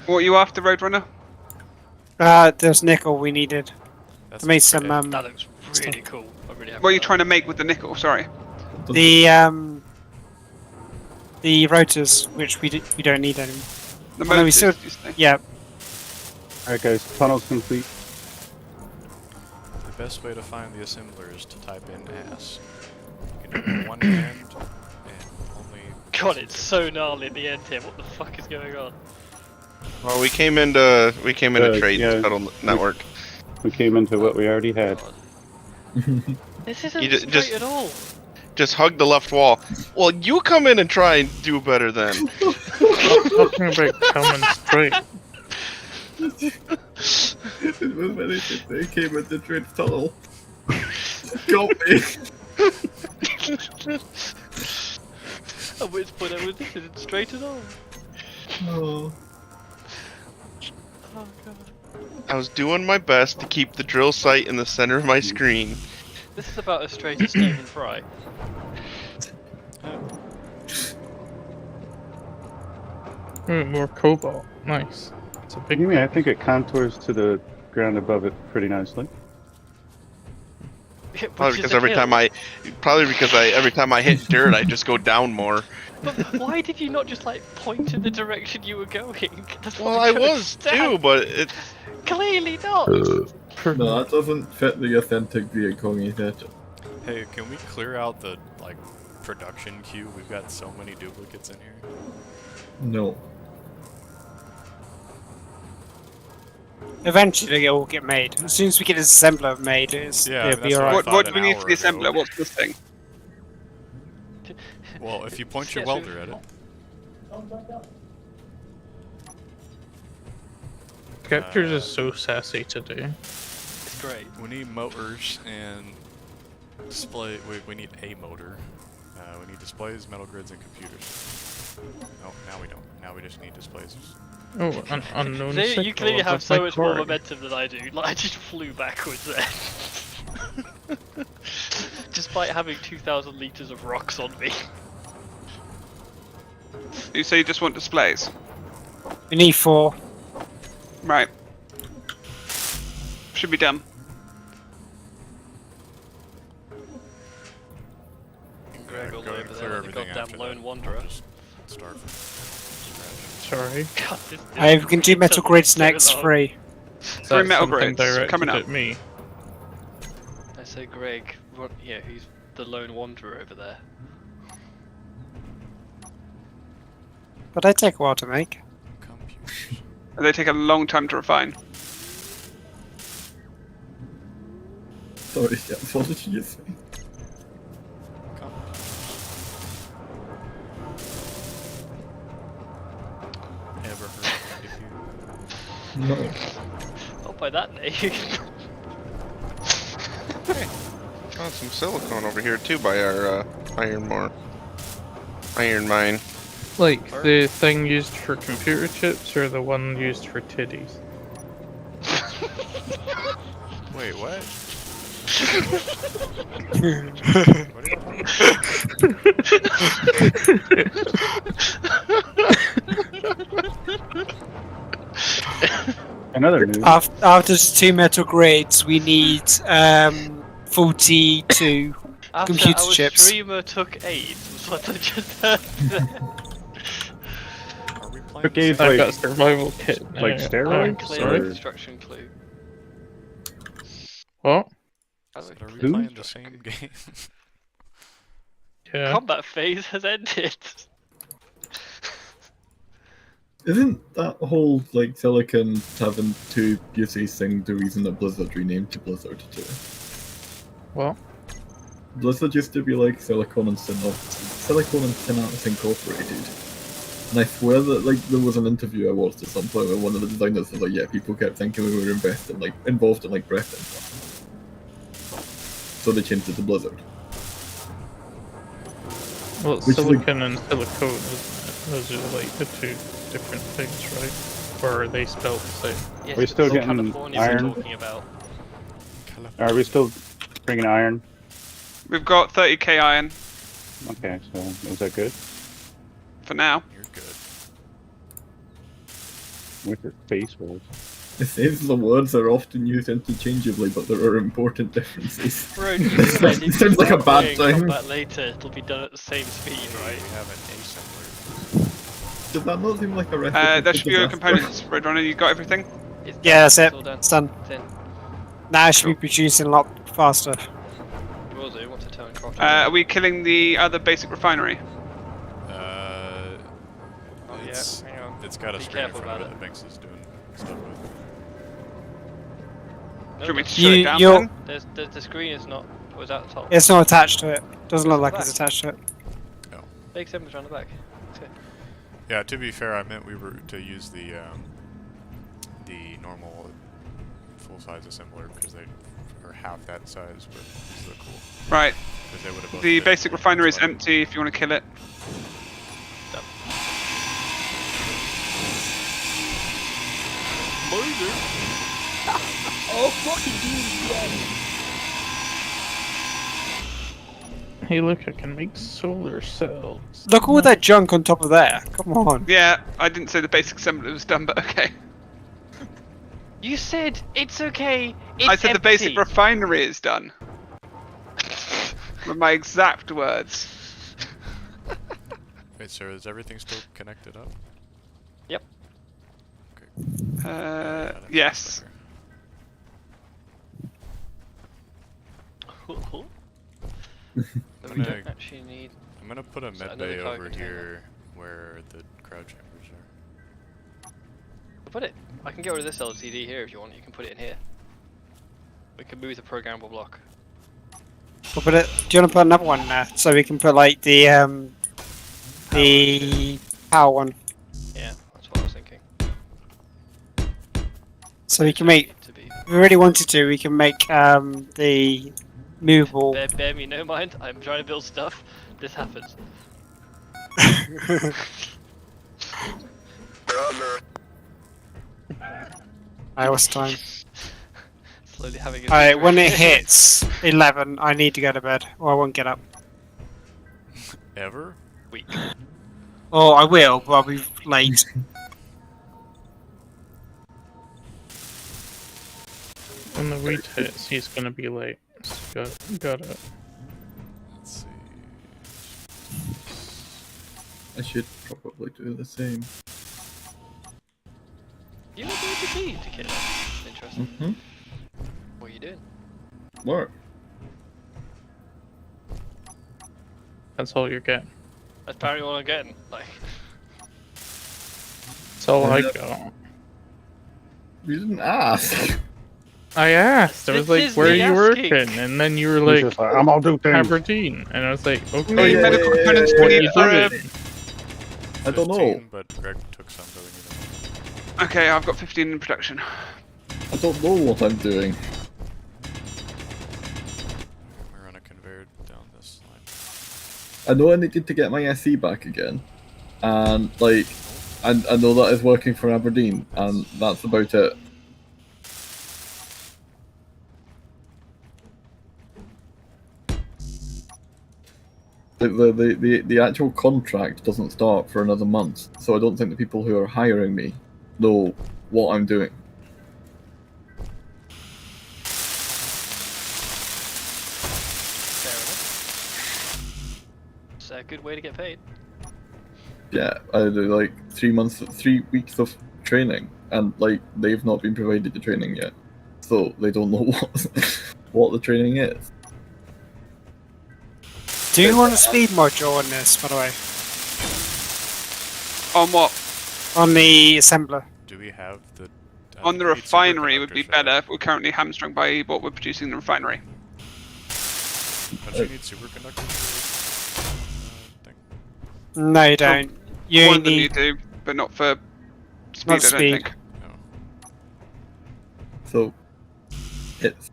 [SPEAKER 4] What are you after, Roadrunner?
[SPEAKER 8] There's nickel we needed.
[SPEAKER 1] That's
[SPEAKER 8] I made some
[SPEAKER 1] okay.
[SPEAKER 6] That looks really cool. I'm really happy.
[SPEAKER 4] What are you
[SPEAKER 6] with that.
[SPEAKER 4] trying to make with the nickel? Sorry.
[SPEAKER 8] The rotors, which we don't need anymore.
[SPEAKER 4] The
[SPEAKER 8] Oh, no, we
[SPEAKER 4] motors,
[SPEAKER 8] still-
[SPEAKER 4] you say?
[SPEAKER 8] Yeah.
[SPEAKER 7] Alright guys, tunnel's complete.
[SPEAKER 1] The best way to find the assembler is to type in ass. You can do it with one hand and only.
[SPEAKER 6] God, it's so gnarly at the end here. What the fuck is going on?
[SPEAKER 5] Well, we came into trade
[SPEAKER 7] yeah.
[SPEAKER 5] settle network.
[SPEAKER 7] We came into what we already had.
[SPEAKER 6] This isn't
[SPEAKER 5] You ju-
[SPEAKER 6] straight
[SPEAKER 5] just-
[SPEAKER 6] at all.
[SPEAKER 5] Just hug the left wall. Well, you come in and try and do better then.
[SPEAKER 2] Talking about coming straight.
[SPEAKER 3] It was when they came into trade tunnel. Got me.
[SPEAKER 6] At which point I was this isn't straight at all.
[SPEAKER 3] Oh.
[SPEAKER 6] Oh god.
[SPEAKER 5] I was doing my best to keep the drill site in the center of my screen.
[SPEAKER 6] This is about as straight as Stephen Fry.
[SPEAKER 2] More cobalt. Nice. It's a big.
[SPEAKER 7] Anyway, I think it contours to the ground above it pretty nicely.
[SPEAKER 5] Probably because every time I hit dirt, I just go down more.
[SPEAKER 6] But why did you not just like point in the direction you were going? That's what
[SPEAKER 5] Well,
[SPEAKER 6] I'm
[SPEAKER 5] I
[SPEAKER 6] trying to
[SPEAKER 5] was too,
[SPEAKER 6] understand.
[SPEAKER 5] but it's
[SPEAKER 6] Clearly not.
[SPEAKER 3] No, that doesn't fit the authentic Vietcongi theatre.
[SPEAKER 1] Hey, can we clear out the like production queue? We've got so many duplicates in here.
[SPEAKER 3] No.
[SPEAKER 8] Eventually, it will get made. As soon as we get this assembler made,
[SPEAKER 1] Yeah,
[SPEAKER 8] it'll be
[SPEAKER 1] that's what I
[SPEAKER 8] alright.
[SPEAKER 1] thought
[SPEAKER 4] What
[SPEAKER 1] an
[SPEAKER 4] do we need
[SPEAKER 1] hour
[SPEAKER 4] for the
[SPEAKER 1] ago.
[SPEAKER 4] assembler? What's this thing?
[SPEAKER 1] Well, if you point your
[SPEAKER 6] Yes, we-
[SPEAKER 1] welder at it.
[SPEAKER 2] Captures is so sassy to do.
[SPEAKER 6] It's great.
[SPEAKER 1] We need motors and display. We need a motor. We need displays, metal grids, and computers. No, now we don't. Now we just need displays.
[SPEAKER 2] Oh, an unknown
[SPEAKER 6] You
[SPEAKER 2] signal
[SPEAKER 6] clearly
[SPEAKER 2] of
[SPEAKER 6] have so
[SPEAKER 2] my
[SPEAKER 6] much more
[SPEAKER 2] cord.
[SPEAKER 6] momentum than I do. Like, I just flew backwards there. Despite having 2,000 litres of rocks on me.
[SPEAKER 4] You say you just want displays?
[SPEAKER 8] We need 4.
[SPEAKER 4] Right. Should be done.
[SPEAKER 6] And Greg all
[SPEAKER 1] Go
[SPEAKER 6] over
[SPEAKER 1] and
[SPEAKER 6] there,
[SPEAKER 1] clear
[SPEAKER 6] the
[SPEAKER 1] everything
[SPEAKER 6] goddamn
[SPEAKER 1] after
[SPEAKER 6] lone
[SPEAKER 1] that.
[SPEAKER 6] wanderer.
[SPEAKER 1] Just start from scratch.
[SPEAKER 2] Sorry.
[SPEAKER 6] God, this
[SPEAKER 8] We can do metal grids next,
[SPEAKER 6] long.
[SPEAKER 8] free.
[SPEAKER 2] Is
[SPEAKER 4] Three
[SPEAKER 2] that
[SPEAKER 4] metal
[SPEAKER 2] something
[SPEAKER 4] grids
[SPEAKER 2] directed
[SPEAKER 4] coming up.
[SPEAKER 2] at me?
[SPEAKER 6] I say Greg, yeah, who's the lone wanderer over there.
[SPEAKER 8] But they take a while to make.
[SPEAKER 1] Computers.
[SPEAKER 4] They take a long time to refine.
[SPEAKER 3] Sorry, yeah, apologies.
[SPEAKER 1] Ever heard of
[SPEAKER 3] No.
[SPEAKER 6] Not by that name.
[SPEAKER 5] found some silicone over here too by our iron mine.
[SPEAKER 2] Like the thing used for computer chips or the one used for titties?
[SPEAKER 1] Wait, what? What
[SPEAKER 7] Another news.
[SPEAKER 8] After the 2 metal grids, we need 42
[SPEAKER 6] After
[SPEAKER 8] computer
[SPEAKER 6] our
[SPEAKER 8] chips.
[SPEAKER 6] streamer took AIDS, was what I just heard there.
[SPEAKER 1] Are we playing
[SPEAKER 7] Okay,
[SPEAKER 1] the same
[SPEAKER 2] I've got a
[SPEAKER 7] like-
[SPEAKER 2] survival kit now.
[SPEAKER 7] like steroids?
[SPEAKER 6] Clear
[SPEAKER 7] Sorry.
[SPEAKER 6] construction clue.
[SPEAKER 2] What?
[SPEAKER 1] Are we
[SPEAKER 7] Who?
[SPEAKER 1] playing the same game?
[SPEAKER 2] Yeah.
[SPEAKER 6] Combat phase has ended.
[SPEAKER 3] Isn't that whole like silicon having 2 uses thing the reason that Blizzard renamed to Blizzard too?
[SPEAKER 2] What?
[SPEAKER 3] Blizzard used to be like Silicon and Synapse Incorporated. And I swear that like there was an interview I watched at some point where one of the designers was like, yeah, people kept thinking we were involved in like Breton. So they changed it to Blizzard.
[SPEAKER 2] Well, it's
[SPEAKER 3] Which is
[SPEAKER 2] silicon and silicone, isn't it? Those are like the 2 different things, right? Or are they spelled the same?
[SPEAKER 6] Yes,
[SPEAKER 7] We
[SPEAKER 6] it's
[SPEAKER 7] still
[SPEAKER 6] all
[SPEAKER 7] getting
[SPEAKER 6] California we're
[SPEAKER 7] iron?
[SPEAKER 6] talking about.
[SPEAKER 7] Are we still bringing iron?
[SPEAKER 4] We've got 30k iron
[SPEAKER 7] Okay, so is that good?
[SPEAKER 4] for now.
[SPEAKER 1] You're good.
[SPEAKER 7] With your face rolls.
[SPEAKER 3] It says the words are often used interchangeably, but there are important differences.
[SPEAKER 6] Bro, do you realize if
[SPEAKER 3] Sounds
[SPEAKER 6] you
[SPEAKER 3] like a
[SPEAKER 6] start
[SPEAKER 3] bad
[SPEAKER 6] playing
[SPEAKER 3] thing.
[SPEAKER 6] combat later, it'll be done at the same speed, right?
[SPEAKER 1] We have an assembler.
[SPEAKER 3] Does that not seem like a recipe?
[SPEAKER 4] There
[SPEAKER 3] for
[SPEAKER 4] should be your
[SPEAKER 3] disaster?
[SPEAKER 4] components, Roadrunner. You got everything?
[SPEAKER 6] It's
[SPEAKER 8] Yeah, that's
[SPEAKER 6] done.
[SPEAKER 8] it.
[SPEAKER 6] It's all done.
[SPEAKER 8] It's done.
[SPEAKER 6] It's in.
[SPEAKER 8] Now it should be producing a lot faster.
[SPEAKER 6] We will do once I turn craft.
[SPEAKER 4] Are we killing the other basic refinery?
[SPEAKER 1] It's
[SPEAKER 6] hang on.
[SPEAKER 1] it's got a
[SPEAKER 6] Be
[SPEAKER 1] screen in
[SPEAKER 6] careful
[SPEAKER 1] front of
[SPEAKER 6] about
[SPEAKER 1] it that Binks is doing stuff with.
[SPEAKER 6] No,
[SPEAKER 4] Do you want me to
[SPEAKER 6] the-
[SPEAKER 4] shut it down
[SPEAKER 8] you're-
[SPEAKER 4] then?
[SPEAKER 6] the screen is not. Was that the top?
[SPEAKER 8] It's not attached to it. Doesn't look
[SPEAKER 6] It's
[SPEAKER 8] like
[SPEAKER 6] the
[SPEAKER 8] it's
[SPEAKER 6] back.
[SPEAKER 8] attached to it.
[SPEAKER 6] Big symbols around the back. Okay.
[SPEAKER 1] Yeah, to be fair, I meant we were to use the normal full-size assembler because they are half that size, but these look cool.
[SPEAKER 4] Right.
[SPEAKER 1] 'Cause they would've both
[SPEAKER 4] The
[SPEAKER 1] fit
[SPEAKER 4] basic
[SPEAKER 1] one
[SPEAKER 4] refinery is
[SPEAKER 1] spot.
[SPEAKER 4] empty if you want to kill it.
[SPEAKER 2] Hey, look, I can make solar cells.
[SPEAKER 8] Look at all that junk on top of there. Come on.
[SPEAKER 4] Yeah, I didn't say the basic assembly was done, but okay.
[SPEAKER 6] You said it's okay. It's
[SPEAKER 4] I said the basic
[SPEAKER 6] empty.
[SPEAKER 4] refinery is done. With my exact words.
[SPEAKER 1] Wait, so is everything still connected up?
[SPEAKER 6] Yep.
[SPEAKER 1] Okay. Yeah, that
[SPEAKER 4] Yes.
[SPEAKER 1] sounds better.
[SPEAKER 6] So we don't actually need.
[SPEAKER 1] I'm gonna put a
[SPEAKER 6] So
[SPEAKER 1] med
[SPEAKER 6] another
[SPEAKER 1] bay
[SPEAKER 6] cargo
[SPEAKER 1] over
[SPEAKER 6] container.
[SPEAKER 1] here where the crowd chambers are.
[SPEAKER 6] Put it. I can get rid of this LCD here if you want. You can put it in here. We can move the programmable block.
[SPEAKER 8] We'll put it. Do you want to put another one there so we can put like the power one,
[SPEAKER 6] Yeah, that's what I was thinking.
[SPEAKER 8] so we can make.
[SPEAKER 6] To be.
[SPEAKER 8] If we really wanted to, we can make the movable.
[SPEAKER 6] Bear me no mind. I'm trying to build stuff. This happens.
[SPEAKER 8] Alright, what's the time?
[SPEAKER 6] Slowly having.
[SPEAKER 8] Alright, when it hits 11, I need to go to bed, or I won't get up.
[SPEAKER 1] Ever?
[SPEAKER 6] week.
[SPEAKER 8] Or I will, but I'll be late.
[SPEAKER 2] When the wheat hits, he's gonna be late. So got it.
[SPEAKER 1] Let's see.
[SPEAKER 3] I should probably do the same.
[SPEAKER 6] You were going to be to kill us. Interesting.
[SPEAKER 3] Mm-hmm.
[SPEAKER 6] What are you doing?
[SPEAKER 3] Work.
[SPEAKER 2] That's all you're getting.
[SPEAKER 6] That's apparently what I'm getting. Like,
[SPEAKER 2] That's all I
[SPEAKER 3] Yeah.
[SPEAKER 2] got.
[SPEAKER 3] You didn't ask.
[SPEAKER 2] I asked. I was
[SPEAKER 6] This
[SPEAKER 2] like,
[SPEAKER 6] is
[SPEAKER 2] "Where are
[SPEAKER 6] me
[SPEAKER 2] you
[SPEAKER 6] asking.
[SPEAKER 2] working?" And then you were
[SPEAKER 7] He's
[SPEAKER 2] like,
[SPEAKER 7] just like, I'm all do things.
[SPEAKER 2] "Aberdeen," and I was like, "Okay."
[SPEAKER 4] Many
[SPEAKER 3] yeah,
[SPEAKER 4] medical
[SPEAKER 3] yeah,
[SPEAKER 4] components
[SPEAKER 3] yeah,
[SPEAKER 4] do
[SPEAKER 2] What
[SPEAKER 4] you
[SPEAKER 2] are
[SPEAKER 4] need
[SPEAKER 2] you
[SPEAKER 4] for a...
[SPEAKER 2] doing?
[SPEAKER 3] I don't know.
[SPEAKER 1] 15, but Greg took some, so we need them.
[SPEAKER 4] Okay, I've got 15 in production.
[SPEAKER 3] I don't know what I'm doing.
[SPEAKER 1] We're on a conveyor down this line.
[SPEAKER 3] I know I needed to get my SE back again, and like, I know that is working for Aberdeen, and that's about it. The actual contract doesn't start for another month, so I don't think the people who are hiring me know what I'm doing.
[SPEAKER 6] fair enough. It's a good way to get paid.
[SPEAKER 3] Yeah, I do like 3 weeks of training, and like they've not been provided the training yet, so they don't know what the training is.
[SPEAKER 8] Do you want a speed module on this, by the way?
[SPEAKER 4] On what?
[SPEAKER 8] On the assembler?
[SPEAKER 1] Do we have the... I
[SPEAKER 4] On
[SPEAKER 1] think
[SPEAKER 4] the
[SPEAKER 1] we need
[SPEAKER 4] refinery would be
[SPEAKER 1] superconductors for that.
[SPEAKER 4] better. We're currently hamstrung by what we're producing in the refinery.
[SPEAKER 1] Don't you need superconductors for this thing?
[SPEAKER 8] No, you don't. You
[SPEAKER 4] One of them you
[SPEAKER 8] need.
[SPEAKER 4] do, but not for speed,
[SPEAKER 8] Not
[SPEAKER 4] I don't
[SPEAKER 8] speed.
[SPEAKER 4] think.
[SPEAKER 1] No.
[SPEAKER 3] So it's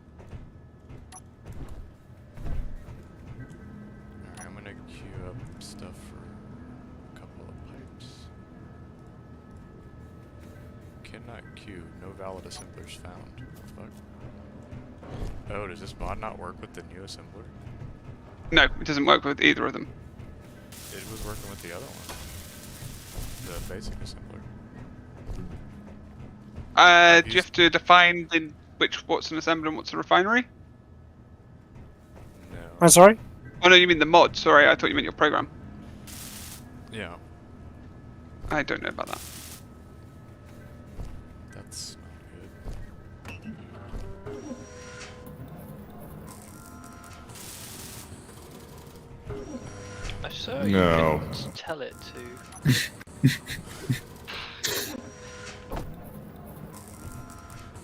[SPEAKER 1] Alright, I'm gonna queue up stuff for a couple of pipes. Cannot queue. No valid assemblers found. What the fuck? Oh, does this mod not work with the new assembler?
[SPEAKER 4] No, it doesn't work with either of them.
[SPEAKER 1] It was working with the other one. The basic assembler.
[SPEAKER 4] Do you have to define what's an assembler and what's a refinery?
[SPEAKER 1] No.
[SPEAKER 8] I'm sorry?
[SPEAKER 4] Oh no, you mean the mod. Sorry, I thought you meant your program.
[SPEAKER 1] Yeah,
[SPEAKER 4] I don't know about that.
[SPEAKER 1] that's not good.
[SPEAKER 6] I saw
[SPEAKER 5] No.
[SPEAKER 6] you can tell it to.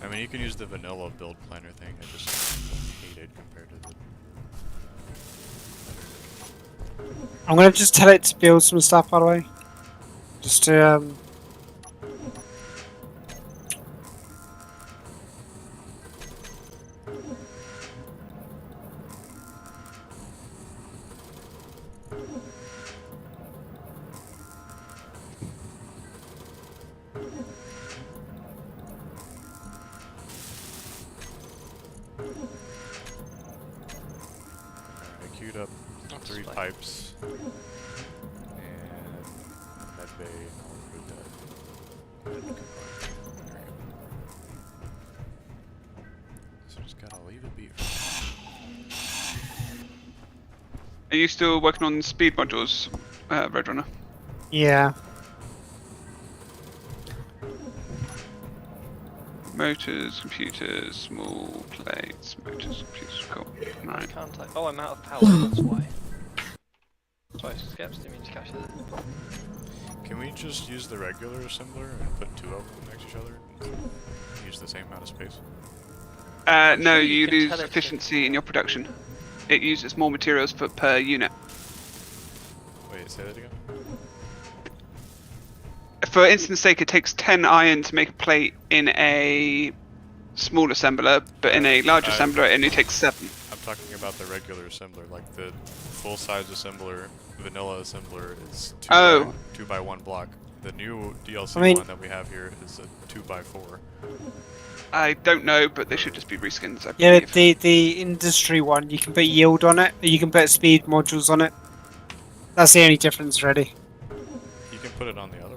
[SPEAKER 1] I mean, you can use the vanilla build planner thing. I just hate it compared to the.
[SPEAKER 8] I'm gonna just tell it to build some stuff, by the way. Just to
[SPEAKER 1] I queued up
[SPEAKER 6] That's
[SPEAKER 1] 3
[SPEAKER 6] fine.
[SPEAKER 1] pipes and med bay. And I'll include that. Med compartment. There we go. So just gotta leave it be. For
[SPEAKER 4] Are you still working on speed modules, Roadrunner?
[SPEAKER 8] yeah.
[SPEAKER 4] Motors, computers, small plates, motors, computers, cool. Right.
[SPEAKER 6] Can't I? Oh, I'm out of power, that's why. Sorry, Skeps, didn't mean to catch that.
[SPEAKER 1] Can we just use the regular assembler and put 2 of them next to each other and use the same amount of space?
[SPEAKER 4] No,
[SPEAKER 6] Sure, you
[SPEAKER 4] you
[SPEAKER 6] can
[SPEAKER 4] lose
[SPEAKER 6] tell it to-
[SPEAKER 4] efficiency in your production. It uses more materials per unit.
[SPEAKER 1] Wait, say that again?
[SPEAKER 4] For instance sake, it takes 10 iron to make a plate in a small assembler, but in a large assembler it only takes 7.
[SPEAKER 1] I'm talking about the regular assembler, like the full-size assembler, vanilla assembler is 2 by 1 block. The new DLC one that we have here is a 2 by 4.
[SPEAKER 4] I don't know, but they should just be reskins, I
[SPEAKER 8] Yeah,
[SPEAKER 4] believe.
[SPEAKER 8] the industry one, you can put yield on it, or you can put speed modules on it. That's the only difference, really.
[SPEAKER 1] You can put it on the other one.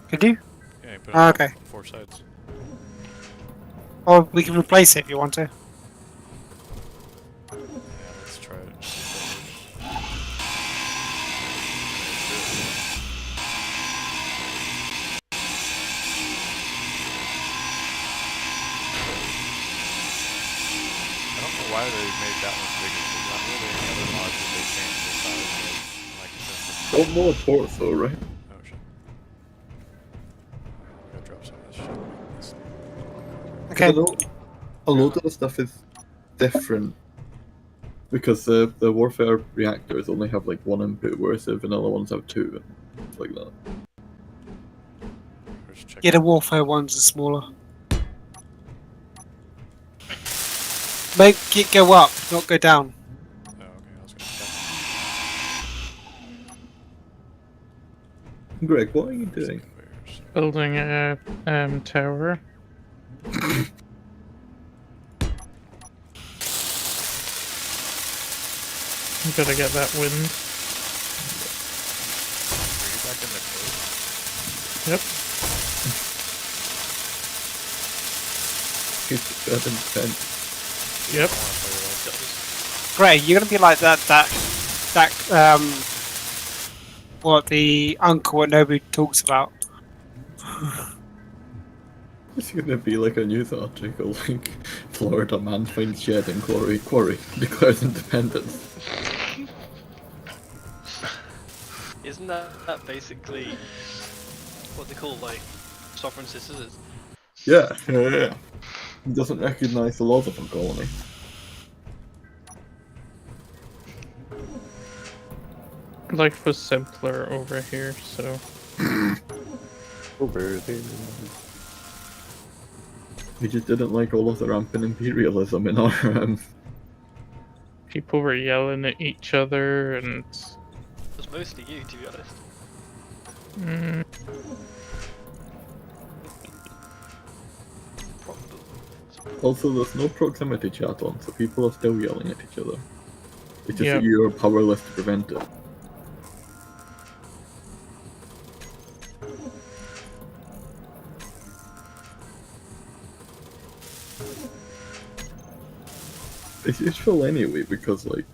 [SPEAKER 8] Could you?
[SPEAKER 1] Yeah, you put it
[SPEAKER 8] Ah,
[SPEAKER 1] on
[SPEAKER 8] okay.
[SPEAKER 1] 4 sides.
[SPEAKER 8] Or we can replace it if you want to.
[SPEAKER 1] Yeah, let's try it and see if that works. I don't know why they made that one bigger. There's not really any other mods that they changed the size of, like in terms of.
[SPEAKER 3] Got more ports though, right?
[SPEAKER 1] Oh shit. I gotta drop some of this shit.
[SPEAKER 8] Okay.
[SPEAKER 3] A lot of the stuff is different because the warfare reactors only have like 1 input, whereas the vanilla ones have 2 and stuff like that.
[SPEAKER 1] Let's check
[SPEAKER 8] Yeah, the warfare ones are smaller. Make it go up, not go down.
[SPEAKER 1] Oh, okay, I was gonna check.
[SPEAKER 3] Greg, what are you doing?
[SPEAKER 1] Conveyors.
[SPEAKER 2] Building a tower. I'm gonna get that wind.
[SPEAKER 1] Are you back in the code?
[SPEAKER 2] Yep.
[SPEAKER 3] It's 7%.
[SPEAKER 2] Yep.
[SPEAKER 1] I wanna play with
[SPEAKER 8] Great, you're gonna be like that what the uncle what nobody talks about.
[SPEAKER 3] It's gonna be like a news article like Florida man finds shed in quarry declares independence.
[SPEAKER 6] Isn't that basically what they call, like, sovereign citizens?
[SPEAKER 3] Yeah. He doesn't recognise the laws of a colony.
[SPEAKER 2] Life was simpler over here, so
[SPEAKER 7] Over there.
[SPEAKER 3] We just didn't like all of the rampant imperialism in our
[SPEAKER 2] people were yelling at each other and
[SPEAKER 6] It was mostly you, to be honest.
[SPEAKER 2] mm,
[SPEAKER 3] Also, there's no proximity chat on, so people are still yelling at each other. It's just
[SPEAKER 2] Yeah.
[SPEAKER 3] that you're powerless to prevent it. It's useful anyway because, like.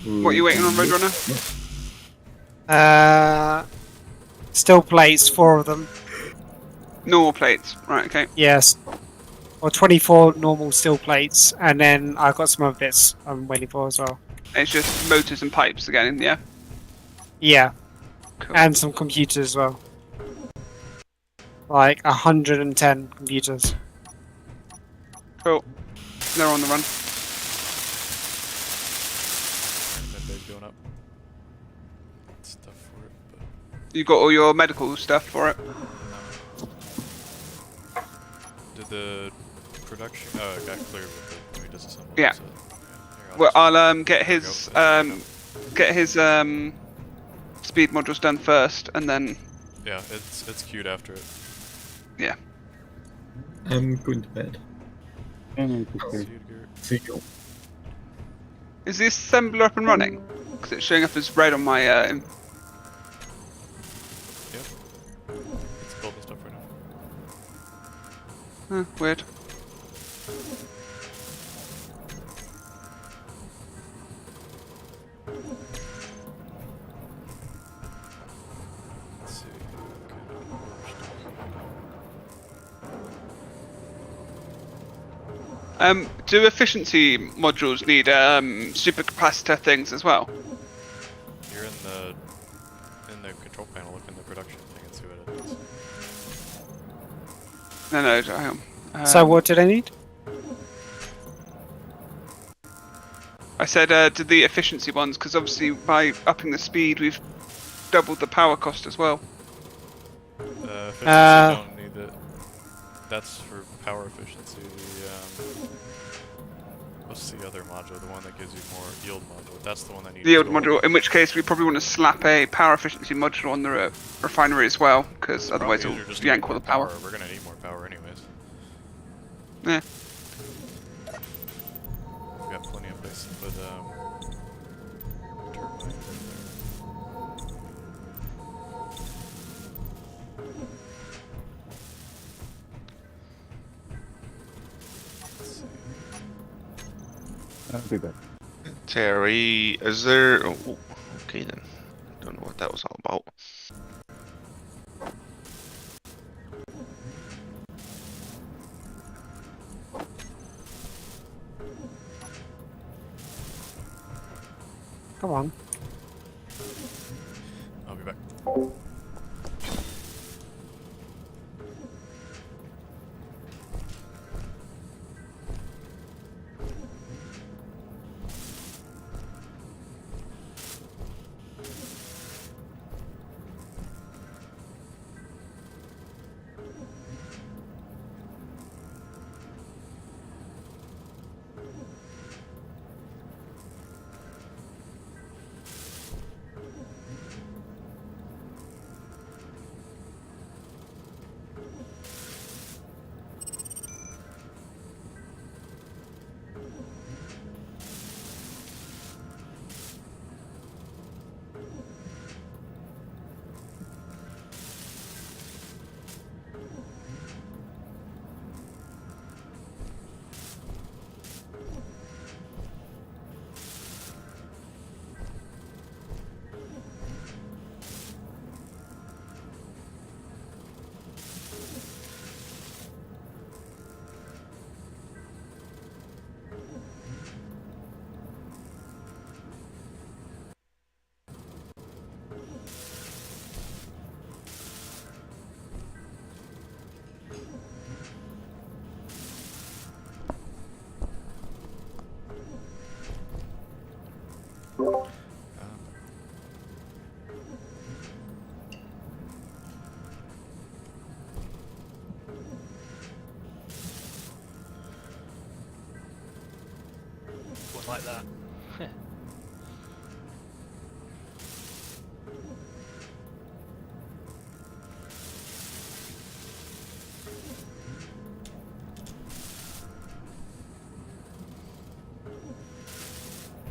[SPEAKER 4] What are you waiting on, Roadrunner?
[SPEAKER 8] Steel plates, 4 of them.
[SPEAKER 4] Normal plates. Right, okay.
[SPEAKER 8] Yes. Or 24 normal steel plates, and then I've got some other bits I'm waiting for as well.
[SPEAKER 4] It's just motors and pipes again, yeah?
[SPEAKER 8] Yeah.
[SPEAKER 4] Cool.
[SPEAKER 8] And some computers as well. Like 110 computers.
[SPEAKER 4] Cool. They're on the run.
[SPEAKER 1] Inventory's going up. Stuff for it, but
[SPEAKER 4] You got all your medical stuff for it.
[SPEAKER 1] did the production? Oh, it got cleared with the disassembled.
[SPEAKER 4] Yeah.
[SPEAKER 1] So, here,
[SPEAKER 4] Well,
[SPEAKER 1] just-
[SPEAKER 4] I'll get
[SPEAKER 1] there we
[SPEAKER 4] his
[SPEAKER 1] go.
[SPEAKER 4] get his speed modules done first, and then
[SPEAKER 1] Yeah, it's queued after it.
[SPEAKER 3] I'm going to bed.
[SPEAKER 7] And
[SPEAKER 1] See you, Garrett.
[SPEAKER 3] See you.
[SPEAKER 4] is the assembler up and running? Because it's showing up as red on my
[SPEAKER 1] Yep. It's building stuff right now.
[SPEAKER 4] weird.
[SPEAKER 1] Let's see.
[SPEAKER 4] Do efficiency modules need supercapacitor things as well?
[SPEAKER 1] You're in the control panel. Look in the production thing and see what it is.
[SPEAKER 4] No, hang on.
[SPEAKER 8] So what do they need?
[SPEAKER 4] I said to the efficiency ones, because obviously by upping the speed, we've doubled the power cost as well.
[SPEAKER 1] Efficiency don't need it. That's for power efficiency. What's the other module? The one that gives you more yield module. That's the one that needs.
[SPEAKER 4] The yield
[SPEAKER 1] gold.
[SPEAKER 4] module, in which case we probably want to slap a power efficiency module on the refinery as well, because otherwise
[SPEAKER 1] Problem
[SPEAKER 4] it'll
[SPEAKER 1] is you're just
[SPEAKER 4] yank
[SPEAKER 1] getting
[SPEAKER 4] all the
[SPEAKER 1] more
[SPEAKER 4] power.
[SPEAKER 1] We're gonna need more power anyways.
[SPEAKER 4] Yeah.
[SPEAKER 1] We've got plenty of places to put turbines in there. Let's see.
[SPEAKER 7] I'll be back.
[SPEAKER 5] Terry, is there? Oh, okay then. Don't know what that was all about.
[SPEAKER 8] Come on.
[SPEAKER 1] I'll be back.
[SPEAKER 6] Was like that.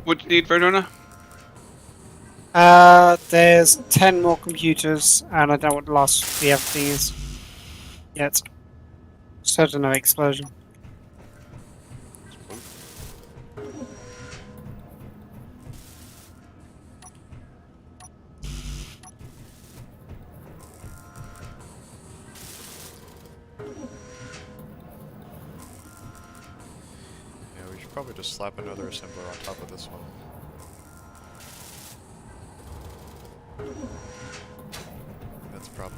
[SPEAKER 4] What do you need, Verdona?
[SPEAKER 8] There's 10 more computers, and I don't know what the last the other thing is yet. So I don't know, explosion.
[SPEAKER 1] Yeah, we should probably just slap another assembler on top of this one.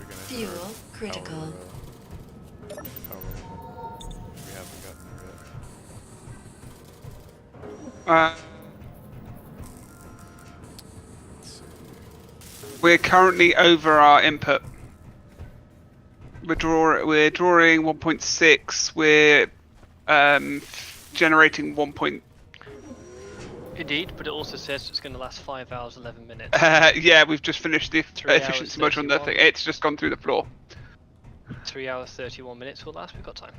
[SPEAKER 1] gonna hit
[SPEAKER 9] Fuel
[SPEAKER 1] our
[SPEAKER 9] critical.
[SPEAKER 1] power limit. We haven't gotten there yet. Let's see.
[SPEAKER 4] We're currently over our input. We're drawing 1.6. We're generating 1.
[SPEAKER 6] Indeed, but it also says it's going to last 5 hours 11 minutes.
[SPEAKER 4] Yeah, we've just finished the
[SPEAKER 6] 3
[SPEAKER 4] efficiency
[SPEAKER 6] hours,
[SPEAKER 4] module on the
[SPEAKER 6] 31.
[SPEAKER 4] thing. It's just gone through the floor.
[SPEAKER 6] 3 hours 31 minutes will last. We've got time.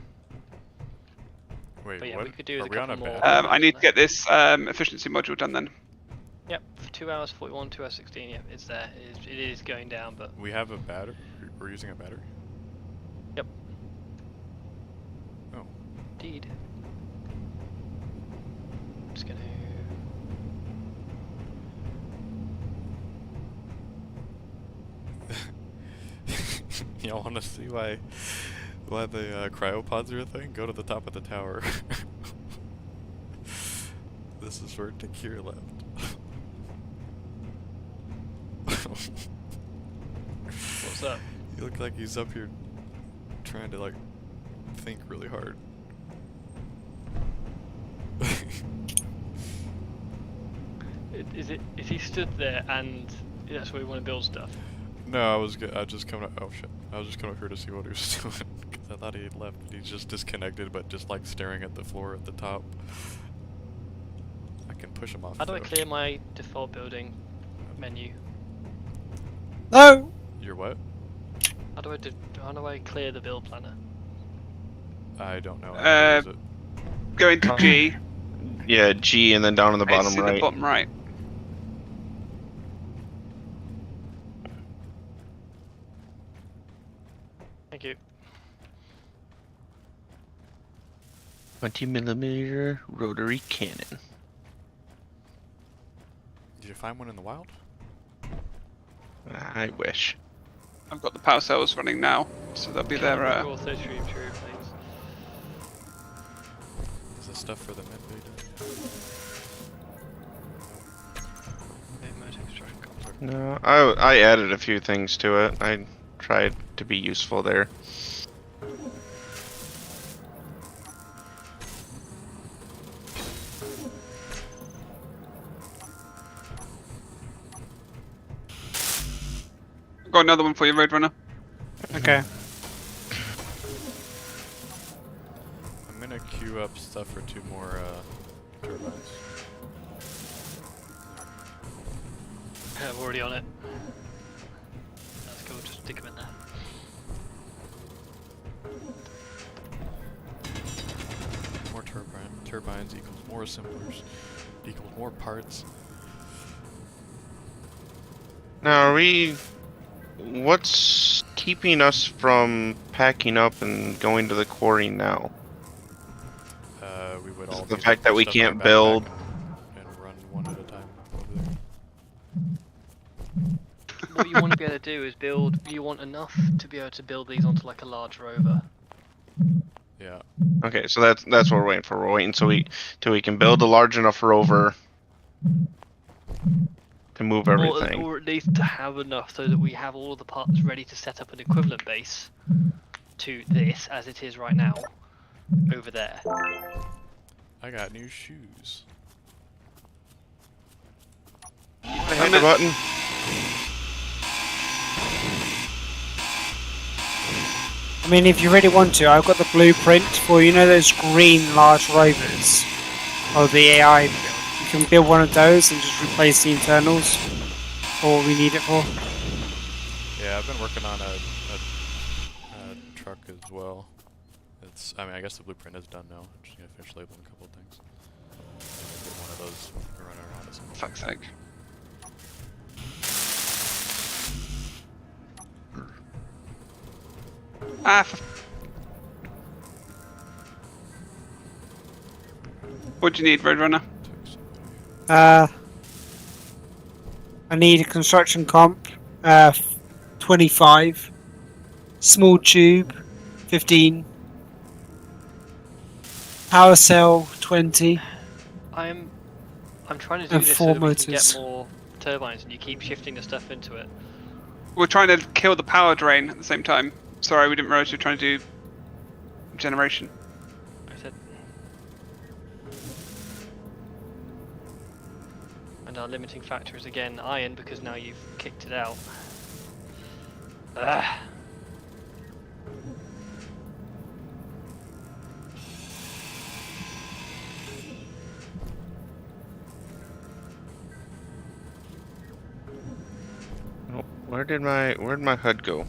[SPEAKER 1] Wait,
[SPEAKER 6] But yeah,
[SPEAKER 1] what?
[SPEAKER 6] we could do
[SPEAKER 1] Are
[SPEAKER 6] with a
[SPEAKER 1] we on a
[SPEAKER 6] couple more.
[SPEAKER 1] bad?
[SPEAKER 4] I need to get this efficiency module done then.
[SPEAKER 6] Yep, for 2 hours 41, 2 hours 16. Yep, it's there. It is going down, but
[SPEAKER 1] We have a battery. We're using a battery.
[SPEAKER 6] Yep.
[SPEAKER 1] Oh.
[SPEAKER 6] indeed. Just gonna.
[SPEAKER 1] Y'all want to see why the cryopods are a thing? Go to the top of the tower. This is where Takir left.
[SPEAKER 6] What's up?
[SPEAKER 1] He looked like he's up here trying to like think really hard.
[SPEAKER 6] Is he stood there and that's where we want to build stuff?
[SPEAKER 1] No, I just coming. Oh shit! I was just coming up here to see what he was doing because I thought he had left. He's just disconnected, but just like staring at the floor at the top. I can push him off.
[SPEAKER 6] How do I
[SPEAKER 1] though.
[SPEAKER 6] clear my default building menu?
[SPEAKER 8] No.
[SPEAKER 1] Your what?
[SPEAKER 6] How do I clear the build planner?
[SPEAKER 1] I don't know. How to use it.
[SPEAKER 4] Go into G.
[SPEAKER 5] Yeah, G and then down on the bottom
[SPEAKER 4] It's in
[SPEAKER 5] right.
[SPEAKER 4] the bottom right.
[SPEAKER 6] Thank you.
[SPEAKER 5] 20mm rotary cannon.
[SPEAKER 1] Did you find one in the wild?
[SPEAKER 5] I wish.
[SPEAKER 4] I've got the power cells running now, so they'll be there.
[SPEAKER 6] Raw 33 material, please.
[SPEAKER 1] Is this stuff for the med bay done?
[SPEAKER 6] Motor extraction complex.
[SPEAKER 5] No, I added a few things to it. I tried to be useful there.
[SPEAKER 4] Got another one for you, Roadrunner.
[SPEAKER 8] Okay.
[SPEAKER 1] I'm gonna queue up stuff for 2 more turbines.
[SPEAKER 6] I'm already on it. Let's go, just stick them in there.
[SPEAKER 1] More turbines equals more assemblers equals more parts.
[SPEAKER 5] Now, what's keeping us from packing up and going to the quarry now?
[SPEAKER 1] We would all
[SPEAKER 5] The
[SPEAKER 1] need to
[SPEAKER 5] fact that
[SPEAKER 1] put
[SPEAKER 5] we
[SPEAKER 1] stuff in our
[SPEAKER 5] can't
[SPEAKER 1] backpack
[SPEAKER 5] build-
[SPEAKER 1] and run one at a time over there.
[SPEAKER 6] What you want to be able to do is build. You want enough to be able to build these onto like a large rover.
[SPEAKER 1] Yeah.
[SPEAKER 5] Okay, so that's what we're waiting for. We're waiting till we can build a large enough rover to move everything.
[SPEAKER 6] Or at least to have enough so that we have all of the parts ready to set up an equivalent base to this as it is right now over there.
[SPEAKER 1] I got new shoes.
[SPEAKER 5] Hit the button.
[SPEAKER 8] I mean, if you really want to, I've got the blueprint for, you know, those green large rovers, or the AI build. You can build one of those and just replace the internals for what we need it for.
[SPEAKER 1] Yeah, I've been working on a truck as well. I mean, I guess the blueprint is done now. I'm just gonna finish labeling a couple of things. Get one of those running around as well.
[SPEAKER 4] Fuck's sake. What do you need, Roadrunner?
[SPEAKER 8] I need a construction comp, 25, small tube, 15, power cell, 20.
[SPEAKER 6] I'm trying to do
[SPEAKER 8] And
[SPEAKER 6] this
[SPEAKER 8] 4
[SPEAKER 6] so that we can
[SPEAKER 8] motors.
[SPEAKER 6] get more turbines, and you keep shifting the stuff into it.
[SPEAKER 4] We're trying to kill the power drain at the same time. Sorry, we didn't realize you were trying to do generation.
[SPEAKER 6] I said. And our limiting factor is again iron because now you've kicked it out. Ah.
[SPEAKER 5] Oh, where'd my HUD go?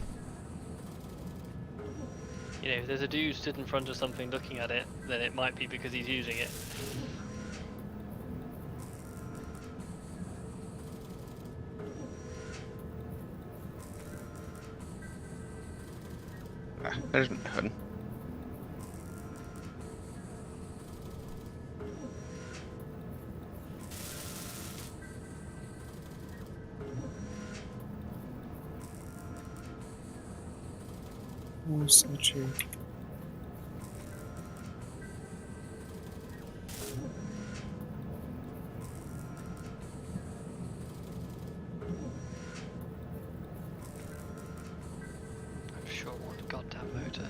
[SPEAKER 6] You know, if there's a dude stood in front of something looking at it, then it might be because he's using it.
[SPEAKER 5] Ah, there's my HUD.
[SPEAKER 8] Oh, so true.
[SPEAKER 6] I'm sure one goddamn motor.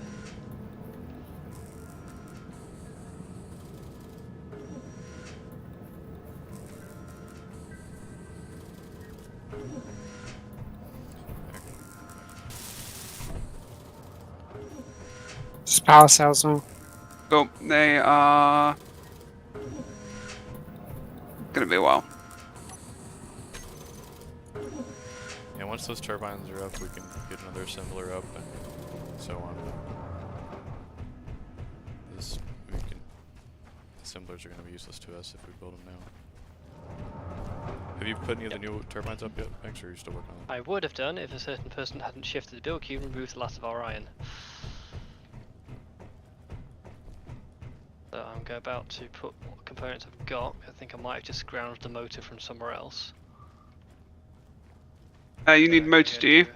[SPEAKER 8] Just power cells now.
[SPEAKER 4] Cool. They are gonna be a while.
[SPEAKER 1] Yeah, once those turbines are up, we can get another assembler up and so on. This, we can, assemblers are going to be useless to us if we build them now. Have you put any of the new turbines up yet, Banks, or are you still working on them?
[SPEAKER 6] I would have done if a certain person hadn't shifted the build cube and removed the last of our iron. So I'm about to put what components I've got. I think I might have just scrounged the motor from somewhere else.
[SPEAKER 4] You need motors, do you?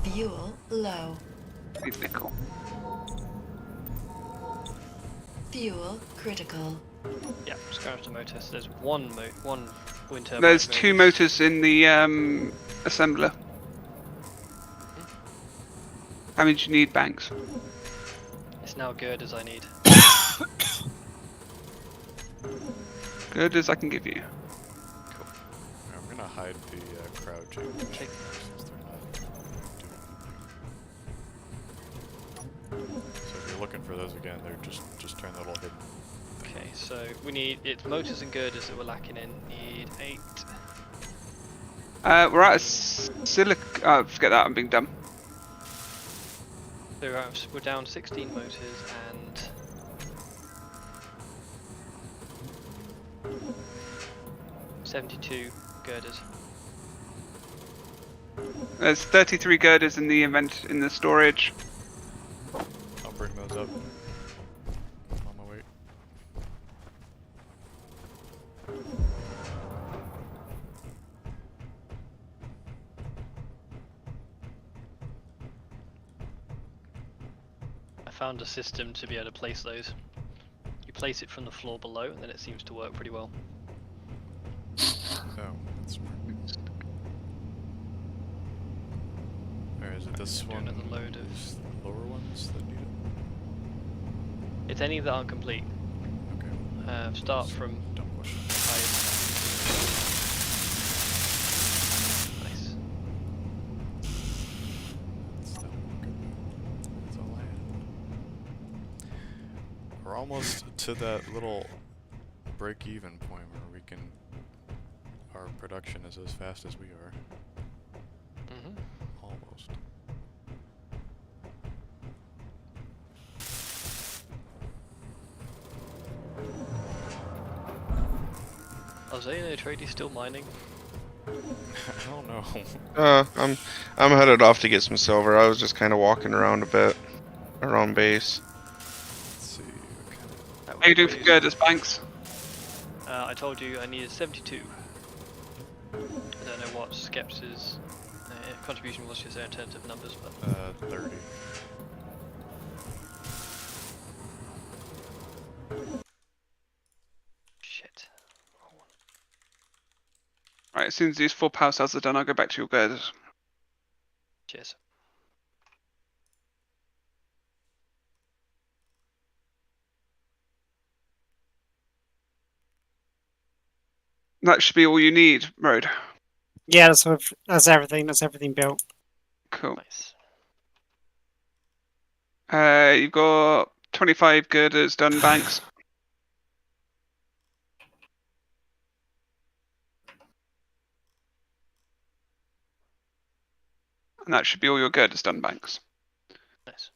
[SPEAKER 9] Fuel low.
[SPEAKER 4] Need nickel.
[SPEAKER 9] Fuel critical.
[SPEAKER 6] Yeah, scrounged the motor. So there's one wind turbine.
[SPEAKER 4] There's 2 motors in the assembler. How many do you need, Banks?
[SPEAKER 6] It's now good as I need.
[SPEAKER 4] Good as I can give you.
[SPEAKER 1] I'm going to hide the crowd change.
[SPEAKER 6] Okay.
[SPEAKER 1] Since they're not doing anything. So if you're looking for those again, they're just turn that all hidden.
[SPEAKER 6] Okay, so we need it's motors and girders that we're lacking in. Need 8.
[SPEAKER 4] We're out of silica. Oh, forget that. I'm being dumb.
[SPEAKER 6] So we're down 16 motors and 72 girders.
[SPEAKER 4] There's 33 girders in the storage.
[SPEAKER 1] I'll bring those up. On my way.
[SPEAKER 6] I found a system to be able to place those. You place it from the floor below and then it seems to work pretty well.
[SPEAKER 1] Oh, that's smart. Or is it this
[SPEAKER 6] Do
[SPEAKER 1] one?
[SPEAKER 6] another load of-
[SPEAKER 1] These lower ones that need it?
[SPEAKER 6] It's any that aren't complete.
[SPEAKER 1] Okay.
[SPEAKER 6] Start from
[SPEAKER 1] Dumb question.
[SPEAKER 6] highest. Nice.
[SPEAKER 1] That's that one. Good. That's all I had. We're almost to that little break-even point where we can. Our production is as fast as we are.
[SPEAKER 6] Mm-hmm.
[SPEAKER 1] Almost.
[SPEAKER 6] Alzano Trade is still mining.
[SPEAKER 1] I don't know.
[SPEAKER 5] I'm headed off to get some silver. I was just kind of walking around a bit, around base.
[SPEAKER 1] Let's see. What kind of
[SPEAKER 6] That
[SPEAKER 4] How you doing
[SPEAKER 6] was
[SPEAKER 4] for
[SPEAKER 6] crazy.
[SPEAKER 4] girders, Banks?
[SPEAKER 6] I told you I needed 72. I don't know what Skepsis' contribution was to their alternative numbers, but
[SPEAKER 1] 30.
[SPEAKER 6] shit.
[SPEAKER 4] Right, as soon as these 4 power cells are done, I'll go back to your girders.
[SPEAKER 6] Cheers.
[SPEAKER 4] That should be all you need, Road.
[SPEAKER 8] Yeah, that's everything. That's everything built.
[SPEAKER 4] Cool.
[SPEAKER 6] Nice.
[SPEAKER 4] You've got 25 girders done, Banks. And that should be all your girders done, Banks.
[SPEAKER 6] Nice.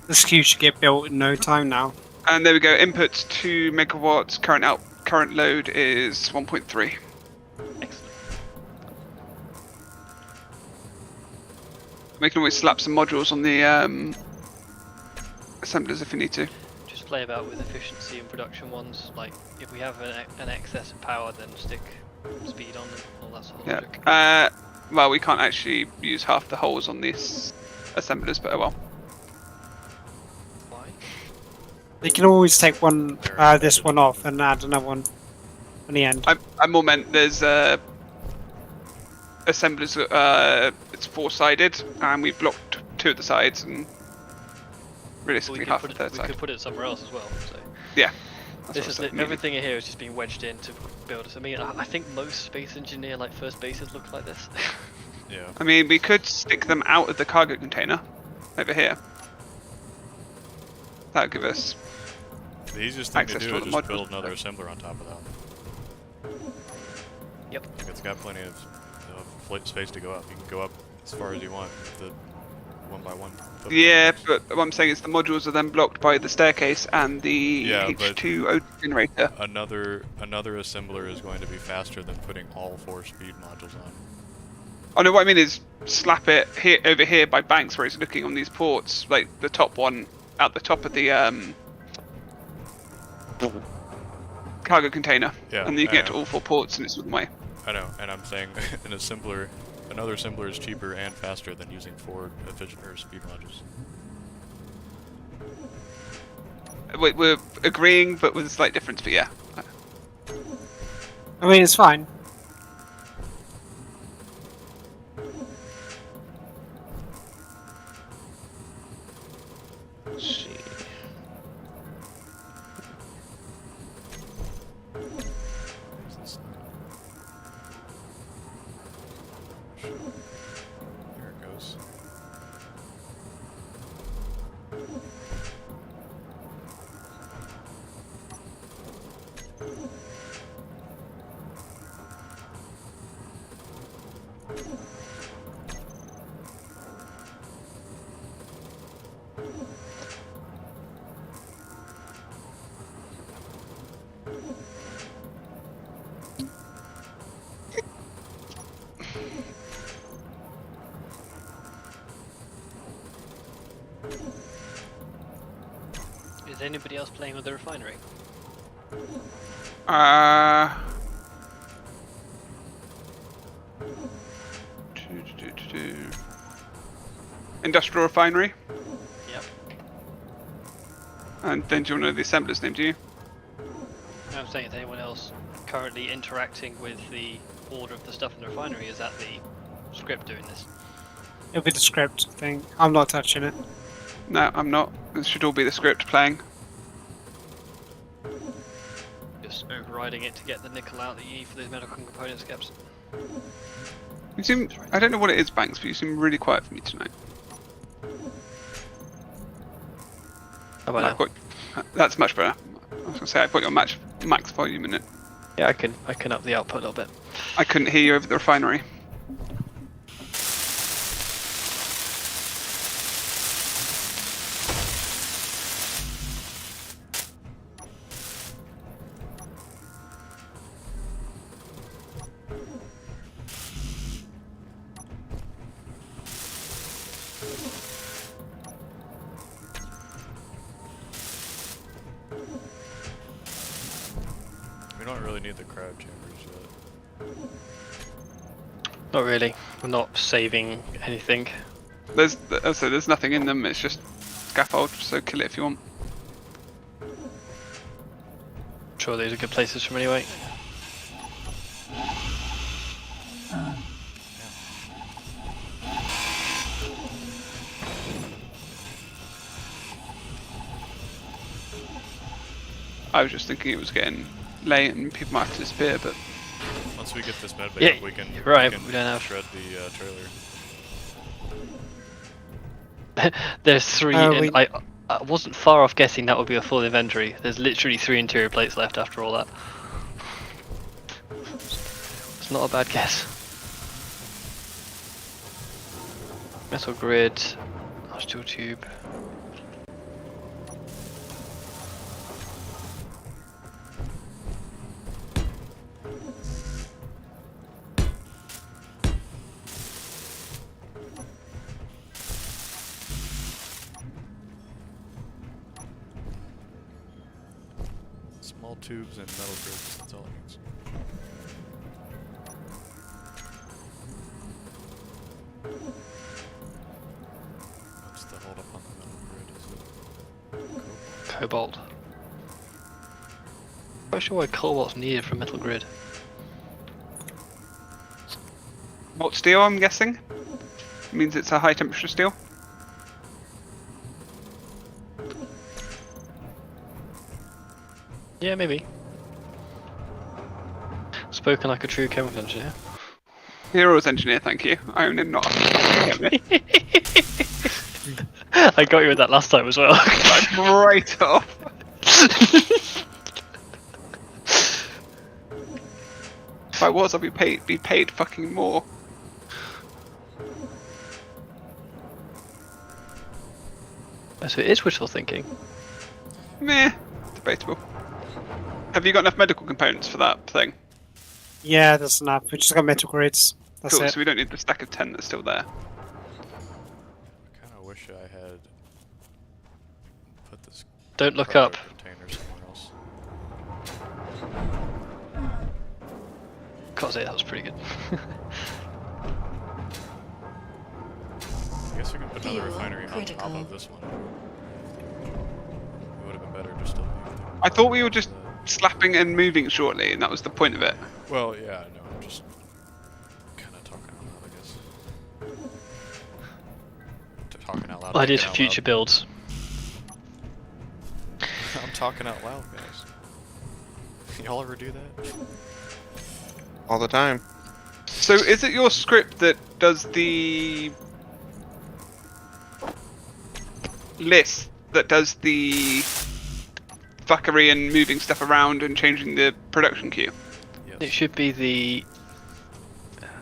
[SPEAKER 8] This queue should get built in no time now.
[SPEAKER 4] And there we go. Inputs 2 megawatts. Current load is 1.3.
[SPEAKER 6] Excellent.
[SPEAKER 4] We can always slap some modules on the assemblers if we need to.
[SPEAKER 6] Just play about with efficiency and production ones. Like, if we have an excess of power, then stick speed on and all that sort of logic.
[SPEAKER 4] Yeah. Well, we can't actually use half the holes on these assemblers, but oh well.
[SPEAKER 6] Why?
[SPEAKER 8] You can always take one, this one off and add another one in the end.
[SPEAKER 4] I more meant there's assemblers. It's 4-sided, and we blocked 2 of the sides, and realistically half the third
[SPEAKER 6] We
[SPEAKER 4] side.
[SPEAKER 6] could put it somewhere else as well. So
[SPEAKER 4] Yeah.
[SPEAKER 6] this is everything in here is just being wedged in to build it. I mean, I think most space engineer like first bases look like this.
[SPEAKER 1] Yeah.
[SPEAKER 4] I mean, we could stick them out of the cargo container over here. That would give us.
[SPEAKER 1] The easiest thing to
[SPEAKER 4] Access
[SPEAKER 1] do
[SPEAKER 4] to
[SPEAKER 1] is
[SPEAKER 4] the
[SPEAKER 1] just
[SPEAKER 4] modules.
[SPEAKER 1] build another assembler on top of that.
[SPEAKER 6] Yep.
[SPEAKER 1] Like it's got plenty of space to go up. You can go up as far as you want with the 1x1.
[SPEAKER 4] Yeah, but what I'm saying is the modules are then blocked by the staircase and the
[SPEAKER 1] Yeah, but-
[SPEAKER 4] H2O generator.
[SPEAKER 1] Another assembler is going to be faster than putting all 4 speed modules on.
[SPEAKER 4] Oh no, what I mean is slap it here over here by Banks where he's looking on these ports, like the top one at the top of the cargo container.
[SPEAKER 1] Yeah,
[SPEAKER 4] And then you can get to
[SPEAKER 1] I know.
[SPEAKER 4] all 4 ports and it's one way.
[SPEAKER 1] I know, and I'm saying another assembler is cheaper and faster than using 4 efficient or speed modules.
[SPEAKER 4] We're agreeing, but with a slight difference, but yeah.
[SPEAKER 8] I mean, it's fine.
[SPEAKER 5] Let's see.
[SPEAKER 1] Where's this? There it goes.
[SPEAKER 6] Is anybody else playing with the refinery?
[SPEAKER 4] Uh, Industrial refinery.
[SPEAKER 6] Yep.
[SPEAKER 4] And then do you want to know the assembler's name, do you?
[SPEAKER 6] I'm saying, is anyone else currently interacting with the order of the stuff in the refinery? Is that the script doing this?
[SPEAKER 8] It'll be the script thing. I'm not touching it.
[SPEAKER 4] No, I'm not. This should all be the script playing.
[SPEAKER 6] Just overriding it to get the nickel out that you need for those medical components, Caps.
[SPEAKER 4] You seem, I don't know what it is, Banks, but you seem really quiet for me tonight.
[SPEAKER 6] How about
[SPEAKER 4] I've got, that's much better. I was gonna say I've got your max volume in it.
[SPEAKER 6] Yeah, I can up the output a little bit.
[SPEAKER 4] I couldn't hear you over the refinery.
[SPEAKER 1] We don't really need the crowd chambers yet.
[SPEAKER 6] Not really. We're not saving anything.
[SPEAKER 4] There's nothing in them. It's just scaffold. So kill it if you want.
[SPEAKER 6] sure these are good places from anyway.
[SPEAKER 4] I was just thinking it was getting late and people might have to disappear, but
[SPEAKER 1] Once we get this med bay
[SPEAKER 6] Yeah,
[SPEAKER 1] up, we can,
[SPEAKER 6] you're right,
[SPEAKER 1] we can
[SPEAKER 6] we don't have-
[SPEAKER 1] shred the trailer.
[SPEAKER 6] There's 3,
[SPEAKER 8] Oh,
[SPEAKER 6] and I wasn't far off guessing that would be a full inventory. There's literally 3 interior plates left after all that. It's not a bad guess. Metal grid, steel tube.
[SPEAKER 1] Small tubes and metal grids, that's all it needs. What's the hold up on the metal grid? Is it
[SPEAKER 6] Cobalt. Not sure why cobalt's needed for metal grid.
[SPEAKER 4] what steel? I'm guessing means it's a high temperature steel.
[SPEAKER 6] Yeah, maybe. Spoken like a true chemical engineer.
[SPEAKER 4] Heroes engineer, thank you. I am not.
[SPEAKER 6] I got you with that last time as well.
[SPEAKER 4] Right off. If I was, I'd be paid fucking more.
[SPEAKER 6] So it is wishful thinking.
[SPEAKER 4] Meh, debatable. Have you got enough medical components for that thing?
[SPEAKER 8] Yeah, that's enough. We just got metal grids. That's
[SPEAKER 4] Cool,
[SPEAKER 8] it.
[SPEAKER 4] so we don't need the stack of 10 that's still there.
[SPEAKER 1] I kind of wish I had put this
[SPEAKER 6] Don't look
[SPEAKER 1] cargo
[SPEAKER 6] up.
[SPEAKER 1] container somewhere else.
[SPEAKER 6] Can't say that was pretty good.
[SPEAKER 1] I guess we can put another
[SPEAKER 9] Fuel
[SPEAKER 1] refinery on top
[SPEAKER 9] critical.
[SPEAKER 1] of this one. It would have been better just to leave the
[SPEAKER 4] I thought we were just slapping and moving shortly, and that was the point of it.
[SPEAKER 1] Well, yeah, no, I'm just kind of talking out loud, I guess. Talking out loud.
[SPEAKER 6] Ideas
[SPEAKER 1] thinking
[SPEAKER 6] for
[SPEAKER 1] out
[SPEAKER 6] future builds.
[SPEAKER 1] loud. I'm talking out loud, guys. Y'all ever do that?
[SPEAKER 5] All the time.
[SPEAKER 4] So is it your script that does the list, that does the fuckery and moving stuff around and changing the production queue?
[SPEAKER 1] Yes.
[SPEAKER 6] It should be the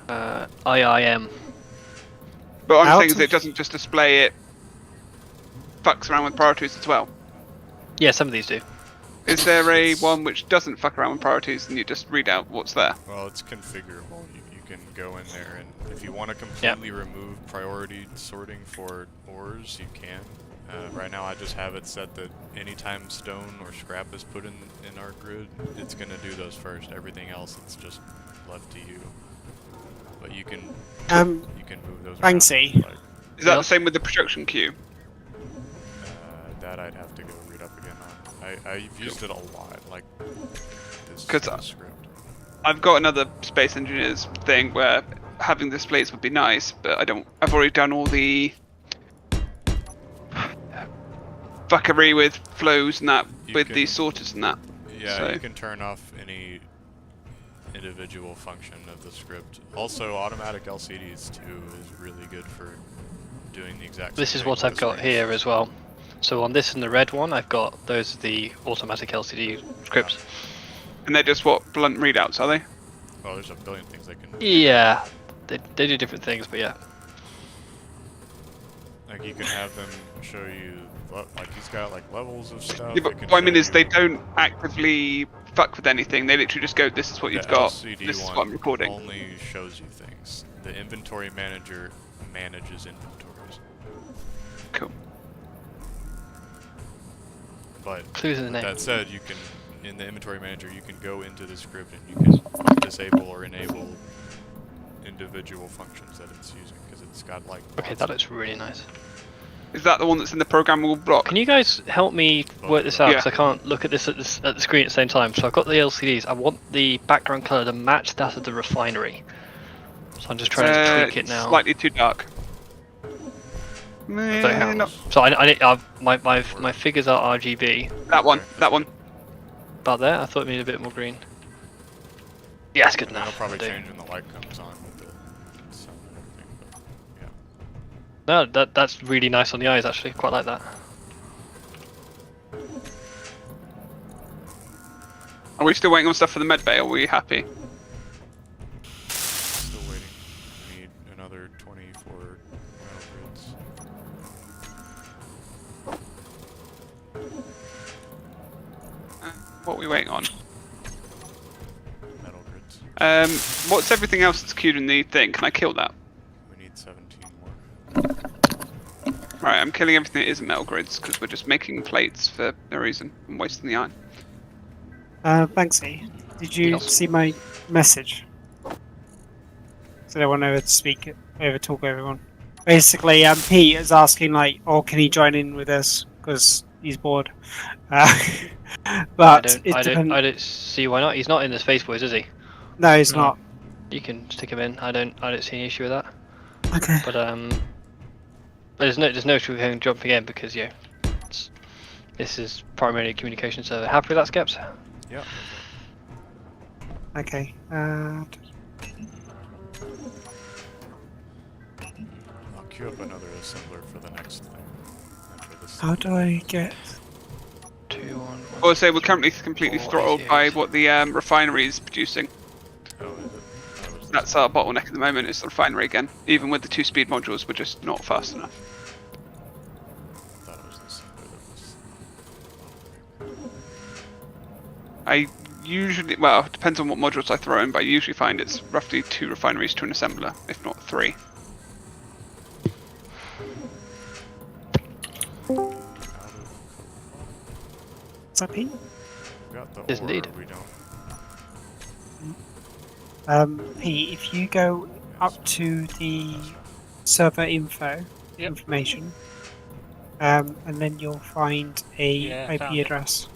[SPEAKER 6] IIM.
[SPEAKER 4] But what I'm
[SPEAKER 8] Out
[SPEAKER 4] saying is
[SPEAKER 8] of-
[SPEAKER 4] it doesn't just display it, fucks around with priorities as well.
[SPEAKER 6] Yeah, some of these do.
[SPEAKER 4] Is there a one which doesn't fuck around with priorities and you just read out what's there?
[SPEAKER 1] Well, it's configurable. You can go in there, and if you want to completely remove priority sorting for ores, you can. Right now, I just have it set that anytime stone or scrap is put in our grid, it's gonna do those first. Everything else, it's just left to you. But you can move those around.
[SPEAKER 8] Banksy.
[SPEAKER 1] Like,
[SPEAKER 4] Is that
[SPEAKER 6] Yep.
[SPEAKER 4] the same with the production queue?
[SPEAKER 1] that I'd have to go read up again on. I've used it a lot, like this
[SPEAKER 4] 'Cause
[SPEAKER 1] script.
[SPEAKER 4] I've got another space engineers thing where having displays would be nice, but I've already done all the fuckery with flows and that,
[SPEAKER 1] You
[SPEAKER 4] with the
[SPEAKER 1] can-
[SPEAKER 4] sorters and that.
[SPEAKER 1] Yeah,
[SPEAKER 4] So-
[SPEAKER 1] you can turn off any individual function of the script. Also, automatic LCDs too is really good for doing the exact
[SPEAKER 6] This
[SPEAKER 1] same
[SPEAKER 6] is
[SPEAKER 1] thing
[SPEAKER 6] what
[SPEAKER 1] with
[SPEAKER 6] I've
[SPEAKER 1] the
[SPEAKER 6] got
[SPEAKER 1] screens.
[SPEAKER 6] here as well. So on this and the red one, I've got those are the automatic LCD scripts.
[SPEAKER 4] And they're just what, blunt readouts, are they?
[SPEAKER 1] Well, there's a billion things they can do.
[SPEAKER 6] Yeah, they do different things, but yeah.
[SPEAKER 1] Like, you can have them show you, like, he's got, like, levels of stuff.
[SPEAKER 4] Yeah, but
[SPEAKER 1] It can
[SPEAKER 4] what I
[SPEAKER 1] show
[SPEAKER 4] mean is
[SPEAKER 1] you-
[SPEAKER 4] they don't actively fuck with anything, they literally just go, this is what
[SPEAKER 1] the
[SPEAKER 4] you've got,
[SPEAKER 1] LCD
[SPEAKER 4] this is
[SPEAKER 1] one
[SPEAKER 4] what I'm recording.
[SPEAKER 1] only shows you things. The inventory manager manages inventories.
[SPEAKER 4] Cool.
[SPEAKER 1] But
[SPEAKER 6] Clues in the name.
[SPEAKER 1] that said, you can, in the inventory manager, you can go into the script and you can disable or enable individual functions that it's using, because it's got like.
[SPEAKER 6] Okay,
[SPEAKER 1] lots
[SPEAKER 6] that
[SPEAKER 1] of-
[SPEAKER 6] looks really nice.
[SPEAKER 4] Is that the one that's in the programmable block?
[SPEAKER 6] Can you guys help me work this out?
[SPEAKER 4] Yeah.
[SPEAKER 6] Because I can't look at this at the screen at the same time. So I've got the LCDs. I want the background color to match that of the refinery. So I'm just trying to tweak it now.
[SPEAKER 4] Slightly too dark.
[SPEAKER 6] So, hang on. So I need my figures are RGB.
[SPEAKER 4] That one. That one.
[SPEAKER 6] About there, I thought it needed a bit more green. Yeah, it's good
[SPEAKER 1] And that'll
[SPEAKER 6] enough.
[SPEAKER 1] probably
[SPEAKER 6] I'll do.
[SPEAKER 1] change when the light comes on with the sun and everything. But yeah.
[SPEAKER 6] No, that's really nice on the eyes actually. Quite like that.
[SPEAKER 4] Are we still waiting on stuff for the med bay? Or are we happy?
[SPEAKER 1] Still waiting. I need another 24 metal grids.
[SPEAKER 4] What are we waiting on?
[SPEAKER 1] Metal grids.
[SPEAKER 4] What's everything else that's queued in the thing? Can I kill that?
[SPEAKER 1] We need 17 more.
[SPEAKER 4] Right, I'm killing everything that isn't metal grids because we're just making plates for no reason and wasting the iron.
[SPEAKER 8] Banksy, did you
[SPEAKER 6] Yes.
[SPEAKER 8] see my message? So I want to talk everyone. Basically, Pete is asking like, oh, can he join in with us because he's bored? But
[SPEAKER 6] I don't see why not. He's not in the Space Boys, is he?
[SPEAKER 8] No, he's
[SPEAKER 2] No.
[SPEAKER 8] not.
[SPEAKER 6] You can stick him in. I don't see any issue with that.
[SPEAKER 8] Okay.
[SPEAKER 6] But there's no issue with him jumping in because this is primarily a communication server. Happy with that, Skeps?
[SPEAKER 1] Yeah.
[SPEAKER 8] Okay.
[SPEAKER 1] I'll queue up another assembler for the next thing. After this.
[SPEAKER 8] How do I get?
[SPEAKER 6] 2, 1, 1.
[SPEAKER 4] Or say we're currently completely
[SPEAKER 6] 4,
[SPEAKER 4] throttled by
[SPEAKER 6] 88.
[SPEAKER 4] what the refinery is producing.
[SPEAKER 1] Oh, is it? That was the-
[SPEAKER 4] That's our bottleneck at the moment, is the refinery again. Even with the 2-speed modules, we're just not fast enough.
[SPEAKER 1] I thought it was the assembler that was.
[SPEAKER 4] I usually, well, it depends on what modules I throw in, but I usually find it's roughly 2 refineries to an assembler, if not 3.
[SPEAKER 1] Out of
[SPEAKER 8] What's up, Pete?
[SPEAKER 1] we got the
[SPEAKER 6] Yes,
[SPEAKER 1] ore,
[SPEAKER 6] indeed.
[SPEAKER 1] we don't.
[SPEAKER 8] Pete, if you go up to the server information, and then you'll find a IP
[SPEAKER 10] found it.
[SPEAKER 8] address.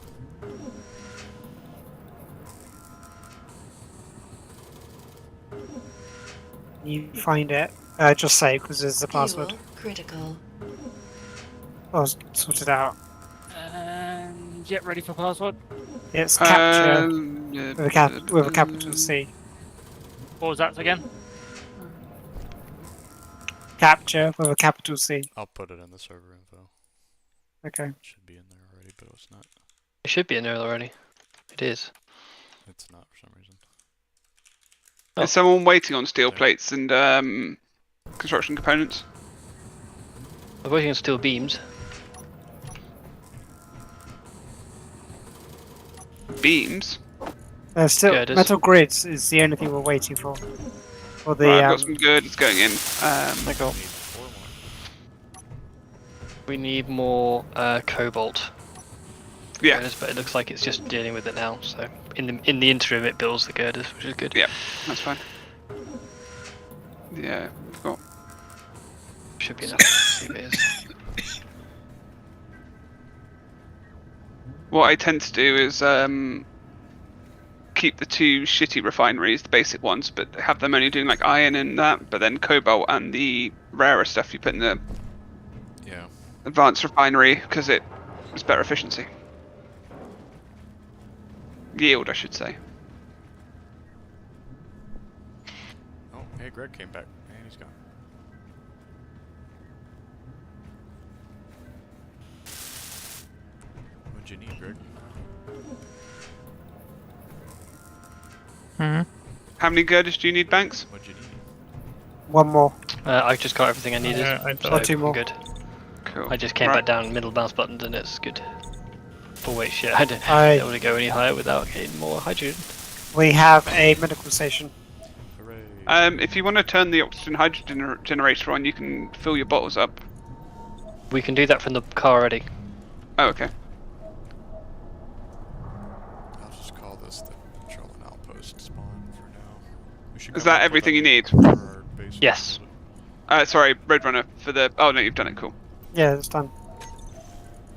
[SPEAKER 8] You find it, just say because there's the password.
[SPEAKER 9] Fuel critical.
[SPEAKER 8] I'll sort it out.
[SPEAKER 10] And get ready for password.
[SPEAKER 8] It's capture
[SPEAKER 4] Yeah,
[SPEAKER 8] with a capital C.
[SPEAKER 10] What was that again?
[SPEAKER 8] Capture with a capital C.
[SPEAKER 1] I'll put it in the server info.
[SPEAKER 8] Okay.
[SPEAKER 1] It should be in there already, but it's not.
[SPEAKER 6] It should be in there already. It is.
[SPEAKER 1] It's not for some reason.
[SPEAKER 4] Is someone waiting on steel plates and construction components?
[SPEAKER 6] I'm waiting on steel beams.
[SPEAKER 4] Beams?
[SPEAKER 8] Still,
[SPEAKER 6] Yeah, it is.
[SPEAKER 8] metal grids is the only thing we're waiting for. For the
[SPEAKER 4] Right, I've got some good. It's going in.
[SPEAKER 6] I got.
[SPEAKER 1] Need 4 more.
[SPEAKER 6] We need more cobalt.
[SPEAKER 4] Yeah,
[SPEAKER 6] Girders, but it looks like it's just dealing with it now. So in the interim, it builds the girders, which is good.
[SPEAKER 4] yeah, that's fine. Yeah, we've got.
[SPEAKER 6] Should be enough. See if it is.
[SPEAKER 4] What I tend to do is keep the 2 shitty refineries, the basic ones, but have them only doing like iron and that, but then cobalt and the rarer stuff you put in the
[SPEAKER 1] Yeah.
[SPEAKER 4] advanced refinery because it is better efficiency. Yield, I should say.
[SPEAKER 1] Oh, hey, Greg came back. And he's gone. What'd you need, Greg?
[SPEAKER 2] Hmm.
[SPEAKER 4] How many girders do you need, Banks?
[SPEAKER 1] What'd you need?
[SPEAKER 8] one more.
[SPEAKER 6] I just got everything I needed.
[SPEAKER 2] Yeah, I
[SPEAKER 6] so
[SPEAKER 2] got
[SPEAKER 8] 2
[SPEAKER 6] I'm
[SPEAKER 8] more.
[SPEAKER 6] good.
[SPEAKER 4] Cool.
[SPEAKER 6] I just came
[SPEAKER 4] Right.
[SPEAKER 6] back down middle mouse buttons and it's good. But wait, shit, I don't
[SPEAKER 8] I
[SPEAKER 6] want to go any higher without getting more hydrogen.
[SPEAKER 8] we have a medical station.
[SPEAKER 1] Hooray.
[SPEAKER 4] If you want to turn the oxygen hydrogen generator on, you can fill your bottles up.
[SPEAKER 6] We can do that from the car already.
[SPEAKER 4] Oh, okay.
[SPEAKER 1] I'll just call this the control and outpost spawn for now. We should
[SPEAKER 4] Is
[SPEAKER 1] go
[SPEAKER 4] that
[SPEAKER 1] look
[SPEAKER 4] everything
[SPEAKER 1] up
[SPEAKER 4] you need?
[SPEAKER 1] for our base
[SPEAKER 6] Yes.
[SPEAKER 4] Sorry, Roadrunner for the. Oh no, you've done it. Cool.
[SPEAKER 8] Yeah, it's done.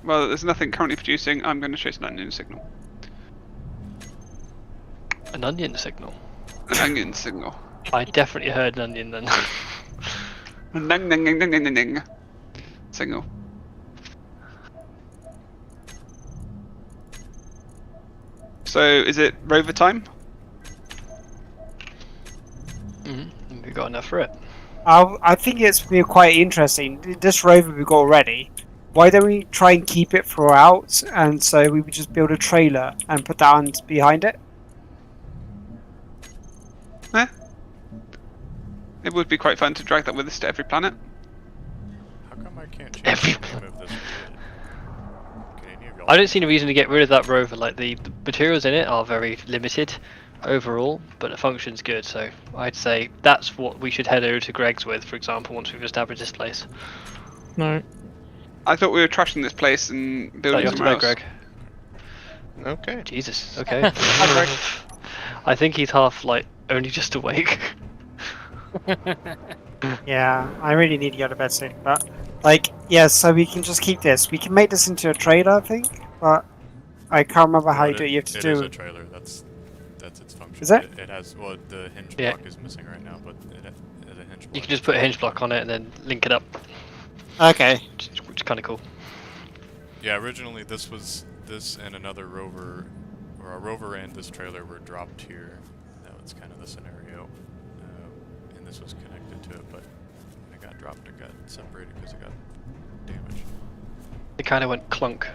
[SPEAKER 4] Well, there's nothing currently producing. I'm going to chase an onion signal.
[SPEAKER 6] An onion signal.
[SPEAKER 4] An onion signal.
[SPEAKER 6] I definitely heard an onion then.
[SPEAKER 4] Ning, ning, ning, ning, ning, ning, ning. Signal. So, is it rover time?
[SPEAKER 6] We got enough for it.
[SPEAKER 8] I think it's been quite interesting. This rover we've got already. Why don't we try and keep it throughout? And so we would just build a trailer and put that on behind it.
[SPEAKER 4] It would be quite fun to drag that with us to every planet.
[SPEAKER 1] How come I can't change
[SPEAKER 6] Every-
[SPEAKER 1] the name of this grid? Can any of y'all
[SPEAKER 6] I don't see any reason to get rid of that rover. Like the materials in it are very limited overall, but the function's good. So I'd say that's what we should head over to Greg's with, for example, once we've established this place.
[SPEAKER 2] No.
[SPEAKER 4] I thought we were trashing this place and
[SPEAKER 6] That
[SPEAKER 4] building
[SPEAKER 6] you have to
[SPEAKER 4] somewhere
[SPEAKER 6] know,
[SPEAKER 4] else.
[SPEAKER 6] Greg.
[SPEAKER 5] Okay.
[SPEAKER 6] Jesus. Okay. I think he's half like only just awake.
[SPEAKER 8] Yeah, I really need to go to bed soon. But, like, yeah, so we can just keep this. We can make this into a trailer, I think. But I can't remember how
[SPEAKER 1] Well,
[SPEAKER 8] you do it. You have to
[SPEAKER 1] It is
[SPEAKER 8] do
[SPEAKER 1] a trailer. That's its function.
[SPEAKER 8] Is it?
[SPEAKER 1] It has well, the hinge
[SPEAKER 6] Yeah.
[SPEAKER 1] block is missing right now, but it has a hinge block.
[SPEAKER 6] You can just put a hinge block on it and then link it up,
[SPEAKER 8] Okay.
[SPEAKER 6] which is kind of cool.
[SPEAKER 1] Yeah, originally this and another rover, or a rover and this trailer were dropped here. That was kind of the scenario, and this was connected to it, but when it got dropped, it got separated because it got damaged.
[SPEAKER 6] It kind of went clunk.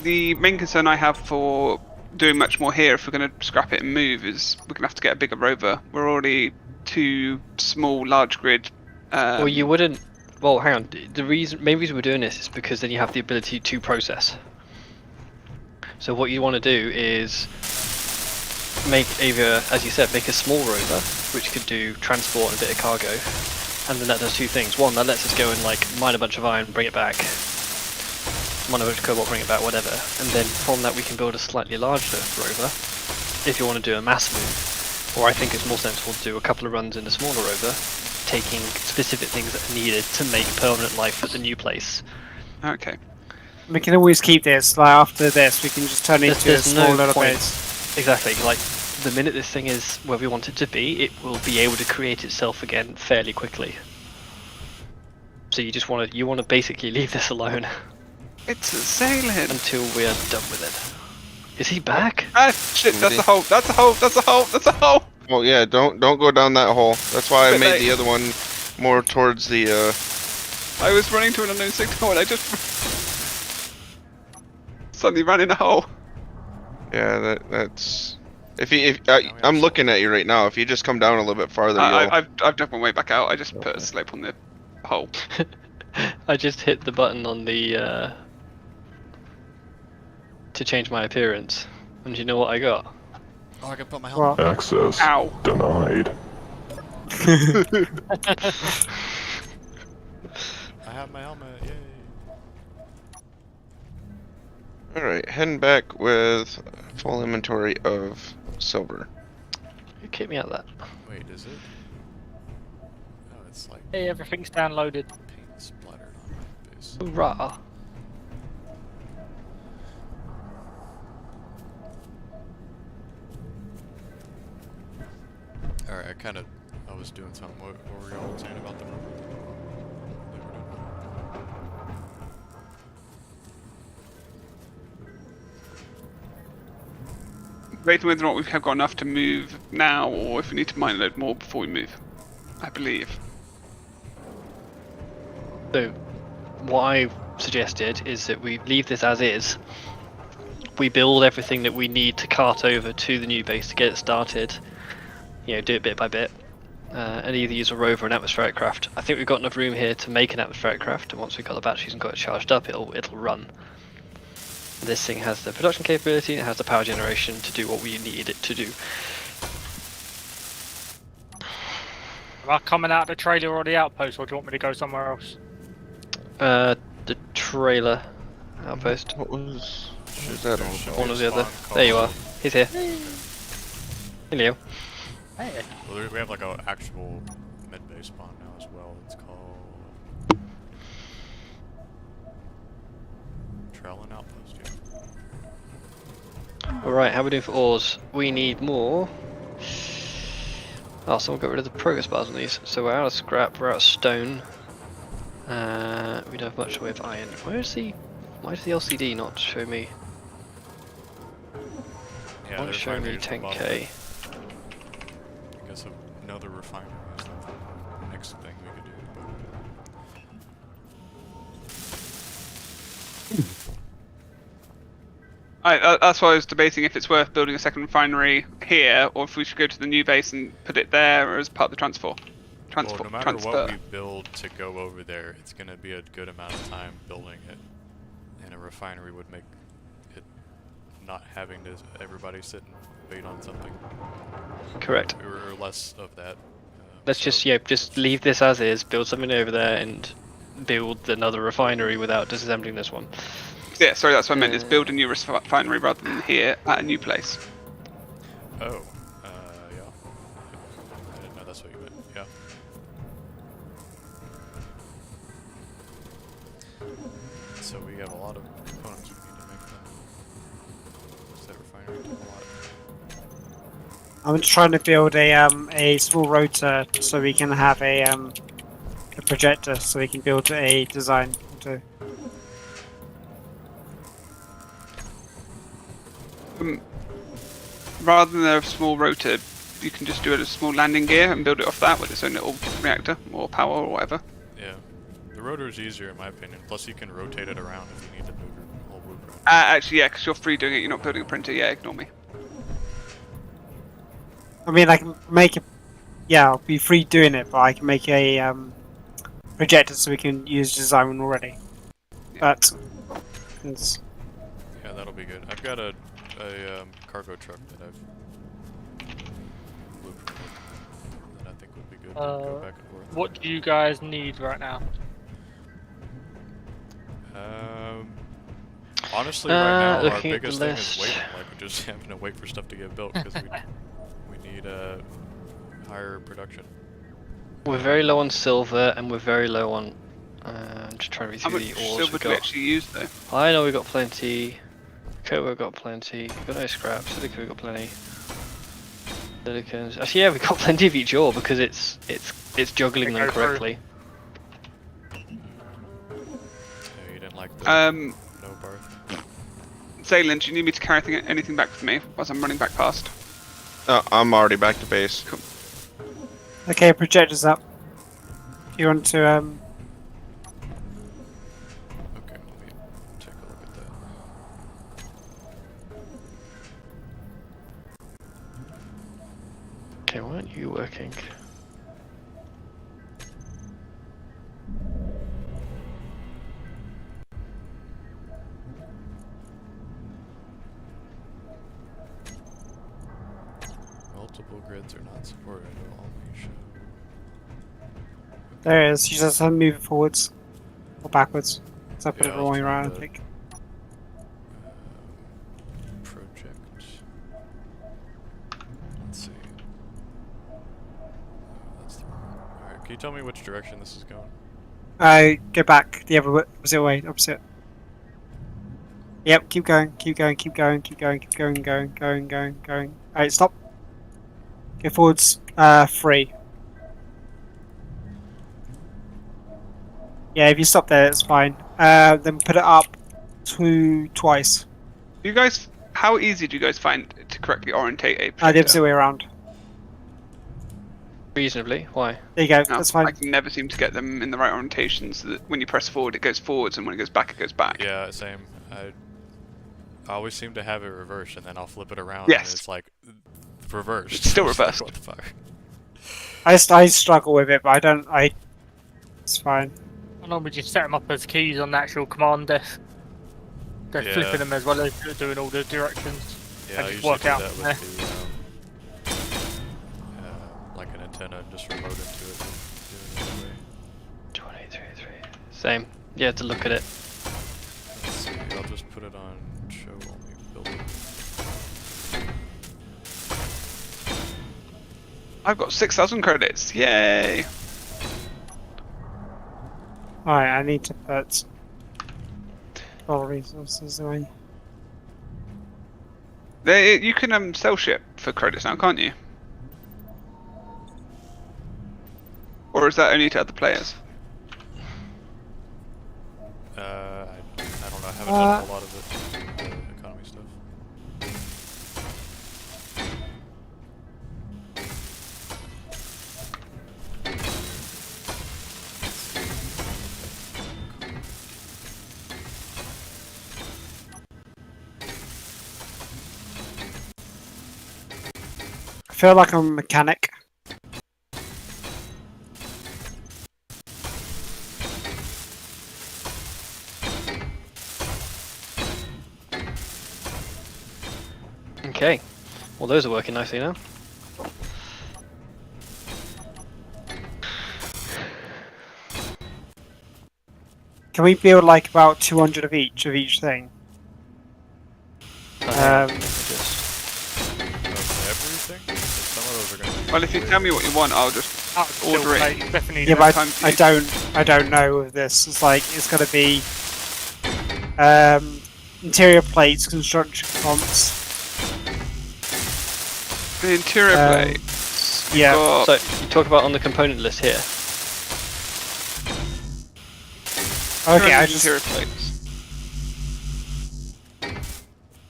[SPEAKER 4] The main concern I have for doing much more here, if we're going to scrap it and move, is we're going to have to get a bigger rover. We're already too small, large grid.
[SPEAKER 6] Well, you wouldn't. Well, hang on. The main reason we're doing this is because then you have the ability to process. So what you want to do is make either, as you said, make a small rover, which could do transport and a bit of cargo, and then that does two things. One, that lets us go and like mine a bunch of iron, bring it back. Mine a bunch of cobalt, bring it back, whatever. And then from that we can build a slightly larger rover, if you want to do a mass move. Or I think it's more sensible to do a couple of runs in the smaller rover, taking specific things that are needed to make permanent life at the new place.
[SPEAKER 4] Okay.
[SPEAKER 8] We can always keep this. Like, after this, we can just turn it into a
[SPEAKER 6] There's
[SPEAKER 8] small
[SPEAKER 6] no
[SPEAKER 8] little
[SPEAKER 6] point.
[SPEAKER 8] base.
[SPEAKER 6] Exactly, like the minute this thing is where we want it to be, it will be able to create itself again fairly quickly. So you just want to basically leave this alone
[SPEAKER 4] It's a sailing.
[SPEAKER 6] until we are done with it. Is he back?
[SPEAKER 4] Ah, shit, that's a hole, that's a hole, that's a hole, that's a hole!
[SPEAKER 5] Well, yeah, don't go down that hole. That's why I
[SPEAKER 4] Bit
[SPEAKER 5] made
[SPEAKER 4] late.
[SPEAKER 5] the other one more towards the.
[SPEAKER 4] I was running to an unknown signal and I just suddenly ran in a hole.
[SPEAKER 5] Yeah, that's. I'm looking at you right now. If you just come down a little bit farther, you'll.
[SPEAKER 4] I've dug my way back out. I just put a slope on the hole.
[SPEAKER 6] I just hit the button on the to change my appearance, and do you know what I got?
[SPEAKER 1] Oh, I can put my
[SPEAKER 8] Well,
[SPEAKER 1] helmet.
[SPEAKER 11] Access
[SPEAKER 4] Ow.
[SPEAKER 11] denied.
[SPEAKER 1] I have my helmet. Yay!
[SPEAKER 5] All right, heading back with full inventory of silver.
[SPEAKER 6] Who kicked me out of that?
[SPEAKER 1] Wait, is it? Oh, it's like
[SPEAKER 10] Hey, everything's downloaded.
[SPEAKER 1] paint splattered on my face.
[SPEAKER 6] Hoorah!
[SPEAKER 1] Alright, I was doing something. What were y'all saying about the rover?
[SPEAKER 4] Based on whether or not we have got enough to move now, or if we need to mine a load more before we move. I believe.
[SPEAKER 6] So, what I suggested is that we leave this as is. We build everything that we need to cart over to the new base to get it started. You know, do it bit by bit. And either use a rover or an atmospheric craft. I think we've got enough room here to make an atmospheric craft, and once we've got the batteries and got it charged up, it'll run. This thing has the production capability, and it has the power generation to do what we need it to do.
[SPEAKER 10] Am I coming out of the trailer or the outpost, or do you want me to go somewhere else?
[SPEAKER 6] The trailer outpost.
[SPEAKER 5] What was? Is that all?
[SPEAKER 6] One or the other. There you are. He's here. Hey, Leo.
[SPEAKER 10] Hey.
[SPEAKER 1] Well, we have like an actual mid-base spawn now as well. It's called Trell outpost, yeah.
[SPEAKER 6] Alright, how are we doing for ores? We need more. Oh, someone got rid of the progress bars on these. So we're out of scrap, we're out of stone. We don't have much in the way of iron. Why does the LCD not show me?
[SPEAKER 1] Yeah,
[SPEAKER 6] Why
[SPEAKER 1] the
[SPEAKER 6] show me
[SPEAKER 1] refinery's the
[SPEAKER 6] 10k?
[SPEAKER 1] bottleneck. I guess another refinery is the next thing we could do.
[SPEAKER 4] That's why I was debating if it's worth building a second refinery here, or if we should go to the new base and put it there as part of the transfer.
[SPEAKER 1] Well, no matter what we build to go over there, it's going to be a good amount of time building it. And a refinery would make it not having to everybody sit and wait on something.
[SPEAKER 6] Correct.
[SPEAKER 1] Or less of that.
[SPEAKER 6] Let's just leave this as is, build something over there, and build another refinery without disassembling this one.
[SPEAKER 4] Yeah, sorry, that's what I meant, is build a new refinery rather than here at a new place.
[SPEAKER 1] Oh, yeah. I didn't know that's what you meant, yeah. So we have a lot of components we need to make them. That refinery took a lot.
[SPEAKER 8] I'm just trying to build a small rotor so we can have a projector, so we can build a design to.
[SPEAKER 4] Rather than a small rotor, you can just do a small landing gear and build it off that with its own little reactor or power or whatever.
[SPEAKER 1] Yeah. The rotor is easier in my opinion, plus you can rotate it around if you need to move your whole blueprint.
[SPEAKER 4] Actually, yeah, because you're free doing it, you're not building a printer, yeah, ignore me.
[SPEAKER 8] I mean, I can make a. Yeah, I'll be free doing it, but I can make a projector so we can use design one already. But it's,
[SPEAKER 1] Yeah, that'll be good. I've got a cargo truck that I've blueprinted that I think would be good to go back and forth.
[SPEAKER 10] What do you guys need right now?
[SPEAKER 1] Honestly, right now our
[SPEAKER 6] looking at the
[SPEAKER 1] biggest thing is
[SPEAKER 6] list.
[SPEAKER 1] waiting. Like we're just having to wait for stuff to get built because we need higher production.
[SPEAKER 6] We're very low on silver, and we're very low on. I'm just trying to read
[SPEAKER 4] How
[SPEAKER 6] through
[SPEAKER 4] much
[SPEAKER 6] the ores
[SPEAKER 4] silver
[SPEAKER 6] we
[SPEAKER 4] do we
[SPEAKER 6] got.
[SPEAKER 4] actually use though?
[SPEAKER 6] I know we got plenty. Cobra got plenty. We got no scrap. Silica we got plenty. Silicons. Actually, yeah, we got plenty of each ore because it's juggling them correctly.
[SPEAKER 1] Yeah, you didn't like the no Barth.
[SPEAKER 4] Zaylan, do you need me to carry anything back with me whilst I'm running back past?
[SPEAKER 5] I'm already back to base.
[SPEAKER 4] Cool.
[SPEAKER 8] okay, projector's up. If you want to
[SPEAKER 1] Okay, let me take a look at that.
[SPEAKER 6] Okay, why aren't you working?
[SPEAKER 1] Multiple grids are not supported at all. You should.
[SPEAKER 8] There it is. You just have to move it forwards or backwards. So I put
[SPEAKER 1] Yeah,
[SPEAKER 8] it
[SPEAKER 1] I'll
[SPEAKER 8] wrong way
[SPEAKER 1] turn
[SPEAKER 8] around, I
[SPEAKER 1] the-
[SPEAKER 8] think.
[SPEAKER 1] Project. Let's see. That's the wrong. Alright, can you tell me which direction this is going?
[SPEAKER 8] Go back the opposite way, opposite. Yep, keep going, keep going, keep going, keep going, keep going, going. Alright, stop. Go forwards, 3. Yeah, if you stop there, it's fine. Then put it up twice.
[SPEAKER 4] You guys, how easy do you guys find to correctly orientate a
[SPEAKER 8] The
[SPEAKER 4] projector?
[SPEAKER 8] opposite way around.
[SPEAKER 6] Reasonably. Why?
[SPEAKER 8] There you go,
[SPEAKER 4] No,
[SPEAKER 8] that's fine.
[SPEAKER 4] I can never seem to get them in the right orientation, so that when you press forward, it goes forwards, and when it goes back, it goes back.
[SPEAKER 1] Yeah, same. I always seem to have it reversed, and then I'll flip it around,
[SPEAKER 4] Yes.
[SPEAKER 1] and it's like reversed.
[SPEAKER 4] It's still
[SPEAKER 1] It's like,
[SPEAKER 4] reversed.
[SPEAKER 1] what the fuck?
[SPEAKER 8] I struggle with it, but it's fine.
[SPEAKER 10] I normally just set them up as keys on the actual command desk. They're
[SPEAKER 1] Yeah.
[SPEAKER 10] flipping them as well as doing all the directions.
[SPEAKER 1] Yeah,
[SPEAKER 10] And
[SPEAKER 1] I
[SPEAKER 10] just
[SPEAKER 1] usually
[SPEAKER 10] work
[SPEAKER 1] do
[SPEAKER 10] out
[SPEAKER 1] that
[SPEAKER 10] from
[SPEAKER 1] with the like an antenna, and just remote into it. And do it that way.
[SPEAKER 6] 2833. Same. You have to look at it.
[SPEAKER 1] Let's see. I'll just put it on show only building.
[SPEAKER 4] I've got 6,000 credits. Yay!
[SPEAKER 8] Alright, I need to put. All resources, I mean.
[SPEAKER 4] You can sell shit for credits now, can't you? Or is that only to other players?
[SPEAKER 1] I don't know. I haven't done a whole lot of it. The economy stuff.
[SPEAKER 8] I feel like I'm a mechanic.
[SPEAKER 6] Okay. Well, those are working nicely now.
[SPEAKER 8] Can we build like about 200 of each thing?
[SPEAKER 6] Hang on,
[SPEAKER 1] Of everything? 'Cause some of those are going to be
[SPEAKER 4] Well, if you tell me what you want, I'll just order it.
[SPEAKER 10] Definitely
[SPEAKER 8] Yeah,
[SPEAKER 10] no
[SPEAKER 8] but
[SPEAKER 10] time
[SPEAKER 8] I
[SPEAKER 10] to
[SPEAKER 8] don't know with this. It's like it's gonna be interior plates, construction comps.
[SPEAKER 4] The interior
[SPEAKER 8] Um,
[SPEAKER 4] plates.
[SPEAKER 8] yeah.
[SPEAKER 4] Got-
[SPEAKER 6] So you talk about on the component list here.
[SPEAKER 8] Okay,
[SPEAKER 4] 200 interior plates.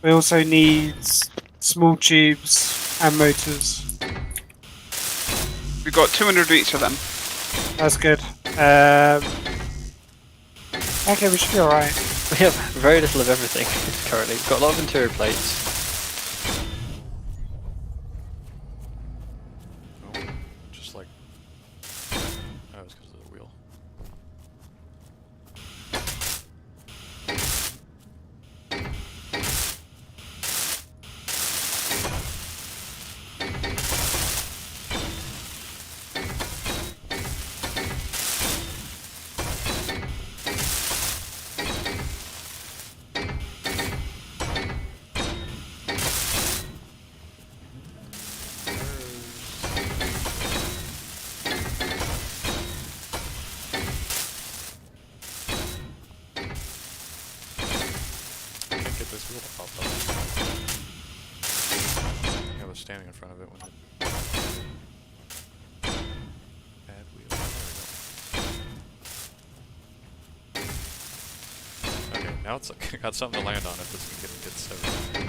[SPEAKER 8] we also need small tubes and motors.
[SPEAKER 4] We've got 200 of each of them.
[SPEAKER 8] That's good. Okay, we should be alright.
[SPEAKER 6] We have very little of everything currently. We've got a lot of interior plates.
[SPEAKER 1] Oh, just like... Oh, it's because of the wheel. Can't get this wheel to pop up. I was standing in front of it when it... Add wheel. There we go. Okay, now it's like, got something to land on if this can get severed.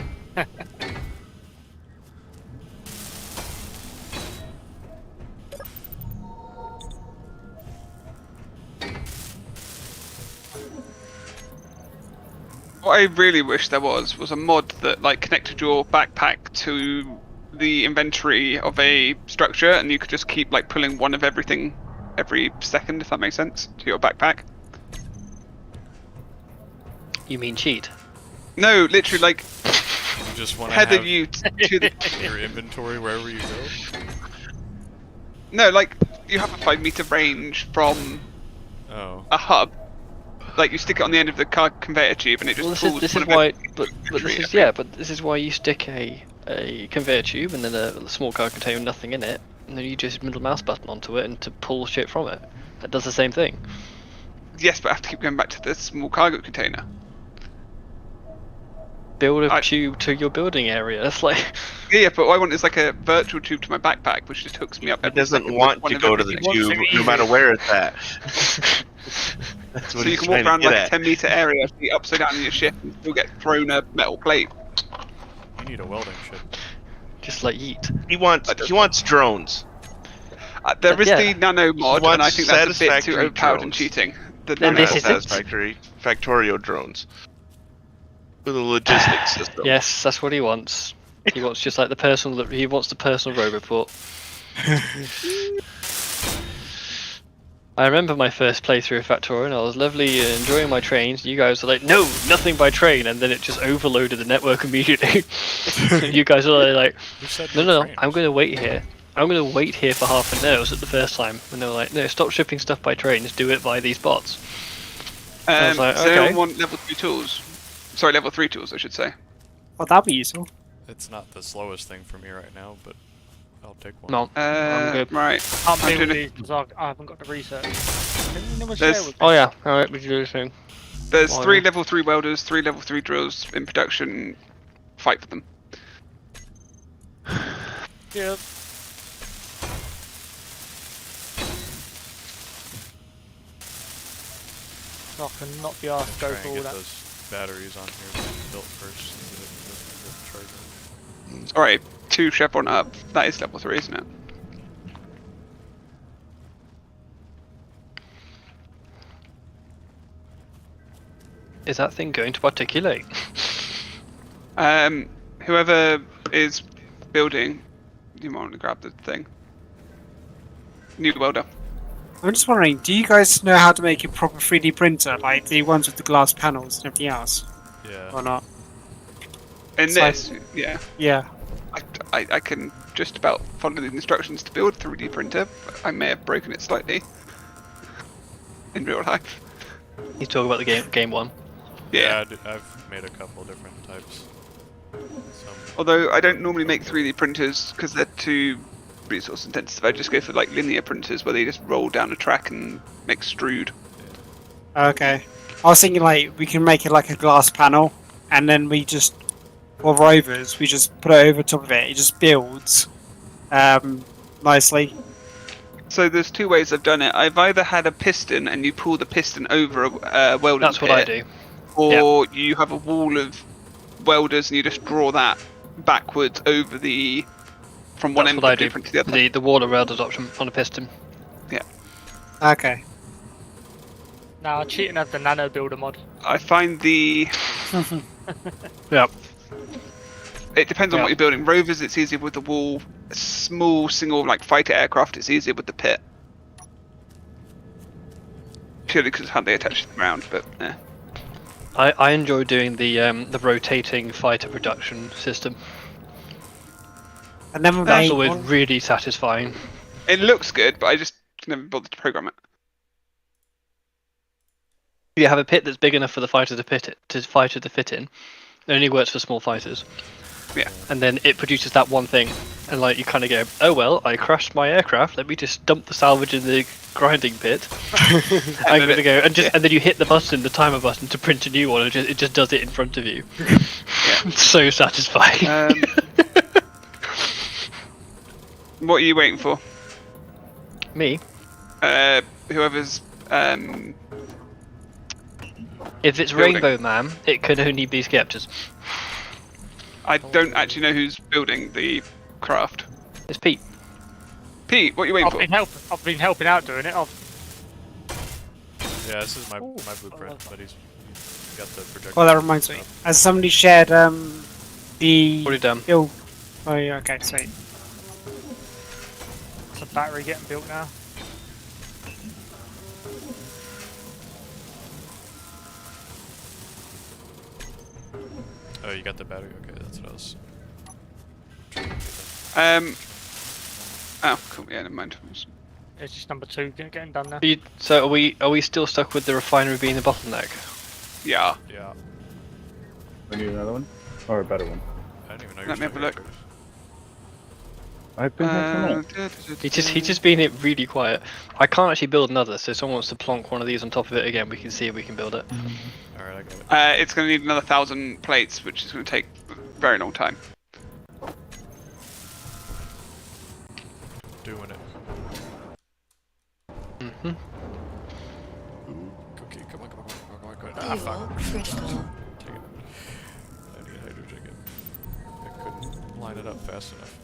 [SPEAKER 4] What I really wish there was a mod that like connected your backpack to the inventory of a structure, and you could just keep like pulling one of everything every second, if that makes sense, to your backpack.
[SPEAKER 6] You mean cheat?
[SPEAKER 4] No, literally like
[SPEAKER 1] You just want to
[SPEAKER 4] header
[SPEAKER 1] have
[SPEAKER 4] you to the.
[SPEAKER 1] your inventory wherever you go?
[SPEAKER 4] No, like you have a 5-meter range from
[SPEAKER 1] Oh.
[SPEAKER 4] a hub. Like you stick it on the end of the car conveyor tube, and it just
[SPEAKER 6] Well,
[SPEAKER 4] pulls.
[SPEAKER 6] this
[SPEAKER 4] one
[SPEAKER 6] is
[SPEAKER 4] of
[SPEAKER 6] why.
[SPEAKER 4] every
[SPEAKER 6] But this
[SPEAKER 4] inventory
[SPEAKER 6] is
[SPEAKER 4] every-
[SPEAKER 6] but this is why you stick a conveyor tube and then a small car container with nothing in it, and then you just middle mouse button onto it and to pull shit from it. That does the same thing.
[SPEAKER 4] Yes, but I have to keep going back to the small cargo container.
[SPEAKER 6] Build a tube to your building area. That's like.
[SPEAKER 4] Yeah, but what I want is like a virtual tube to my backpack, which just hooks me up.
[SPEAKER 5] It
[SPEAKER 4] every
[SPEAKER 5] doesn't
[SPEAKER 4] second with
[SPEAKER 5] want
[SPEAKER 4] one
[SPEAKER 5] to
[SPEAKER 4] of
[SPEAKER 5] go to the
[SPEAKER 4] everything.
[SPEAKER 5] tube, no matter where it's at. That's what
[SPEAKER 4] So you
[SPEAKER 5] he's
[SPEAKER 4] can walk
[SPEAKER 5] trying
[SPEAKER 4] around
[SPEAKER 5] to get
[SPEAKER 4] like a
[SPEAKER 5] at.
[SPEAKER 4] 10-meter area, be upside down in your ship, and still get thrown a metal plate.
[SPEAKER 1] You need a welding ship.
[SPEAKER 6] Just like yeet.
[SPEAKER 5] He wants drones.
[SPEAKER 4] There is
[SPEAKER 6] Yeah.
[SPEAKER 4] the nano mod, and I think that's a bit too
[SPEAKER 5] Satisfactory
[SPEAKER 4] overpowered and
[SPEAKER 5] drones.
[SPEAKER 4] cheating. The
[SPEAKER 6] Then
[SPEAKER 4] nano
[SPEAKER 6] this is it.
[SPEAKER 5] Satisfactory Factorio drones. With a logistics system.
[SPEAKER 6] Yes, that's what he wants. He wants just like the personal. He wants the personal robot. I remember my first playthrough of Factorio, and I was lovely enjoying my trains. You guys were like, "No, nothing by train," and then it just overloaded the network immediately. And you guys were like,
[SPEAKER 1] Who said
[SPEAKER 6] "No,
[SPEAKER 1] no
[SPEAKER 6] no,
[SPEAKER 1] trains?
[SPEAKER 6] I'm going to wait here. I'm going to wait here for half an hour." It was at the first time, and they were like, "No, stop shipping stuff by train. Just do it via these bots." I was like,
[SPEAKER 4] does anyone
[SPEAKER 6] okay.
[SPEAKER 4] want level 2 tools? Sorry, level 3 tools, I should say.
[SPEAKER 8] Well, that'd be useful.
[SPEAKER 1] It's not the slowest thing for me right now, but I'll take one.
[SPEAKER 6] No, I'm good.
[SPEAKER 4] Right.
[SPEAKER 10] I'm
[SPEAKER 4] I'm
[SPEAKER 10] building
[SPEAKER 4] doing
[SPEAKER 10] these because I haven't got the research. Can anyone share
[SPEAKER 4] There's-
[SPEAKER 10] with me?
[SPEAKER 6] Oh yeah, all right, we can do the same.
[SPEAKER 4] There's
[SPEAKER 6] Why
[SPEAKER 4] 3
[SPEAKER 6] not?
[SPEAKER 4] level 3 welders, 3 level 3 drills in production. Fight for them.
[SPEAKER 10] Yeah. I cannot be asked to
[SPEAKER 1] Try
[SPEAKER 10] go
[SPEAKER 1] and
[SPEAKER 10] for all
[SPEAKER 1] get
[SPEAKER 10] that.
[SPEAKER 1] those batteries on here built first. So that we can get the charger.
[SPEAKER 4] Alright, 2 chevron up. That is level 3, isn't it?
[SPEAKER 6] Is that thing going to articulate?
[SPEAKER 4] Whoever is building, you might want to grab the thing. New welder.
[SPEAKER 8] I'm just wondering, do you guys know how to make a proper 3D printer, like the ones with the glass panels and everything else,
[SPEAKER 1] Yeah.
[SPEAKER 8] or not?
[SPEAKER 4] In
[SPEAKER 8] So I-
[SPEAKER 4] this, yeah.
[SPEAKER 8] Yeah.
[SPEAKER 4] I can just about follow the instructions to build a 3D printer, but I may have broken it slightly in real life.
[SPEAKER 6] He's talking about the game one.
[SPEAKER 4] Yeah.
[SPEAKER 1] I've made a couple different types. Some
[SPEAKER 4] Although I don't normally make 3D printers because they're too resource intensive. I just go for like linear printers where they just roll down a track and extrude.
[SPEAKER 8] Okay. I was thinking like we can make it like a glass panel, and then we just, for rovers, we just put it over top of it. It just builds nicely.
[SPEAKER 4] So there's 2 ways I've done it. I've either had a piston and you pull the piston over a welding
[SPEAKER 6] That's what I do.
[SPEAKER 4] or you have a wall of welders and you just draw that backwards over the from one
[SPEAKER 6] That's
[SPEAKER 4] end of
[SPEAKER 6] what I
[SPEAKER 4] the
[SPEAKER 6] do.
[SPEAKER 4] blueprint to the other.
[SPEAKER 6] The wall of welders option on a piston.
[SPEAKER 8] Okay.
[SPEAKER 10] Now, cheating of the nano builder mod.
[SPEAKER 4] I find the
[SPEAKER 6] Yep.
[SPEAKER 4] it depends on
[SPEAKER 6] Yeah.
[SPEAKER 4] what you're building. Rovers, it's easier with the wall. Small single like fighter aircraft, it's easier with the pit. Purely because of how they attach to the ground, but yeah.
[SPEAKER 6] I enjoy doing the rotating fighter production system.
[SPEAKER 8] I never
[SPEAKER 6] That's
[SPEAKER 8] made
[SPEAKER 6] always
[SPEAKER 8] one.
[SPEAKER 6] really satisfying.
[SPEAKER 4] It looks good, but I just never bothered to program it.
[SPEAKER 6] You have a pit that's big enough for the fighter to fit in. It only works for small fighters.
[SPEAKER 4] Yeah.
[SPEAKER 6] And then it produces that one thing, and like you kind of go, oh well, I crashed my aircraft. Let me just dump the salvage in the grinding pit. I'm gonna go and just and then you hit the button, the timer button, to print a new one. And it just does it in front of you. It's so satisfying.
[SPEAKER 4] What are you waiting for?
[SPEAKER 6] Me,
[SPEAKER 4] Whoever's
[SPEAKER 6] if it's
[SPEAKER 4] Building.
[SPEAKER 6] Rainbow Man, it can only be Skeptors.
[SPEAKER 4] I don't actually know who's building the craft.
[SPEAKER 6] It's Pete.
[SPEAKER 4] Pete, what are you waiting for?
[SPEAKER 10] I've been helping out doing it.
[SPEAKER 1] Yeah, this is my blueprint, but he's got the projector.
[SPEAKER 8] Oh, that reminds me. Has somebody shared the
[SPEAKER 6] Already done.
[SPEAKER 8] build? Oh yeah. Okay. Sweet.
[SPEAKER 10] It's a battery getting built now.
[SPEAKER 1] Oh, you got the battery? Okay, that's what I was.
[SPEAKER 4] Oh, cool. Yeah, never mind.
[SPEAKER 10] It's just number 2 getting done now.
[SPEAKER 6] So are we still stuck with the refinery being the bottleneck?
[SPEAKER 4] Yeah.
[SPEAKER 1] Yeah.
[SPEAKER 7] We need another one? Or a better one?
[SPEAKER 1] I didn't even know you
[SPEAKER 4] Let me have a look.
[SPEAKER 7] I've been here for
[SPEAKER 6] He's just being it really quiet. I can't actually build another, so if someone wants to plonk one of these on top of it again, we can see if we can build it.
[SPEAKER 1] Alright, I got it.
[SPEAKER 4] It's going to need another 1,000 plates, which is going to take a very long time.
[SPEAKER 1] Doing it.
[SPEAKER 6] Mm-hmm.
[SPEAKER 1] Okay, come on.
[SPEAKER 9] Fuel
[SPEAKER 1] Fuck.
[SPEAKER 9] critical.
[SPEAKER 1] Take it. I need a hydrogen. I couldn't line it up fast enough.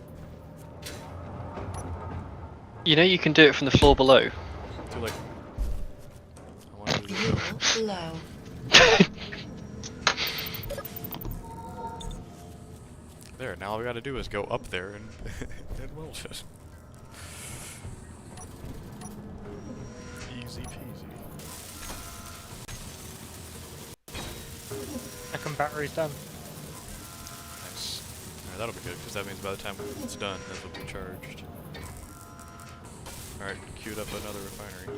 [SPEAKER 6] You know you can do it from the floor below.
[SPEAKER 1] Too late. I wanted to do it.
[SPEAKER 9] Fuel low.
[SPEAKER 1] There, now all we gotta do is go up there and weld it. Easy peasy.
[SPEAKER 10] Second battery's done.
[SPEAKER 1] Nice. Alright, that'll be good, because that means by the time it's done, this will be charged. Alright, queued up another refinery.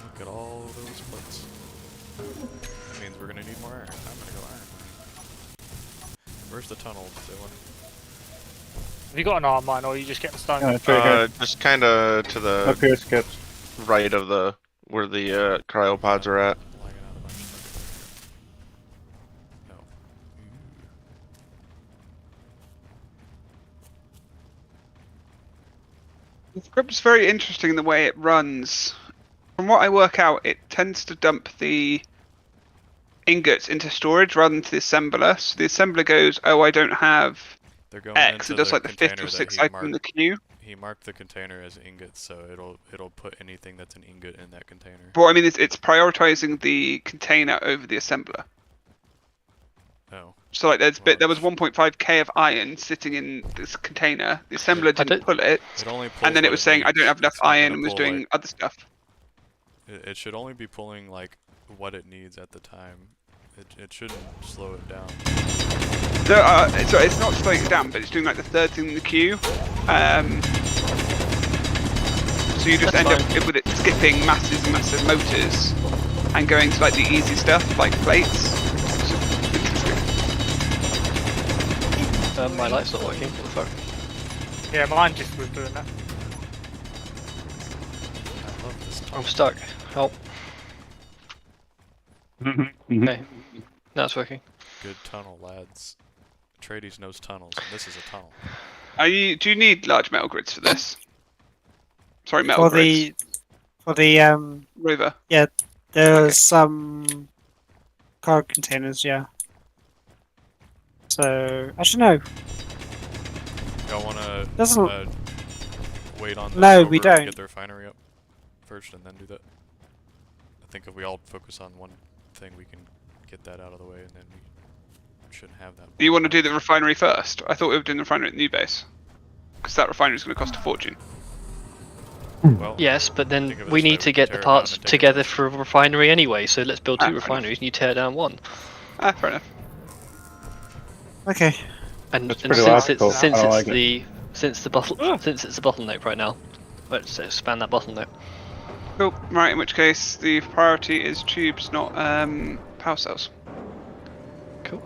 [SPEAKER 1] Look at all those plates. That means we're gonna need more iron. I'm gonna go iron. Where's the tunnel, Dylan?
[SPEAKER 10] Have you got an arm mine or are you just getting stone?
[SPEAKER 7] Yeah, it's right here.
[SPEAKER 5] Just kind of to the
[SPEAKER 7] Up here, Skips.
[SPEAKER 5] right of the where the cryopods are at.
[SPEAKER 1] Lagging out a bunch of stuff. No.
[SPEAKER 4] The script's very interesting in the way it runs. From what I work out, it tends to dump the ingots into storage rather than to the assembler. So the assembler goes, oh, I don't have
[SPEAKER 1] They're going
[SPEAKER 4] X,
[SPEAKER 1] into
[SPEAKER 4] and does
[SPEAKER 1] the
[SPEAKER 4] like the fifth
[SPEAKER 1] container
[SPEAKER 4] or
[SPEAKER 1] that
[SPEAKER 4] sixth
[SPEAKER 1] he
[SPEAKER 4] item in the queue.
[SPEAKER 1] He marked the container as ingots, so it'll put anything that's an ingot in that container.
[SPEAKER 4] But what I mean is it's prioritizing the container over the assembler.
[SPEAKER 1] Oh.
[SPEAKER 4] So like there was 1.5k of iron sitting in this container. The assembler didn't
[SPEAKER 6] don't-
[SPEAKER 4] pull it,
[SPEAKER 1] It only pulls
[SPEAKER 4] and then it
[SPEAKER 1] what
[SPEAKER 4] was saying I
[SPEAKER 1] needs.
[SPEAKER 4] don't have enough
[SPEAKER 1] It's not
[SPEAKER 4] iron
[SPEAKER 1] gonna
[SPEAKER 4] and was
[SPEAKER 1] pull,
[SPEAKER 4] doing
[SPEAKER 1] like,
[SPEAKER 4] other stuff.
[SPEAKER 1] it should only be pulling like what it needs at the time. It shouldn't slow it down.
[SPEAKER 4] No, so it's not slowing it down, but it's doing like the third thing in the queue. So you just
[SPEAKER 6] That's
[SPEAKER 4] end up
[SPEAKER 6] fine.
[SPEAKER 4] with it skipping massive, massive motors and going to like the easy stuff like plates.
[SPEAKER 6] My light's not working. What the fuck?
[SPEAKER 10] Yeah, mine just was doing that.
[SPEAKER 1] I love this
[SPEAKER 6] I'm stuck. Help. Okay. Now it's working.
[SPEAKER 1] good tunnel, lads. Atreides knows tunnels, and this is a tunnel.
[SPEAKER 4] Do you need large metal grids for this? Sorry, metal grids.
[SPEAKER 8] For the
[SPEAKER 4] Rover.
[SPEAKER 8] there's some cargo containers, yeah. So actually no.
[SPEAKER 1] Y'all wanna
[SPEAKER 8] Doesn't-
[SPEAKER 1] wait on the
[SPEAKER 8] No,
[SPEAKER 1] rover
[SPEAKER 8] we
[SPEAKER 1] and
[SPEAKER 8] don't.
[SPEAKER 1] get the refinery up first and then do that? I think if we all focus on one thing, we can get that out of the way, and then we shouldn't have that.
[SPEAKER 4] Do you want to do the refinery first? I thought we were doing the refinery at the new base. Because that refinery is going to cost a fortune.
[SPEAKER 1] Well,
[SPEAKER 6] Yes, but then
[SPEAKER 1] think of it
[SPEAKER 6] we
[SPEAKER 1] this way,
[SPEAKER 6] need to
[SPEAKER 1] we
[SPEAKER 6] get
[SPEAKER 1] tear
[SPEAKER 6] the
[SPEAKER 1] it down
[SPEAKER 6] parts
[SPEAKER 1] and take it
[SPEAKER 6] together
[SPEAKER 1] back.
[SPEAKER 6] for a refinery anyway. So let's build
[SPEAKER 4] Ah,
[SPEAKER 6] two
[SPEAKER 4] fair enough.
[SPEAKER 6] refineries and you tear down one.
[SPEAKER 4] Ah, fair enough.
[SPEAKER 8] Okay.
[SPEAKER 6] And
[SPEAKER 7] That's
[SPEAKER 6] since
[SPEAKER 7] pretty logical.
[SPEAKER 6] it's since
[SPEAKER 7] I
[SPEAKER 6] it's
[SPEAKER 7] like it.
[SPEAKER 6] the since the bottleneck right now, let's expand that bottleneck.
[SPEAKER 4] Cool. Right, in which case the priority is tubes, not power cells.
[SPEAKER 6] Cool.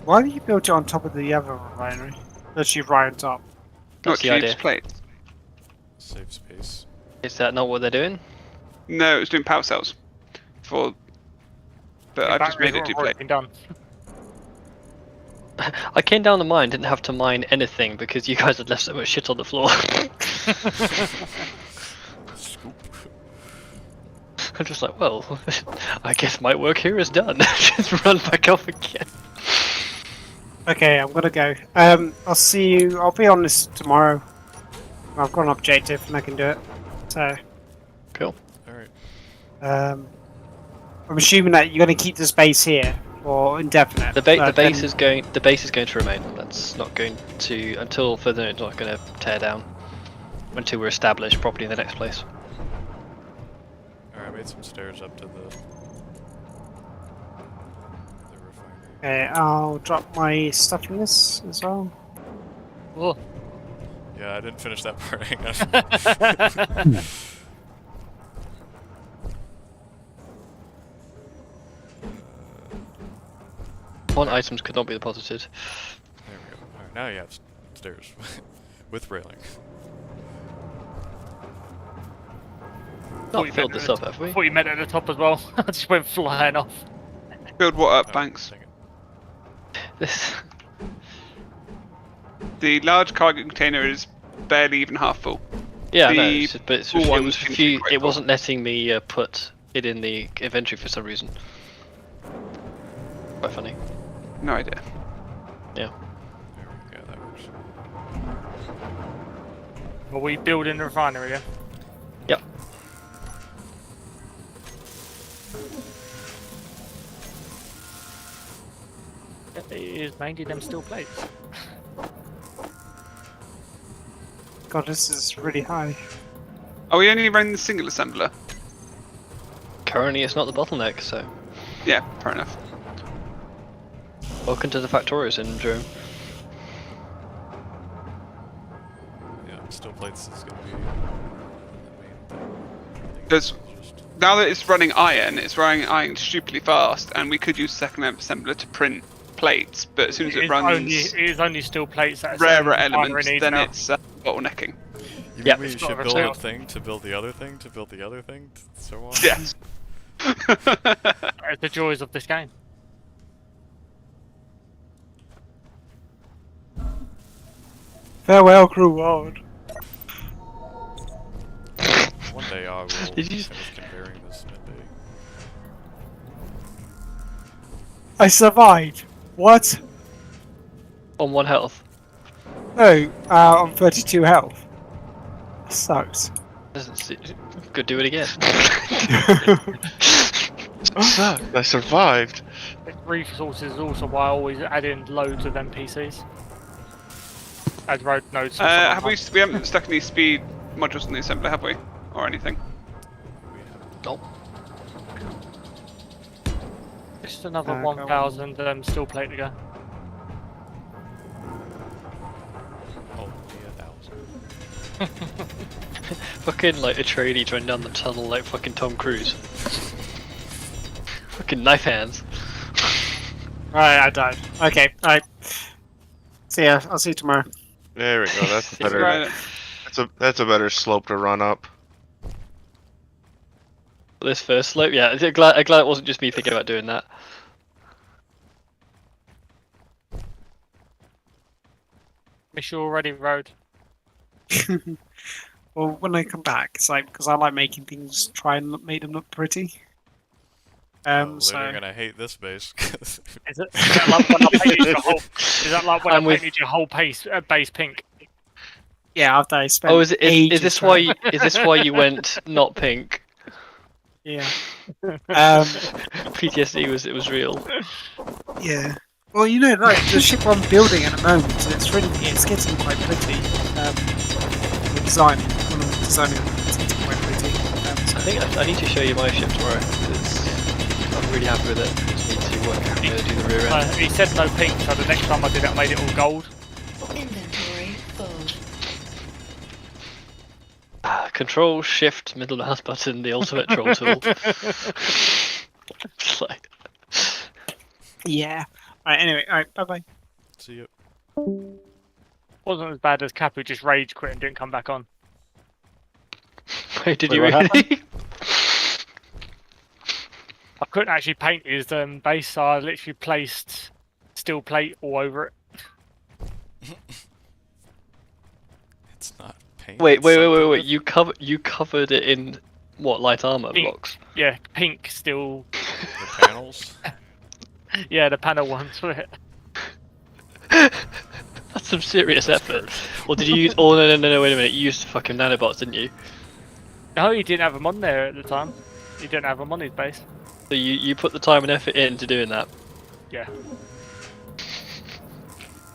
[SPEAKER 8] Why have you built it on top of the other refinery? Literally right on top.
[SPEAKER 4] Not
[SPEAKER 6] That's the
[SPEAKER 4] tubes,
[SPEAKER 6] idea.
[SPEAKER 4] plates.
[SPEAKER 1] save space.
[SPEAKER 6] Is that not what they're doing?
[SPEAKER 4] No, it was doing power cells. But I've just made it do plate.
[SPEAKER 10] Been done.
[SPEAKER 6] I came down to mine, didn't have to mine anything because you guys had left so much shit on the floor.
[SPEAKER 1] Scoop.
[SPEAKER 6] I'm just like, well, I guess my work here is done. Just run back off again.
[SPEAKER 8] Okay, I'm gonna go. I'll see you. I'll be on this tomorrow. I've got an objective and I can do it. So,
[SPEAKER 6] Cool.
[SPEAKER 1] Alright.
[SPEAKER 8] I'm assuming that you're gonna keep this base here for indefinite.
[SPEAKER 6] The
[SPEAKER 8] but
[SPEAKER 6] base
[SPEAKER 8] then-
[SPEAKER 6] is going. The base is going to remain. That's not going to until further. It's not going to tear down until we're established properly in the next place.
[SPEAKER 1] Alright, I made some stairs up to the refinery.
[SPEAKER 8] Okay, I'll drop my stuff in this as well.
[SPEAKER 10] Oh,
[SPEAKER 1] Yeah, I didn't finish that part. Hang on.
[SPEAKER 6] One items could not be deposited.
[SPEAKER 1] There we go. Alright, now you have stairs with railing.
[SPEAKER 6] Not filled this up, have we?
[SPEAKER 10] I thought you meant at the top as well. I just went flying off.
[SPEAKER 4] Build what up,
[SPEAKER 1] Oh,
[SPEAKER 4] Banks?
[SPEAKER 1] dang it.
[SPEAKER 6] This.
[SPEAKER 4] The large cargo container is barely even half full.
[SPEAKER 6] Yeah, no,
[SPEAKER 4] The
[SPEAKER 6] but
[SPEAKER 4] full
[SPEAKER 6] it
[SPEAKER 4] one
[SPEAKER 6] was
[SPEAKER 4] seems to be
[SPEAKER 6] few.
[SPEAKER 4] quite
[SPEAKER 6] It
[SPEAKER 4] full.
[SPEAKER 6] wasn't letting me put it in the inventory for some reason. Quite funny.
[SPEAKER 4] No idea.
[SPEAKER 1] There we go, that works.
[SPEAKER 10] Are we building the refinery, yeah?
[SPEAKER 6] Yep.
[SPEAKER 10] It is mainly them steel plates.
[SPEAKER 8] God, this is really high.
[SPEAKER 4] Are we only running the single assembler?
[SPEAKER 6] Currently, it's not the bottleneck, so
[SPEAKER 4] Yeah, fair enough.
[SPEAKER 6] welcome to the Factorio syndrome.
[SPEAKER 1] Yeah, still plates is gonna be the main thing.
[SPEAKER 4] Does- Now that it's running iron stupidly fast, and we could use second assembler to print plates, but as soon as it runs
[SPEAKER 10] It is only steel plates that
[SPEAKER 4] rarer
[SPEAKER 10] refinery
[SPEAKER 4] elements,
[SPEAKER 10] needs
[SPEAKER 4] then
[SPEAKER 10] now.
[SPEAKER 4] it's bottlenecking.
[SPEAKER 1] You
[SPEAKER 6] Yep.
[SPEAKER 1] mean you
[SPEAKER 10] It's not
[SPEAKER 1] should
[SPEAKER 10] a
[SPEAKER 1] build a
[SPEAKER 10] return.
[SPEAKER 1] thing to build the other thing to build the other thing, so on?
[SPEAKER 4] Yes.
[SPEAKER 10] The joys of this game.
[SPEAKER 8] Farewell, cruel world.
[SPEAKER 1] One day I will
[SPEAKER 6] Did you-
[SPEAKER 1] finish conveying this midday.
[SPEAKER 8] I survived. What?
[SPEAKER 6] On 1 health.
[SPEAKER 8] Oh, I'm 32 health. Sucks.
[SPEAKER 6] Doesn't see. Could do it again.
[SPEAKER 5] I survived.
[SPEAKER 10] Resources is also why I always add in loads of NPCs. Add road nodes.
[SPEAKER 4] Have we haven't stuck any speed modules in the assembler, have we? Or anything?
[SPEAKER 6] Nope.
[SPEAKER 10] Just another
[SPEAKER 8] Go
[SPEAKER 10] 1,000 steel plate to go.
[SPEAKER 1] Oh, yeah, 1,000.
[SPEAKER 6] Fucking like a trainee trying down the tunnel like fucking Tom Cruise. Fucking knife hands.
[SPEAKER 8] Right, I died. Okay, alright. See ya. I'll see you tomorrow.
[SPEAKER 5] There we go. That's better.
[SPEAKER 4] Right.
[SPEAKER 5] That's a better slope to run up.
[SPEAKER 6] This first slope, yeah. I'm glad it wasn't just me thinking about doing that.
[SPEAKER 10] Miss you already, road.
[SPEAKER 8] Well, when I come back, it's like, because I like making things, try and make them look pretty.
[SPEAKER 1] Oh,
[SPEAKER 8] So...
[SPEAKER 1] then you're gonna hate this base. 'cause-
[SPEAKER 10] Is that like when I painted your whole? Is that like when
[SPEAKER 6] I'm
[SPEAKER 10] I
[SPEAKER 6] with-
[SPEAKER 10] painted your whole base pink?
[SPEAKER 8] Yeah, after I spent
[SPEAKER 6] Oh, is
[SPEAKER 8] ages
[SPEAKER 6] this
[SPEAKER 8] trying-
[SPEAKER 6] why is this why you went not pink?
[SPEAKER 8] Yeah.
[SPEAKER 6] PTSD was real.
[SPEAKER 8] Yeah. Well, you know, like the ship I'm building at the moment, it's getting quite pretty. The design, when I'm designing it, it's getting quite pretty.
[SPEAKER 6] I think I need to show you my ship tomorrow because I'm really happy with it. Just need to work out how to do the rear end.
[SPEAKER 10] He said no pink, so the next time I did it, I made it all gold.
[SPEAKER 9] Inventory full.
[SPEAKER 6] Control Shift middle mouse button, the ultimate troll tool. It's like,
[SPEAKER 8] Yeah. Alright, anyway, alright, bye bye.
[SPEAKER 1] See you.
[SPEAKER 10] Wasn't as bad as Cap, who just rage quit and didn't come back on.
[SPEAKER 6] wait, did
[SPEAKER 7] Wait,
[SPEAKER 6] you
[SPEAKER 7] what
[SPEAKER 6] really?
[SPEAKER 10] I couldn't actually paint his base, so I literally placed steel plate all over it.
[SPEAKER 1] It's not paint.
[SPEAKER 6] Wait.
[SPEAKER 1] it's something
[SPEAKER 6] You covered it in what, light armor
[SPEAKER 10] Pink.
[SPEAKER 6] blocks?
[SPEAKER 10] Yeah, pink steel.
[SPEAKER 1] with the panels.
[SPEAKER 10] Yeah, the panel ones for it.
[SPEAKER 6] That's some serious effort. Or did you use? Oh no! Wait a minute. You used fucking nanobots, didn't you?
[SPEAKER 10] No, he didn't have them on there at the time. He didn't have them on his base.
[SPEAKER 6] So you put the time and effort into doing that.
[SPEAKER 10] Yeah, I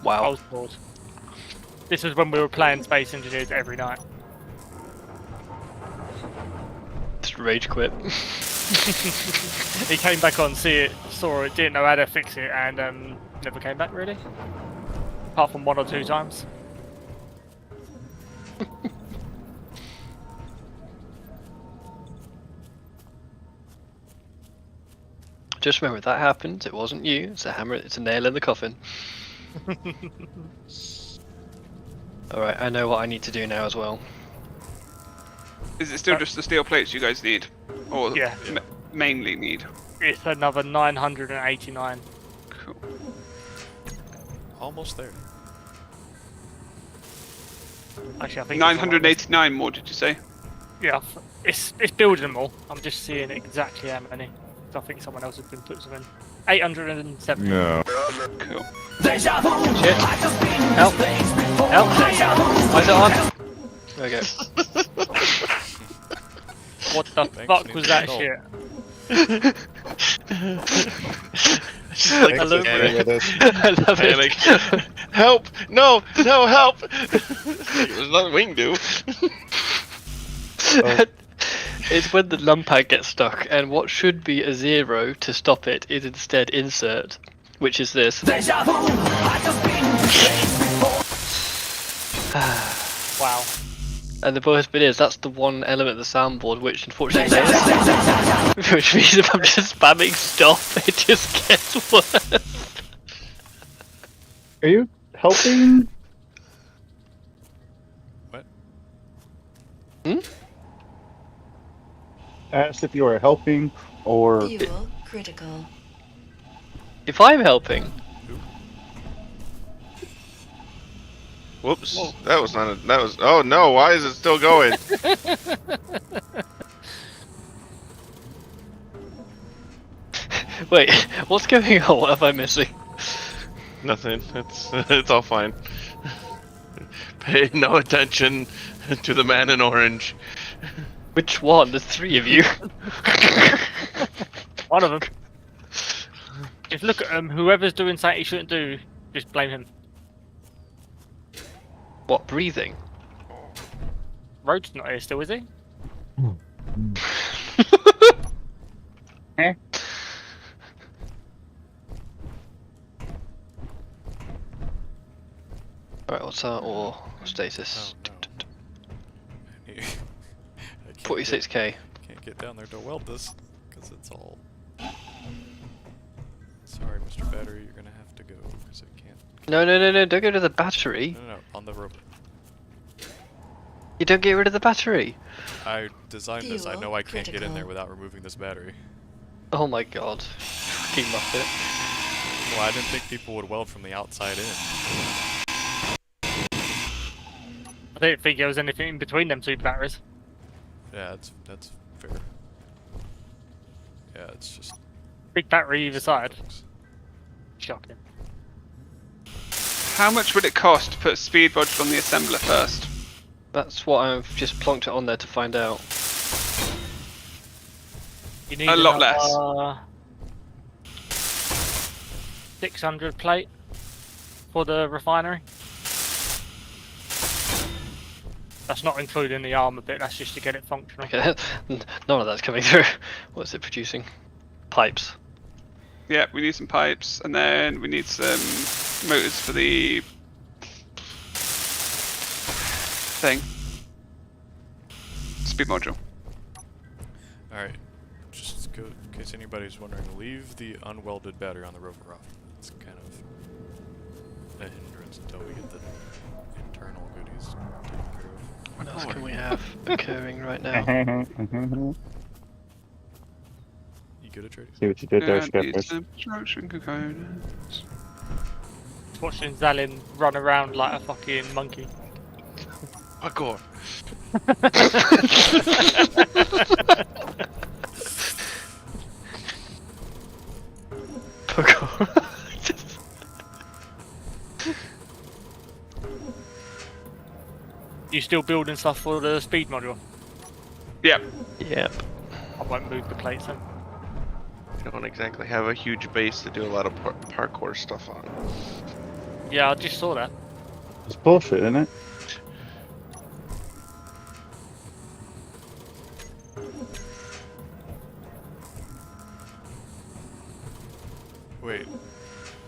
[SPEAKER 6] Wow.
[SPEAKER 10] was bored. This was when we were playing Space Engineers every night.
[SPEAKER 6] Just rage quit.
[SPEAKER 10] He came back on, saw it, didn't know how to fix it, and never came back really. Apart from 1 or 2 times.
[SPEAKER 6] Just remember, if that happened, it wasn't you. It's a hammer. It's a nail in the coffin. All right, I know what I need to do now as well.
[SPEAKER 4] Is it still just the steel plates you guys need? Or
[SPEAKER 10] Yeah.
[SPEAKER 4] mainly need?
[SPEAKER 10] It's another 989.
[SPEAKER 4] Cool.
[SPEAKER 1] Almost there.
[SPEAKER 10] Actually, I think
[SPEAKER 4] 989 more, did you say?
[SPEAKER 10] Yeah, it's building them all. I'm just seeing exactly how many. I think someone else has been putting them in. 870.
[SPEAKER 11] No.
[SPEAKER 4] Cool.
[SPEAKER 6] Shit. Help! Help! Why is it on? There we go.
[SPEAKER 10] What the
[SPEAKER 1] Thanks,
[SPEAKER 10] fuck
[SPEAKER 1] need
[SPEAKER 10] was
[SPEAKER 1] to
[SPEAKER 10] that
[SPEAKER 1] help.
[SPEAKER 10] shit?
[SPEAKER 6] Just like
[SPEAKER 5] I love
[SPEAKER 6] panic.
[SPEAKER 5] it.
[SPEAKER 6] I love
[SPEAKER 5] Panic.
[SPEAKER 6] it.
[SPEAKER 5] Help! No! No! Help! There's nothing we can do.
[SPEAKER 6] It's when the numpad gets stuck, and what should be a 0 to stop it is instead insert, which is this.
[SPEAKER 10] Wow.
[SPEAKER 6] And the worst bit is, that's the one element of the soundboard which unfortunately which means if I'm just spamming stop, it just gets worse.
[SPEAKER 7] Are you helping?
[SPEAKER 1] What?
[SPEAKER 7] Asked if you were helping or
[SPEAKER 9] Fuel critical.
[SPEAKER 6] If I'm helping,
[SPEAKER 5] Whoops. That was not a. That was. Oh no! Why is it still going?
[SPEAKER 6] wait, what's going on? What am I missing?
[SPEAKER 5] Nothing. It's all fine. Pay no attention to the man in orange.
[SPEAKER 6] Which one? There's 3 of you.
[SPEAKER 10] One of them. Just look at him. Whoever's doing something he shouldn't do, just blame him.
[SPEAKER 6] What, breathing?
[SPEAKER 10] Road's not here still, is he?
[SPEAKER 6] Alright, what's our ore status?
[SPEAKER 1] Oh, no. I can't
[SPEAKER 6] 46k.
[SPEAKER 1] Can't get down there to weld this because it's all. Sorry, Mr. Battery, you're gonna have to go because I can't.
[SPEAKER 6] No, don't go to the battery.
[SPEAKER 1] No, on the rope.
[SPEAKER 6] You don't get rid of the battery.
[SPEAKER 1] I designed this. I
[SPEAKER 9] Fuel
[SPEAKER 1] know I can't get in
[SPEAKER 9] critical.
[SPEAKER 1] there without removing this battery.
[SPEAKER 6] Oh my god. Fucking Muppet.
[SPEAKER 1] Well, I didn't think people would weld from the outside in.
[SPEAKER 10] I didn't think there was anything in between them 2 batteries.
[SPEAKER 1] Yeah, that's fair. Yeah, it's just.
[SPEAKER 10] Big battery either side. Shocking.
[SPEAKER 4] How much would it cost to put speed module on the assembler first?
[SPEAKER 6] That's what I've just plonked it on there to find out.
[SPEAKER 10] You need
[SPEAKER 4] A lot
[SPEAKER 10] another 600 plate for the refinery. That's not including the armor bit, that's just to get it functional.
[SPEAKER 6] Okay, none of that's coming through. What's it producing? Pipes.
[SPEAKER 4] Yeah, we need some pipes, and then we need some motors for the thing. Speed module.
[SPEAKER 1] Alright, just go, in case anybody's wondering, leave the unwelded battery on the rover off. It's kind of a hindrance until we get the internal goodies taken care of.
[SPEAKER 6] What else can we have occurring right now?
[SPEAKER 1] You good at trading?
[SPEAKER 7] See what you did there,
[SPEAKER 4] And
[SPEAKER 7] Skeptics.
[SPEAKER 4] some construction components.
[SPEAKER 10] Watching Zalin run around like a fucking monkey.
[SPEAKER 5] Parkour.
[SPEAKER 10] You still building stuff for the speed module?
[SPEAKER 4] Yep.
[SPEAKER 6] Yep.
[SPEAKER 10] I won't move the plates then.
[SPEAKER 5] I don't exactly have a huge base to do a lot of parkour stuff on.
[SPEAKER 10] Yeah, I just saw that.
[SPEAKER 7] It's bullshit, isn't it?
[SPEAKER 1] Wait.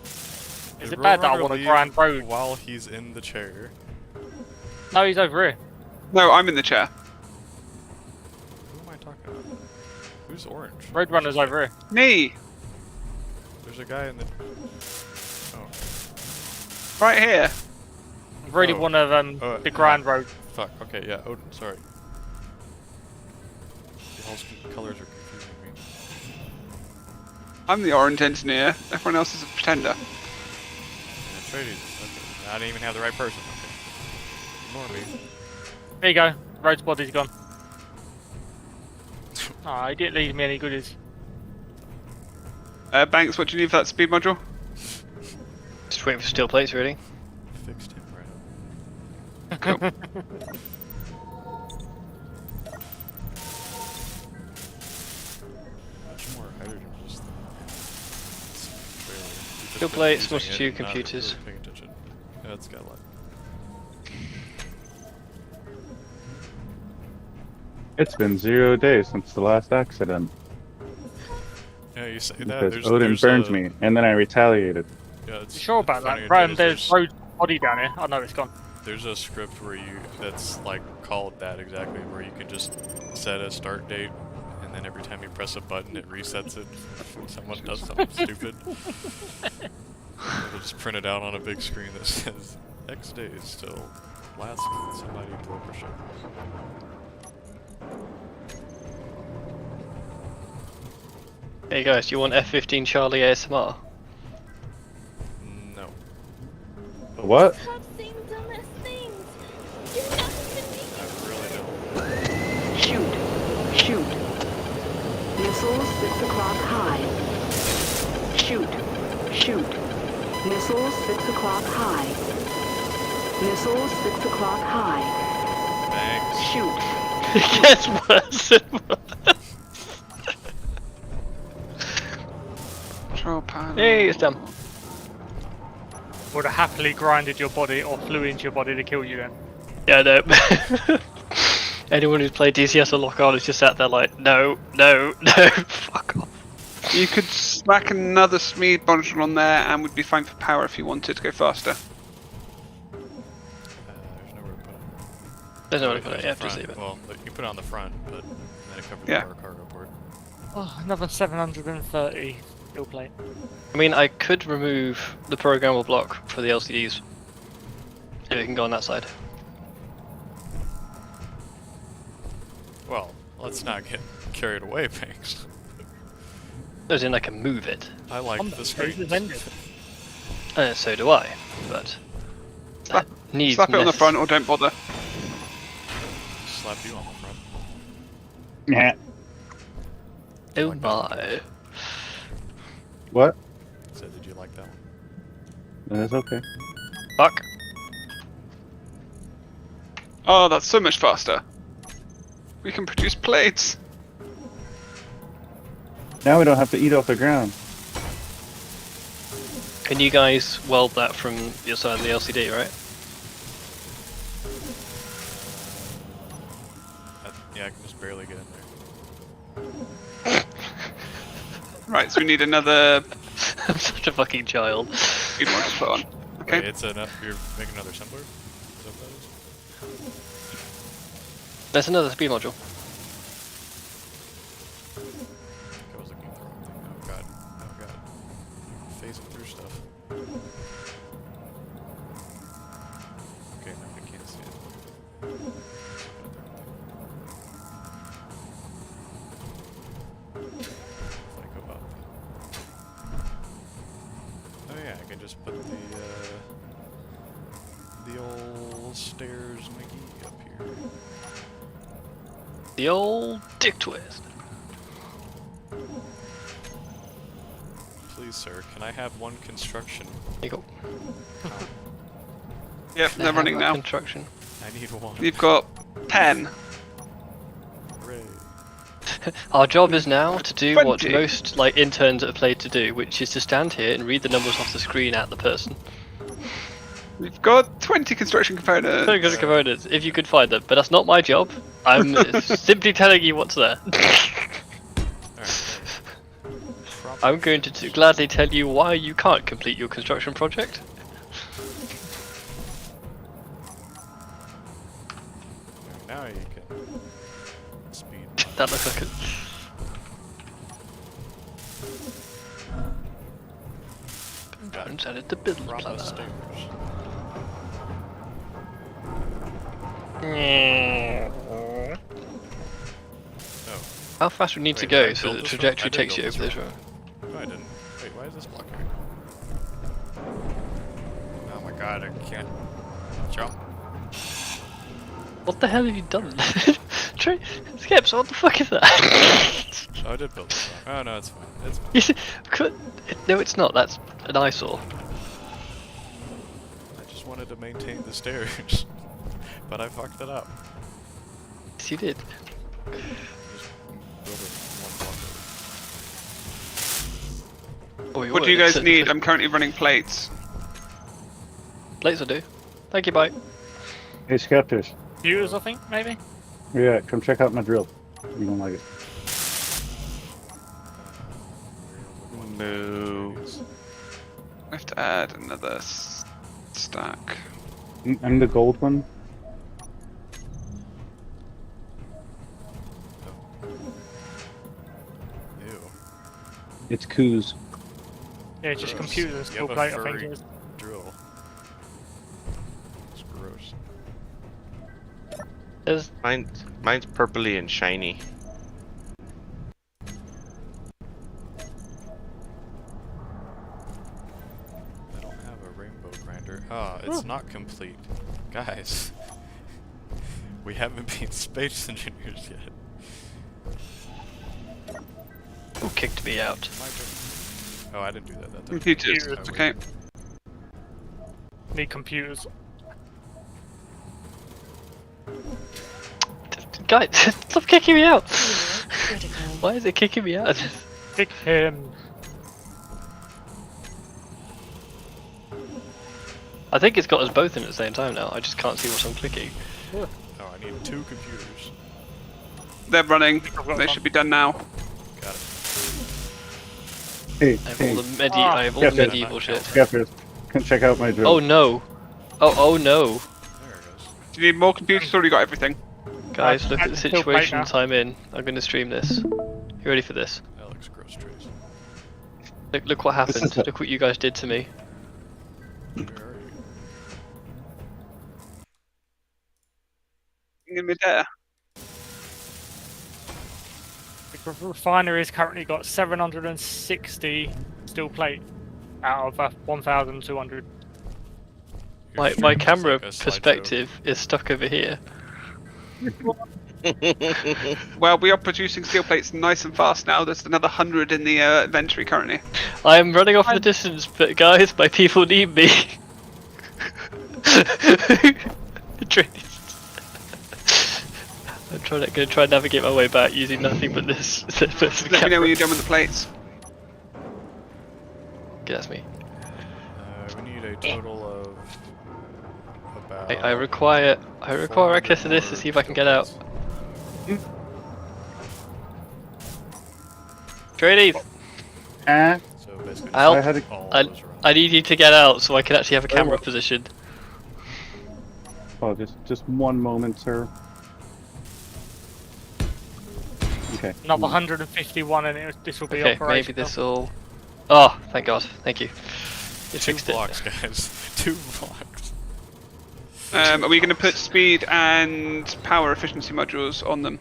[SPEAKER 10] Is
[SPEAKER 1] Did
[SPEAKER 10] it bad that I
[SPEAKER 1] Roadrunner
[SPEAKER 10] want to
[SPEAKER 1] leave
[SPEAKER 10] grind road?
[SPEAKER 1] while he's in the chair?
[SPEAKER 10] No, he's over here.
[SPEAKER 4] No, I'm in the chair.
[SPEAKER 1] Who am I talking about? Who's orange?
[SPEAKER 10] Roadrunner's over here.
[SPEAKER 4] Me!
[SPEAKER 1] There's a guy in the. Oh.
[SPEAKER 4] Right here.
[SPEAKER 10] I really
[SPEAKER 1] Oh.
[SPEAKER 10] want to the grind road.
[SPEAKER 1] Fuck. Okay. Yeah. Odin. Sorry. The whole colors are confusing me.
[SPEAKER 4] I'm the orange engineer. Everyone else is a pretender.
[SPEAKER 1] Yeah, Trades. Okay. I didn't even have the right person. Okay. Ignore me.
[SPEAKER 10] There you go. Road's body's gone. Ah, he didn't leave me any goodies.
[SPEAKER 4] Banks, what do you need for that speed module?
[SPEAKER 6] Just waiting for steel plates, really.
[SPEAKER 1] Fixed him right up.
[SPEAKER 4] Cool.
[SPEAKER 1] Much more hydrogen just than trailer. We've just
[SPEAKER 6] Steel
[SPEAKER 1] been
[SPEAKER 6] plates,
[SPEAKER 1] using
[SPEAKER 6] multitude,
[SPEAKER 1] it and not
[SPEAKER 6] computers.
[SPEAKER 1] really paying attention. Yeah, it's got a lot.
[SPEAKER 7] It's been 0 days since the last accident.
[SPEAKER 1] Yeah, you say that.
[SPEAKER 7] Because Odin burned me, and then I retaliated.
[SPEAKER 1] Yeah, it's
[SPEAKER 10] You sure about
[SPEAKER 1] funny
[SPEAKER 10] that?
[SPEAKER 1] it
[SPEAKER 10] Right,
[SPEAKER 1] is,
[SPEAKER 10] there's road body down here. I know it's gone.
[SPEAKER 1] There's a script where that's like called that exactly, where you can just set a start date, and then every time you press a button, it resets it. When someone does something stupid, it'll just print it out on a big screen that says X days till last somebody broke a ship.
[SPEAKER 6] Hey guys, do you want F-15 Charlie ASMR?
[SPEAKER 1] No.
[SPEAKER 7] What?
[SPEAKER 9] Stop saying dumbass things. You're not
[SPEAKER 1] I really don't.
[SPEAKER 11] Shoot. Shoot. Missiles 6 o'clock high. Shoot. Shoot. Missiles 6 o'clock high. Missiles 6 o'clock high.
[SPEAKER 1] Thanks.
[SPEAKER 11] Shoot.
[SPEAKER 6] It gets worse and worse.
[SPEAKER 4] Control panel.
[SPEAKER 6] Hey, it's done.
[SPEAKER 10] Would have happily grinded your body or flew into your body to kill you then.
[SPEAKER 6] Yeah, no. Anyone who's played DCS or Lock-On is just sat there like, no, no, no, fuck off.
[SPEAKER 4] You could smack another speed module on there and would be fine for power if you wanted to go faster.
[SPEAKER 1] There's nowhere to put it.
[SPEAKER 6] There's no way to put it, yeah, just leave it.
[SPEAKER 1] Well, you put it on the front, but then it covers
[SPEAKER 4] Yeah.
[SPEAKER 1] our cargo port.
[SPEAKER 10] Oh, another 730 steel plate.
[SPEAKER 6] I mean, I could remove the programmable block for the LCDs. If it can go on that side.
[SPEAKER 1] Well, let's not get carried away, Banks.
[SPEAKER 6] As in, I can move it.
[SPEAKER 1] I like the screen.
[SPEAKER 6] So do I, but...
[SPEAKER 4] Slap-
[SPEAKER 6] that needs
[SPEAKER 4] Slap it on the
[SPEAKER 6] necess-
[SPEAKER 4] front or don't bother.
[SPEAKER 1] Slap you on the front.
[SPEAKER 7] Yeah.
[SPEAKER 6] Oh my.
[SPEAKER 7] What?
[SPEAKER 1] So did you like that one?
[SPEAKER 7] That's okay.
[SPEAKER 6] Fuck.
[SPEAKER 4] Oh, that's so much faster. We can produce plates.
[SPEAKER 7] Now we don't have to eat off the ground.
[SPEAKER 6] Can you guys weld that from your side of the LCD, right?
[SPEAKER 1] Yeah, I can just barely get in there.
[SPEAKER 4] Right, so we need another
[SPEAKER 6] I'm such a fucking child.
[SPEAKER 4] speed module to put on. Okay.
[SPEAKER 1] Wait, you're making another assembler? Is that what that is?
[SPEAKER 6] There's another speed module.
[SPEAKER 1] I was looking for one thing. Oh god. Oh god. Phasing through stuff. Okay, now I can't see it. If I go up. Oh yeah, I can just put the old stairs McGee up here.
[SPEAKER 6] The old dick twist.
[SPEAKER 1] Please, sir, can I have one construction?
[SPEAKER 6] There you go.
[SPEAKER 4] Yep, they're running now.
[SPEAKER 6] Construction.
[SPEAKER 1] I need one.
[SPEAKER 4] You've got 10.
[SPEAKER 1] Hooray.
[SPEAKER 6] Our job is now to do what
[SPEAKER 4] 20.
[SPEAKER 6] most like interns that are played to do, which is to stand here and read the numbers off the screen at the person.
[SPEAKER 4] We've got 20 construction components.
[SPEAKER 6] Very good components, if you could find them, but that's not my job. I'm simply telling you what's there. I'm going to gladly tell you why you can't complete your construction project.
[SPEAKER 1] Now you can speed.
[SPEAKER 6] That looks like a... Components added to build
[SPEAKER 1] Proper
[SPEAKER 6] planner.
[SPEAKER 1] stairs. Oh,
[SPEAKER 6] How fast we need to
[SPEAKER 1] Wait,
[SPEAKER 6] go
[SPEAKER 1] did I
[SPEAKER 6] so
[SPEAKER 1] build
[SPEAKER 6] the
[SPEAKER 1] this
[SPEAKER 6] trajectory
[SPEAKER 1] wrong? I did
[SPEAKER 6] takes you
[SPEAKER 1] build
[SPEAKER 6] over
[SPEAKER 1] this
[SPEAKER 6] this road?
[SPEAKER 1] no, I didn't. Wait, why is this blocking? Oh my god, I can't jump.
[SPEAKER 6] What the hell have you done? Skips, what the fuck is that?
[SPEAKER 1] Oh, I did build this wrong. Oh no, it's fine. It's fine.
[SPEAKER 6] You see- no, it's not. That's an eyesore.
[SPEAKER 1] I just wanted to maintain the stairs, but I fucked it up.
[SPEAKER 6] Yes, you did.
[SPEAKER 1] Just build it one block over.
[SPEAKER 6] Or you
[SPEAKER 4] What do you
[SPEAKER 6] would.
[SPEAKER 4] guys need? I'm currently running plates.
[SPEAKER 6] Plates will do. Thank you, bye.
[SPEAKER 7] Hey, Skeptors.
[SPEAKER 10] Computers, I think, maybe?
[SPEAKER 7] Yeah, come check out my drill. You don't like it.
[SPEAKER 5] No.
[SPEAKER 4] I have to add another stack.
[SPEAKER 7] I'm the gold one.
[SPEAKER 1] Ew.
[SPEAKER 7] It's Koo's.
[SPEAKER 10] Yeah, just
[SPEAKER 1] Gross.
[SPEAKER 10] computers,
[SPEAKER 1] You
[SPEAKER 10] steel
[SPEAKER 1] have a
[SPEAKER 10] plate, I think
[SPEAKER 1] furry
[SPEAKER 10] it is.
[SPEAKER 1] drill. It's gross.
[SPEAKER 6] There's
[SPEAKER 5] Mine's purpley and shiny.
[SPEAKER 1] I don't have a rainbow grinder. Ah, it's not complete. Guys. We haven't been space engineers yet.
[SPEAKER 6] who kicked me out.
[SPEAKER 1] My turn. Oh, I didn't do that that time.
[SPEAKER 4] Computers.
[SPEAKER 1] Oh, wait.
[SPEAKER 4] Okay.
[SPEAKER 10] Need computers.
[SPEAKER 6] Guys, stop kicking me out!
[SPEAKER 9] Critical.
[SPEAKER 6] Why is it kicking me out?
[SPEAKER 10] Kick him.
[SPEAKER 6] I think it's got us both in at the same time now. I just can't see what I'm clicking.
[SPEAKER 1] Oh, I need 2 computers.
[SPEAKER 4] They're running.
[SPEAKER 10] I've got
[SPEAKER 4] They
[SPEAKER 10] one.
[SPEAKER 4] should be done now.
[SPEAKER 1] Got it.
[SPEAKER 7] Hey,
[SPEAKER 6] I have
[SPEAKER 7] hey,
[SPEAKER 6] all the
[SPEAKER 10] Ah,
[SPEAKER 6] I have all the
[SPEAKER 7] Jeffrey.
[SPEAKER 6] medieval shit.
[SPEAKER 7] Jeffers, come check out my drill.
[SPEAKER 6] Oh no! Oh no!
[SPEAKER 1] There it goes.
[SPEAKER 4] Do you need more computers or you got everything?
[SPEAKER 6] Guys, look at the
[SPEAKER 10] Still plate
[SPEAKER 6] situation
[SPEAKER 10] now.
[SPEAKER 6] I'm in. I'm gonna stream this. You ready for this?
[SPEAKER 1] That looks gross trees.
[SPEAKER 6] Look what
[SPEAKER 7] This is
[SPEAKER 6] happened.
[SPEAKER 7] it.
[SPEAKER 6] Look what you guys did to me.
[SPEAKER 1] Where are you?
[SPEAKER 4] In midair.
[SPEAKER 10] The refinery's currently got 760 steel plate out of 1,200.
[SPEAKER 1] Your
[SPEAKER 6] My
[SPEAKER 1] stream is
[SPEAKER 6] camera
[SPEAKER 1] like a slideshow.
[SPEAKER 6] perspective is stuck over here.
[SPEAKER 4] Well, we are producing steel plates nice and fast now. There's another 100 in the inventory currently.
[SPEAKER 6] I am running off in the distance, but guys, my people need me. I'm gonna try and navigate my way back using nothing but this.
[SPEAKER 4] Let me know when you're done with the plates.
[SPEAKER 6] Guess me.
[SPEAKER 1] We need a total of about.
[SPEAKER 6] I require access to this to see if I can get out. Tradies,
[SPEAKER 7] Ah,
[SPEAKER 1] So basically,
[SPEAKER 6] I'll-
[SPEAKER 7] I had a-
[SPEAKER 1] all
[SPEAKER 6] I-
[SPEAKER 1] those around.
[SPEAKER 6] I need you to get out so I can actually have a camera position.
[SPEAKER 7] oh, just one moment, sir. Okay.
[SPEAKER 10] Another 151 and this will be
[SPEAKER 6] Okay,
[SPEAKER 10] operational.
[SPEAKER 6] maybe this will. Oh, thank God, thank you. You
[SPEAKER 1] 2
[SPEAKER 6] fixed it.
[SPEAKER 1] blocks, guys. 2 blocks.
[SPEAKER 4] Are we going to put speed and power efficiency modules on them?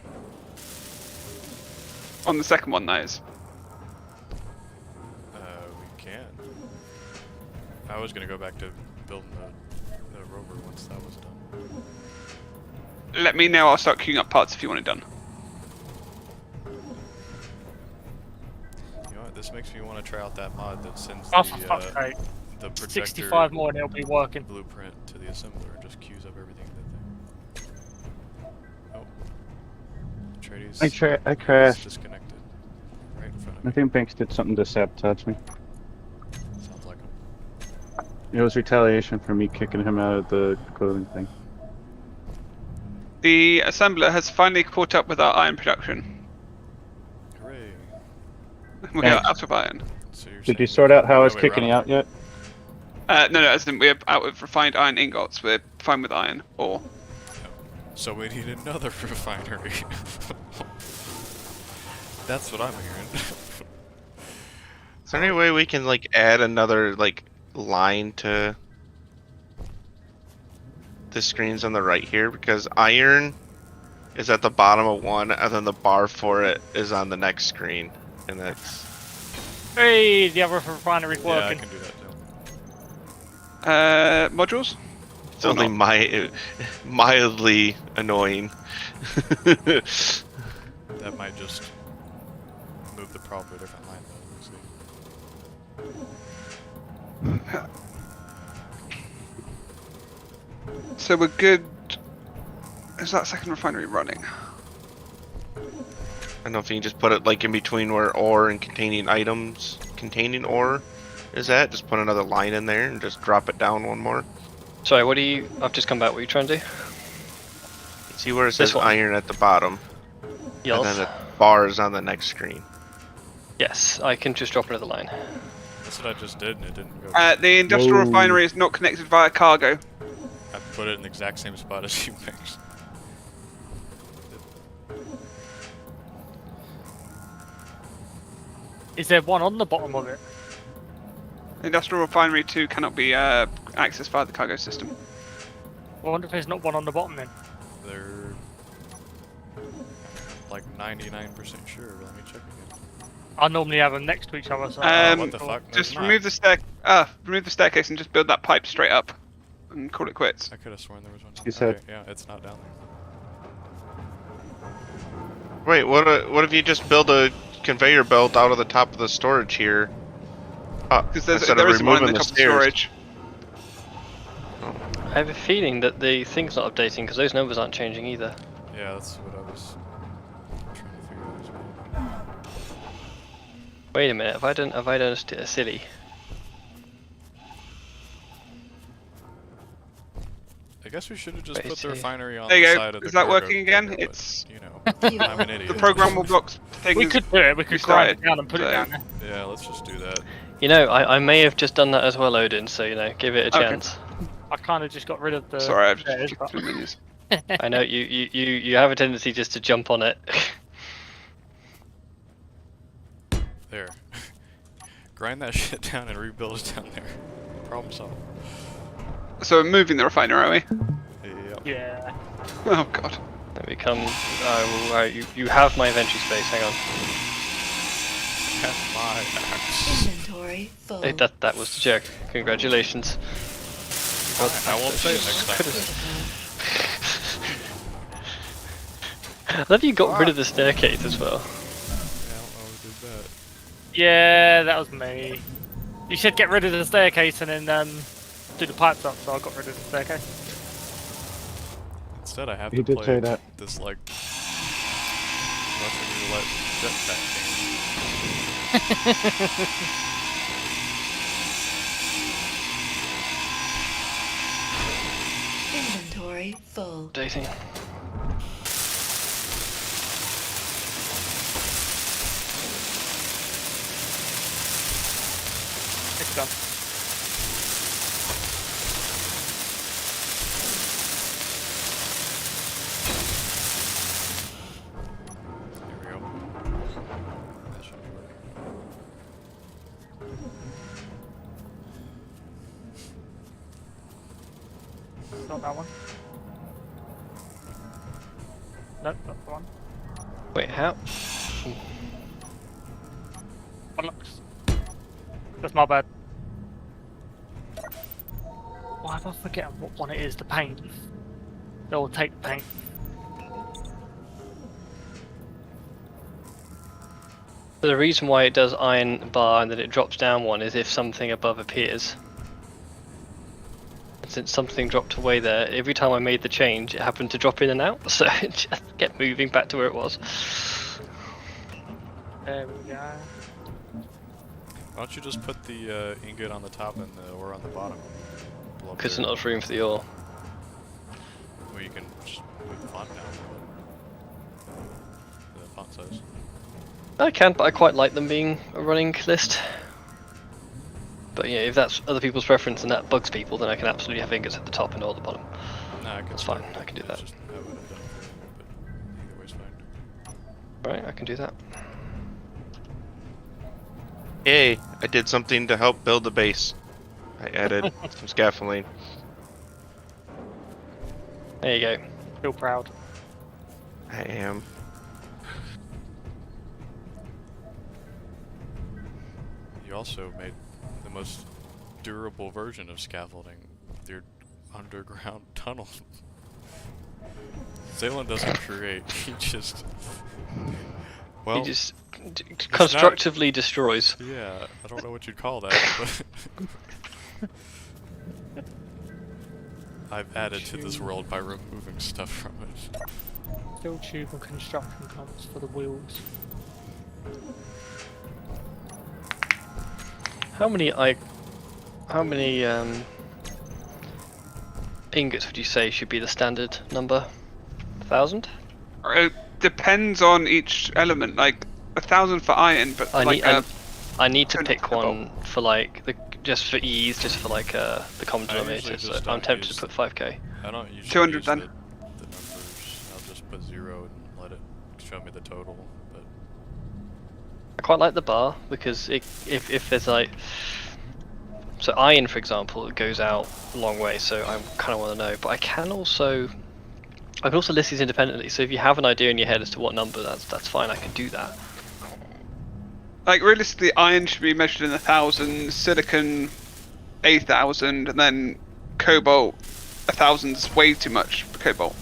[SPEAKER 4] On the second one, that is.
[SPEAKER 1] We can. I was gonna go back to building the rover once that was done.
[SPEAKER 4] Let me know. I'll start queuing up parts if you want it done.
[SPEAKER 1] You know what? This makes me want to try out that mod that sends
[SPEAKER 10] Oh, for fuck's
[SPEAKER 1] the
[SPEAKER 10] sake.
[SPEAKER 1] the projector
[SPEAKER 10] 65 more and it'll be working.
[SPEAKER 1] blueprint to the assembler and just queues up everything in that thing. Oh. Atreides
[SPEAKER 7] I
[SPEAKER 1] is
[SPEAKER 7] crashed.
[SPEAKER 1] disconnected. Right in front of
[SPEAKER 7] I
[SPEAKER 1] me.
[SPEAKER 7] think Banks did something to sabotage me.
[SPEAKER 1] Sounds like him.
[SPEAKER 7] It was retaliation for me kicking him out of the clothing thing.
[SPEAKER 4] The assembler has finally caught up with our iron production.
[SPEAKER 1] Hooray.
[SPEAKER 4] We
[SPEAKER 7] Thanks.
[SPEAKER 4] are out of iron.
[SPEAKER 1] So you're
[SPEAKER 7] Did
[SPEAKER 1] saying
[SPEAKER 7] you sort out how I was
[SPEAKER 1] wait, we're
[SPEAKER 7] kicking
[SPEAKER 1] out
[SPEAKER 7] you
[SPEAKER 1] of-
[SPEAKER 7] out yet?
[SPEAKER 4] No, as in we're out of refined iron ingots. We're fine with iron ore.
[SPEAKER 1] So we need another refinery. That's what I'm hearing.
[SPEAKER 5] Is there any way we can like add another like line to the screens on the right here? Because iron is at the bottom of one, and then the bar for it is on the next screen, and that's
[SPEAKER 10] Hey, the other refinery's
[SPEAKER 1] Yeah, I
[SPEAKER 10] working.
[SPEAKER 1] can do that too.
[SPEAKER 4] Modules?
[SPEAKER 5] it's only mildly annoying.
[SPEAKER 1] That might just move the problem to a different line though. We'll see.
[SPEAKER 4] So we're good. Is that second refinery running?
[SPEAKER 5] I don't know if you can just put it like in between where ore and containing items containing ore is at. Just put another line in there and just drop it down one more.
[SPEAKER 6] Sorry, what are you? I've just come back. What are you trying to do?
[SPEAKER 5] See where it
[SPEAKER 6] This
[SPEAKER 5] says
[SPEAKER 6] one.
[SPEAKER 5] iron at the bottom, and then
[SPEAKER 6] Yes.
[SPEAKER 5] the bar is on the next screen.
[SPEAKER 6] Yes, I can just drop another line.
[SPEAKER 1] That's what I just did and it didn't go.
[SPEAKER 4] The industrial
[SPEAKER 7] Whoa.
[SPEAKER 4] refinery is not connected via cargo.
[SPEAKER 1] I put it in the exact same spot as you picked.
[SPEAKER 10] Is there one on the bottom of it?
[SPEAKER 4] Industrial refinery 2 cannot be accessed via the cargo system.
[SPEAKER 10] I wonder if there's not one on the bottom then.
[SPEAKER 1] There like 99% sure. Let me check again.
[SPEAKER 10] I normally have them next to each other. So
[SPEAKER 1] what the fuck? There's
[SPEAKER 4] Just
[SPEAKER 1] not.
[SPEAKER 4] remove the remove the staircase and just build that pipe straight up, and call it quits.
[SPEAKER 1] I could have sworn there was one.
[SPEAKER 7] You said-
[SPEAKER 1] Okay, yeah, it's not down there.
[SPEAKER 5] Wait, what if you just build a conveyor belt out of the top of the storage here?
[SPEAKER 4] Because
[SPEAKER 5] Instead
[SPEAKER 4] there
[SPEAKER 5] of
[SPEAKER 4] is one in
[SPEAKER 5] removing
[SPEAKER 4] the
[SPEAKER 5] the
[SPEAKER 4] top of
[SPEAKER 5] stairs.
[SPEAKER 4] storage.
[SPEAKER 6] I have a feeling that the thing's not updating because those numbers aren't changing either.
[SPEAKER 1] Yeah, that's what I was trying to figure out as well.
[SPEAKER 6] Wait a minute, have I done a silly?
[SPEAKER 1] I guess we should have just
[SPEAKER 6] Wait,
[SPEAKER 1] put the
[SPEAKER 6] see.
[SPEAKER 1] refinery on
[SPEAKER 4] There you
[SPEAKER 1] the
[SPEAKER 4] go.
[SPEAKER 1] side of the
[SPEAKER 4] Is that
[SPEAKER 1] cargo
[SPEAKER 4] working again?
[SPEAKER 1] conveyor,
[SPEAKER 4] It's-
[SPEAKER 1] but, you know,
[SPEAKER 9] Fuel.
[SPEAKER 1] I'm an idiot.
[SPEAKER 4] The programmable blocks thing
[SPEAKER 10] we
[SPEAKER 4] is
[SPEAKER 10] could do it. We could grind it
[SPEAKER 4] restarted,
[SPEAKER 10] down and put it
[SPEAKER 4] so-
[SPEAKER 10] down there.
[SPEAKER 1] Yeah, let's just do that.
[SPEAKER 6] You know, I may have just done that as well, Odin. So you know, give it a
[SPEAKER 4] Okay.
[SPEAKER 6] chance.
[SPEAKER 10] I kind of just got rid of the.
[SPEAKER 4] Sorry, I've
[SPEAKER 10] stairs,
[SPEAKER 4] just
[SPEAKER 10] but-
[SPEAKER 4] clicked through menus.
[SPEAKER 6] I know you have a tendency just to jump on it.
[SPEAKER 1] There. Grind that shit down and rebuild it down there. Problem solved.
[SPEAKER 4] So we're moving the refinery, are we?
[SPEAKER 1] Yep.
[SPEAKER 10] Yeah.
[SPEAKER 4] Oh god.
[SPEAKER 6] There we come. You have my inventory space. Hang on.
[SPEAKER 1] That's my axe.
[SPEAKER 9] Inventory full.
[SPEAKER 6] Hey, that was the joke. Congratulations.
[SPEAKER 1] I won't say it next time.
[SPEAKER 6] I love you got rid of the staircase as well.
[SPEAKER 1] Yeah, I don't know who did that.
[SPEAKER 10] Yeah, that was me. You should get rid of the staircase and then do the pipes up. So I got rid of the staircase.
[SPEAKER 1] Instead, I have
[SPEAKER 7] He
[SPEAKER 1] to
[SPEAKER 7] did
[SPEAKER 1] play
[SPEAKER 7] say that.
[SPEAKER 1] this like Russian roulette jetpack game.
[SPEAKER 9] Inventory full.
[SPEAKER 6] Dating.
[SPEAKER 10] It's done.
[SPEAKER 1] Here we go. That should be working.
[SPEAKER 10] Not that one. Nope, not the one.
[SPEAKER 6] Wait, how?
[SPEAKER 10] Bollocks. That's my bad. Why am I forgetting what one it is? The paint. They'll take the paint.
[SPEAKER 6] The reason why it does iron bar and then it drops down one is if something above appears. And since something dropped away there, every time I made the change, it happened to drop in and out, so it just kept moving back to where it was.
[SPEAKER 10] There we go.
[SPEAKER 1] Why don't you just put the ingot on the top and the ore on the bottom? Blow up
[SPEAKER 6] Because
[SPEAKER 1] there.
[SPEAKER 6] there's not room for the ore.
[SPEAKER 1] Well, you can just move the font down. The font size.
[SPEAKER 6] I can, but I quite like them being a running list. But yeah, if that's other people's preference and that bugs people, then I can absolutely have ingots at the top and ore at the bottom.
[SPEAKER 1] Nah, I can
[SPEAKER 6] That's
[SPEAKER 1] still-
[SPEAKER 6] fine, I can do
[SPEAKER 1] it's
[SPEAKER 6] that.
[SPEAKER 1] Just, I would have done it for you, but either way's fine.
[SPEAKER 6] Right, I can do that.
[SPEAKER 5] Yay! I did something to help build the base. I added some scaffolding.
[SPEAKER 6] There you go.
[SPEAKER 10] Feel proud.
[SPEAKER 5] I am.
[SPEAKER 1] You also made the most durable version of scaffolding with your underground tunnel. Zaylan doesn't create, he just... Well,
[SPEAKER 6] He just constructively destroys.
[SPEAKER 1] yeah, I don't know what you'd call that, but... I've added to this world by removing stuff from it.
[SPEAKER 10] Steel tube and construction comes for the wheels.
[SPEAKER 6] How many ingots would you say should be the standard number? 1,000?
[SPEAKER 4] It depends on each element. Like 1,000 for iron, but
[SPEAKER 6] I
[SPEAKER 4] like
[SPEAKER 6] need I need to
[SPEAKER 4] 10
[SPEAKER 6] pick
[SPEAKER 4] for
[SPEAKER 6] one for like just for ease, just for like the common
[SPEAKER 1] I usually
[SPEAKER 6] denominator. So
[SPEAKER 1] just
[SPEAKER 6] I'm
[SPEAKER 1] don't
[SPEAKER 6] tempted
[SPEAKER 1] use
[SPEAKER 6] to put 5k.
[SPEAKER 1] I don't usually
[SPEAKER 4] 200
[SPEAKER 1] use
[SPEAKER 4] then.
[SPEAKER 1] the numbers. I'll just put 0 and let it show me the total. But
[SPEAKER 6] I quite like the bar because if there's like, so iron for example, it goes out a long way, so I kind of want to know. But I can also I can also list these independently. So if you have an idea in your head as to what number, that's fine. I can do that.
[SPEAKER 4] Like realistically, iron should be measured in 1,000, silicon 8,000, and then cobalt 1,000 is way too much for cobalt.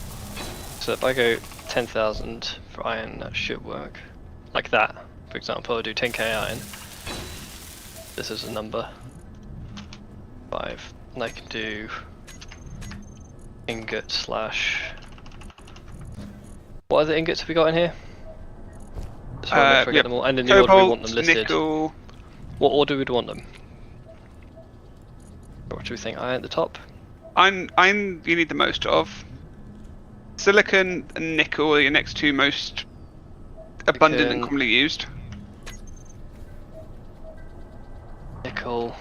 [SPEAKER 6] So if I go 10,000 for iron, that should work. Like that, for example, I do 10k iron. This is a number 5, and I can do ingot slash. What other ingots have we got in here? Just want to make sure I get them all, and in the order we want them listed.
[SPEAKER 4] Nickel.
[SPEAKER 6] What order would we want them? What do we think? Iron at the top.
[SPEAKER 4] Iron you need the most of. Silicon and nickel are your next two most abundant and commonly used.
[SPEAKER 6] Nickel.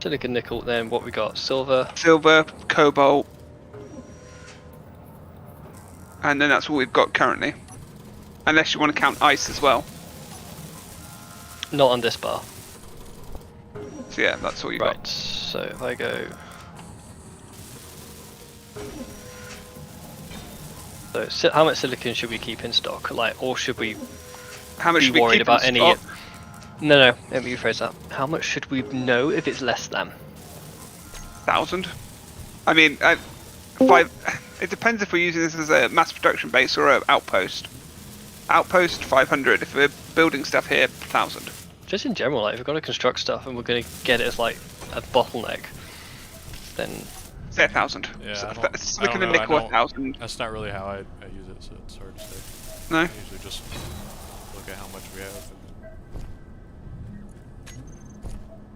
[SPEAKER 6] Silicon, nickel. Then what we got? Silver.
[SPEAKER 4] Silver, cobalt. And then that's all we've got currently. Unless you want to count ice as well.
[SPEAKER 6] Not on this bar.
[SPEAKER 4] So yeah, that's all you
[SPEAKER 6] Right.
[SPEAKER 4] got.
[SPEAKER 6] So if I go. So how much silicon should we keep in stock? Like, or should we
[SPEAKER 4] How much
[SPEAKER 6] be
[SPEAKER 4] should we
[SPEAKER 6] worried
[SPEAKER 4] keep
[SPEAKER 6] about
[SPEAKER 4] in
[SPEAKER 6] any?
[SPEAKER 4] stock?
[SPEAKER 6] No, let me rephrase that. How much should we know if it's less than?
[SPEAKER 4] 1,000. I mean, 5. It depends if we're using this as a mass production base or an outpost. Outpost 500. If we're building stuff here, 1,000.
[SPEAKER 6] Just in general, like if we're going to construct stuff and we're going to get it as like a bottleneck, then
[SPEAKER 4] Say 1,000.
[SPEAKER 1] Yeah,
[SPEAKER 4] So
[SPEAKER 1] I don't
[SPEAKER 4] silicon and
[SPEAKER 1] know,
[SPEAKER 4] nickel 1,000.
[SPEAKER 1] That's not really how I use it, so it's hard to say.
[SPEAKER 4] No.
[SPEAKER 1] I usually just look at how much we have.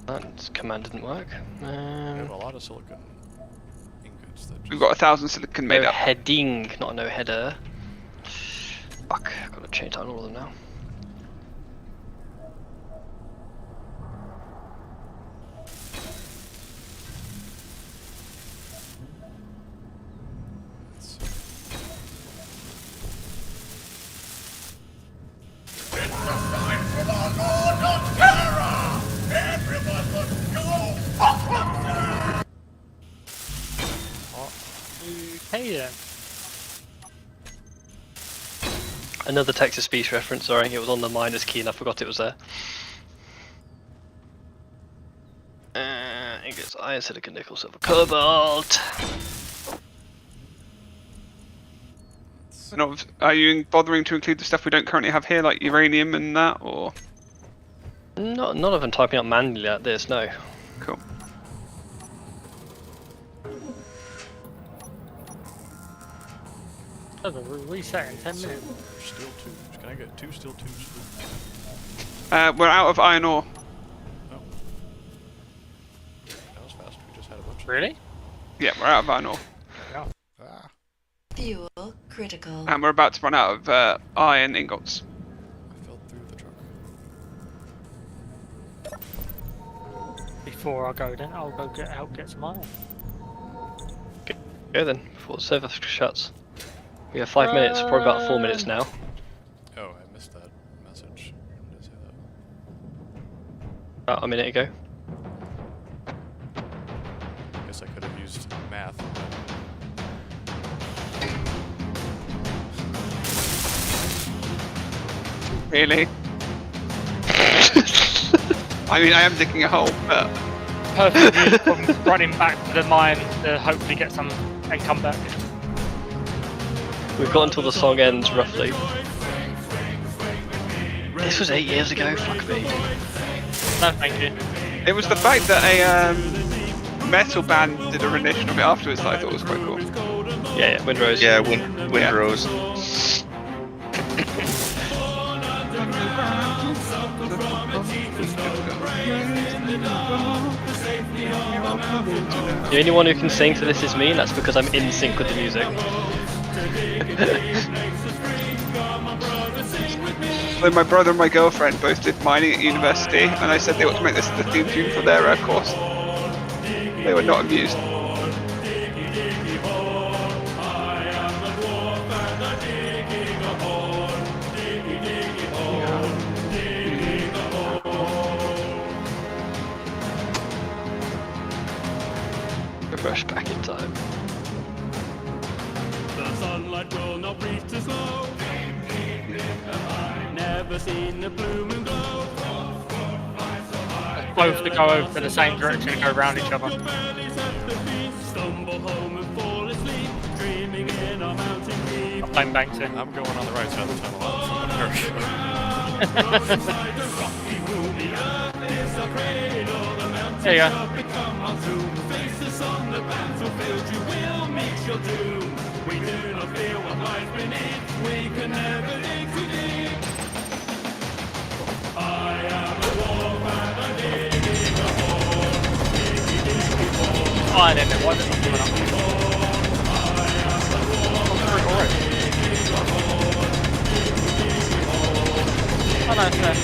[SPEAKER 6] that command didn't work.
[SPEAKER 1] We have a lot of silicon ingots that just...
[SPEAKER 4] We've got 1,000 silicon made
[SPEAKER 6] No
[SPEAKER 4] up.
[SPEAKER 6] heading, not a no header. Fuck, I've got to change out all of them now.
[SPEAKER 10] Hey then.
[SPEAKER 6] Another Texas Beast reference, sorry, it was on the minus key and I forgot it was there. Ingots, iron, silicon, nickel, silver, cobalt.
[SPEAKER 4] And are you bothering to include the stuff we don't currently have here, like uranium and that, or?
[SPEAKER 6] None of them typing up manually like this, no.
[SPEAKER 4] Cool.
[SPEAKER 10] Oh, the reset in 10 minutes.
[SPEAKER 1] Steel tubes. Can I get 2 steel tubes, please?
[SPEAKER 4] We're out of iron ore.
[SPEAKER 1] Oh. That was fast. We just had a bunch of...
[SPEAKER 10] Really?
[SPEAKER 4] Yeah, we're out of iron ore.
[SPEAKER 1] Ah.
[SPEAKER 9] Fuel critical.
[SPEAKER 4] And we're about to run out of iron ingots.
[SPEAKER 1] I fell through the truck.
[SPEAKER 10] Before I go then, I'll go help get some iron.
[SPEAKER 6] Go then, before the server shuts. We have 5 minutes, probably about 4 minutes now.
[SPEAKER 1] Oh, I missed that message. When did I say that?
[SPEAKER 6] About a minute ago.
[SPEAKER 1] I guess I could have used math.
[SPEAKER 4] Really? I mean, I am digging a hole, but
[SPEAKER 10] Perfect music from running back to the mine to hopefully get some and come back.
[SPEAKER 6] We've got until the song ends, roughly. This was 8 years ago, fuck me.
[SPEAKER 10] No, thank you.
[SPEAKER 4] it was the fact that a metal band did a rendition of it afterwards that I thought was quite cool.
[SPEAKER 6] Yeah, Windrose.
[SPEAKER 5] Yeah, Windrose.
[SPEAKER 6] The only one who can sing to this is me, and that's because I'm in sync with the music.
[SPEAKER 4] So my brother and my girlfriend both did mining at university, and I said they ought to make this the theme tune for their course. They were not amused.
[SPEAKER 6] Rush back in time.
[SPEAKER 10] Both to go over the same direction and go around each other. I'm playing banks here.
[SPEAKER 1] I'm going on the right side of the tunnel.
[SPEAKER 10] There you go. Oh, I didn't know. Why did it not coming up? Oh, no, it's there.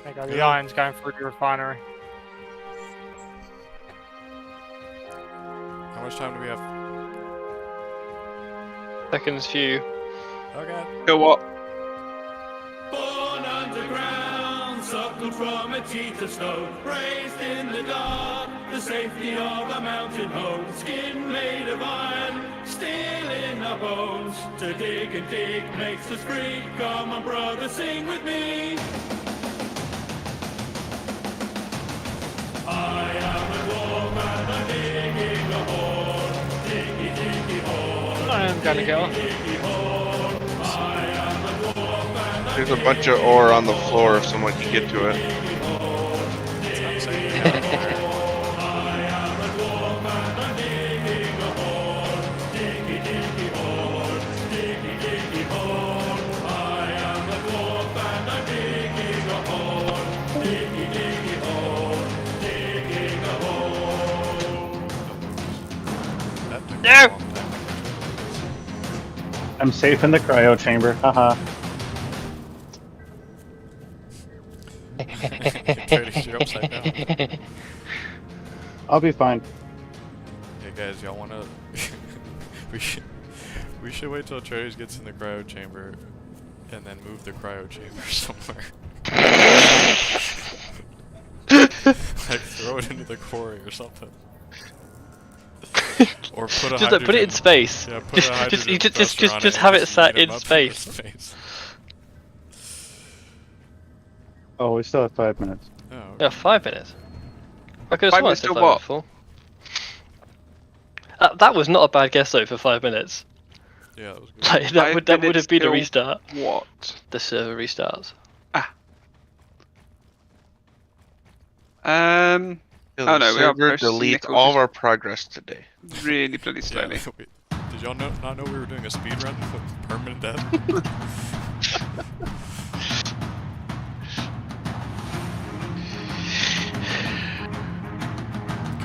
[SPEAKER 10] There you go, the iron's going through the refinery.
[SPEAKER 1] How much time do we have?
[SPEAKER 6] Seconds few.
[SPEAKER 1] Okay.
[SPEAKER 4] Go what?
[SPEAKER 12] Born underground, suckled from a teeth of stone, raised in the dark, the safety of a mountain home, skin made of iron, steel in our bones. To dig and dig makes us free. Come on, brother, sing with me. I am a dwarf and I'm digging a hole, diggy diggy hole.
[SPEAKER 10] I am gonna go.
[SPEAKER 5] There's a bunch of ore on the floor if someone can get to it.
[SPEAKER 6] No!
[SPEAKER 7] I'm safe in the cryo chamber. Haha.
[SPEAKER 1] You're upside down.
[SPEAKER 7] I'll be fine.
[SPEAKER 1] Hey guys, y'all wanna? we should wait till Cherries gets in the cryo chamber, and then move the cryo chamber somewhere. Like throw it into the quarry or something. Or put a
[SPEAKER 6] Just like, put it in space.
[SPEAKER 1] Yeah, put a hydrogen compressor on
[SPEAKER 6] just
[SPEAKER 1] it
[SPEAKER 6] have
[SPEAKER 1] and
[SPEAKER 6] it sat
[SPEAKER 1] heat 'em
[SPEAKER 6] in
[SPEAKER 1] up
[SPEAKER 6] space.
[SPEAKER 7] Oh, we still have 5 minutes.
[SPEAKER 1] Oh, okay.
[SPEAKER 6] Yeah, 5 minutes. I could have
[SPEAKER 4] 5
[SPEAKER 6] sworn I
[SPEAKER 4] minutes
[SPEAKER 6] said
[SPEAKER 4] till
[SPEAKER 6] 5
[SPEAKER 4] what?
[SPEAKER 6] before. That was not a bad guess though for 5 minutes.
[SPEAKER 1] Yeah, that was good.
[SPEAKER 6] Like,
[SPEAKER 4] 5
[SPEAKER 6] that would
[SPEAKER 4] minutes
[SPEAKER 6] have been a
[SPEAKER 4] till
[SPEAKER 6] restart.
[SPEAKER 4] What?
[SPEAKER 6] The server restarts.
[SPEAKER 4] Oh no, we are
[SPEAKER 5] Server
[SPEAKER 4] posting
[SPEAKER 5] delete
[SPEAKER 4] nickel
[SPEAKER 5] all of
[SPEAKER 4] just
[SPEAKER 5] our progress today.
[SPEAKER 4] really bloody
[SPEAKER 1] Yeah,
[SPEAKER 4] slowly.
[SPEAKER 1] did y'all not know we were doing a speed run with permanent death?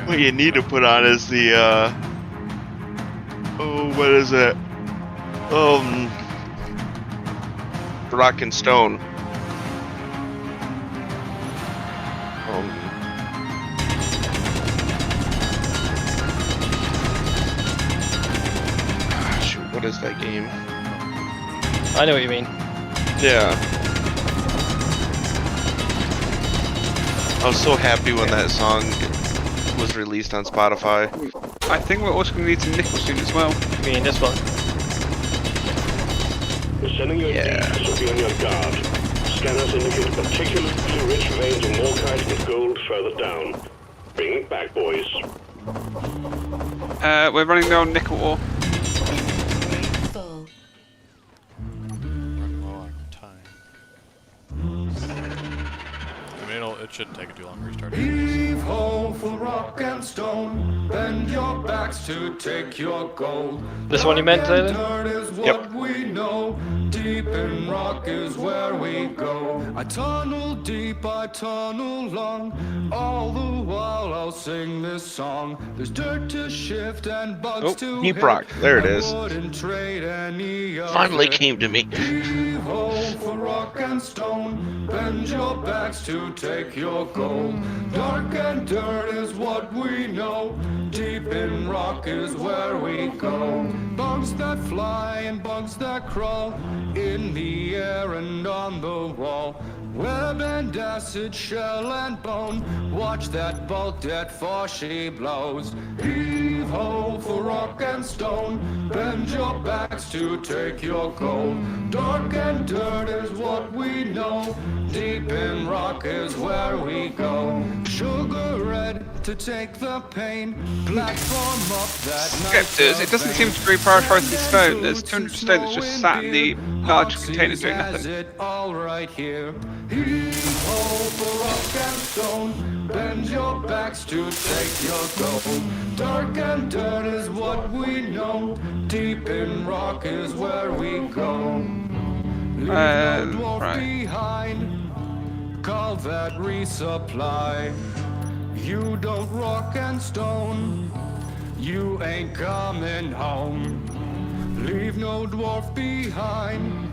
[SPEAKER 5] What you need to put on is the oh, what is it? Rock and Stone. Shoot, what is that game?
[SPEAKER 6] I know what you mean.
[SPEAKER 5] Yeah. I was so happy when that song was released on Spotify.
[SPEAKER 4] I think we're also going to need some nickel soon as well.
[SPEAKER 6] You mean this one?
[SPEAKER 12] Sending your
[SPEAKER 5] Yeah.
[SPEAKER 12] so be on your guard. Scanners indicate particularly rich veins of morkite and gold further down. Bring it back, boys.
[SPEAKER 4] We're running low on nickel ore.
[SPEAKER 9] Full.
[SPEAKER 1] Running low on time. I mean, it shouldn't take it too long to restart.
[SPEAKER 12] Heave ho for rock and stone. Bend your backs to take your gold.
[SPEAKER 6] This one you meant, Taylor?
[SPEAKER 12] Dirt is what we know. Deep in rock is where we go. I tunnel deep, I tunnel long. All the while I'll sing this song. There's dirt to shift and bugs to
[SPEAKER 5] Deep
[SPEAKER 12] hit.
[SPEAKER 5] rock. There it
[SPEAKER 12] I
[SPEAKER 5] is.
[SPEAKER 12] wouldn't trade any of
[SPEAKER 5] Finally
[SPEAKER 12] it.
[SPEAKER 5] came to me.
[SPEAKER 12] Heave ho for rock and stone. Bend your backs to take your gold. Dark and dirt is what we know. Deep in rock is where we go. Bugs that fly and bugs that crawl in the air and on the wall. Web and acid, shell and bone. Watch that bolt that for she blows. Heave ho for rock and stone. Bend your backs to take your gold. Dark and dirt is what we know. Deep in rock is where we go. Sugar red to take the pain. Platform up that night.
[SPEAKER 4] Scriptors, it doesn't seem to be prioritising stone. There's 200 stone that's just sat in the large container doing nothing.
[SPEAKER 12] All right here. Heave ho for rock and stone. Bend your backs to take your gold. Dark and dirt is what we know. Deep in rock is where we go. Leave no dwarf behind. Call that resupply. You don't rock and stone. You ain't coming home. Leave no dwarf behind.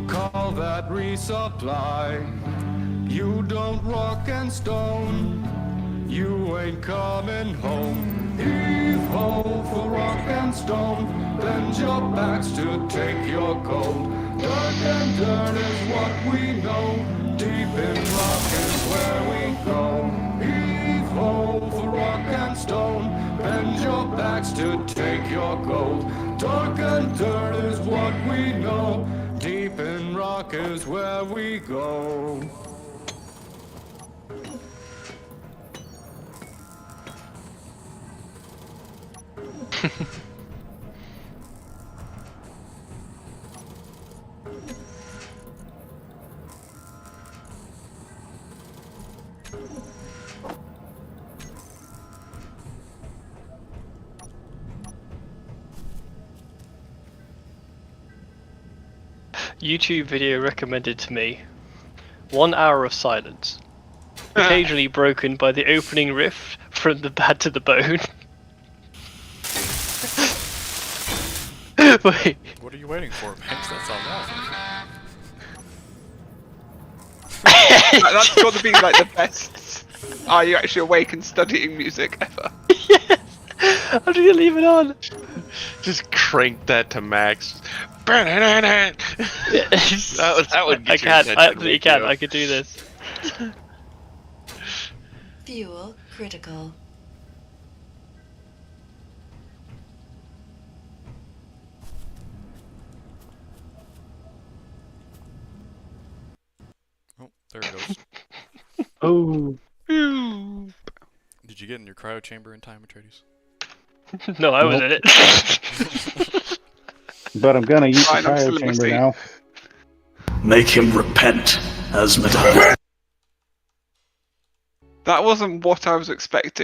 [SPEAKER 12] Call that resupply. You don't rock and stone. You ain't coming home. Heave ho for rock and stone. Bend your backs to take your gold. Dark and dirt is what we know. Deep in rock is where we go. Heave ho for rock and stone. Bend your backs to take your gold. Dark and dirt is what we know. Deep in rock is where we go.
[SPEAKER 6] YouTube video recommended to me. 1 hour of silence. Occasionally broken by the opening riff from the bad to the bone. Wait.
[SPEAKER 1] What are you waiting for, Max? That sounds awesome.
[SPEAKER 4] That's got to be like the best. Are you actually awake and studying music ever?
[SPEAKER 6] Yes! I'm just gonna leave it on.
[SPEAKER 5] Just crank that to max. That would get
[SPEAKER 6] I can,
[SPEAKER 5] your
[SPEAKER 6] I
[SPEAKER 5] attention,
[SPEAKER 6] absolutely can,
[SPEAKER 5] you.
[SPEAKER 6] I could do this.
[SPEAKER 9] Fuel critical.
[SPEAKER 1] Oh, there it goes.
[SPEAKER 7] Oh.
[SPEAKER 1] Did you get in your cryo chamber in time, Atreides?
[SPEAKER 6] No, I was in it.
[SPEAKER 7] But I'm gonna use the
[SPEAKER 4] Fine, I'm still
[SPEAKER 7] cryo
[SPEAKER 4] in my
[SPEAKER 7] chamber
[SPEAKER 4] seat.
[SPEAKER 7] now.
[SPEAKER 12] Make him repent, Asmodai.
[SPEAKER 4] That wasn't what I was expecting.